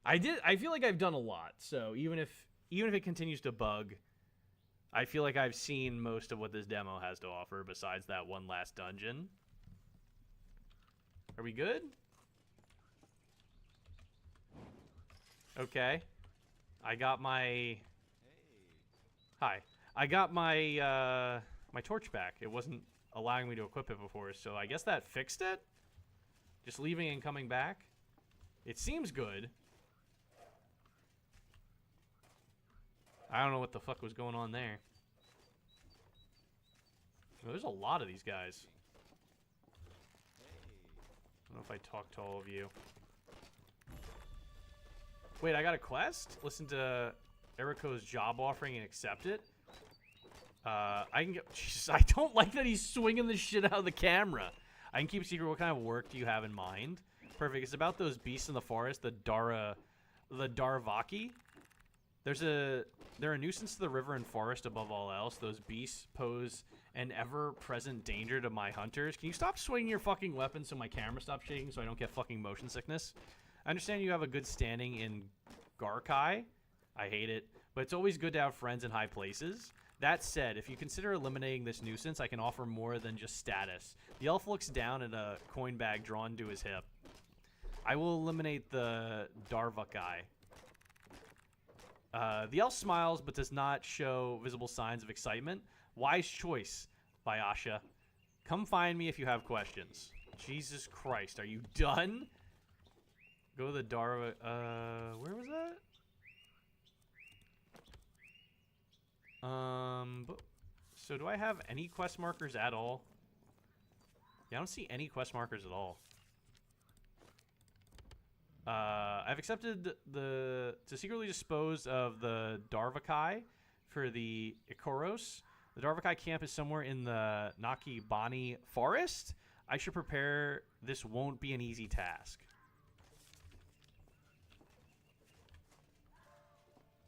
I feel like I've done a lot, so even if it continues to bug, I feel like I've seen most of what this demo has to offer besides that one last dungeon. Are we good? Okay. I got my... Hi. I got my, my torch back. It wasn't allowing me to equip it before, so I guess that fixed it? Just leaving and coming back? It seems good. I don't know what the fuck was going on there. Well, there's a lot of these guys. I don't know if I talked to all of you. Wait, I got a quest? Listen to Eriko's job offering and accept it? I can get... Jesus, I don't like that he's swinging the shit out of the camera. I can keep a secret. What kind of work do you have in mind? Perfect. It's about those beasts in the forest, the Darvaki. They're a nuisance to the river and forest above all else. Those beasts pose an ever-present danger to my hunters. Can you stop swinging your fucking weapon so my camera stops shaking so I don't get fucking motion sickness? I understand you have a good standing in Garkai. I hate it. But it's always good to have friends in high places. That said, if you consider eliminating this nuisance, I can offer more than just status. The elf looks down at a coin bag drawn to his hip. I will eliminate the Darvakai. The elf smiles but does not show visible signs of excitement. Wise choice, Bayasha. Come find me if you have questions. Jesus Christ, are you done? Go to the Darva... where was that? So do I have any quest markers at all? Yeah, I don't see any quest markers at all. I've accepted to secretly dispose of the Darvakai for the Ikoros. The Darvakai camp is somewhere in the Nakibani forest. I should prepare. This won't be an easy task.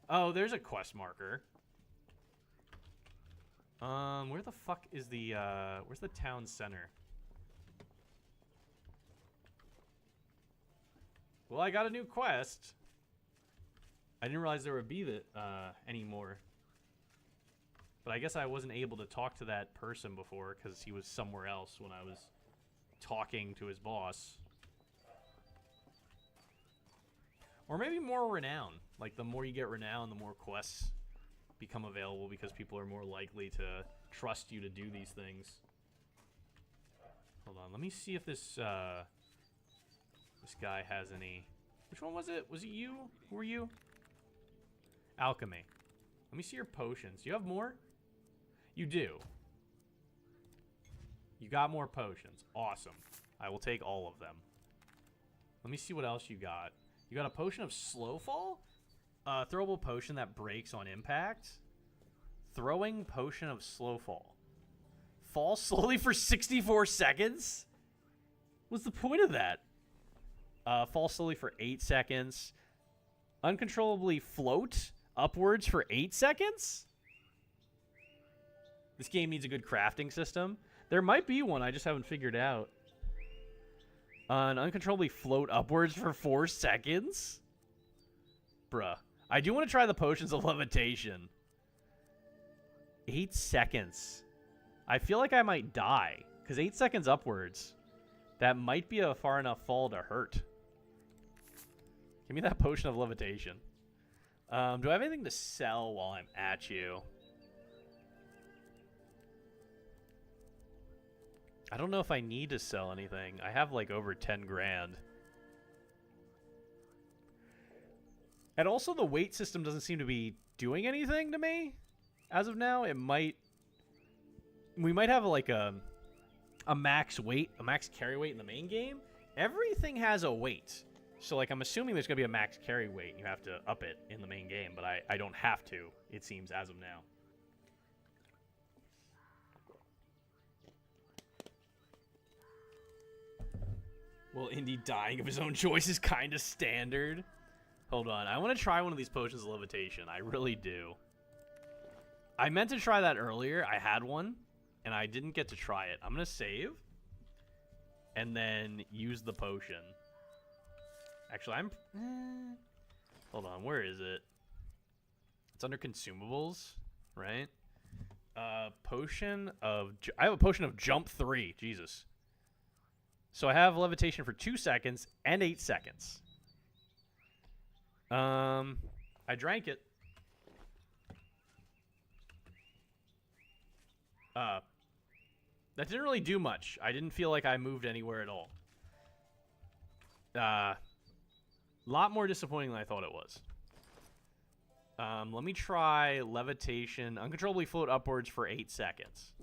Oh, there's a quest marker. Where the fuck is the, where's the town center? Well, I got a new quest. I didn't realize there would be that, anymore. But I guess I wasn't able to talk to that person before because he was somewhere else when I was talking to his boss. Or maybe more renown. Like, the more you get renown, the more quests become available because people are more likely to trust you to do these things. Hold on, let me see if this this guy has any... Which one was it? Was it you? Who were you? Alchemy. Let me see your potions. Do you have more? You do. You got more potions. Awesome. I will take all of them. Let me see what else you got. You got a potion of slow fall? Throwable potion that breaks on impact. Throwing potion of slow fall. Fall slowly for 64 seconds? What's the point of that? Fall slowly for 8 seconds. Uncontrollably float upwards for 8 seconds? This game needs a good crafting system. There might be one, I just haven't figured out. And uncontrollably float upwards for 4 seconds? Bruh. I do want to try the potions of levitation. 8 seconds. I feel like I might die. Because 8 seconds upwards, that might be a far enough fall to hurt. Give me that potion of levitation. Do I have anything to sell while I'm at you? I don't know if I need to sell anything. I have like over 10 grand. And also the weight system doesn't seem to be doing anything to me. As of now, it might... We might have like a max weight, a max carry weight in the main game. Everything has a weight. So like I'm assuming there's going to be a max carry weight. You have to up it in the main game, but I don't have to, it seems, as of now. Well, Indy dying of his own choice is kind of standard. Hold on. I want to try one of these potions of levitation. I really do. I meant to try that earlier. I had one, and I didn't get to try it. I'm going to save, and then use the potion. Actually, hold on. Where is it? It's under consumables, right? Potion of... I have a potion of jump 3. Jesus. So I have levitation for 2 seconds and 8 seconds. I drank it. That didn't really do much. I didn't feel like I moved anywhere at all. Lot more disappointing than I thought it was. Let me try levitation. Uncontrollably float upwards for 8 seconds.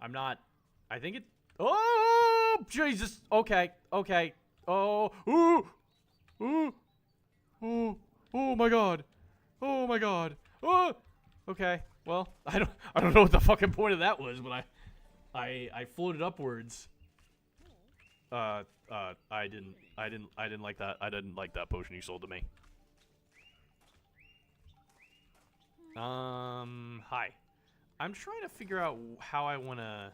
I'm not... I think it... Oh! Jesus! Okay. Okay. Oh! Ooh! Ooh! Oh! Oh my god! Oh my god! Oh! Okay. Well, I don't know what the fucking point of that was, but I floated upwards. I didn't like that. I didn't like that potion you sold to me. Hi. I'm trying to figure out how I want to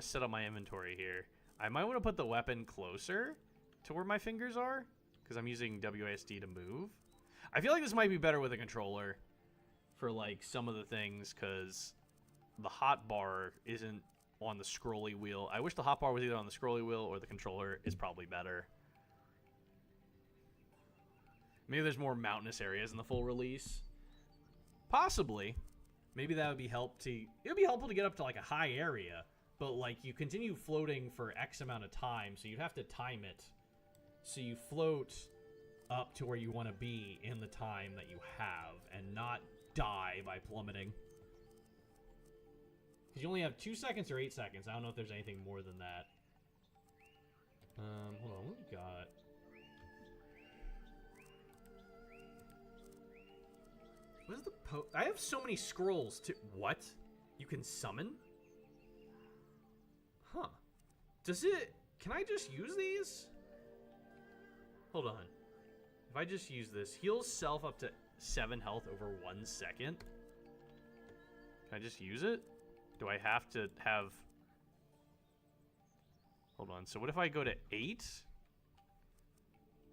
set up my inventory here. I might want to put the weapon closer to where my fingers are, because I'm using WASD to move. I feel like this might be better with a controller for like some of the things, because the hotbar isn't on the scrolly wheel. I wish the hotbar was either on the scrolly wheel or the controller is probably better. Maybe there's more mountainous areas in the full release. Possibly. Maybe that would be it would be helpful to get up to like a high area, but like you continue floating for X amount of time, so you have to time it. So you float up to where you want to be in the time that you have and not die by plummeting. Because you only have 2 seconds or 8 seconds. I don't know if there's anything more than that. Hold on, what we got? What is the I have so many scrolls to... What? You can summon? Huh. Does it... Can I just use these? Hold on. If I just use this, heals self up to 7 health over 1 second. Can I just use it? Do I have to have... Hold on. So what if I go to 8?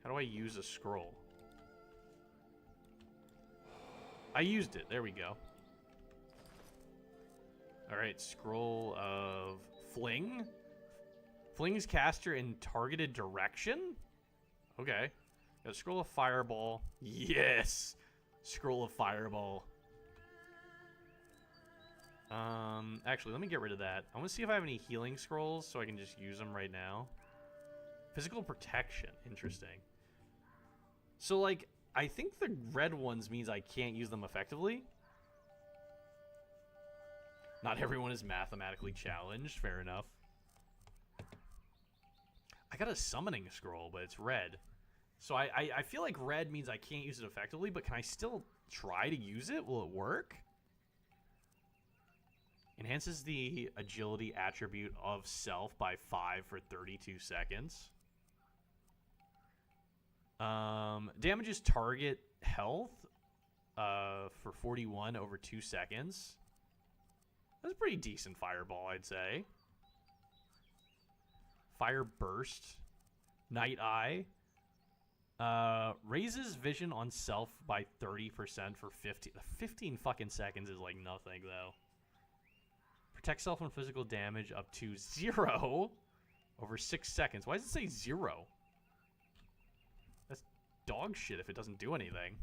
How do I use a scroll? I used it. There we go. Alright, scroll of fling. Flings caster in targeted direction? Okay. Got a scroll of fireball. Yes! Scroll of fireball. Actually, let me get rid of that. I want to see if I have any healing scrolls so I can just use them right now. Physical protection. Interesting. So, like, I think the red ones means I can't use them effectively. Not everyone is mathematically challenged. Fair enough. I got a summoning scroll, but it's red. So I feel like red means I can't use it effectively, but can I still try to use it? Will it work? Enhances the agility attribute of self by 5 for 32 seconds. Damages target health for 41 over 2 seconds. That's a pretty decent fireball, I'd say. Fire Burst. Night Eye. Raises vision on self by 30% for 15 fucking seconds is like nothing, though. Protect self from physical damage up to 0 over 6 seconds. Why does it say 0? That's dog shit if it doesn't do anything.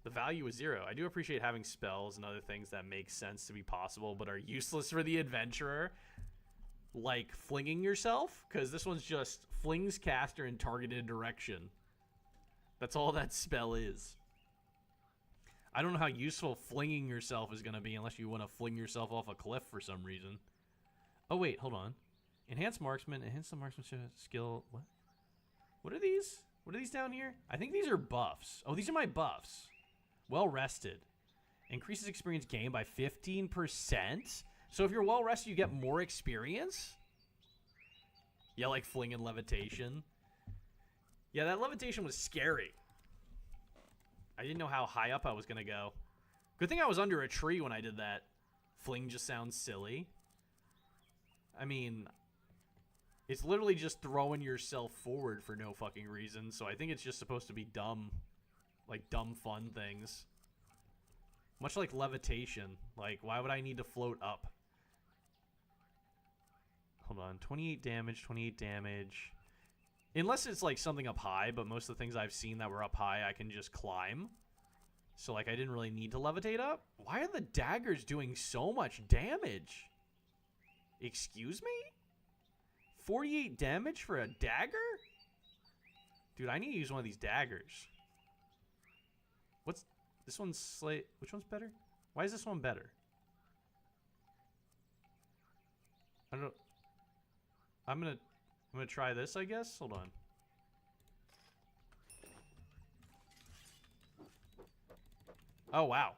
The value is 0. I do appreciate having spells and other things that make sense to be possible but are useless for the adventurer. Like flinging yourself, because this one's just flings caster in targeted direction. That's all that spell is. I don't know how useful flinging yourself is going to be unless you want to fling yourself off a cliff for some reason. Oh, wait, hold on. Enhance marksman, enhance the marksmanship skill. What? What are these? What are these down here? I think these are buffs. Oh, these are my buffs. Well rested. Increases experience gain by 15%. So if you're well rested, you get more experience? Yeah, like fling and levitation. Yeah, that levitation was scary. I didn't know how high up I was going to go. Good thing I was under a tree when I did that. Fling just sounds silly. I mean, it's literally just throwing yourself forward for no fucking reason. So I think it's just supposed to be dumb. Like dumb fun things. Much like levitation. Like, why would I need to float up? Hold on. 28 damage, 28 damage. Unless it's like something up high, but most of the things I've seen that were up high, I can just climb. So like I didn't really need to levitate up. Why are the daggers doing so much damage? Excuse me? 48 damage for a dagger? Dude, I need to use one of these daggers. What's this one's which one's better? Why is this one better? I don't know. I'm gonna try this, I guess. Hold on. Oh wow.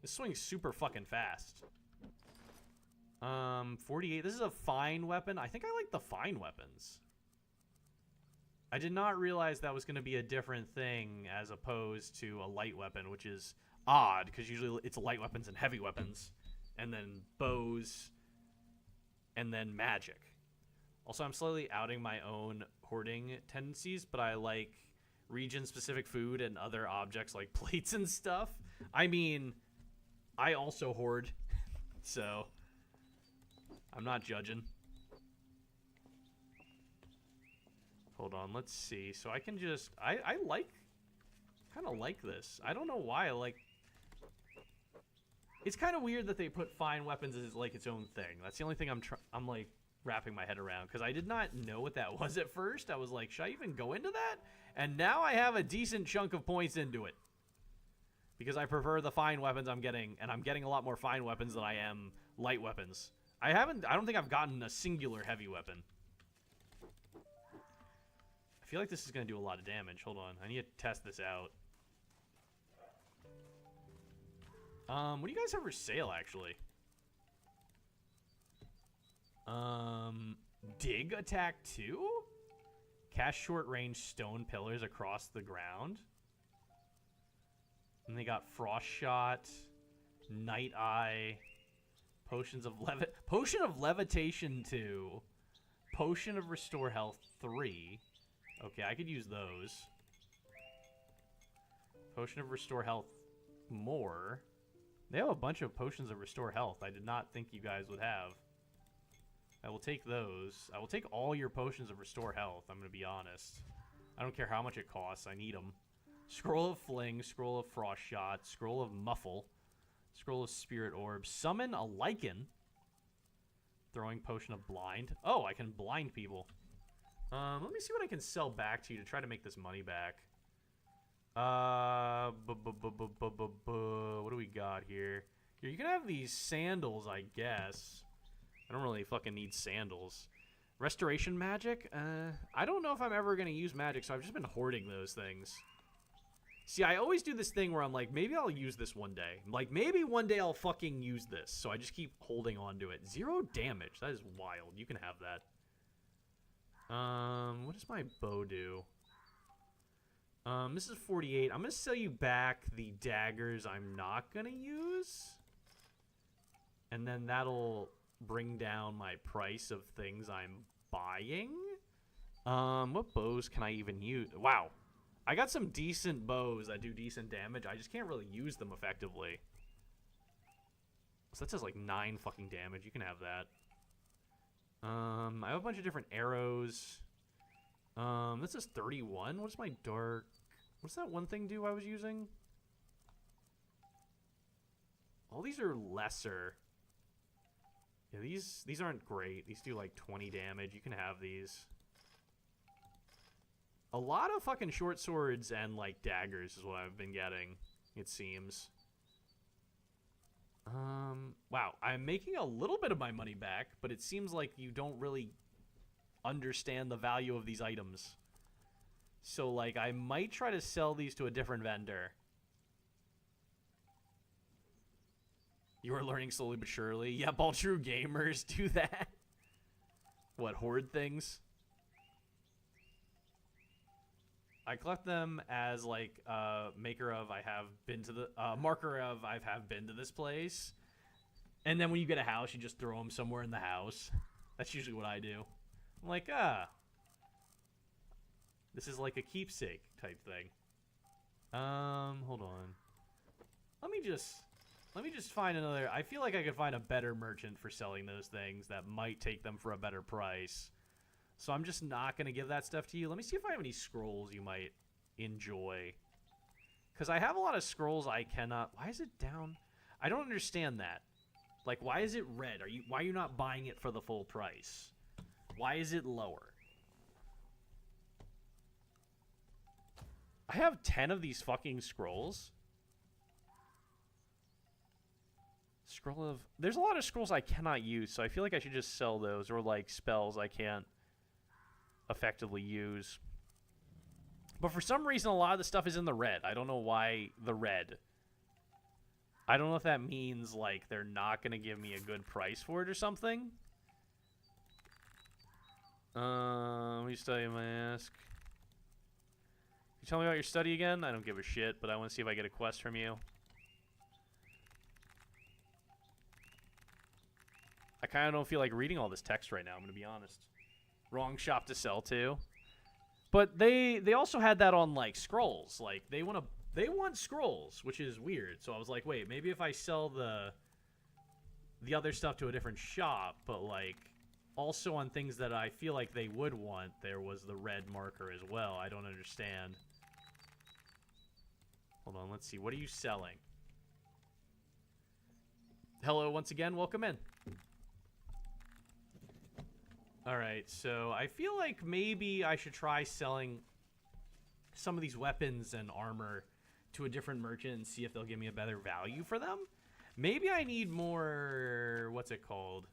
This swings super fucking fast. 48. This is a fine weapon. I think I like the fine weapons. I did not realize that was going to be a different thing as opposed to a light weapon, which is odd because usually it's light weapons and heavy weapons, and then bows, and then magic. Also, I'm slowly outing my own hoarding tendencies, but I like region-specific food and other objects like plates and stuff. I mean, I also hoard, so I'm not judging. Hold on, let's see. So I can just, I kind of like this. I don't know why I like, it's kind of weird that they put fine weapons as like its own thing. That's the only thing I'm like wrapping my head around, because I did not know what that was at first. I was like, should I even go into that? And now I have a decent chunk of points into it. Because I prefer the fine weapons I'm getting, and I'm getting a lot more fine weapons than I am light weapons. I don't think I've gotten a singular heavy weapon. I feel like this is going to do a lot of damage. Hold on. I need to test this out. What do you guys have for sale, actually? Dig attack 2? Cast short range stone pillars across the ground. And they got frost shot, night eye, potion of levitation 2, potion of restore health 3. Okay, I could use those. Potion of restore health more. They have a bunch of potions of restore health I did not think you guys would have. I will take those. I will take all your potions of restore health, I'm going to be honest. I don't care how much it costs, I need them. Scroll of fling, scroll of frost shot, scroll of muffle, scroll of spirit orb, summon a lichen, throwing potion of blind. Oh, I can blind people. Let me see what I can sell back to you to try to make this money back. What do we got here? Here, you can have these sandals, I guess. I don't really fucking need sandals. Restoration magic? I don't know if I'm ever going to use magic, so I've just been hoarding those things. See, I always do this thing where I'm like, maybe I'll use this one day. Like, maybe one day I'll fucking use this. So I just keep holding on to it. 0 damage. That is wild. You can have that. What does my bow do? This is 48. I'm going to sell you back the daggers I'm not going to use. And then that'll bring down my price of things I'm buying. What bows can I even use? Wow. I got some decent bows that do decent damage. I just can't really use them effectively. So that says like 9 fucking damage. You can have that. I have a bunch of different arrows. This is 31. What's my dark? What's that one thing do I was using? All these are lesser. Yeah, these aren't great. These do like 20 damage. You can have these. A lot of fucking short swords and like daggers is what I've been getting, it seems. Wow, I'm making a little bit of my money back, but it seems like you don't really understand the value of these items. So like I might try to sell these to a different vendor. You are learning slowly but surely. Yep, all true gamers do that. What, hoard things? I collect them as like maker of I have been to the marker of I have been to this place, and then when you get a house, you just throw them somewhere in the house. That's usually what I do. I'm like, this is like a keepsake type thing. Hold on. Let me just find another. I feel like I could find a better merchant for selling those things that might take them for a better price. So I'm just not going to give that stuff to you. Let me see if I have any scrolls you might enjoy. Because I have a lot of scrolls I cannot... Why is it down? I don't understand that. Like, why is it red? Why are you not buying it for the full price? Why is it lower? I have 10 of these fucking scrolls. Scroll of... There's a lot of scrolls I cannot use, so I feel like I should just sell those. Or, like, spells I can't effectively use. But for some reason, a lot of the stuff is in the red. I don't know why the red. I don't know if that means, like, they're not going to give me a good price for it or something. Let me study my ask. Can you tell me about your study again? I don't give a shit, but I want to see if I get a quest from you. I kind of don't feel like reading all this text right now, I'm going to be honest. Wrong shop to sell to. But they also had that on, like, scrolls. Like, they want scrolls, which is weird. So I was like, wait, maybe if I sell the other stuff to a different shop, but, like, also on things that I feel like they would want, there was the red marker as well. I don't understand. Hold on, let's see. What are you selling? Hello, once again. Welcome in. Alright, so I feel like maybe I should try selling some of these weapons and armor to a different merchant and see if they'll give me a better value for them. Maybe I need more... What's it called?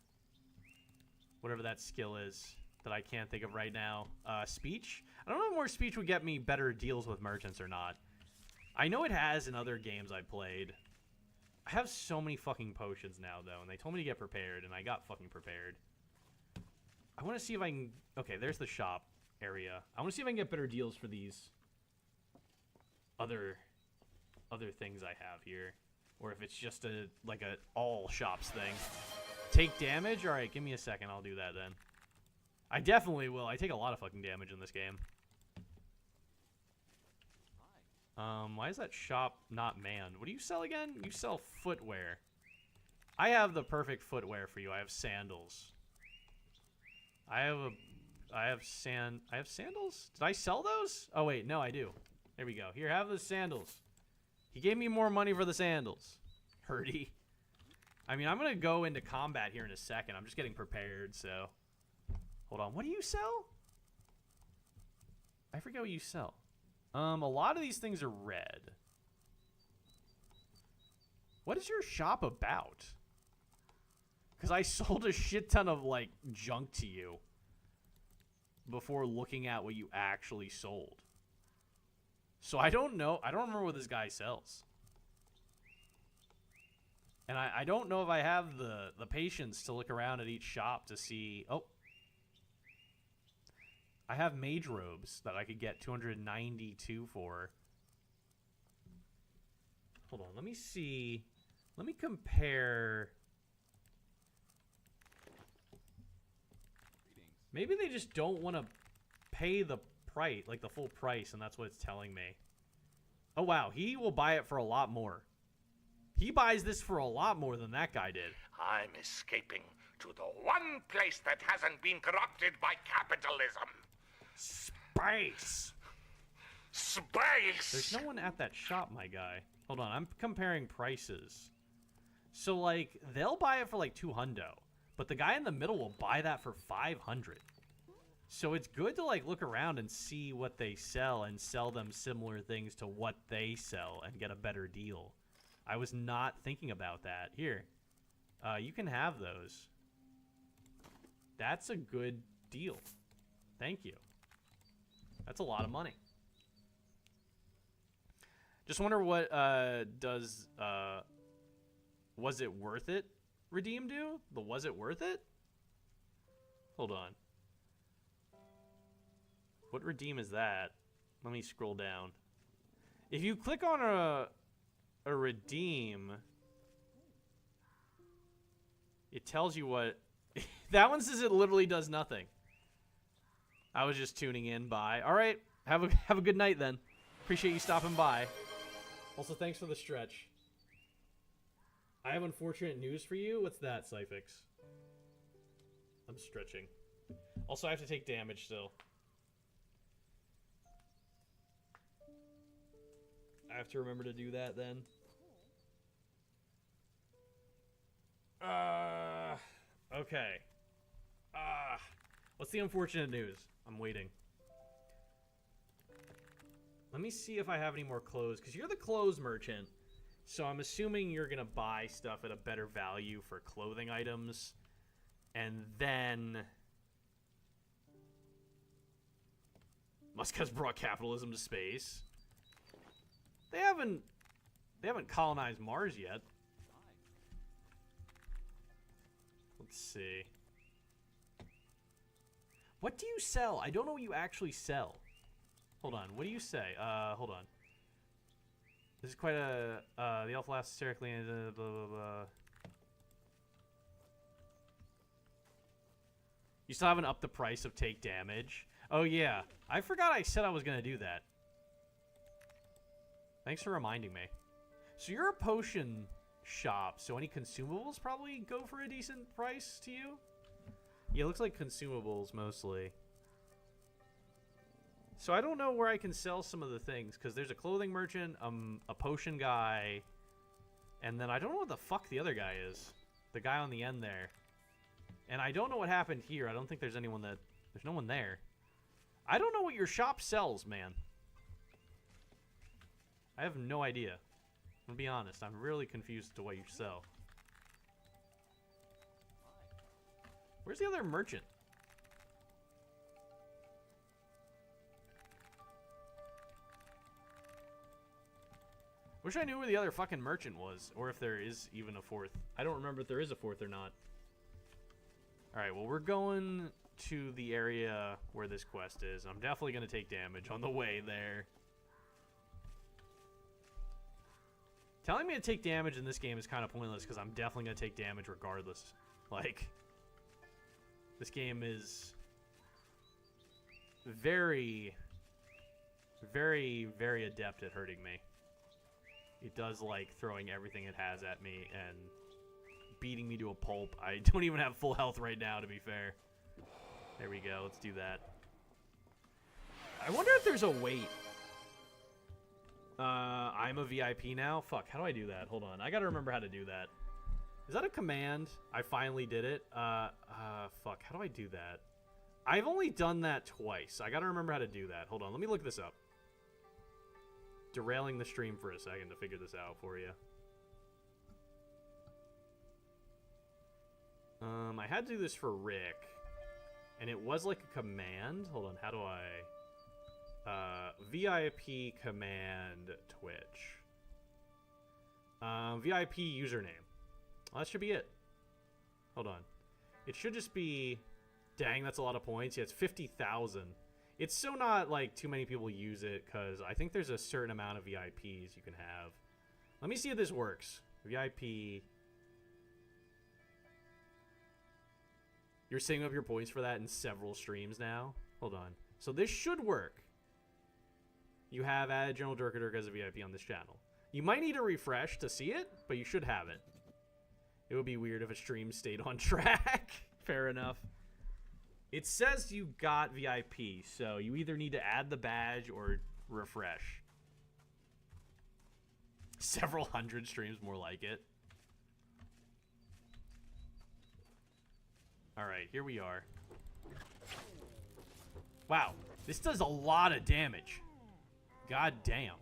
Whatever that skill is that I can't think of right now. Speech? I don't know if more speech would get me better deals with merchants or not. I know it has in other games I played. I have so many fucking potions now, though, and they told me to get prepared, and I got fucking prepared. I want to see if I can... Okay, there's the shop area. I want to see if I can get better deals for these other things I have here. Or if it's just a all shops thing. Take damage? Alright, give me a second. I'll do that then. I definitely will. I take a lot of fucking damage in this game. Why is that shop not manned? What do you sell again? You sell footwear. I have the perfect footwear for you. I have sandals. I have sandals? Did I sell those? Oh wait, no, I do. There we go. Here, have the sandals. He gave me more money for the sandals. Hurdy. I mean, I'm gonna go into combat here in a second. I'm just getting prepared, so. Hold on, what do you sell? I forget what you sell. A lot of these things are red. What is your shop about? Because I sold a shit ton of, like, junk to you before looking at what you actually sold. So I don't know. I don't remember what this guy sells. And I don't know if I have the patience to look around at each shop to see... Oh. I have mage robes that I could get 292 for. Hold on. Let me see. Let me compare... Maybe they just don't want to pay the price, like the full price, and that's what it's telling me. Oh, wow. He will buy it for a lot more. He buys this for a lot more than that guy did. I'm escaping to the one place that hasn't been corrupted by capitalism. Space. Space! There's no one at that shop, my guy. Hold on, I'm comparing prices. So, like, they'll buy it for, like, 200, but the guy in the middle will buy that for 500. So it's good to, like, look around and see what they sell and sell them similar things to what they sell and get a better deal. I was not thinking about that. Here, you can have those. That's a good deal. Thank you. That's a lot of money. Just wonder what does was it worth it redeem do? The was it worth it? Hold on. What redeem is that? Let me scroll down. If you click on a redeem, it tells you what that one says. It literally does nothing. I was just tuning in. Bye. All right. Have a good night then. Appreciate you stopping by. Also, thanks for the stretch. I have unfortunate news for you. What's that, Cyphix? I'm stretching. Also, I have to take damage still. I have to remember to do that then. Okay. What's the unfortunate news? I'm waiting. Let me see if I have any more clothes, because you're the clothes merchant. So I'm assuming you're going to buy stuff at a better value for clothing items. And then Musk has brought capitalism to space. They haven't colonized Mars yet. Let's see. What do you sell? I don't know what you actually sell. Hold on. What do you say? Hold on. This is quite a the elf laughs hysterically and blah blah blah. You still haven't upped the price of take damage. Oh yeah, I forgot I said I was gonna do that. Thanks for reminding me. So you're a potion shop, so any consumables probably go for a decent price to you? Yeah, it looks like consumables mostly. So I don't know where I can sell some of the things, because there's a clothing merchant, a potion guy, and then I don't know what the fuck the other guy is. The guy on the end there. And I don't know what happened here. I don't think there's anyone that... There's no one there. I don't know what your shop sells, man. I have no idea. I'm gonna be honest. I'm really confused as to what you sell. Where's the other merchant? Wish I knew where the other fucking merchant was, or if there is even a fourth. I don't remember if there is a fourth or not. Alright, well, we're going to the area where this quest is. I'm definitely going to take damage on the way there. Telling me to take damage in this game is kind of pointless, because I'm definitely going to take damage regardless. Like, this game is very, very, very adept at hurting me. It does like throwing everything it has at me and beating me to a pulp. I don't even have full health right now, to be fair. There we go. Let's do that. I wonder if there's a wait. I'm a VIP now? Fuck, how do I do that? Hold on. I gotta remember how to do that. Is that a command? I finally did it. Fuck, how do I do that? I've only done that twice. I gotta remember how to do that. Hold on, let me look this up. Derailing the stream for a second to figure this out for you. I had to do this for Rick, and it was like a command. Hold on, how do I... VIP command Twitch. VIP username. Well, that should be it. Hold on. It should just be... Dang, that's a lot of points. Yeah, it's 50,000. It's so not like too many people use it, because I think there's a certain amount of VIPs you can have. Let me see if this works. VIP. You're saving up your points for that in several streams now? Hold on. So this should work. You have added General Durka Durka as a VIP on this channel. You might need a refresh to see it, but you should have it. It would be weird if a stream stayed on track. Fair enough. It says you got VIP, so you either need to add the badge or refresh. Several hundred streams, more like it. Alright, here we are. Wow, this does a lot of damage. God damn.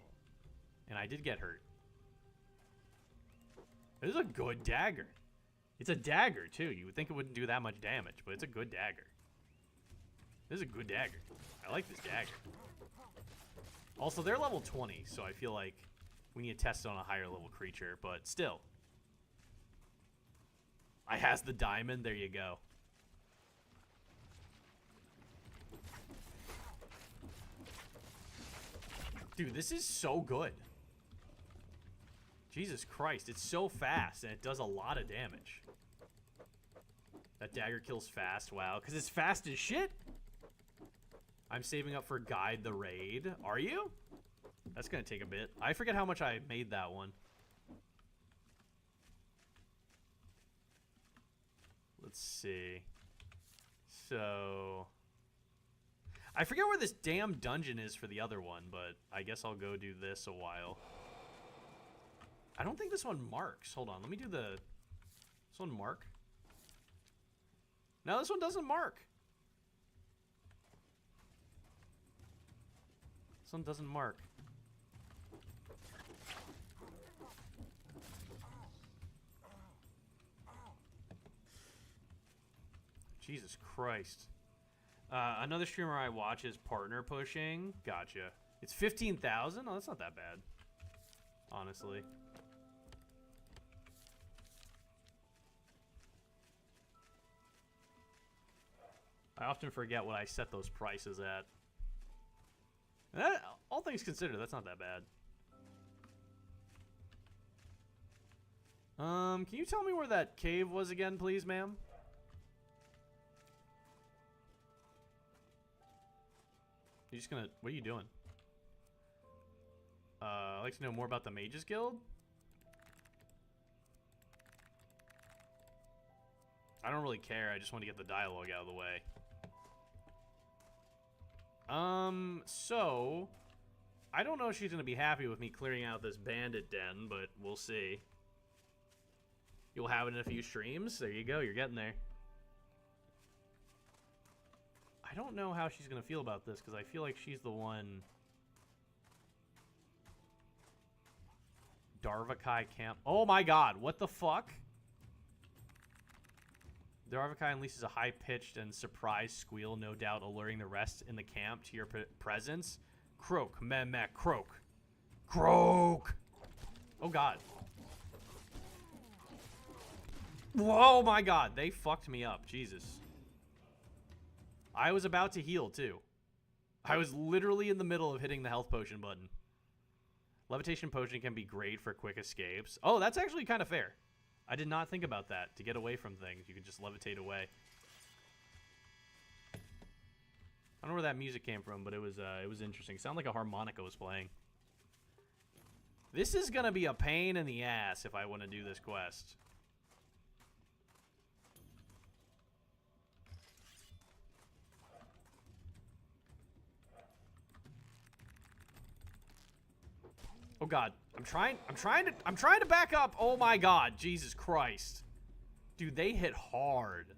And I did get hurt. This is a good dagger. It's a dagger, too. You would think it wouldn't do that much damage, but it's a good dagger. This is a good dagger. I like this dagger. Also, they're level 20, so I feel like we need to test it on a higher level creature, but still. I has the diamond. There you go. Dude, this is so good. Jesus Christ, it's so fast, and it does a lot of damage. That dagger kills fast, wow. Because it's fast as shit? I'm saving up for Guide the Raid. Are you? That's going to take a bit. I forget how much I made that one. Let's see. So... I forget where this damn dungeon is for the other one, but I guess I'll go do this a while. I don't think this one marks. Hold on, let me do the... This one mark? No, this one doesn't mark. This one doesn't mark. Jesus Christ. Another streamer I watch is Partner Pushing. Gotcha. It's 15,000? Oh, that's not that bad. Honestly. I often forget what I set those prices at. All things considered, that's not that bad. Can you tell me where that cave was again, please, ma'am? You're just gonna... What are you doing? I'd like to know more about the Mages Guild. I don't really care. I just want to get the dialogue out of the way. So... I don't know if she's gonna be happy with me clearing out this bandit den, but we'll see. You'll have it in a few streams. There you go. You're getting there. I don't know how she's going to feel about this, because I feel like she's the one... Darvakai camp... Oh my god, what the fuck? Darvakai unleashes a high-pitched and surprised squeal, no doubt alluring the rest in the camp to your presence. Croak, meh, croak. Croak! Oh god. Whoa, my god, they fucked me up, Jesus. I was about to heal, too. I was literally in the middle of hitting the health potion button. Levitation potion can be great for quick escapes. Oh, that's actually kind of fair. I did not think about that. To get away from things, you could just levitate away. I don't know where that music came from, but it was interesting. It sounded like a harmonica was playing. This is going to be a pain in the ass if I want to do this quest. Oh god, I'm trying to back up. Oh my god, Jesus Christ. Dude, they hit hard.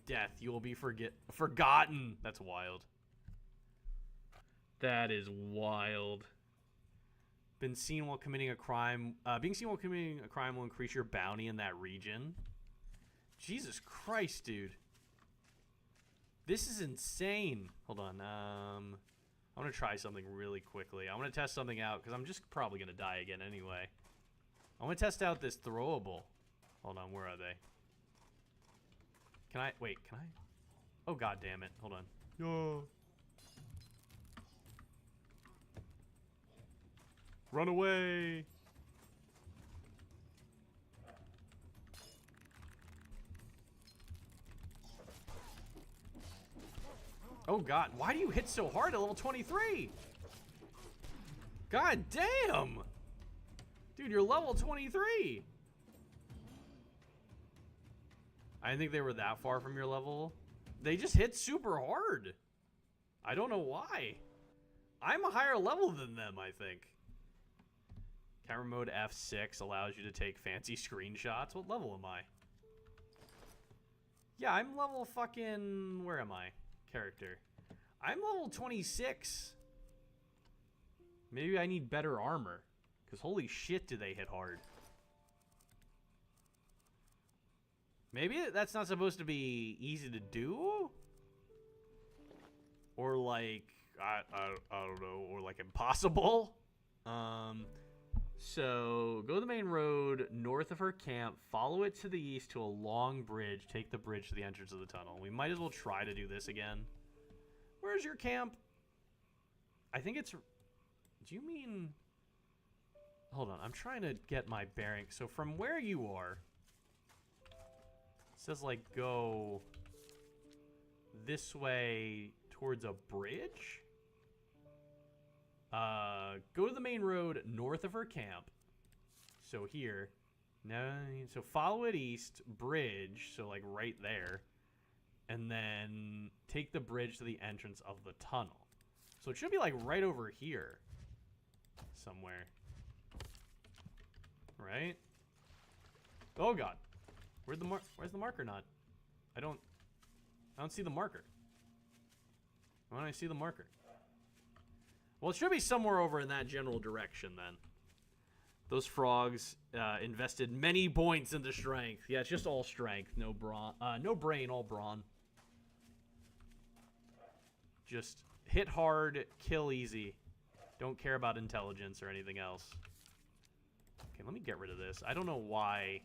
Death, you will be forgotten. That's wild. That is wild. Being seen while committing a crime will increase your bounty in that region. Jesus Christ, dude. This is insane. Hold on, I'm going to try something really quickly. I'm going to test something out because I'm just probably going to die again anyway. I'm going to test out this throwable. Hold on, where are they? Can I? Wait, can I? Oh, god damn it. Hold on. No. Run away. Oh god, why do you hit so hard at level 23? God damn! Dude, you're level 23! I didn't think they were that far from your level. They just hit super hard. I don't know why. I'm a higher level than them, I think. Camera mode F6 allows you to take fancy screenshots. What level am I? Yeah, I'm level fucking... Where am I? Character. I'm level 26. Maybe I need better armor. Because holy shit, do they hit hard. Maybe that's not supposed to be easy to do? Or like... I don't know. Or like impossible? So, go to the main road north of her camp, follow it to the east to a long bridge, take the bridge to the entrance of the tunnel. We might as well try to do this again. Where's your camp? I think it's... Do you mean... Hold on, I'm trying to get my bearing. So from where you are, it says like go this way towards a bridge? Go to the main road north of her camp. So here. No, so follow it east, bridge, so like right there. And then take the bridge to the entrance of the tunnel. So it should be like right over here. Somewhere. Right? Oh god. Where's the marker not? I don't see the marker. Why don't I see the marker? Well, it should be somewhere over in that general direction, then. Those frogs invested many points into strength. Yeah, it's just all strength, no brawn, no brain, all brawn. Just hit hard, kill easy. Don't care about intelligence or anything else. Okay, let me get rid of this. I don't know why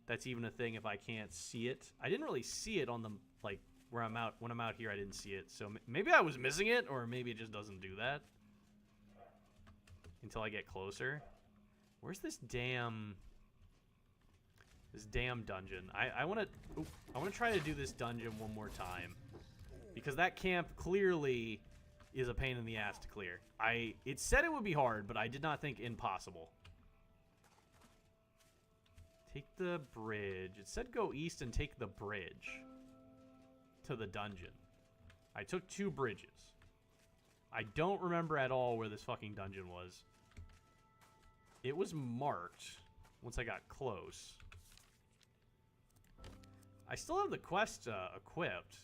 that's even a thing if I can't see it. I didn't really see it on the, like, where I'm out. When I'm out here, I didn't see it. So maybe I was missing it, or maybe it just doesn't do that until I get closer. Where's this damn dungeon? I want to try to do this dungeon one more time, because that camp clearly is a pain in the ass to clear. It said it would be hard, but I did not think impossible. Take the bridge. It said go east and take the bridge to the dungeon. I took 2 bridges. I don't remember at all where this fucking dungeon was. It was marked once I got close. I still have the quest equipped.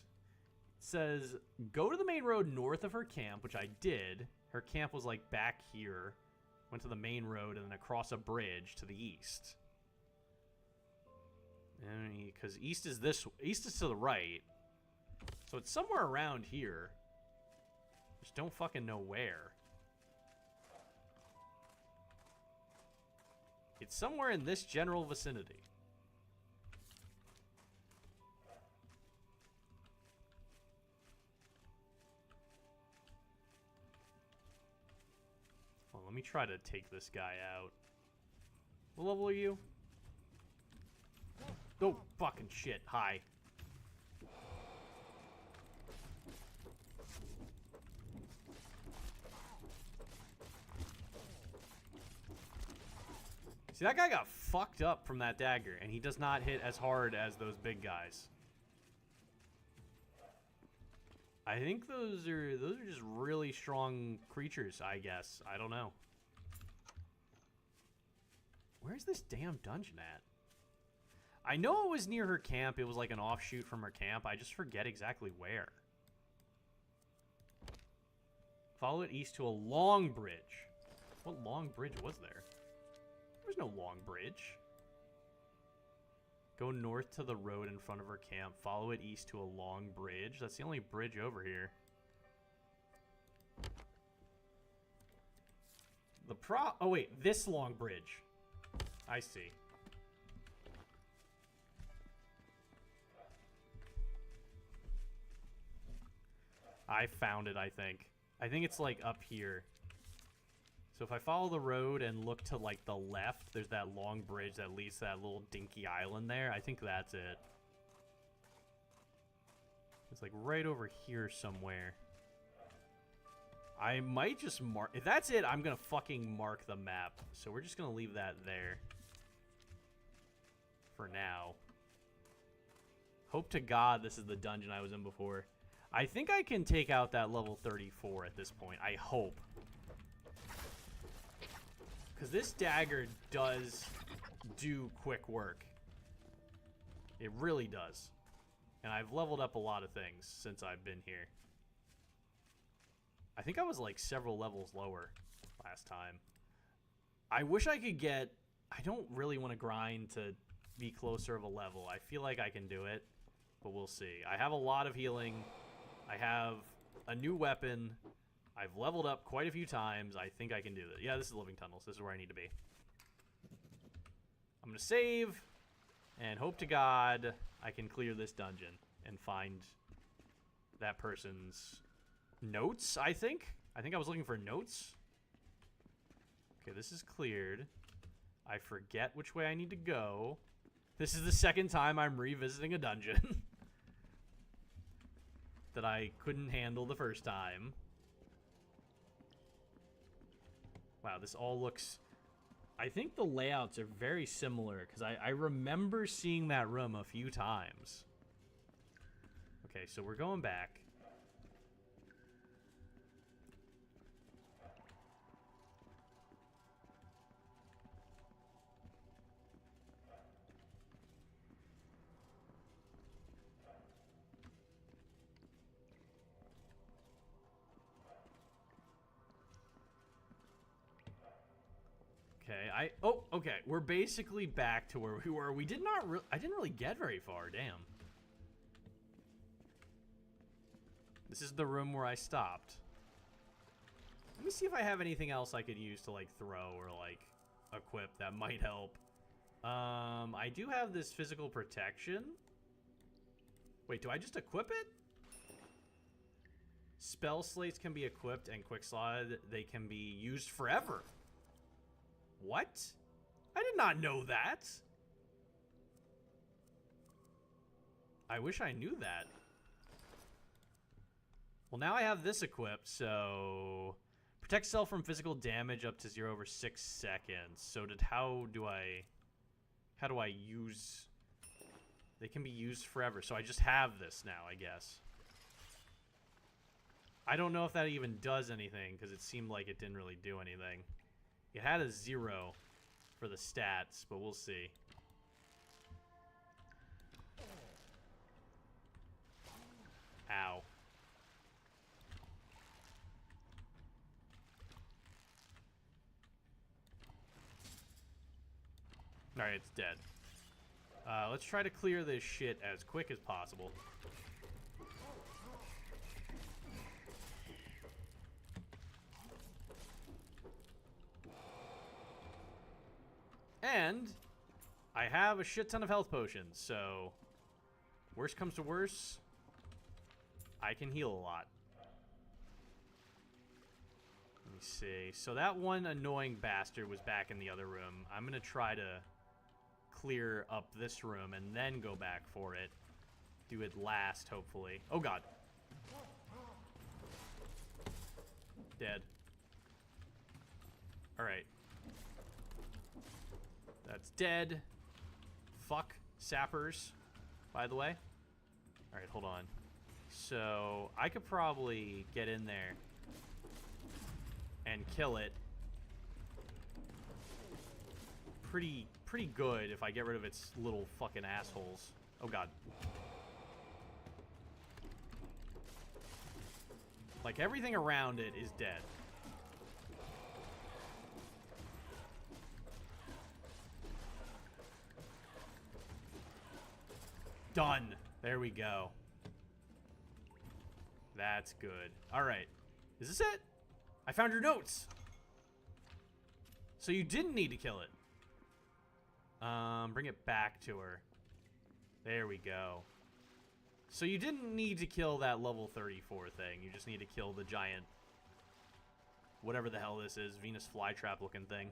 It says, go to the main road north of her camp, which I did. Her camp was like back here. Went to the main road and then across a bridge to the east. Because east is to the right. So it's somewhere around here. Just don't fucking know where. It's somewhere in this general vicinity. Well, let me try to take this guy out. What level are you? Oh, fucking shit. Hi. See, that guy got fucked up from that dagger, and he does not hit as hard as those big guys. I think those are just really strong creatures, I guess. I don't know. Where's this damn dungeon at? I know it was near her camp. It was like an offshoot from her camp. I just forget exactly where. Follow it east to a long bridge. What long bridge was there? There's no long bridge. Go north to the road in front of her camp. Follow it east to a long bridge. That's the only bridge over here. Oh wait, this long bridge. I see. I found it, I think. I think it's like up here. So if I follow the road and look to like the left, there's that long bridge that leads to that little dinky island there. I think that's it. It's like right over here somewhere. I might just mark... If that's it, I'm going to fucking mark the map. So we're just going to leave that there. For now. Hope to God this is the dungeon I was in before. I think I can take out that level 34 at this point. I hope. Because this dagger does do quick work. It really does. And I've leveled up a lot of things since I've been here. I think I was like several levels lower last time. I wish I could get... I don't really want to grind to be closer of a level. I feel like I can do it, but we'll see. I have a lot of healing. I have a new weapon. I've leveled up quite a few times. I think I can do this. Yeah, this is Living Tunnels. This is where I need to be. I'm going to save and hope to God I can clear this dungeon and find that person's notes, I think. I think I was looking for notes. Okay, this is cleared. I forget which way I need to go. This is the second time I'm revisiting a dungeon that I couldn't handle the first time. Wow, this all looks... I think the layouts are very similar, because I remember seeing that room a few times. Okay, so we're going back. Okay, okay. We're basically back to where we were. We did not I didn't really get very far, damn. This is the room where I stopped. Let me see if I have anything else I could use to like throw or like equip that might help. I do have this physical protection. Wait, do I just equip it? Spell slates can be equipped and quick slot. They can be used forever. What? I did not know that. I wish I knew that. Well, now I have this equipped, so... Protect self from physical damage up to 0 over 6 seconds. So how do I use... They can be used forever, so I just have this now, I guess. I don't know if that even does anything, because it seemed like it didn't really do anything. It had a 0 for the stats, but we'll see. Ow. Alright, it's dead. Let's try to clear this shit as quick as possible. And I have a shit ton of health potions, so worst comes to worst, I can heal a lot. Let me see. So that one annoying bastard was back in the other room. I'm going to try to clear up this room and then go back for it. Do it last, hopefully. Oh, God. Dead. All right. That's dead. Fuck sappers, by the way. Alright, hold on. So, I could probably get in there and kill it pretty good if I get rid of its little fucking assholes. Oh, God. Like, everything around it is dead. Done. There we go. That's good. All right. Is this it? I found your notes. So you didn't need to kill it. Bring it back to her. There we go. So you didn't need to kill that level 34 thing. You just need to kill the giant, whatever the hell this is, Venus flytrap looking thing.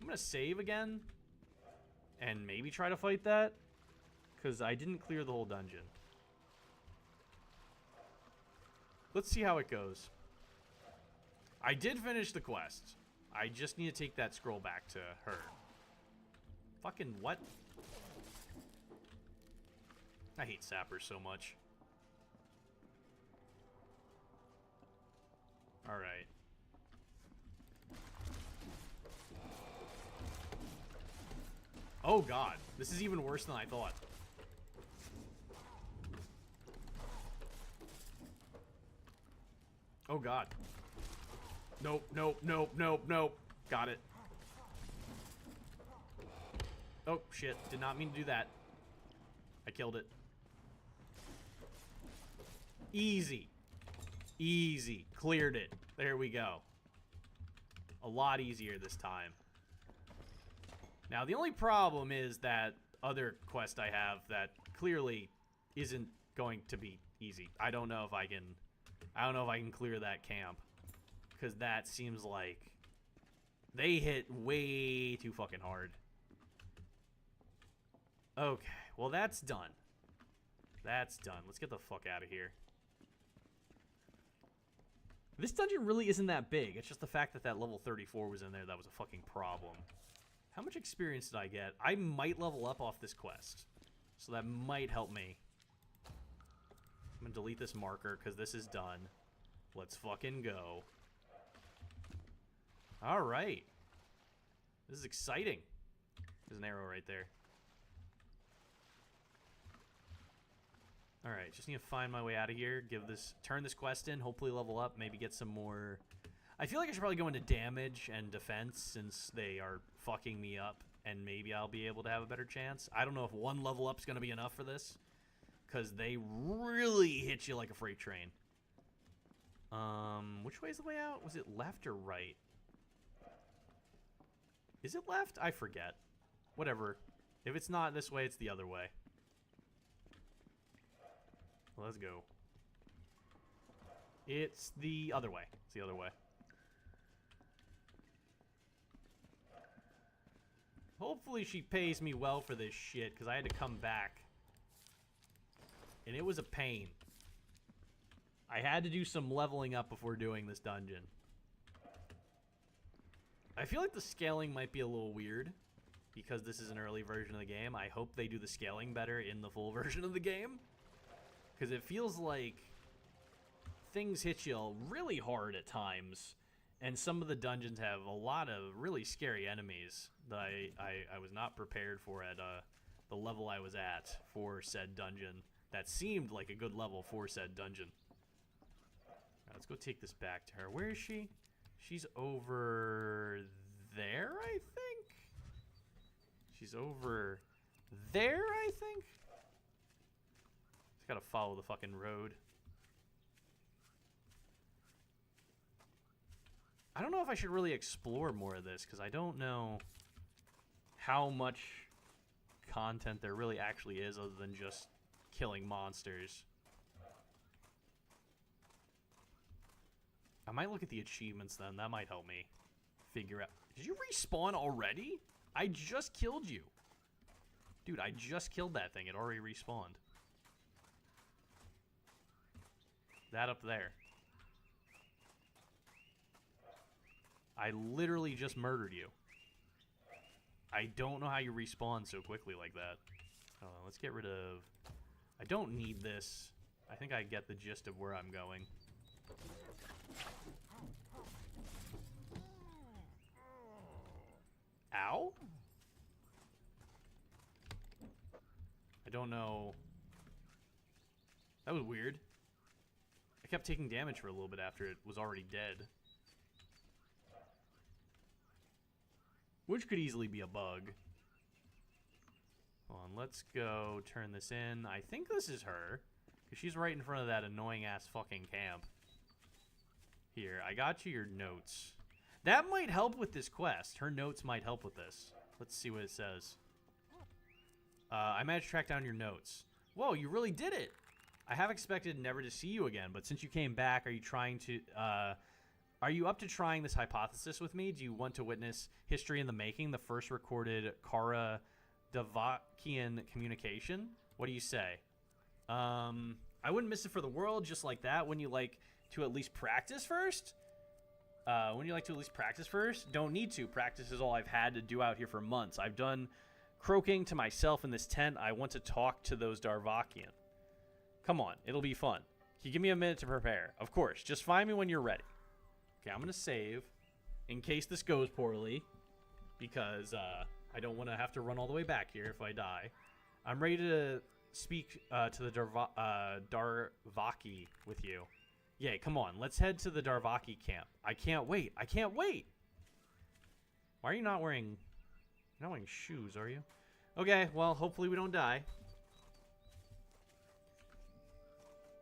I'm going to save again and maybe try to fight that, because I didn't clear the whole dungeon. Let's see how it goes. I did finish the quest. I just need to take that scroll back to her. Fucking what? I hate sappers so much. Alright. Oh god, this is even worse than I thought. Oh god. Nope, nope, nope, nope, nope. Got it. Oh shit, did not mean to do that. I killed it. Easy. Easy. Cleared it. There we go. A lot easier this time. Now, the only problem is that other quest I have that clearly isn't going to be easy. I don't know if I can clear that camp, because that seems like they hit way too fucking hard. Okay, well that's done. That's done. Let's get the fuck out of here. This dungeon really isn't that big. It's just the fact that that level 34 was in there that was a fucking problem. How much experience did I get? I might level up off this quest, so that might help me. I'm gonna delete this marker because this is done. Let's fucking go. Alright. This is exciting. There's an arrow right there. Alright, just need to find my way out of here. Turn this quest in, hopefully level up, maybe get some more. I feel like I should probably go into damage and defense since they are fucking me up, and maybe I'll be able to have a better chance. I don't know if one level up's gonna be enough for this, because they really hit you like a freight train. Which way is the way out? Was it left or right? Is it left? I forget. Whatever. If it's not this way, it's the other way. Let's go. It's the other way. It's the other way. Hopefully she pays me well for this shit, because I had to come back. And it was a pain. I had to do some leveling up before doing this dungeon. I feel like the scaling might be a little weird, because this is an early version of the game. I hope they do the scaling better in the full version of the game, because it feels like things hit you really hard at times. And some of the dungeons have a lot of really scary enemies that I was not prepared for at the level I was at for said dungeon. That seemed like a good level for said dungeon. Now, let's go take this back to her. Where is she? She's over there, I think? She's over there, I think? Just gotta follow the fucking road. I don't know if I should really explore more of this, because I don't know how much content there really actually is other than just killing monsters. I might look at the achievements then. That might help me figure out. Did you respawn already? I just killed you. Dude, I just killed that thing. It already respawned. That up there. I literally just murdered you. I don't know how you respawn so quickly like that. Let's get rid of... I don't need this. I think I get the gist of where I'm going. Ow? I don't know. That was weird. I kept taking damage for a little bit after it was already dead. Which could easily be a bug. Hold on, let's go turn this in. I think this is her, because she's right in front of that annoying-ass fucking camp. Here, I got you your notes. That might help with this quest. Her notes might help with this. Let's see what it says. I managed to track down your notes. Whoa, you really did it! I have expected never to see you again, but since you came back, are you trying to... Are you up to trying this hypothesis with me? Do you want to witness history in the making, the first recorded Kara Davakian communication? What do you say? I wouldn't miss it for the world, just like that. Wouldn't you like to at least practice first? Wouldn't you like to at least practice first? Don't need to. Practice is all I've had to do out here for months. I've done croaking to myself in this tent. I want to talk to those Darvakian. Come on, it'll be fun. Can you give me a minute to prepare? Of course, just find me when you're ready. Okay, I'm going to save in case this goes poorly, because I don't want to have to run all the way back here if I die. I'm ready to speak to the Darvaki with you. Yay, come on, let's head to the Darvaki camp. I can't wait. I can't wait. Why are you not wearing... You're not wearing shoes, are you? Okay, well, hopefully we don't die.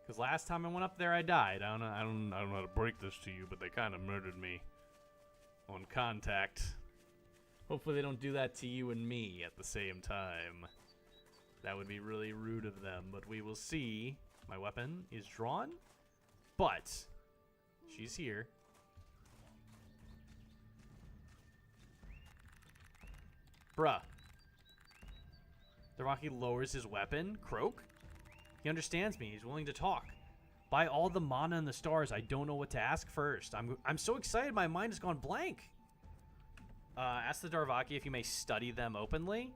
Because last time I went up there, I died. I don't know how to break this to you, but they kind of murdered me on contact. Hopefully they don't do that to you and me at the same time. That would be really rude of them, but we will see. My weapon is drawn, but she's here. Bruh. Darvaki lowers his weapon. Croak? He understands me. He's willing to talk. By all the mana and the stars, I don't know what to ask first. I'm so excited, my mind has gone blank. Ask the Darvaki if you may study them openly.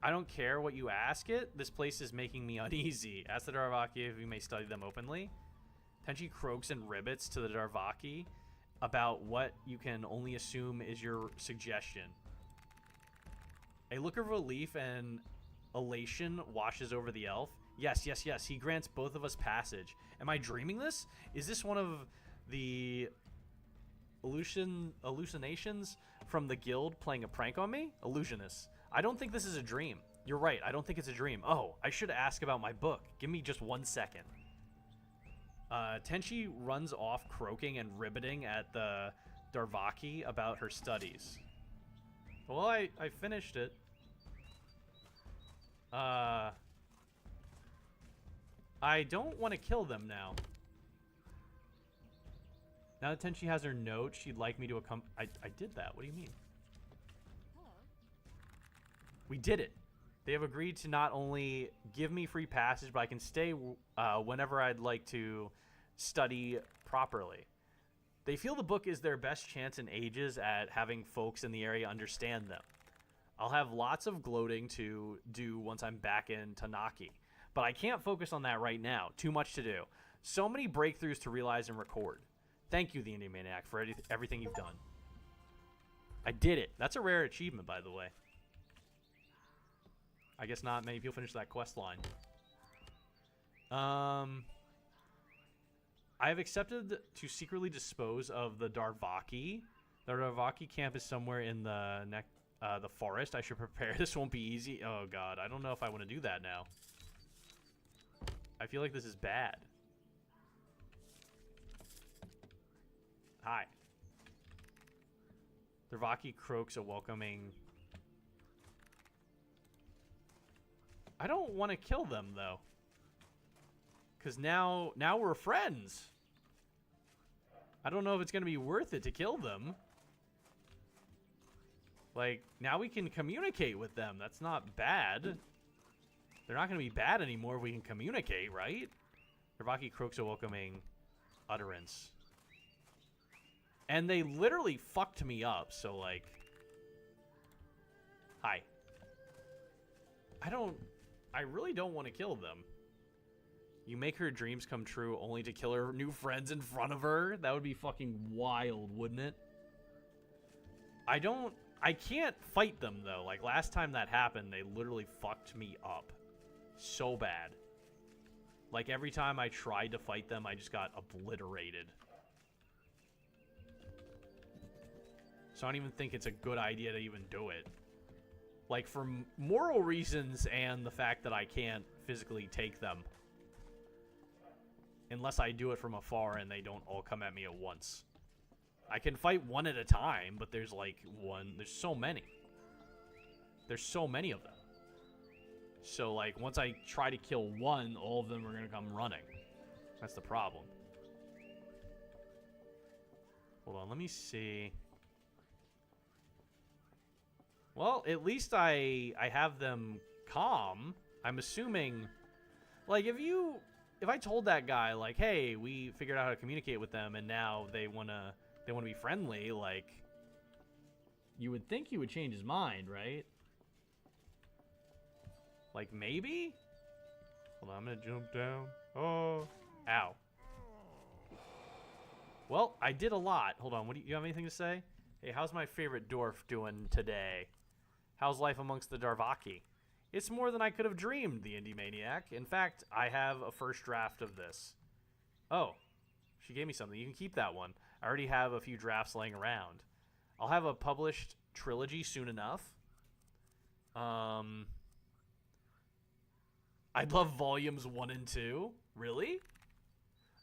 I don't care what you ask it. This place is making me uneasy. Ask the Darvaki if you may study them openly. Tenchi croaks and ribbits to the Darvaki about what you can only assume is your suggestion. A look of relief and elation washes over the elf. Yes, yes, yes. He grants both of us passage. Am I dreaming this? Is this one of the hallucinations from the guild playing a prank on me? Illusionists. I don't think this is a dream. You're right. I don't think it's a dream. Oh, I should ask about my book. Give me just 1 second. Tenchi runs off croaking and ribbiting at the Darvaki about her studies. Well, I finished it. I don't want to kill them now. Now that Tenchi has her note, she'd like me to accompany... I did that. What do you mean? Hello. We did it. They have agreed to not only give me free passage, but I can stay whenever I'd like to study properly. They feel the book is their best chance in ages at having folks in the area understand them. I'll have lots of gloating to do once I'm back in Tanaki. But I can't focus on that right now. Too much to do. So many breakthroughs to realize and record. Thank you, the Indian Maniac, for everything you've done. I did it. That's a rare achievement, by the way. I guess not many people finish that quest line. I have accepted to secretly dispose of the Darvaki. The Darvaki camp is somewhere in the forest. I should prepare. This won't be easy. Oh, God. I don't know if I want to do that now. I feel like this is bad. Hi. Darvaki croaks a welcoming... I don't want to kill them, though. Because now we're friends. I don't know if it's going to be worth it to kill them. Like, now we can communicate with them. That's not bad. They're not going to be bad anymore if we can communicate, right? Darvaki croaks a welcoming utterance. And they literally fucked me up, so, like... Hi. I really don't want to kill them. You make her dreams come true only to kill her new friends in front of her? That would be fucking wild, wouldn't it? I can't fight them, though. Like, last time that happened, they literally fucked me up. So bad. Like, every time I tried to fight them, I just got obliterated. So I don't even think it's a good idea to even do it. Like, for moral reasons and the fact that I can't physically take them. Unless I do it from afar and they don't all come at me at once. I can fight one at a time, but there's like there's so many. There's so many of them. So, like, once I try to kill one, all of them are gonna come running. That's the problem. Hold on, let me see. Well, at least I have them calm. I'm assuming, like, if you if I told that guy, like, hey, we figured out how to communicate with them, and now they wanna be friendly, like, you would think he would change his mind, right? Like, maybe? Hold on, I'm gonna jump down. Oh, ow. Well, I did a lot. Hold on, you have anything to say? Hey, how's my favorite dwarf doing today? How's life amongst the Darvaki? It's more than I could have dreamed, the Indie Maniac. In fact, I have a first draft of this. Oh, she gave me something. You can keep that one. I already have a few drafts laying around. I'll have a published trilogy soon enough. I'd love volumes 1 and 2. Really?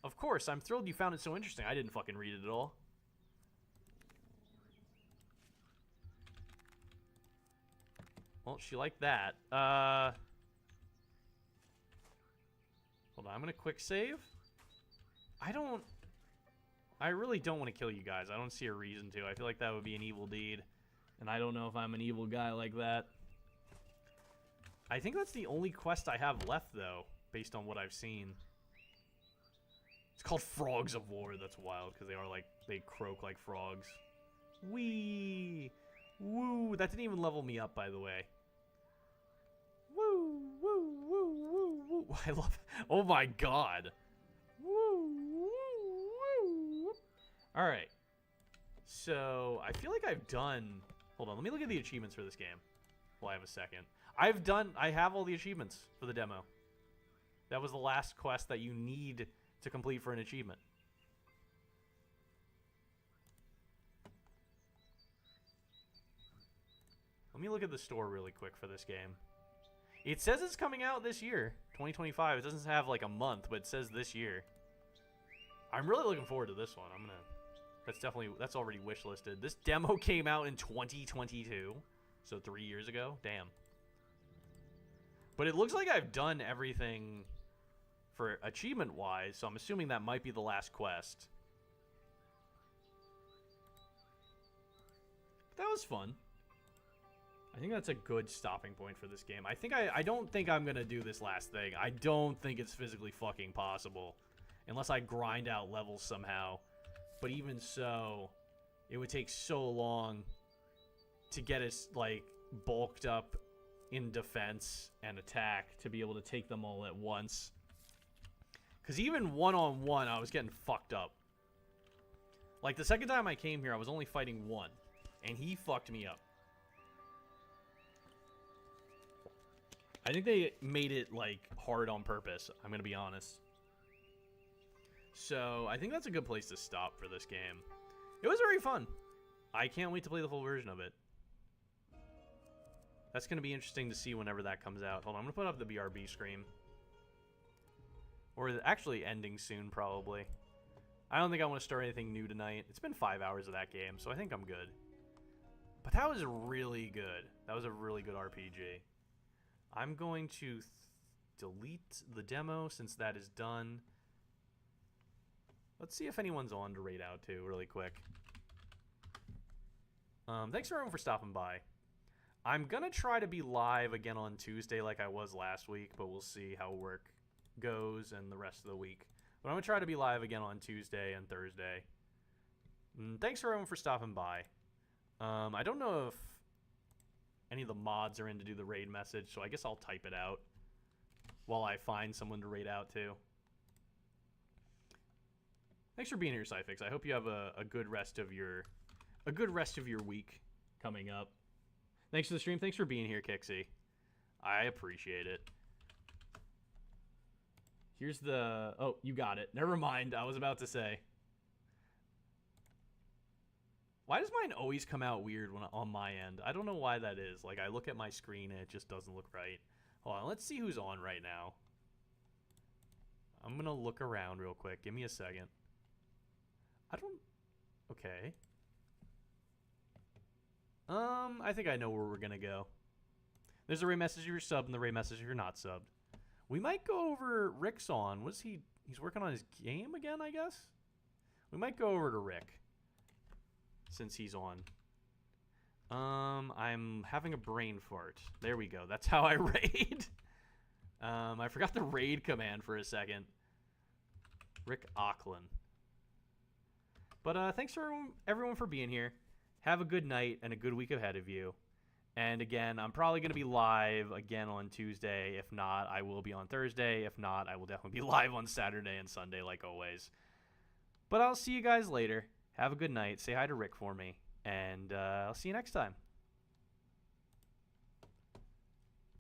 Of course, I'm thrilled you found it so interesting. I didn't fucking read it at all. Well, she liked that. Hold on, I'm gonna quick save. I really don't want to kill you guys. I don't see a reason to. I feel like that would be an evil deed. And I don't know if I'm an evil guy like that. I think that's the only quest I have left, though, based on what I've seen. It's called Frogs of War. That's wild, because they croak like frogs. Wee! Woo! That didn't even level me up, by the way. Woo! Woo! Woo! Woo! Woo! I love... Oh my god! Woo! Woo! Woo! Alright. So, I feel like I've done... Hold on, let me look at the achievements for this game. Well, I have a second. I have all the achievements for the demo. That was the last quest that you need to complete for an achievement. Let me look at the store really quick for this game. It says it's coming out this year, 2025. It doesn't have like a month, but it says this year. I'm really looking forward to this one. That's already wishlisted. This demo came out in 2022, so 3 years ago. Damn. But it looks like I've done everything for achievement-wise, so I'm assuming that might be the last quest. But that was fun. I think that's a good stopping point for this game. I don't think I'm gonna do this last thing. I don't think it's physically fucking possible. Unless I grind out levels somehow. But even so, it would take so long to get us, like, bulked up in defense and attack to be able to take them all at once. Because even one-on-one, I was getting fucked up. Like, the second time I came here, I was only fighting one. And he fucked me up. I think they made it, like, hard on purpose. I'm going to be honest. So, I think that's a good place to stop for this game. It was very fun. I can't wait to play the full version of it. That's going to be interesting to see whenever that comes out. Hold on, I'm going to put up the BRB screen. Or actually ending soon, probably. I don't think I want to start anything new tonight. It's been 5 hours of that game, so I think I'm good. But that was really good. That was a really good RPG. I'm going to delete the demo since that is done. Let's see if anyone's on to raid out to really quick. Thanks everyone for stopping by. I'm going to try to be live again on Tuesday like I was last week, but we'll see how work goes and the rest of the week. But I'm going to try to be live again on Tuesday and Thursday. Thanks everyone for stopping by. I don't know if any of the mods are in to do the raid message, so I guess I'll type it out while I find someone to raid out to. Thanks for being here, Cyfix. I hope you have a good rest of your week coming up. Thanks for the stream. Thanks for being here, Kixie. I appreciate it. Here's the... Oh, you got it. Never mind. I was about to say. Why does mine always come out weird when on my end? I don't know why that is. Like, I look at my screen and it just doesn't look right. Hold on. Let's see who's on right now. I'm going to look around real quick. Give me a second. I don't... Okay. I think I know where we're going to go. There's a raid message if you're subbed and the raid message if you're not subbed. We might go over Rick's on. What is he? He's working on his game again, I guess? We might go over to Rick. Since he's on. I'm having a brain fart. There we go. That's how I raid. I forgot the raid command for a second. Rick Auckland. But thanks for everyone for being here. Have a good night and a good week ahead of you. And again, I'm probably going to be live again on Tuesday. If not, I will be on Thursday. If not, I will definitely be live on Saturday and Sunday like always. But I'll see you guys later. Have a good night. Say hi to Rick for me. And I'll see you next time.